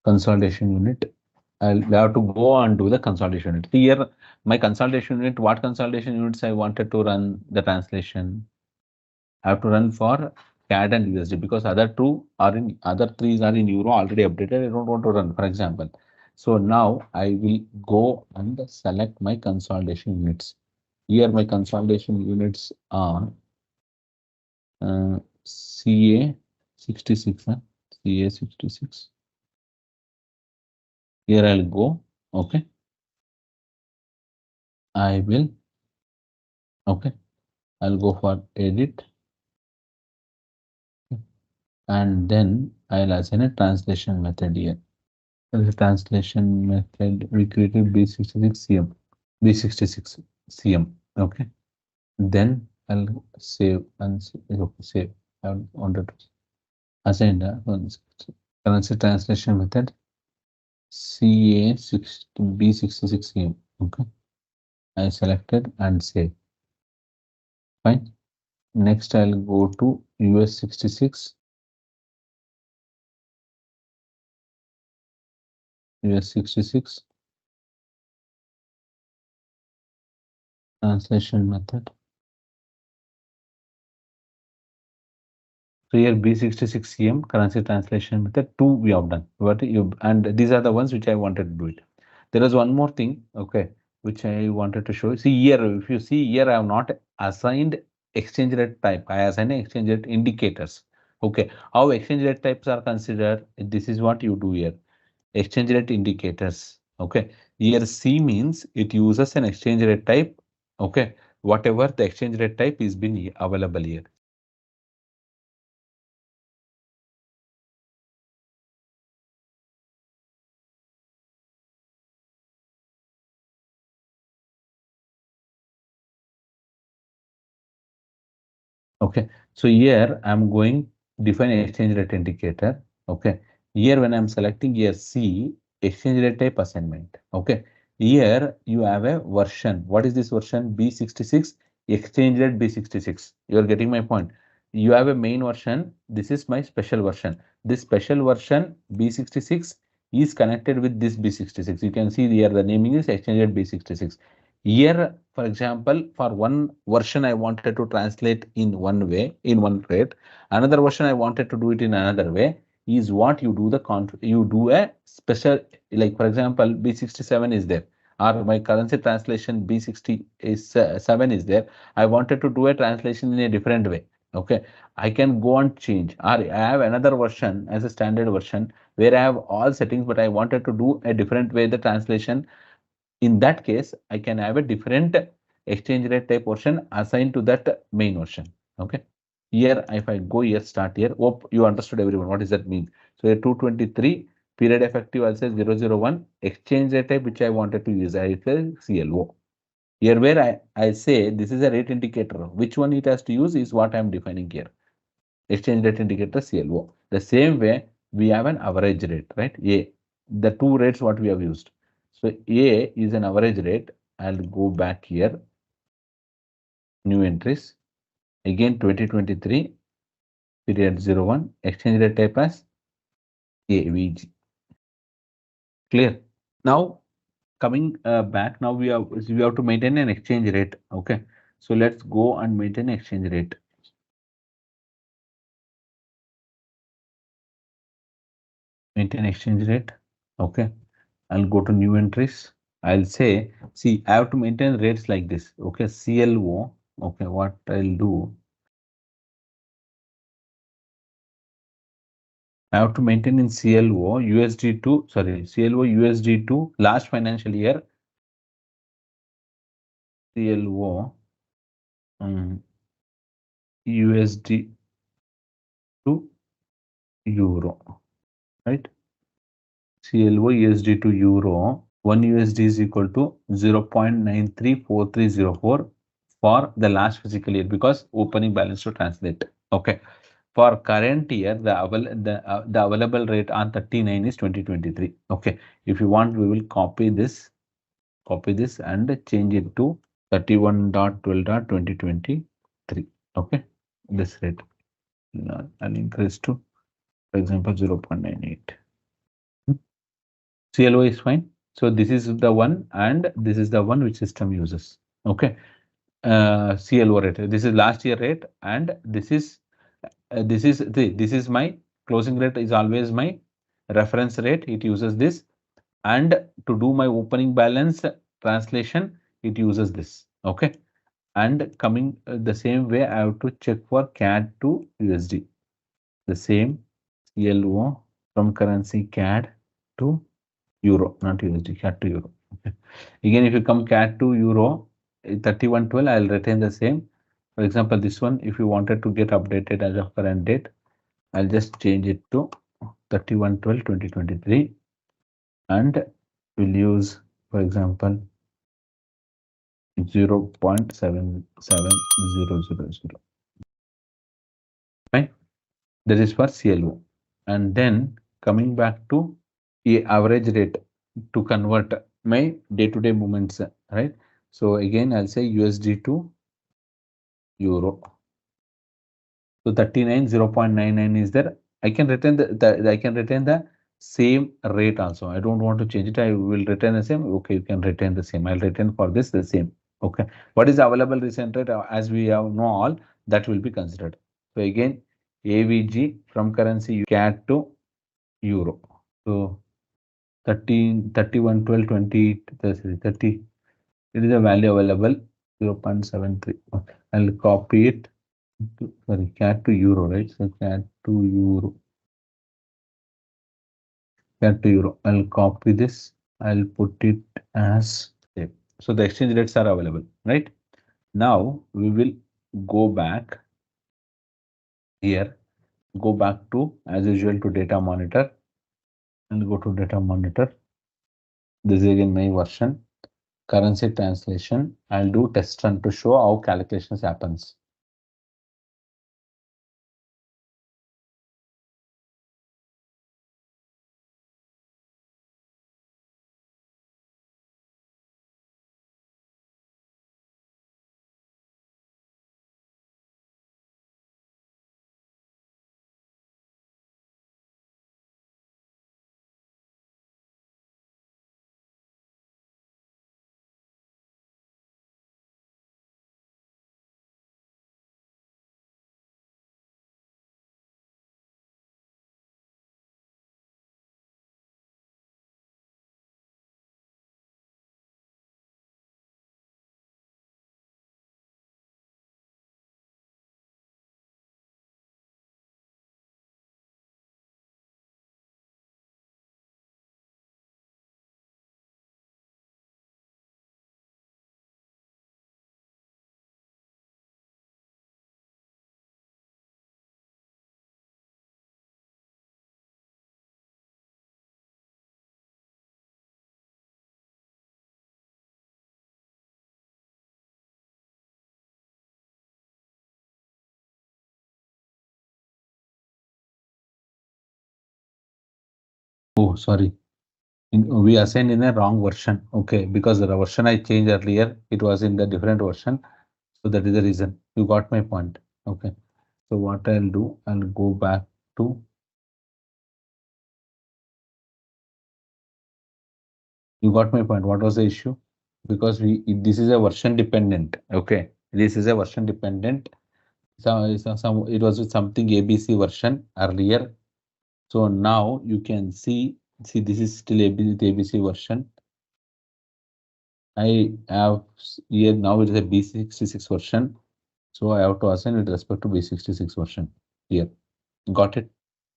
consolidation unit. I'll have to go and do the consolidation unit. Here, my consolidation unit, what consolidation units I wanted to run the translation. I have to run for CAD and USD, because other threes are in euro already updated. I don't want to run, for example. So now I will go and select my consolidation units. Here my consolidation units are CA 66. CA 66. Here I'll go. Okay. I will. Okay. I'll go for edit, and then I'll assign a translation method here. The translation method we created B66 CM. B66 CM. Okay. Then I'll save and save. I wanted to assign the currency translation method CA6 B66 CM. Okay. I selected and save. Fine. Next, I'll go to US 66. US 66 translation method. So here B66 CM currency translation method 2 we have done. And these are the ones which I wanted to do it. There is one more thing, okay, which I wanted to show. See here, if you see here, I have not assigned exchange rate type. I assign exchange rate indicators. Okay, how exchange rate types are considered? This is what you do here. Exchange rate indicators. Okay, here C means it uses an exchange rate type. Okay, whatever the exchange rate type is been available here. Okay, so here I'm going define exchange rate indicator. Okay, here when I'm selecting here C exchange rate type assignment. Okay, here you have a version. What is this version? B66 exchange rate B66. You are getting my point. You have a main version. This is my special version. This special version B66 is connected with this B66. You can see here the naming is exchange rate B66. Here, for example, for one version I wanted to translate in one way, in one rate. Another version I wanted to do it in another way. Is what you do you do a special, like for example, B67 is there, or my currency translation B67 is there. I wanted to do a translation in a different way. Okay, I can go and change, or I have another version as a standard version where I have all settings, but I wanted to do a different way the translation. In that case, I can have a different exchange rate type version assigned to that main version. Okay. Here, if I go here, start here. Hope you understood everyone. What does that mean? So here 223 period effective, I'll say 001 exchange rate type which I wanted to use. I say CLO. Here where I say this is a rate indicator. Which one it has to use is what I'm defining here. Exchange rate indicator CLO. The same way we have an average rate, right? A. The two rates what we have used. So A is an average rate. I'll go back here. New entries. Again 2023 period 01 exchange rate type as AVG. Clear? Now coming back, now we have to maintain an exchange rate. Okay. So let's go and maintain exchange rate. Maintain exchange rate. Okay. I'll go to new entries. I'll say, see, I have to maintain rates like this. Okay, CLO. Okay, what I'll do, I have to maintain in CLO USD to, sorry, CLO USD to last financial year. CLO USD to euro, right? CLO USD to euro. 1 USD is equal to 0.934304 for the last fiscal year, because opening balance to translate. Okay. For current year, the available rate on 39 is 2023. Okay. If you want, we will copy this and change it to 31.12.2023. Okay. This rate. I'll increase to, for example, 0.98. CLO is fine. So this is the one, and this is the one which system uses. Okay. CLO rate. This is last year rate, and this is this is my closing rate is always my reference rate. It uses this, and to do my opening balance translation, it uses this. Okay, and coming the same way, I have to check for CAD to USD. The same CLO from currency CAD to Euro, not USD, CAD to Euro. Okay. Again, if you come CAD to Euro, 3112, I'll retain the same. For example, this one, if you wanted to get updated as of current date, I'll just change it to 31/12/2023, and we'll use, for example, 0.77000. Fine. That is for CLO. And then coming back to a average rate to convert my day-to-day movements, right? So again, I'll say USD to Euro. So 39 0.99 is there. I can retain the same rate also. I don't want to change it. I will retain the same. Okay, you can retain the same. I'll retain for this the same. Okay. What is available recent rate? As we have know all, that will be considered. So again, AVG from currency CAD to Euro. So 13 31 12 20 30. It is a value available 0.73. Okay. I'll copy it. Sorry, CAD to Euro, right? So CAD to Euro. CAD to Euro. I'll copy this. I'll put it as save. So the exchange rates are available, right? Now we will go back here. Go back to, as usual, to data monitor and go to data monitor. This is again my version. Currency translation. I'll do test run to show how calculations happens. Oh, sorry. We assigned in a wrong version. Okay, because the version I changed earlier, it was in the different version. So that is the reason. You got my point. Okay. So what I'll do, I'll go back to, you got my point. What was the issue? Because this is a version dependent. Okay. This is a version dependent. It was with something ABC version earlier. So now you can see this is still ABC version. I have here now it is a B66 version. So I have to assign with respect to B66 version here. Got it?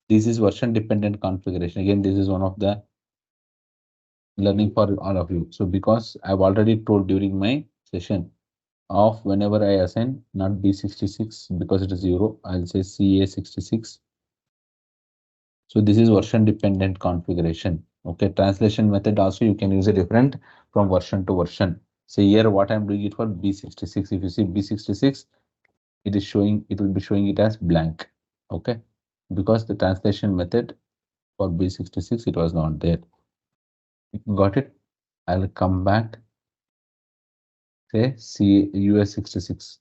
This is version dependent configuration. Again, this is one of the learning for all of you. So because I've already told during my session of whenever I assign not B66 because it is Euro, I'll say CA66. So this is version dependent configuration. Okay, translation method also you can use a different from version to version. So here what I'm doing it for B66. If you see B66, it is showing, it will be showing it as blank. Okay, because the translation method for B66 it was not there. Got it? I'll come back, say US 66.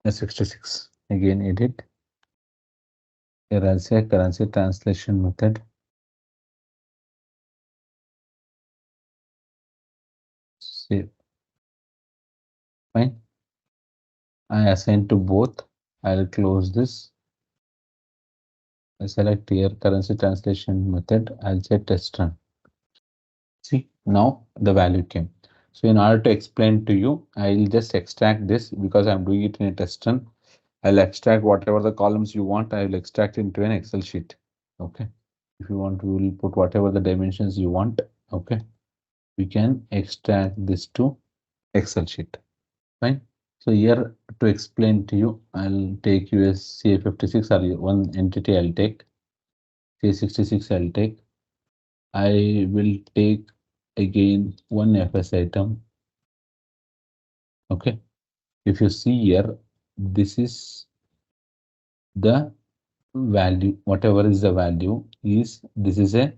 S66 again edit. Here I'll say currency translation method. Save. Fine. I assign to both. I'll close this. I select here currency translation method. I'll say test run. See, now the value came. So in order to explain to you, I'll just extract this because I'm doing it in a test run. I'll extract whatever the columns you want. I will extract into an Excel sheet. Okay. If you want, we will put whatever the dimensions you want. Okay. We can extract this to Excel sheet. Fine. So here to explain to you, I'll take US CA56 or one entity I'll take. CA66 I'll take. I will take again one FS item. Okay. If you see here, this is the value, whatever is the value is, this is a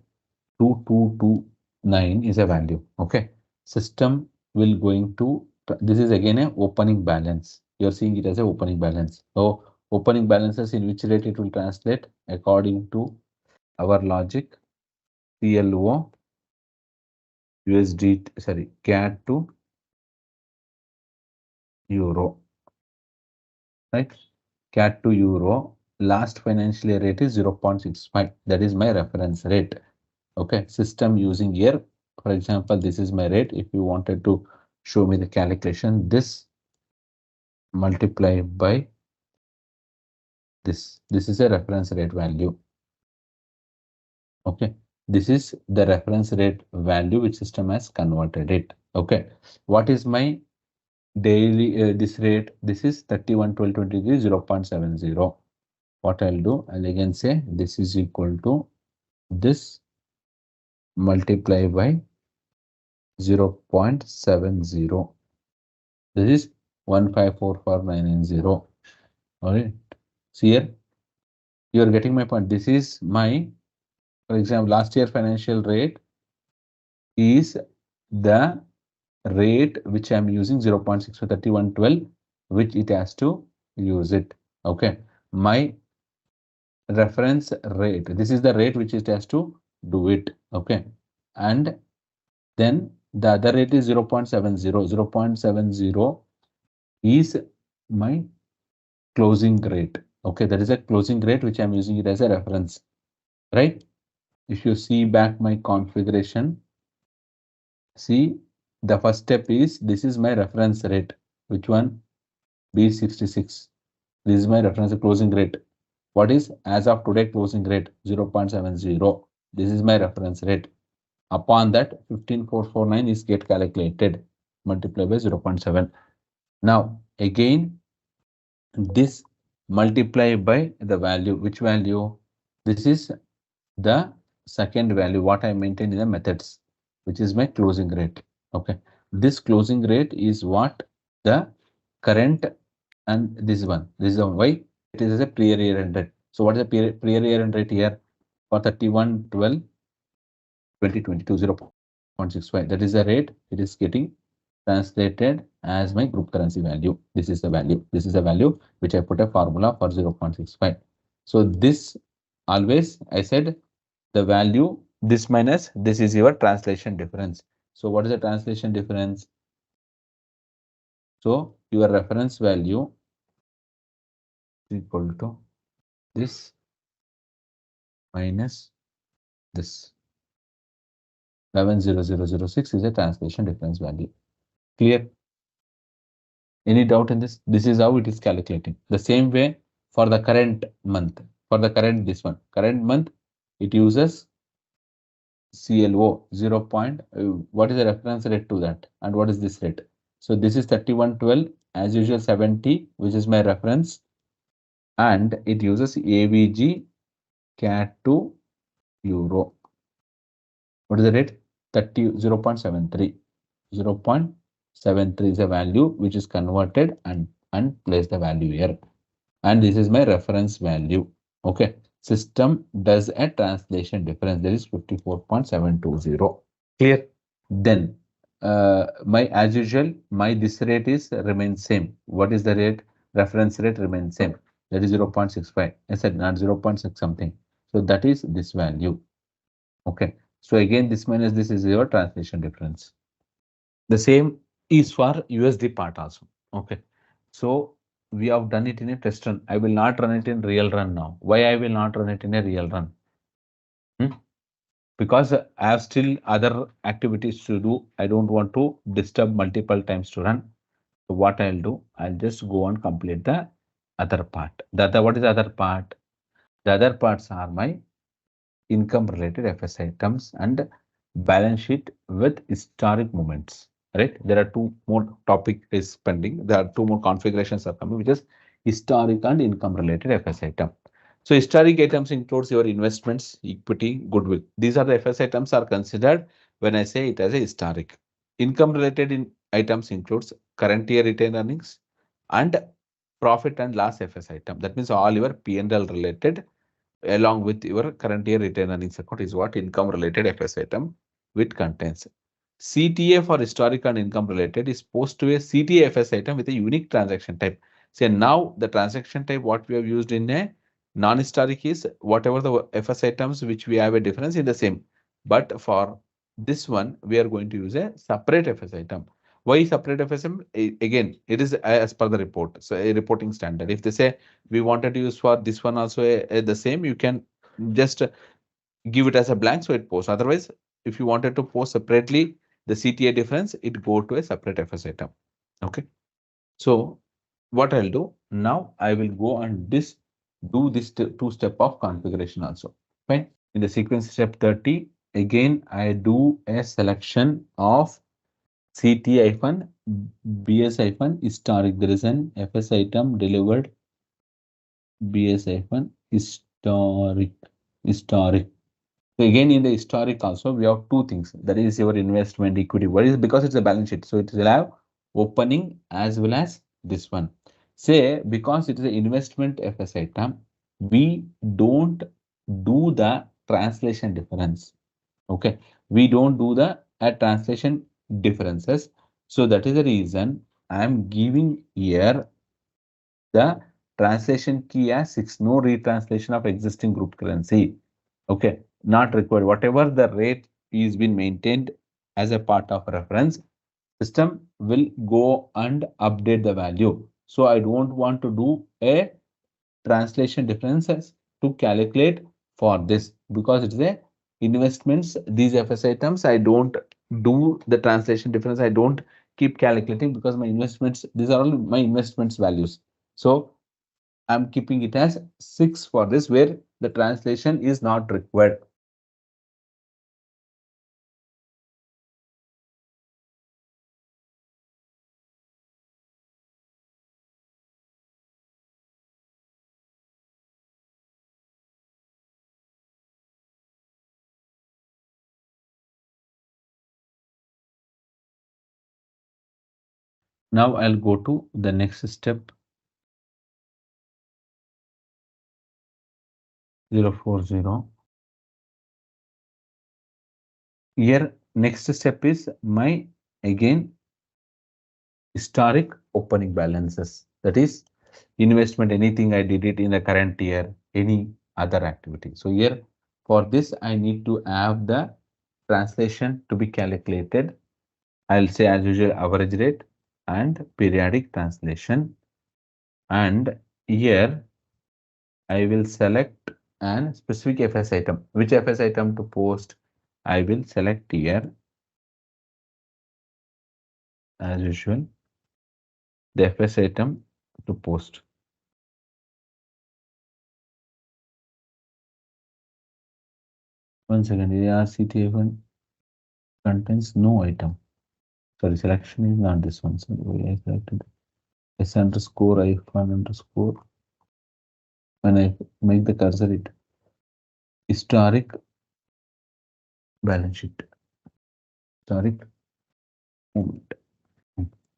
2229 is a value. Okay. System will going to, this is again a opening balance. You're seeing it as a opening balance. So opening balances in which rate it will translate according to our logic. CLO USD, sorry, CAD to euro, right? CAD to euro, last financial year rate is 0.65. That is my reference rate. Okay, system using here, for example, this is my rate. If you wanted to show me the calculation, this multiply by this is a reference rate value. Okay, this is the reference rate value which system has converted it. Okay, what is my daily this rate? This is 31/12/23 0.70. What I'll do, I'll again say this is equal to this multiply by 0.70. This is 1544990. All right. So here you are getting my point. This is my, for example, last year financial rate is the rate which I'm using 0.6 for 3112, which it has to use it. Okay. My reference rate, this is the rate which it has to do it. Okay. And then the other rate is 0.70. 0.70 is my closing rate. Okay, that is a closing rate which I'm using it as a reference, right? If you see back my configuration, see the first step is this is my reference rate. Which one? B66. This is my reference closing rate. What is as of today closing rate? 0.70. This is my reference rate. Upon that 15449 is get calculated, multiply by 0.7. Now again this multiply by the value. Which value? This is the second value what I maintain in the methods, which is my closing rate. Okay, this closing rate is what the current, and this one, this is why it is a prior year end rate. So what is the prior year end rate here for 31/12/2022? 0.65. That is the rate it is getting translated as my group currency value. This is the value. This is the value which I put a formula for 0.65. So this always I said the value, this minus this is your translation difference. So what is the translation difference? So your reference value is equal to this minus this. 110006 is a translation difference value. Clear? Any doubt in this? This is how it is calculating. The same way for the current month. For the current, this one, current month, it uses CLO 0. What is the reference rate to that? And what is this rate? So this is 3112, as usual 70, which is my reference. And it uses AVG CAT to euro. What is the rate? 0.73. 0.73 is a value which is converted and place the value here. And this is my reference value. Okay. System does a translation difference. That is 54.720. Clear? Then my as usual, my this rate is remains same. What is the rate? Reference rate remains same. That is 0.65. I said not 0.6 something. So that is this value. Okay. So again, this minus this is your translation difference. The same is for USD part also. Okay. So we have done it in a test run. I will not run it in real run now. Why I will not run it in a real run? Hmm? Because I have still other activities to do. I don't want to disturb multiple times to run. So what I'll do, I'll just go and complete the other part. What is the other part? The other parts are my income related FS items and balance sheet with historic movements. Right? There are two more topic is pending. There are two more configurations are coming, which is historic and income related FS item. So historic items includes your investments, equity, goodwill. These are the FS items are considered when I say it as a historic. Income related items includes current year retained earnings and profit and loss FS item. That means all your P&L related along with your current year retained earnings account is what income related FS item which contains. CTA for historic and income related is post to a CTA FS item with a unique transaction type. Say now the transaction type what we have used in a non-historic is whatever the FS items which we have a difference in the same. But for this one, we are going to use a separate FS item. Why separate FS item? Again, it is as per the report. So a reporting standard. If they say we wanted to use for this one also the same, you can just give it as a blank so it posts. Otherwise, if you wanted to post separately the CTA difference, it go to a separate FS item. Okay. So what I'll do now, I will go and do this two-step of configuration also. Fine. In the sequence step 30, again I do a selection of CT-BS- historic. There is an FS item delivered BS-historic. Historic. So again, in the historic also, we have two things. That is your investment equity. What is because it's a balance sheet. So it will have opening as well as this one. Say because it is an investment FS item, we don't do the translation difference. Okay. We don't do the translation differences. So that is the reason I am giving here the translation key as 6, no retranslation of existing group currency. Okay, not required. Whatever the rate is been maintained as a part of reference, system will go and update the value. So I don't want to do a translation differences to calculate for this because it's a investments. These FS items, I don't do the translation difference. I don't keep calculating because my investments, these are all my investments values. So I'm keeping it as 6 for this where the translation is not required. Now I'll go to the next step 040. Here next step is my again historic opening balances. That is investment, anything I did it in the current year, any other activity. So here for this, I need to have the translation to be calculated. I'll say as usual average rate and periodic translation. And here I will select an specific FS item. Which FS item to post? I will select here as usual the FS item to post. One second, ARCTF contains no item. Sorry, selection is not this one. So I selected S underscore I1 underscore. When I make the cursor, it historic balance sheet. Historic movement.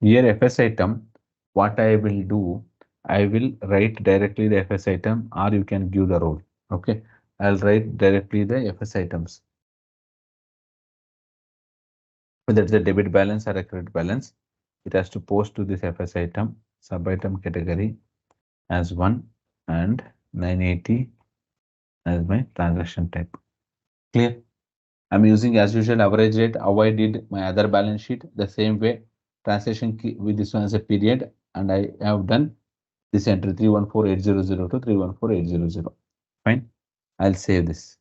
Here FS item, what I will do, I will write directly the FS item or you can give the role. Okay, I'll write directly the FS items. Whether it's a debit balance or a credit balance, it has to post to this FS item, sub item category as 1 and 980 as my transaction type. Clear? I'm using as usual average rate, how I did my other balance sheet, the same way. Transaction key with this one as a period, and I have done this entry 314800 to 314800. Fine. I'll save this.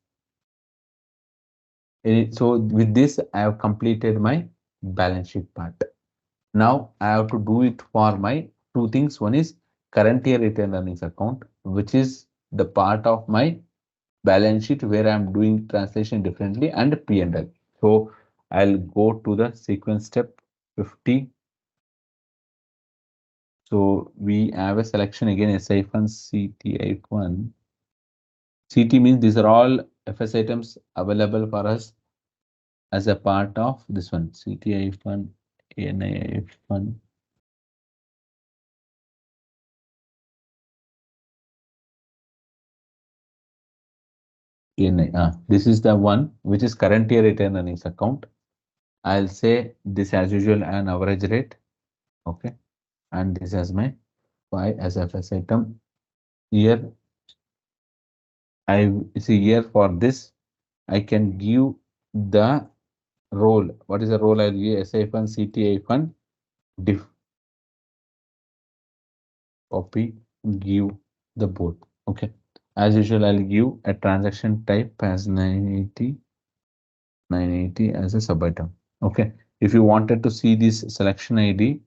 So with this, I have completed my balance sheet part. Now I have to do it for my two things. One is current year retained earnings account, which is the part of my balance sheet where I'm doing translation differently, and P&L. So I'll go to the sequence step 50. So we have a selection again, SI fund, CTI fund. CT means these are all FS items available for us as a part of this one. CTI fund, ANI fund. This is the one which is current year retained earnings account. I'll say this as usual an average rate. Okay. And this as my Y as FS item. Here I see here for this I can give the role. What is the role I'll give? SI fund, CTI fund, diff copy, give the both. Okay. As usual, I'll give a transaction type as 980 as a sub item. Okay. If you wanted to see this selection ID,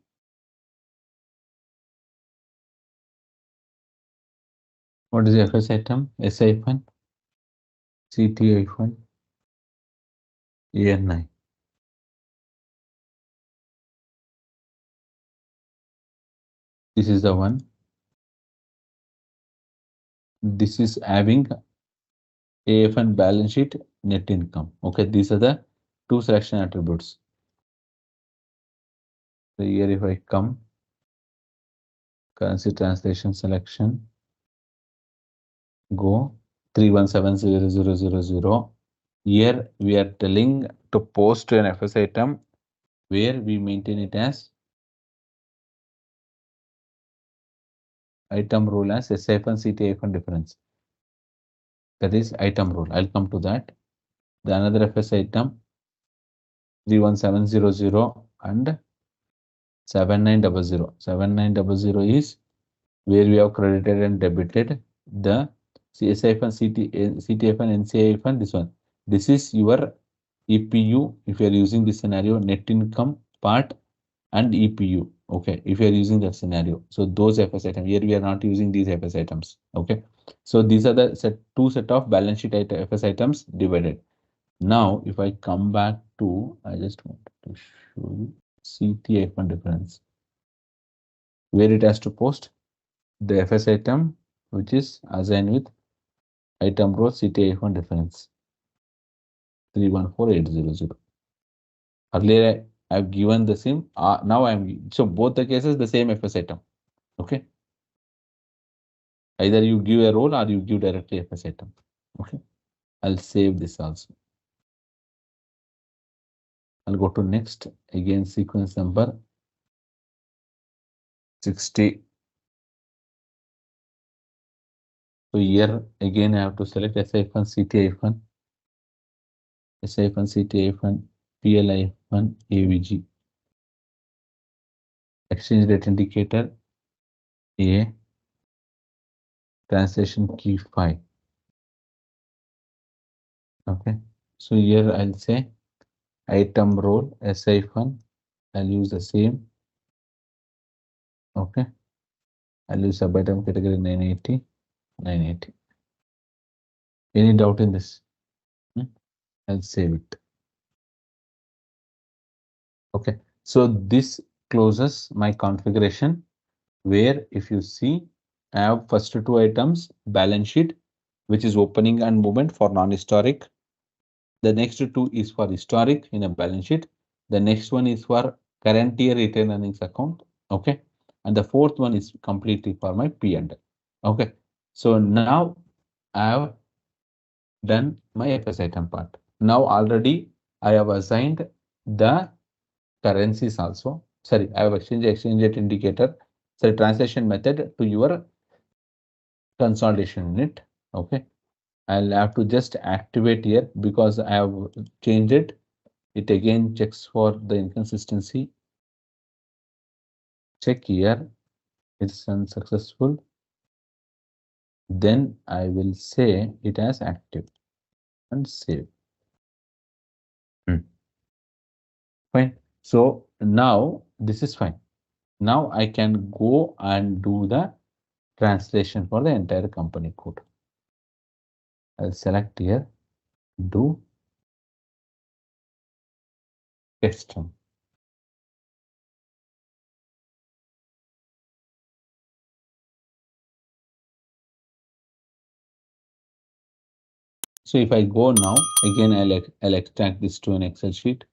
what is the FS item? SI fund, CTI fund, ANI. This is the one. This is having AFN balance sheet net income. Okay, these are the two selection attributes. So here if I come, currency translation selection, go 31700000. Here we are telling to post an FS item where we maintain it as item rule as SIFN CTIFN difference. That is item rule. I'll come to that. The another FS item 31700 and 7900. 7900 is where we have credited and debited the CSIF and CTF and NCIF and this one. This is your EPU if you are using this scenario, net income part and EPU. Okay, if you are using that scenario. So those FS items, here we are not using these FS items. Okay, so these are the two set of balance sheet FS items divided. Now, if I come back to, I just wanted to show you CTF and difference where it has to post the FS item which is assigned with item row CTI1 difference 314800. Earlier I have given the same. Now I'm so both the cases the same FS item. Okay. Either you give a role or you give directly FS item. Okay. I'll save this also. I'll go to next again sequence number 60. So here again I have to select SI1, CTI1, SI1, CTI1, PLI1, AVG. Exchange rate indicator A, translation key 5. Okay. So here I'll say item role SI1. I'll use the same. Okay. I'll use sub item category 980. 980. Any doubt in this? I'll save it. Okay. So this closes my configuration where if you see I have first two items balance sheet which is opening and movement for non-historic. The next two is for historic in a balance sheet. The next one is for current year retained earnings account. Okay. And the fourth one is completely for my P&L. Okay. So now I have done my FS item part. Now already I have assigned the currencies also. Sorry, I have exchange rate indicator. Sorry, translation method to your consolidation unit. Okay. I'll have to just activate here because I have changed it. It again checks for the inconsistency. Check here, it's unsuccessful. Then I will say it as active and save. Fine. So now this is fine. Now I can go and do the translation for the entire company code. I'll select here, do custom. So if I go now, again, I'll extract this to an Excel sheet.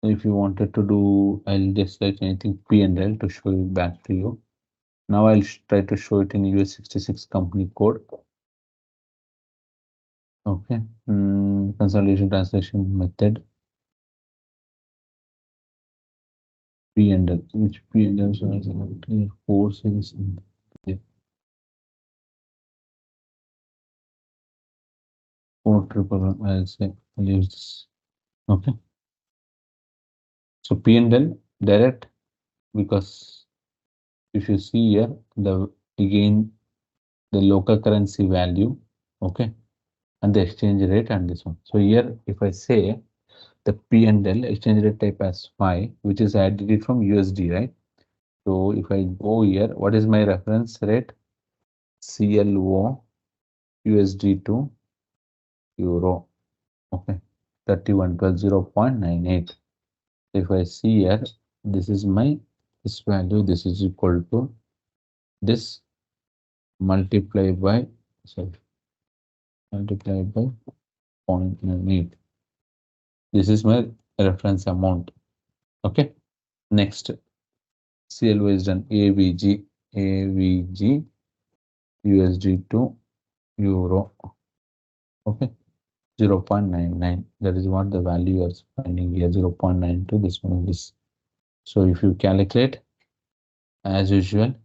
If you wanted to do, I'll just select anything P&L to show it back to you. Now I'll try to show it in US 66 company code. Okay, consolidation translation method. P&L, which P&L should four series. Four triple, I'll say, I'll use this. Okay. So P&L direct, because if you see here, again the local currency value, okay, and the exchange rate and this one. So here, if I say the P&L exchange rate type as 5, which is added it from USD, right? So if I go here, what is my reference rate? CLO USD to Euro, okay, 3112 0.98. If I see here, this is my this value, this is equal to this multiplied by, sorry, multiplied by 0.98. This is my reference amount. Okay. Next, CLO is done. AVG USD to Euro. Okay. 0.99. That is what the value you are finding here. 0.92. This one is this. So if you calculate as usual,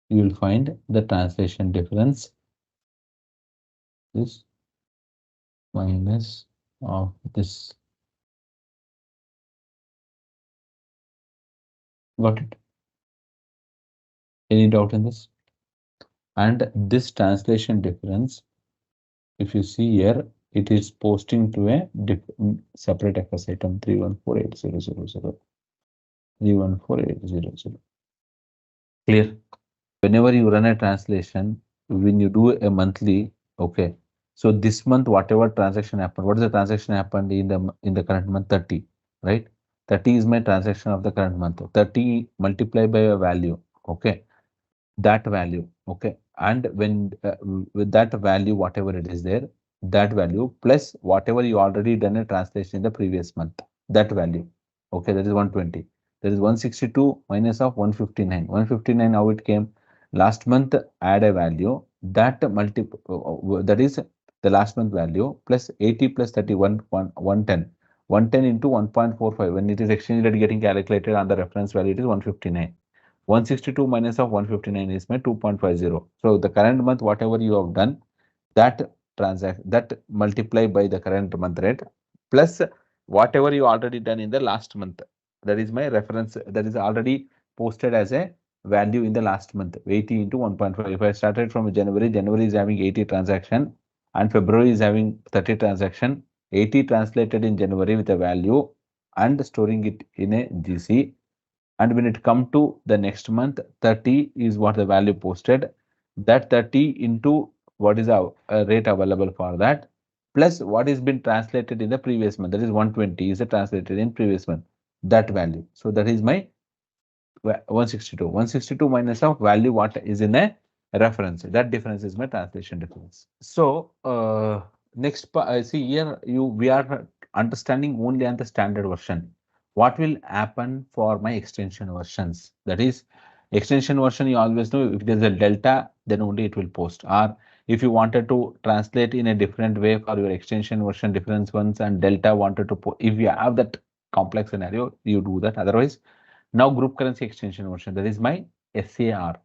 you will find the translation difference is minus of this. Got it? Any doubt in this? And this translation difference, if you see here, it is posting to a separate FS item 314800. 314800. Clear? Whenever you run a translation, when you do a monthly, okay. So this month, whatever transaction happened, what is the transaction happened in the current month? 30, right? 30 is my transaction of the current month. 30 multiplied by a value, okay, that value, okay, and when with that value, whatever it is there, that value plus whatever you already done a translation in the previous month, that value, okay, that is 120. There is 162 minus of 159. 159, how it came? Last month add a value that that is the last month value plus 80 plus 31 110. 110 into 1.45, when it is exchange rate getting calculated on the reference value, it is 159. 162 minus of 159 is my 2.50. So the current month, whatever you have done, that that multiply by the current month rate plus whatever you already done in the last month. That is my reference. That is already posted as a value in the last month. 80 into 1.5. If I started from January, January is having 80 transaction and February is having 30 transaction. 80 translated in January with a value and storing it in a GC, and when it come to the next month, 30 is what the value posted. That 30 into what is our rate available for that, plus what is been translated in the previous month, that is 120 is translated in previous month, that value. So that is my 162. 162 minus of value what is in a reference. That difference is my translation difference. So next I see here, we are understanding only on the standard version. What will happen for my extension versions? That is, extension version, you always know if there's a delta, then only it will post. Or if you wanted to translate in a different way for your extension version, different ones, and delta wanted to if you have that complex scenario, you do that. Otherwise, now group currency extension version, that is my SAR.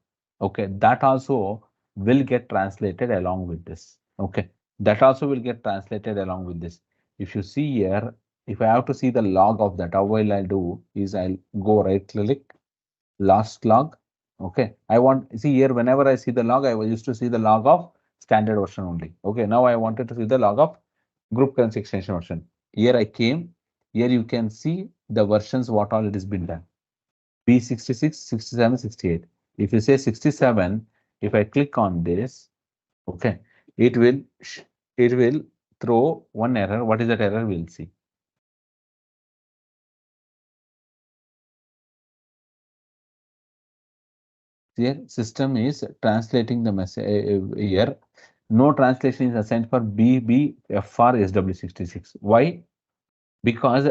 Okay, that also will get translated along with this. Okay, that also will get translated along with this. If you see here, if I have to see the log of that, how will I do is I'll go right click, last log. Okay, I want see here whenever I see the log, I used to see the log of standard version only. Okay, now I wanted to see the log of group currency extension version. Here I came. Here you can see the versions what all it has been done. B66, 67, 68. If you say 67, if I click on this, okay, it will throw one error. What is that error? We'll see. Here system is translating the message here. No translation is assigned for BBFR SW66. Why? Because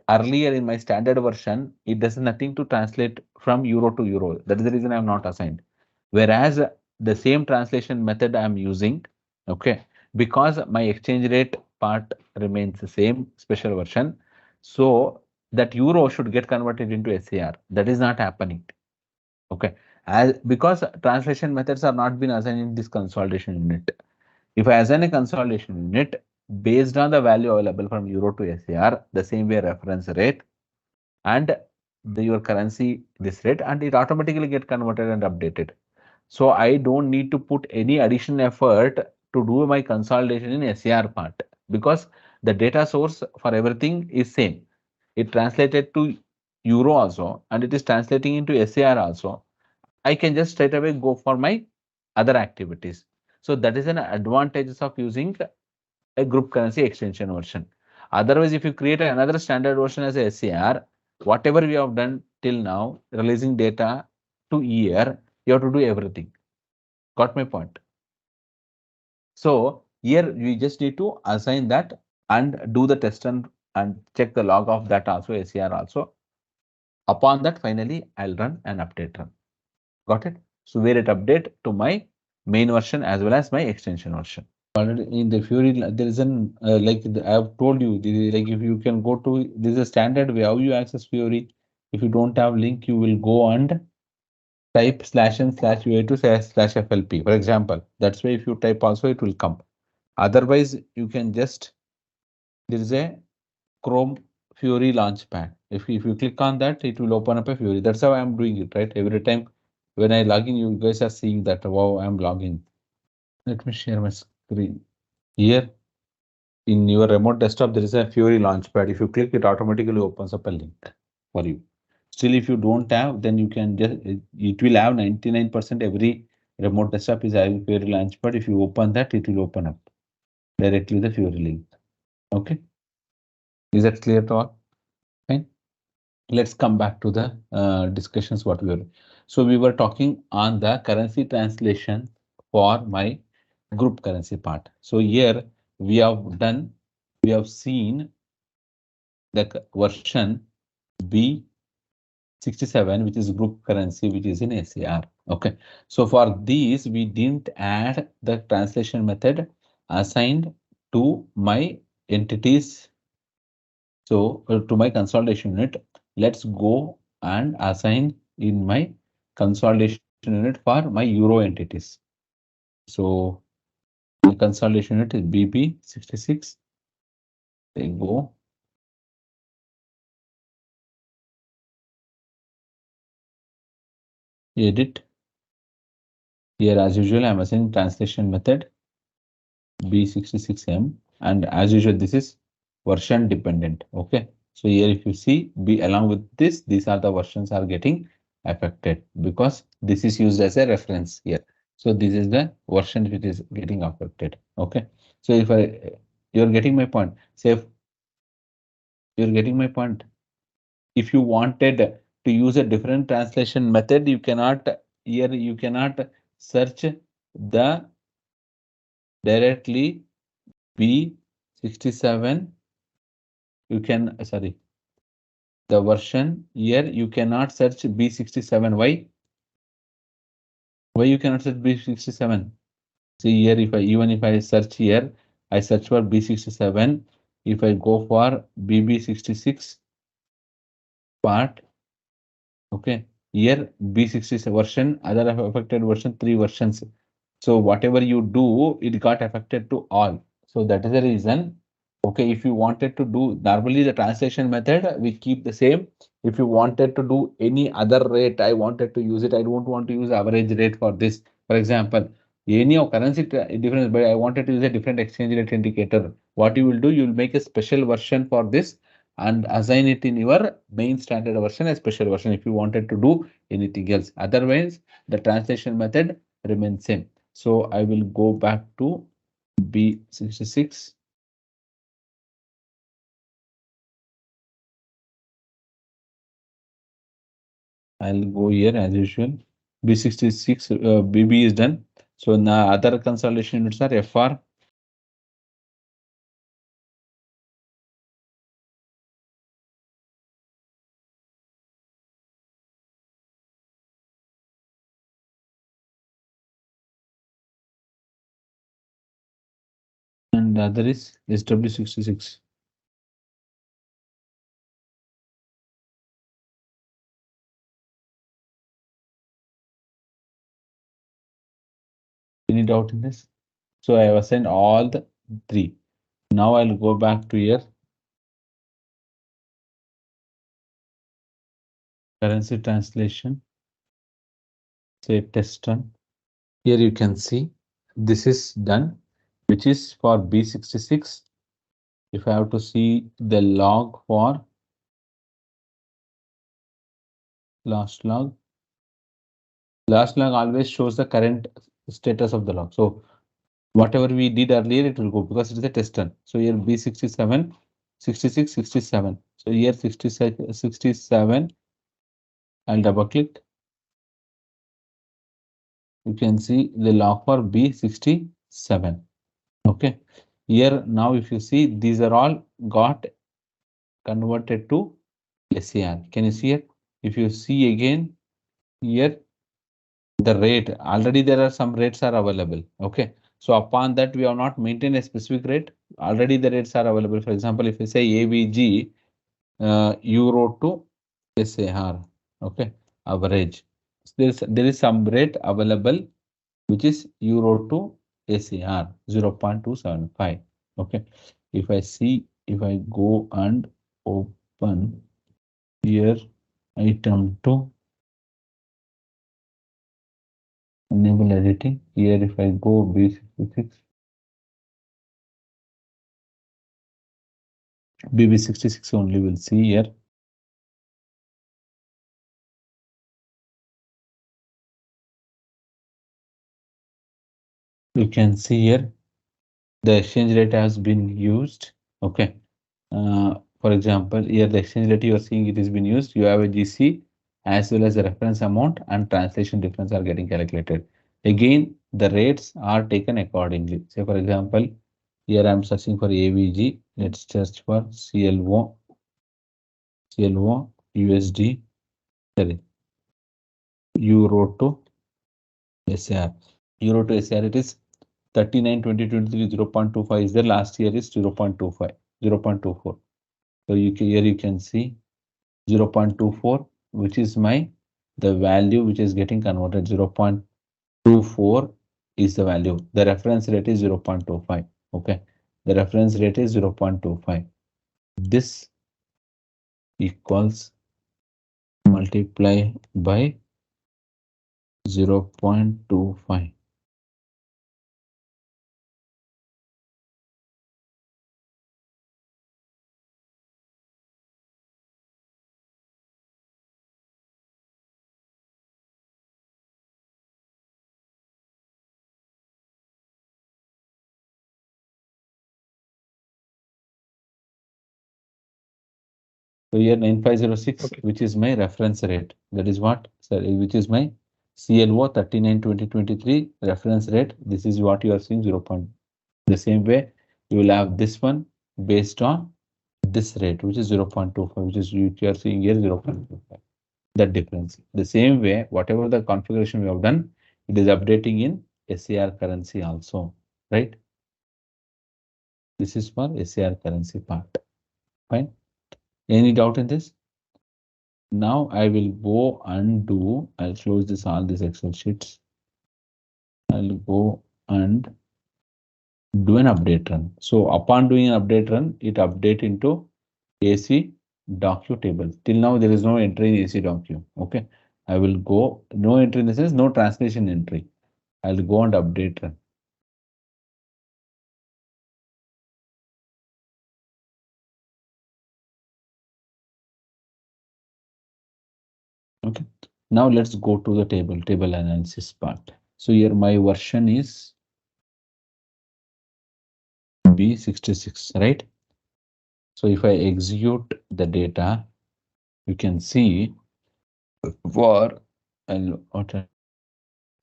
earlier in my standard version, it does nothing to translate from euro to euro. That is the reason I am not assigned. Whereas the same translation method I am using, okay, because my exchange rate part remains the same special version. So that euro should get converted into SAR. That is not happening. Okay, as because translation methods are not been assigned in this consolidation unit. If I assign a consolidation unit based on the value available from euro to SAR, the same way reference rate and your currency this rate, and it automatically get converted and updated. So I don't need to put any additional effort to do my consolidation in SAR part because the data source for everything is same. It translated to euro also and it is translating into SAR also. I can just straight away go for my other activities. So that is an advantages of using a group currency extension version. Otherwise, if you create another standard version as a SAR, whatever we have done till now, releasing data to year, you have to do everything. Got my point? So here we just need to assign that and do the test and check the log of that also, SAR also. Upon that, finally, I'll run an update run. Got it? So where it update to my main version as well as my extension version. Already in the Fury, there is an like I have told you, like if you can go to this is a standard way how you access Fury. If you don't have link, you will go and type /n/UA2/FLP. For example, that's why if you type also it will come. Otherwise, you can just there is a Chrome Fury Launchpad. If you click on that, it will open up a Fury. That's how I'm doing it, right? Every time when I log in, you guys are seeing that wow, I'm logging. Let me share my screen. Here in your remote desktop, there is a Fury Launchpad. If you click, it automatically opens up a link for you. Still, if you don't have, then you can just it will have 99% every remote desktop is having Fury Launchpad. If you open that, it will open up directly the Fury link. Okay, is that clear to all? Fine. Let's come back to the discussions what we were. So we were talking on the currency translation for my group currency part. So here we have seen the version B67, which is group currency, which is in SAR. Okay, so for these we didn't add the translation method assigned to my entities. So to my consolidation unit, let's go and assign in my consolidation unit for my euro entities. So the consolidation unit is BP66. They go. Edit. Here as usual, I'm assigning translation method B66M, and as usual, this is version dependent. Okay. So here if you see B along with this, these are the versions are getting affected because this is used as a reference here. So this is the version which is getting affected. Okay. So if you're getting my point, say if you're getting my point. If you wanted to use a different translation method, you cannot here you cannot search the directly B67. You can sorry the version here you cannot search B67. Why you cannot search B67? See here if I even if I search here, I search for B67. If I go for BB66, part. Okay, here B60 version, other affected version, 3 versions. So whatever you do, it got affected to all. So that is the reason. Okay, if you wanted to do normally the translation method, we keep the same. If you wanted to do any other rate, I wanted to use it. I don't want to use average rate for this. For example, any of currency difference, but I wanted to use a different exchange rate indicator. What you will do, you will make a special version for this and assign it in your main standard version, a special version if you wanted to do anything else. Otherwise, the translation method remains same. So I will go back to B66. I'll go here as usual. B66, BB is done. So now other consolidation units are FR. And the other is SW66. Any doubt in this? So I have assigned all the three. Now I'll go back to here. Currency translation. Say test run. Here you can see this is done, which is for B66. If I have to see the log for last log always shows the current status of the log. So whatever we did earlier, it will go because it is a test run. So here B67, 66, 67. So here 67, I'll double click. You can see the log for B67. Okay. Here now if you see these are all got converted to SAR. Can you see it? If you see again here the rate, already there are some rates are available. Okay. So upon that we have not maintained a specific rate. Already the rates are available. For example, if you say AVG euro to SAR, okay, average. There is some rate available which is euro to SAR 0.275. Okay. If I see, if I go and open here item 2, enable editing. Here if I go B66, BB66 only will see here. You can see here the exchange rate has been used. Okay. For example, here the exchange rate you are seeing it has been used. You have a GC as well as the reference amount and translation difference are getting calculated. Again, the rates are taken accordingly. Say for example, here I am searching for AVG. Let's search for CLO USD, sorry, Euro to SAR. Euro to SAR it is 39 2023 0.25 is there. Last year is 0.25, 0.24. So here you can see 0.24, which is the value which is getting converted. 0.24 is the value. The reference rate is 0.25. Okay, the reference rate is 0.25. This equals multiply by 0.25. So here 9506, okay, which is my reference rate. That is what, sorry, which is my CLO 39 2023 reference rate. This is what you are seeing 0. The same way you will have this one based on this rate, which is 0.25, which is you are seeing here 0.25. That difference. The same way, whatever the configuration we have done, it is updating in SAR currency also, right? This is for SAR currency part. Fine. Any doubt in this? Now I will go and do, I'll close this, all these Excel sheets. I'll go and do an update run. So upon doing an update run, it update into AC docu table. Till now, there is no entry in AC docu. Okay. I will go, no entry in the sense, no translation entry. I'll go and update run. Okay. Now let's go to the table analysis part. So here my version is B66, right? So if I execute the data, you can see for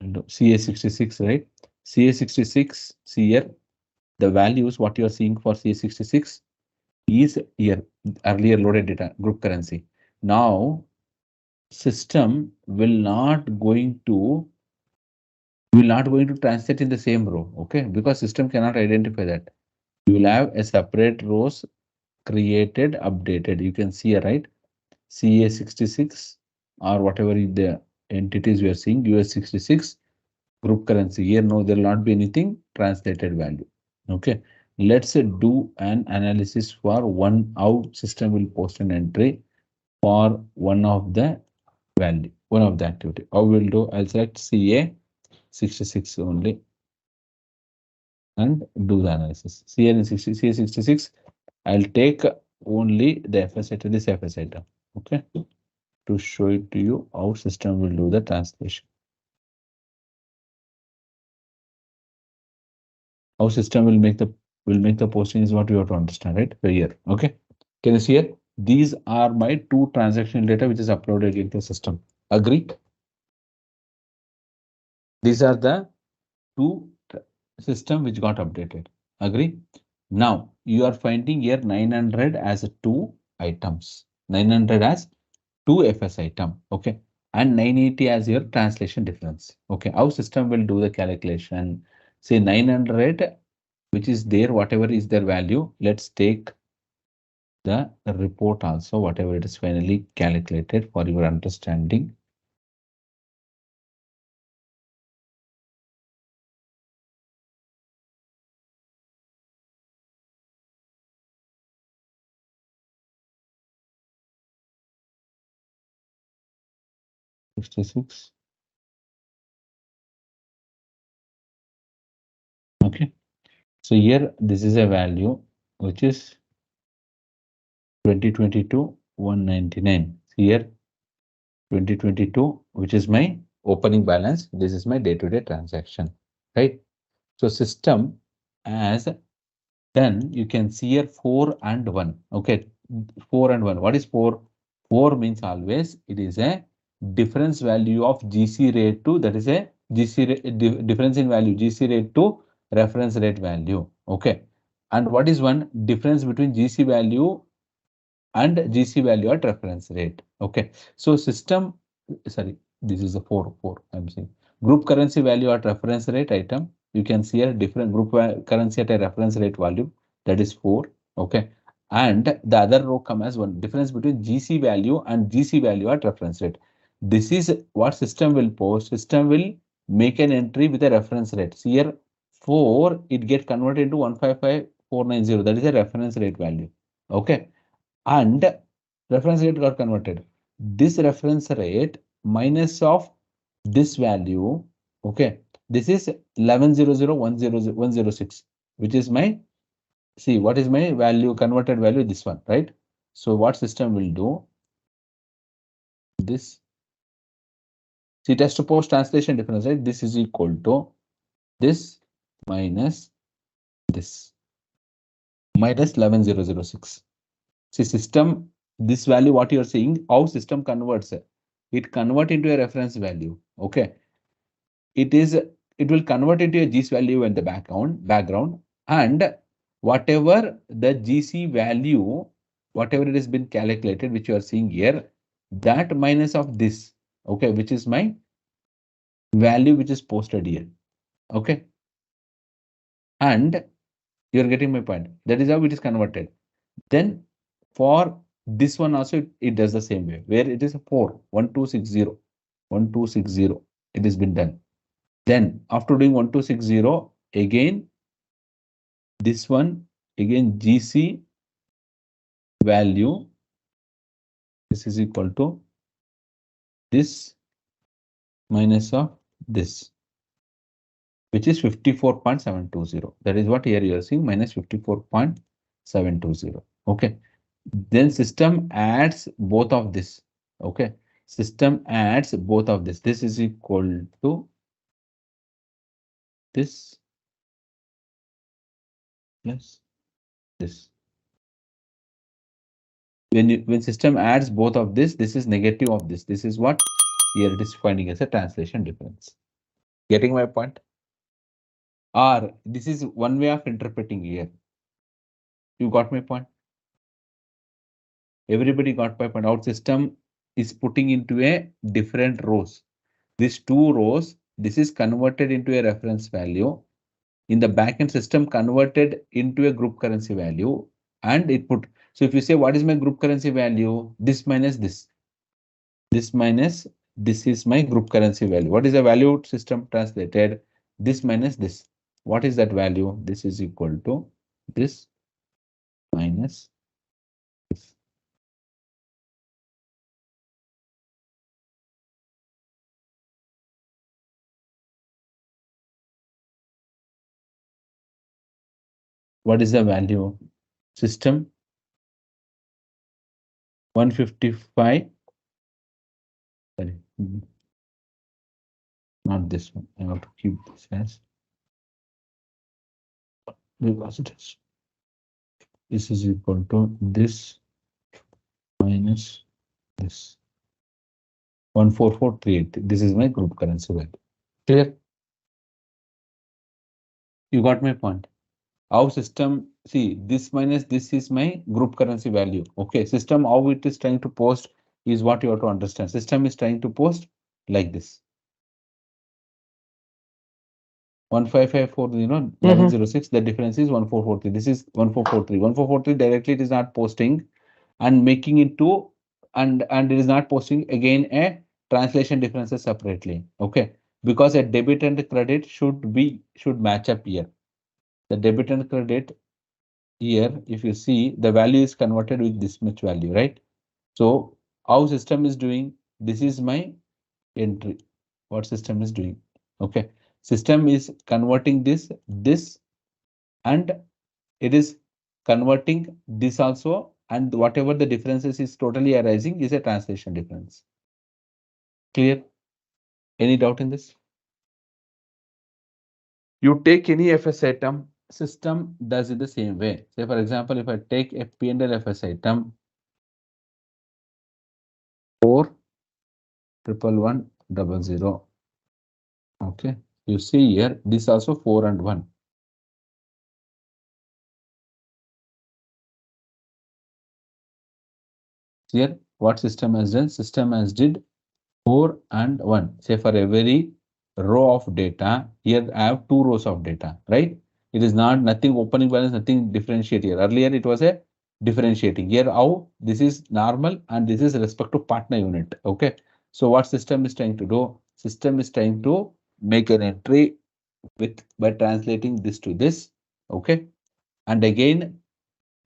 CA66, right? CA66, see here, the values, what you are seeing for CA66 is here, earlier loaded data, group currency. Now, system will not going to translate in the same row, okay? Because system cannot identify that. You will have a separate rows created, updated. You can see here, right? CA66 or whatever is the entities we are seeing, US66 group currency. Here, no, there will not be anything translated value. Okay, let's do an analysis for one, how system will post an entry for one of the value, one of the activity. How we'll do? I'll select CA66 only and do the analysis. CA66, I'll take only the FS item, this FS item. Okay, to show it to you how system will do the translation. How system will make the posting is what you have to understand, right? So here, okay. Can you see here? These are my two transactional data which is uploaded into the system. Agree? These are the two system which got updated. Agree? Now you are finding here 900 as two items. 900 as two FS item. Okay. And 980 as your translation difference. Okay. How system will do the calculation? Say 900, which is there, whatever is their value. Let's take the report also, whatever it is finally calculated for your understanding. $66. Okay. So here, this is a value which is 2022 199. Here 2022, which is my opening balance. This is my day-to-day transaction, right? So system as then you can see here 4 and 1. Okay, 4 and 1. What is 4? 4 means always it is a difference value of GC rate to, that is a GC rate, difference in value GC rate to reference rate value. Okay, and what is 1? Difference between GC value and GC value at reference rate. Okay, so system, sorry, this is a 4. I'm saying group currency value at reference rate item. You can see a different group currency at a reference rate value, that is 4. Okay, and the other row come as 1, difference between GC value and GC value at reference rate. This is what system will post. System will make an entry with a reference rate. See here 4, it get converted into 155490. That is a reference rate value. Okay, and reference rate got converted. This reference rate minus of this value, okay, this is 11,001,006, which is my, see, what is my value, converted value, this one, right? So what system will do, this, see, test to post translation difference, right? This is equal to this minus this minus 11,006. See, system, this value, what you're seeing, how system converts it convert into a reference value. Okay, it will convert into a GC value in the background, and whatever the GC value, whatever it has been calculated, which you are seeing here, that minus of this, okay, which is my value which is posted here. Okay, and you're getting my point. That is how it is converted. Then for This one also it does the same way, where it is a 4, 1260, 1260. It has been done. Then after doing 1260, again this one, again GC value, this is equal to this minus of this, which is 54.720. That is what here you are seeing, minus 54.720. Okay. Then system adds both of this. Okay. System adds both of this. This is equal to this plus this. When system adds both of this is negative of this. This is what here it is finding as a translation difference. Getting my point? Or this is one way of interpreting here. You got my point? Everybody got my point. Our system is putting into a different rows. These two rows, this is converted into a reference value. In the backend system converted into a group currency value, and it put. So if you say what is my group currency value, this minus this minus this is my group currency value. What is the value system translated? This minus this. What is that value? This is equal to this minus this. What is the value? System 155. Sorry, not this one. I have to keep this as, because it is. This is equal to this minus this 14438. This is my group currency value. Clear? You got my point. Our system, see, this minus this is my group currency value. Okay, system, how it is trying to post is what you have to understand. System is trying to post like this. 15540, 1106. The difference is 1443. This is 1443. 1443 directly it is not posting and making it to, and it is not posting again a translation differences separately. Okay, because a debit and credit should match up here. The debit and credit here, if you see, the value is converted with this much value, right? So how system is doing, this is my entry, what system is doing. Okay, system is converting this and it is converting this also, and whatever the differences is totally arising is a translation difference. Clear? Any doubt in this? You take any FS item, system does it the same way. Say for example, if I take a P&L FS item 41100, okay, you see here this also 4 and 1. Here what system has done? System has did 4 and 1. Say for every row of data, here I have 2 rows of data, right? It is not nothing opening balance, nothing differentiate here. Earlier it was a differentiating. Here how this is normal and this is respect to partner unit. Okay. So what system is trying to do? System is trying to make an entry with by translating this to this. Okay. And again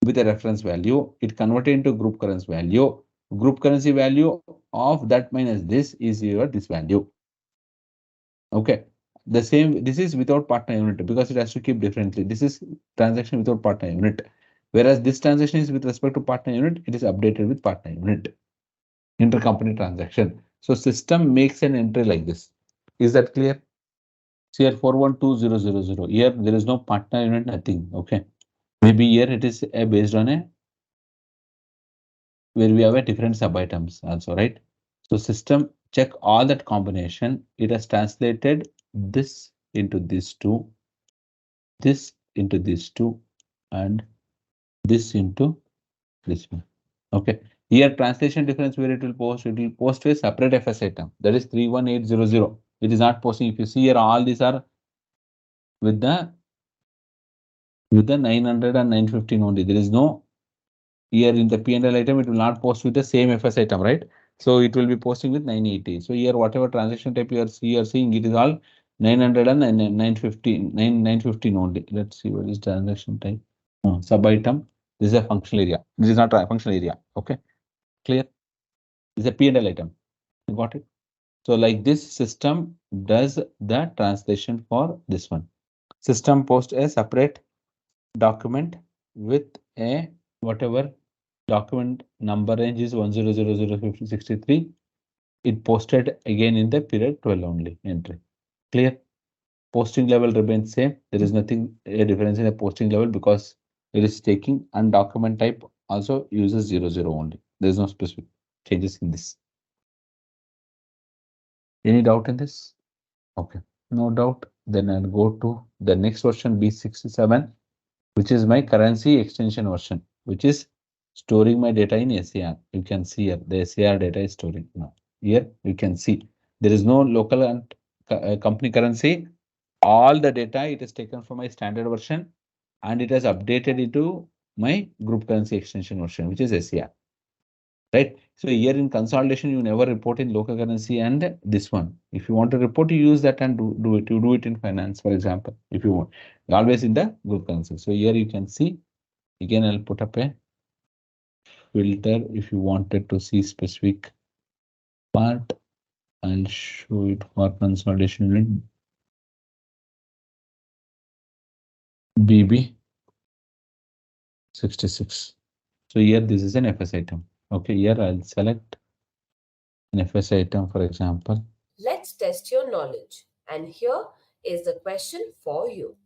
with a reference value, it converted into group currency value. Group currency value of that minus this is your this value. Okay, the same, this is without partner unit because it has to keep differently. This is transaction without partner unit, whereas this transaction is with respect to partner unit, it is updated with partner unit, intercompany transaction. So system makes an entry like this. Is that clear? See here 412000. Here there is no partner unit, nothing. Okay, maybe here it is based on a where we have a different sub items also, right? So system check all that combination. It has translated this into these two, this into these two, and this into this one. Okay. Here translation difference where it will post to a separate FS item. That is 31800. It is not posting. If you see here, all these are with the 900 and 915 only. There is no Here in the P&L item, it will not post with the same FS item, right? So it will be posting with 980. So here, whatever transaction type you are seeing, it is all 900 and 915, 915 only. Let's see what is transaction type. Sub item. This is a functional area. This is not a functional area. Okay, clear? This is a P&L item. You got it? So like this system does the translation for this one. System post a separate document with a whatever document number range is 10005063. It posted again in the period 12 only entry. Clear? Posting level remains same. There is nothing a difference in the posting level because it is taking, and document type also uses 00 only. There is no specific changes in this. Any doubt in this? Okay, no doubt. Then I'll go to the next version B67, which is my currency extension version, which is storing my data in SAR. You can see here the SAR data is storing now. Here you can see there is no local and company currency. All the data it is taken from my standard version and it has updated into my group currency extension version, which is SAR. Right. So here in consolidation, you never report in local currency and this one. If you want to report, you use that and do it. You do it in finance, for example, if you want. Always in the group currency. So here you can see, again, I'll put up a filter if you wanted to see specific part. I'll show it for consolidation in BB 66. So here this is an FS item. Okay, here I'll select an FS item, for example. Let's test your knowledge. And here is the question for you.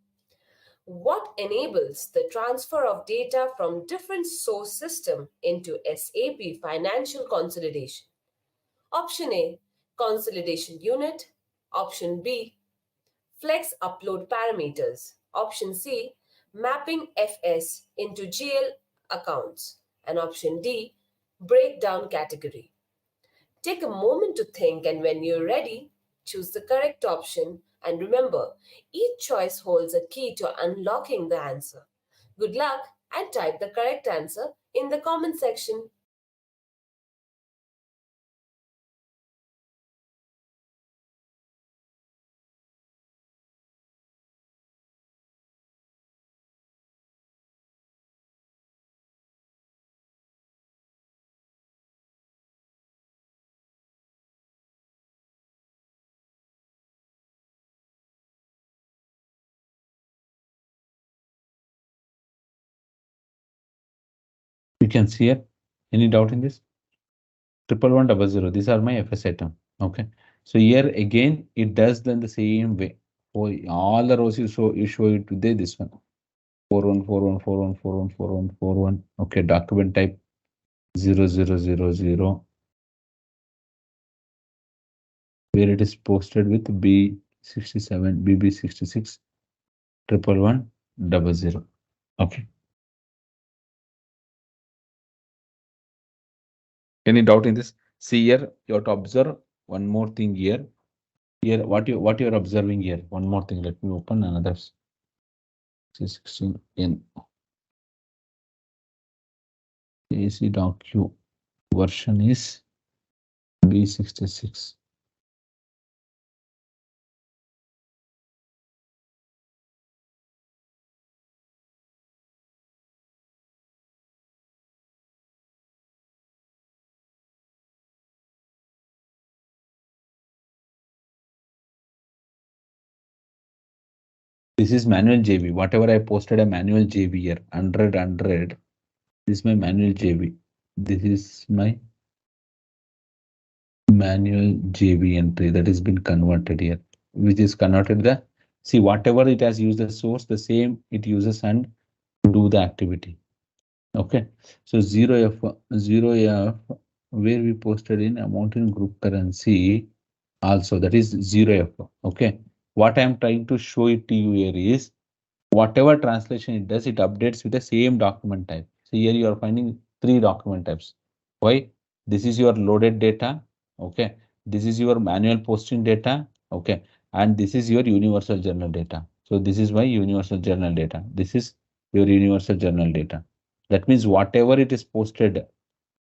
What enables the transfer of data from different source system into SAP Financial Consolidation? Option A, Consolidation Unit. Option B, Flex Upload Parameters. Option C, Mapping FS into GL accounts. And option D, Breakdown Category. Take a moment to think, and when you're ready, choose the correct option. And remember, each choice holds a key to unlocking the answer. Good luck and type the correct answer in the comment section. You can see here. Any doubt in this? 11100. These are my FS item. Okay. So here again, it does then the same way. For all the rows you show it today, this one. 414141414141. Okay, document type 0000, where it is posted with B67, BB66, 11100. Okay. Any doubt in this? See here, you have to observe one more thing here. Here, what you are observing here. One more thing. Let me open another C16N. AC docu version is B66. This is manual JV. Whatever I posted a manual JV here, 100. This is my manual JV. This is my manual JV entry that has been converted here, which is converted the, see, whatever it has used the source, the same it uses and do the activity. Okay, so 0F, where we posted in amount in group currency also, that is 0F. Okay, what I am trying to show it to you here is whatever translation it does, it updates with the same document type. So here you are finding 3 document types. Why? This is your loaded data. Okay, this is your manual posting data. Okay, and this is your universal journal data. So this is my universal journal data. This is your universal journal data. That means whatever it is posted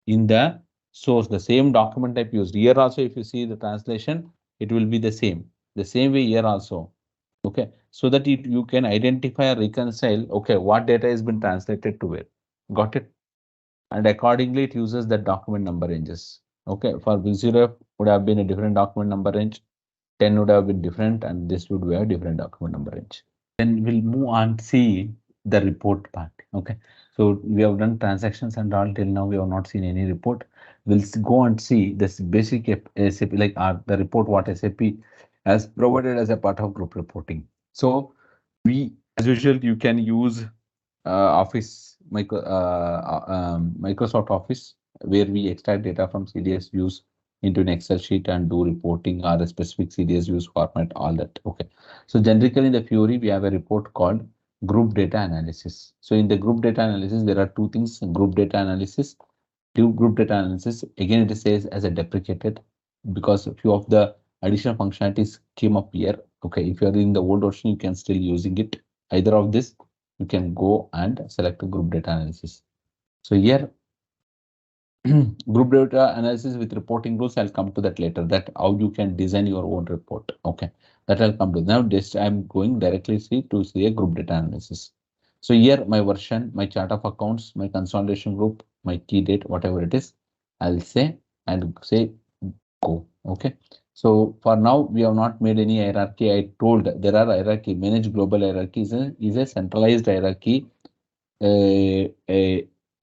in the source, the same document type used. Here also, if you see the translation, it will be the same. The same way here also. Okay, so that you can identify or reconcile, okay, what data has been translated to where. Got it? And accordingly, it uses the document number ranges. Okay, for V0F would have been a different document number range, 10 would have been different, and this would be a different document number range. Then we'll move on to see the report part. Okay, so we have done transactions and all. Till now we have not seen any report. We'll go and see this basic SAP, like the report what SAP has provided as a part of group reporting. So we, as usual, you can use Microsoft Office, where we extract data from CDS views into an Excel sheet and do reporting or a specific CDS views format, all that. Okay. So generically in the Fury, we have a report called group data analysis. So in the group data analysis, there are two things: group data analysis, group data analysis. Again, it says as a deprecated because a few of the additional functionalities came up here. Okay, if you are in the old version, you can still using it. Either of this, you can go and select a group data analysis. So here, group data analysis with reporting rules, I'll come to that later, that how you can design your own report. Okay, that I'll come to. Now this I'm going directly to see a group data analysis. So here my version, my chart of accounts, my consolidation group, my key date, whatever it is, I'll say and say go. Okay, so for now we have not made any hierarchy. I told there are hierarchy. Manage global hierarchy is a centralized hierarchy, a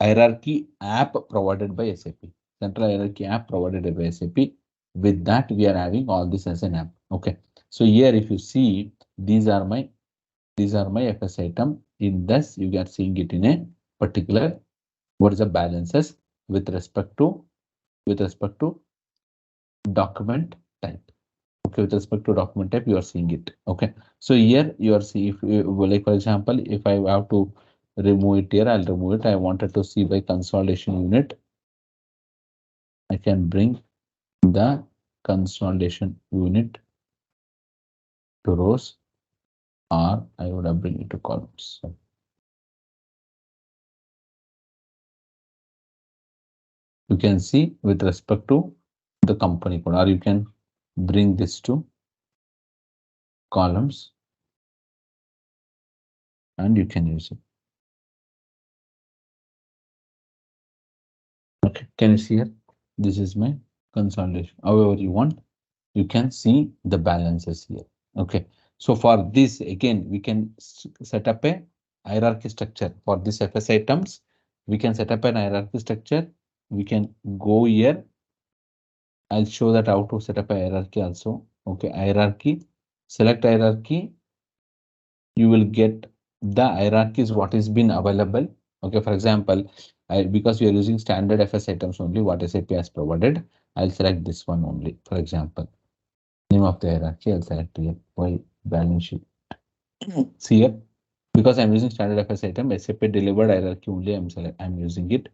hierarchy app provided by SAP. Central hierarchy app provided by SAP. With that, we are having all this as an app. Okay. So here, if you see, these are my FS item. In this, you are seeing it in a particular, what is the balances with respect to document type. Okay, with respect to document type, you are seeing it. Okay, so here you are seeing, if you, like for example, if I have to remove it here, I'll remove it. I wanted to see by consolidation unit. I can bring the consolidation unit to rows, or I would have bring it to columns. You can see with respect to the company code, or you can bring this to columns and you can use it. Okay, can you see here? This is my consolidation. However you want, you can see the balances here. Okay, so for this, again, we can set up a hierarchy structure for this FS items. We can set up an hierarchy structure. We can go here. I'll show that how to set up a hierarchy also. Okay, hierarchy, select hierarchy. You will get the hierarchies what is been available. Okay, for example, because we are using standard FS items only, what SAP has provided, I'll select this one only. For example, name of the hierarchy, I'll select here by balance sheet. See here, because I'm using standard FS item, SAP delivered hierarchy only, I'm using it.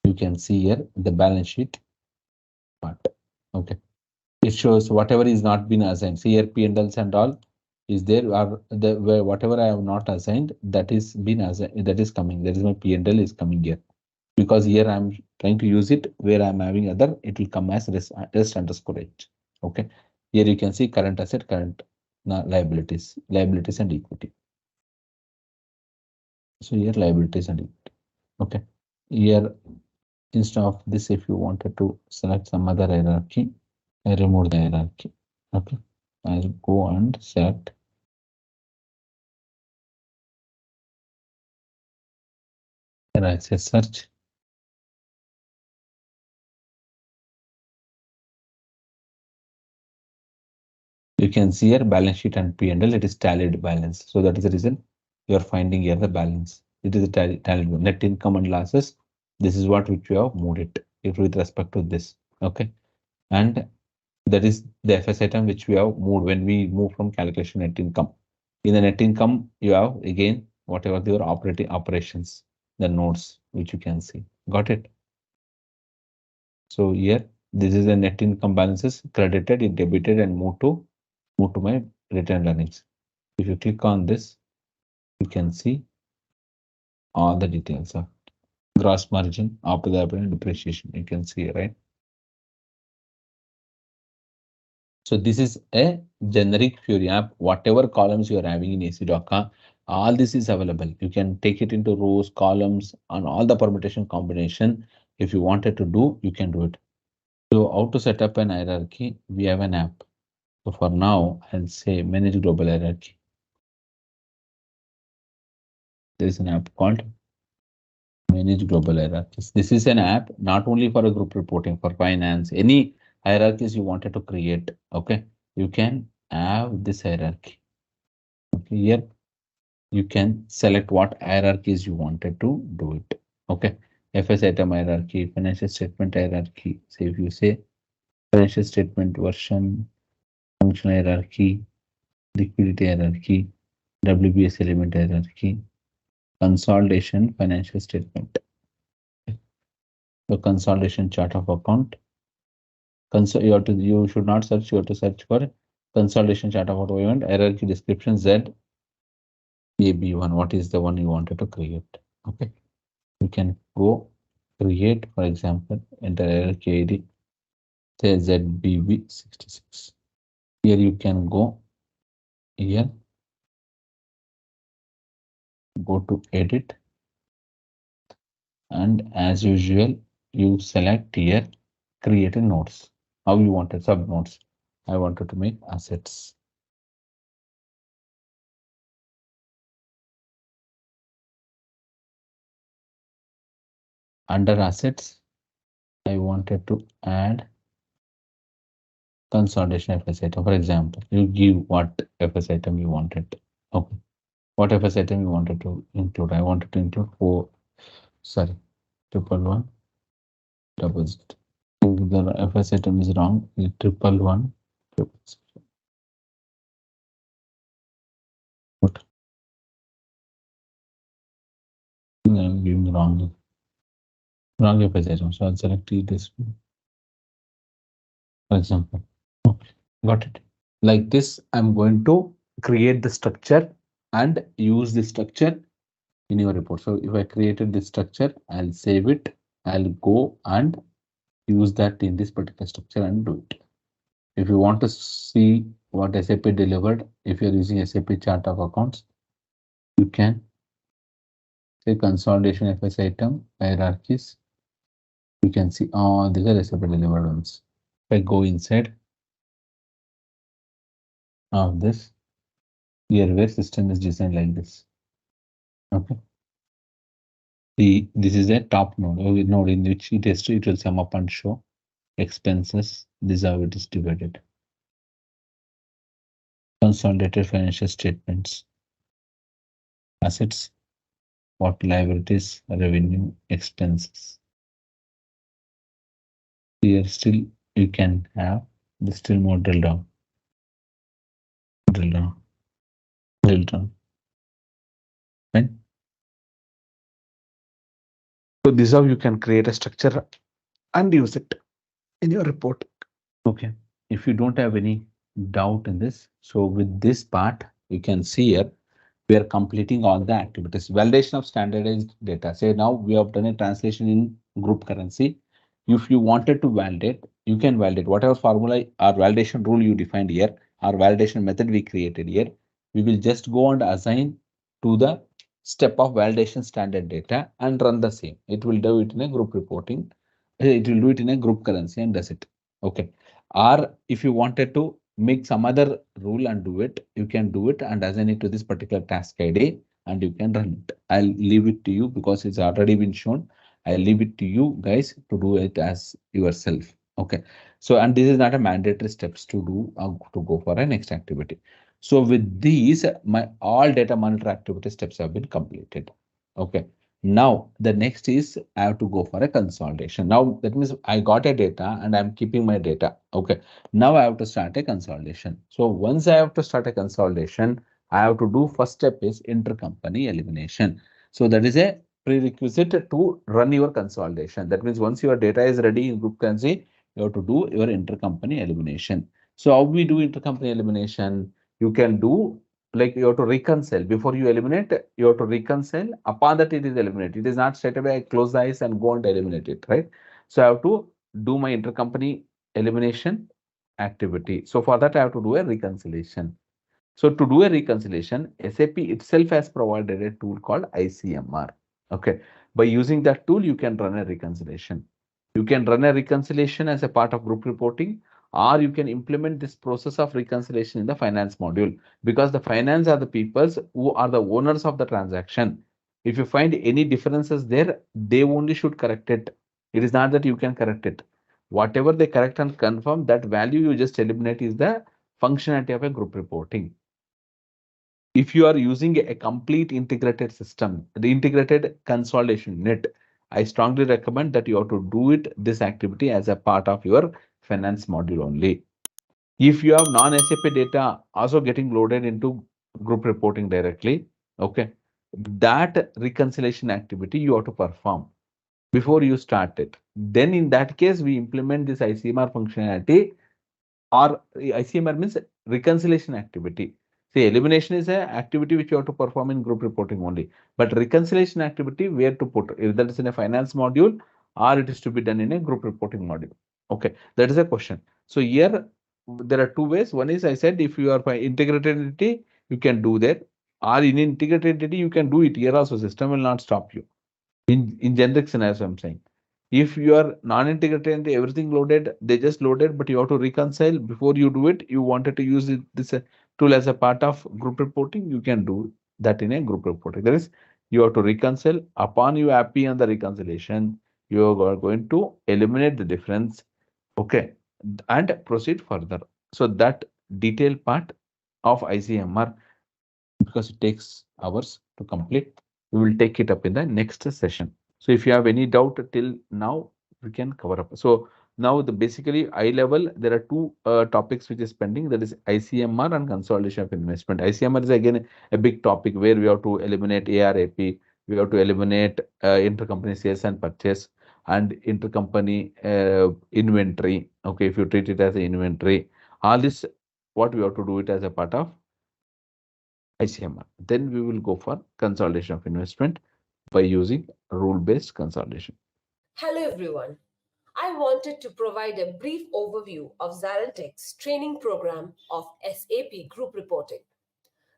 You can see here the balance sheet part. Okay, it shows whatever is not been assigned. See here, P&Ls and all is there, or where whatever I have not assigned, that is been assigned, that is coming. That is my P&L is coming here, because here I'm trying to use it where I'm having other, it will come as rest underscore H. Okay, here you can see current asset, current liabilities and equity. So here liabilities and equity. Okay, here instead of this, if you wanted to select some other hierarchy, I remove the hierarchy. Okay, I'll go and select and I say search. You can see here balance sheet and P&L, it is tallied balance. So that is the reason you are finding here the balance. It is a tallied net income and losses. This is what which we have moved it if with respect to this. Okay, and that is the FS item which we have moved when we move from calculation net income. In the net income, you have again whatever your operating operations, the nodes which you can see. Got it? So here this is the net income balances credited, it debited and move to my retained earnings. If you click on this, you can see all the details of. gross margin after the depreciation. You can see, right? So this is a generic Fury app. Whatever columns you are having in AC Docker, all this is available. You can take it into rows, columns, and all the permutation combination. If you wanted to do, you can do it. So how to set up an hierarchy? We have an app. So for now, I'll say manage global hierarchy. There is an app called manage global hierarchies. This is an app not only for a group reporting, for finance, any hierarchies you wanted to create. Okay, you can have this hierarchy. Okay, here you can select what hierarchies you wanted to do it. Okay, FS item hierarchy, financial statement hierarchy. So if you say financial statement version, function hierarchy, liquidity hierarchy, WBS element hierarchy, consolidation financial statement. The consolidation chart of account. You should not search, you have to search for consolidation chart of account event, hierarchy description Z AB1. What is the one you wanted to create? Okay. You can go create, for example, enter hierarchy ID, say ZBB66. Here you can go here, go to edit, and as usual, you select here create a nodes. How you wanted sub nodes. I wanted to make assets. Under assets, I wanted to add consolidation FS item. For example, you give what FS item you wanted. Okay. What FS item you wanted to include? I wanted to include triple one double Z. The FS item is wrong. Triple one triple Z. What? I'm giving wrong FS item. So I'll select this, for example. Okay, got it. Like this, I'm going to create the structure and use the structure in your report. So if I created this structure, I'll save it. I'll go and use that in this particular structure and do it. If you want to see what SAP delivered, if you're using SAP chart of accounts, you can say consolidation FS item hierarchies. You can see all these are SAP delivered ones. If I go inside of this, here where system is designed like this. Okay. This is a top node, node in which it will sum up and show expenses. This is how it is divided. Consolidated financial statements, assets, what liabilities, revenue, expenses. Here still you can have the still more drill down, drill down, drill down. Right? So this is how you can create a structure and use it in your report. Okay. If you don't have any doubt in this, so with this part, you can see here we are completing all the activities. Validation of standardized data. Say now we have done a translation in group currency. If you wanted to validate, you can validate whatever formula or validation rule you defined here, or validation method we created here. We will just go and assign to the step of validation standard data and run the same. It will do it in a group reporting. It will do it in a group currency and does it. Okay. Or if you wanted to make some other rule and do it, you can do it and assign it to this particular task ID and you can run it. I'll leave it to you because it's already been shown. I'll leave it to you guys to do it as yourself. Okay. So, and this is not a mandatory steps to do to go for a next activity. So with these, my all data monitor activity steps have been completed. Okay. Now the next is I have to go for a consolidation. Now that means I got a data and I'm keeping my data. Okay. Now I have to start a consolidation. So once I have to start a consolidation, I have to do first step is intercompany elimination. So that is a prerequisite to run your consolidation. That means once your data is ready in group currency, you have to do your intercompany elimination. So how we do intercompany elimination? You can do like you have to reconcile before you eliminate. You have to reconcile. Upon that, it is eliminated. It is not straight away I close the eyes and go and eliminate it, right? So I have to do my intercompany elimination activity. So for that, I have to do a reconciliation. So to do a reconciliation, SAP itself has provided a tool called ICMR. Okay. By using that tool, you can run a reconciliation. You can run a reconciliation as a part of group reporting, or you can implement this process of reconciliation in the finance module, because the finance are the peoples who are the owners of the transaction. If you find any differences there, they only should correct it. It is not that you can correct it. Whatever they correct and confirm, that value you just eliminate is the functionality of a group reporting. If you are using a complete integrated system, the integrated consolidation net, I strongly recommend that you have to do it this activity as a part of your finance module only. If you have non-SAP data also getting loaded into group reporting directly, okay, that reconciliation activity you have to perform before you start it. Then in that case, we implement this ICMR functionality, or ICMR means reconciliation activity. See, elimination is an activity which you have to perform in group reporting only. But reconciliation activity, where to put, if that is in a finance module or it is to be done in a group reporting module. Okay, that is a question. So here there are two ways. One is I said if you are by integrated entity, you can do that. Or in integrated entity, you can do it here also. System will not stop you. In generic scenarios, I'm saying. If you are non-integrated and everything loaded, they just loaded, but you have to reconcile before you do it. You wanted to use it, this tool as a part of group reporting, you can do that in a group reporting. That is, you have to reconcile. Upon you happy on the reconciliation, you are going to eliminate the difference, okay, and proceed further. So that detailed part of ICMR, because it takes hours to complete, we will take it up in the next session. So if you have any doubt till now, we can cover up. So now the basically eye level, there are two topics which is pending. That is ICMR and consolidation of investment. ICMR is again a big topic where we have to eliminate ARAP, we have to eliminate intercompany sales and purchase, and intercompany inventory. Okay, if you treat it as an inventory, all this, what we have to do it as a part of ICMR. Then we will go for consolidation of investment by using rule-based consolidation. Hello everyone. I wanted to provide a brief overview of ZaranTech's training program of SAP Group Reporting.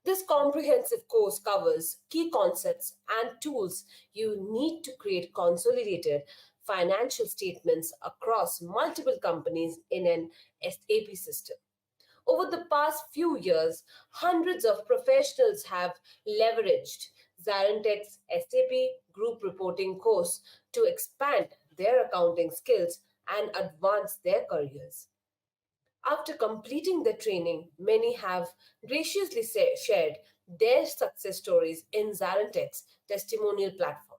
This comprehensive course covers key concepts and tools you need to create consolidated financial statements across multiple companies in an SAP system. Over the past few years, hundreds of professionals have leveraged ZaranTech's SAP Group Reporting course to expand their accounting skills and advance their careers. After completing the training, many have graciously shared their success stories in ZaranTech's testimonial platform.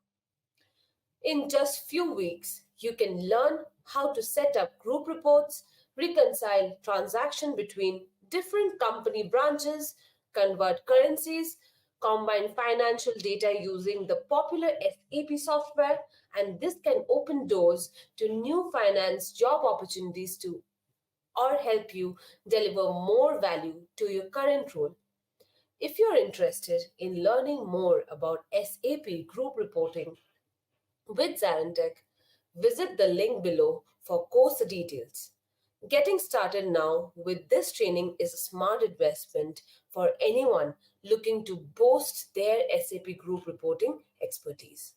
In just few weeks, you can learn how to set up group reports, reconcile transaction between different company branches, convert currencies, combine financial data using the popular SAP software, and this can open doors to new finance job opportunities to or help you deliver more value to your current role. If you're interested in learning more about SAP group reporting with ZaranTech, visit the link below for course details. Getting started now with this training is a smart investment for anyone looking to boost their SAP group reporting expertise.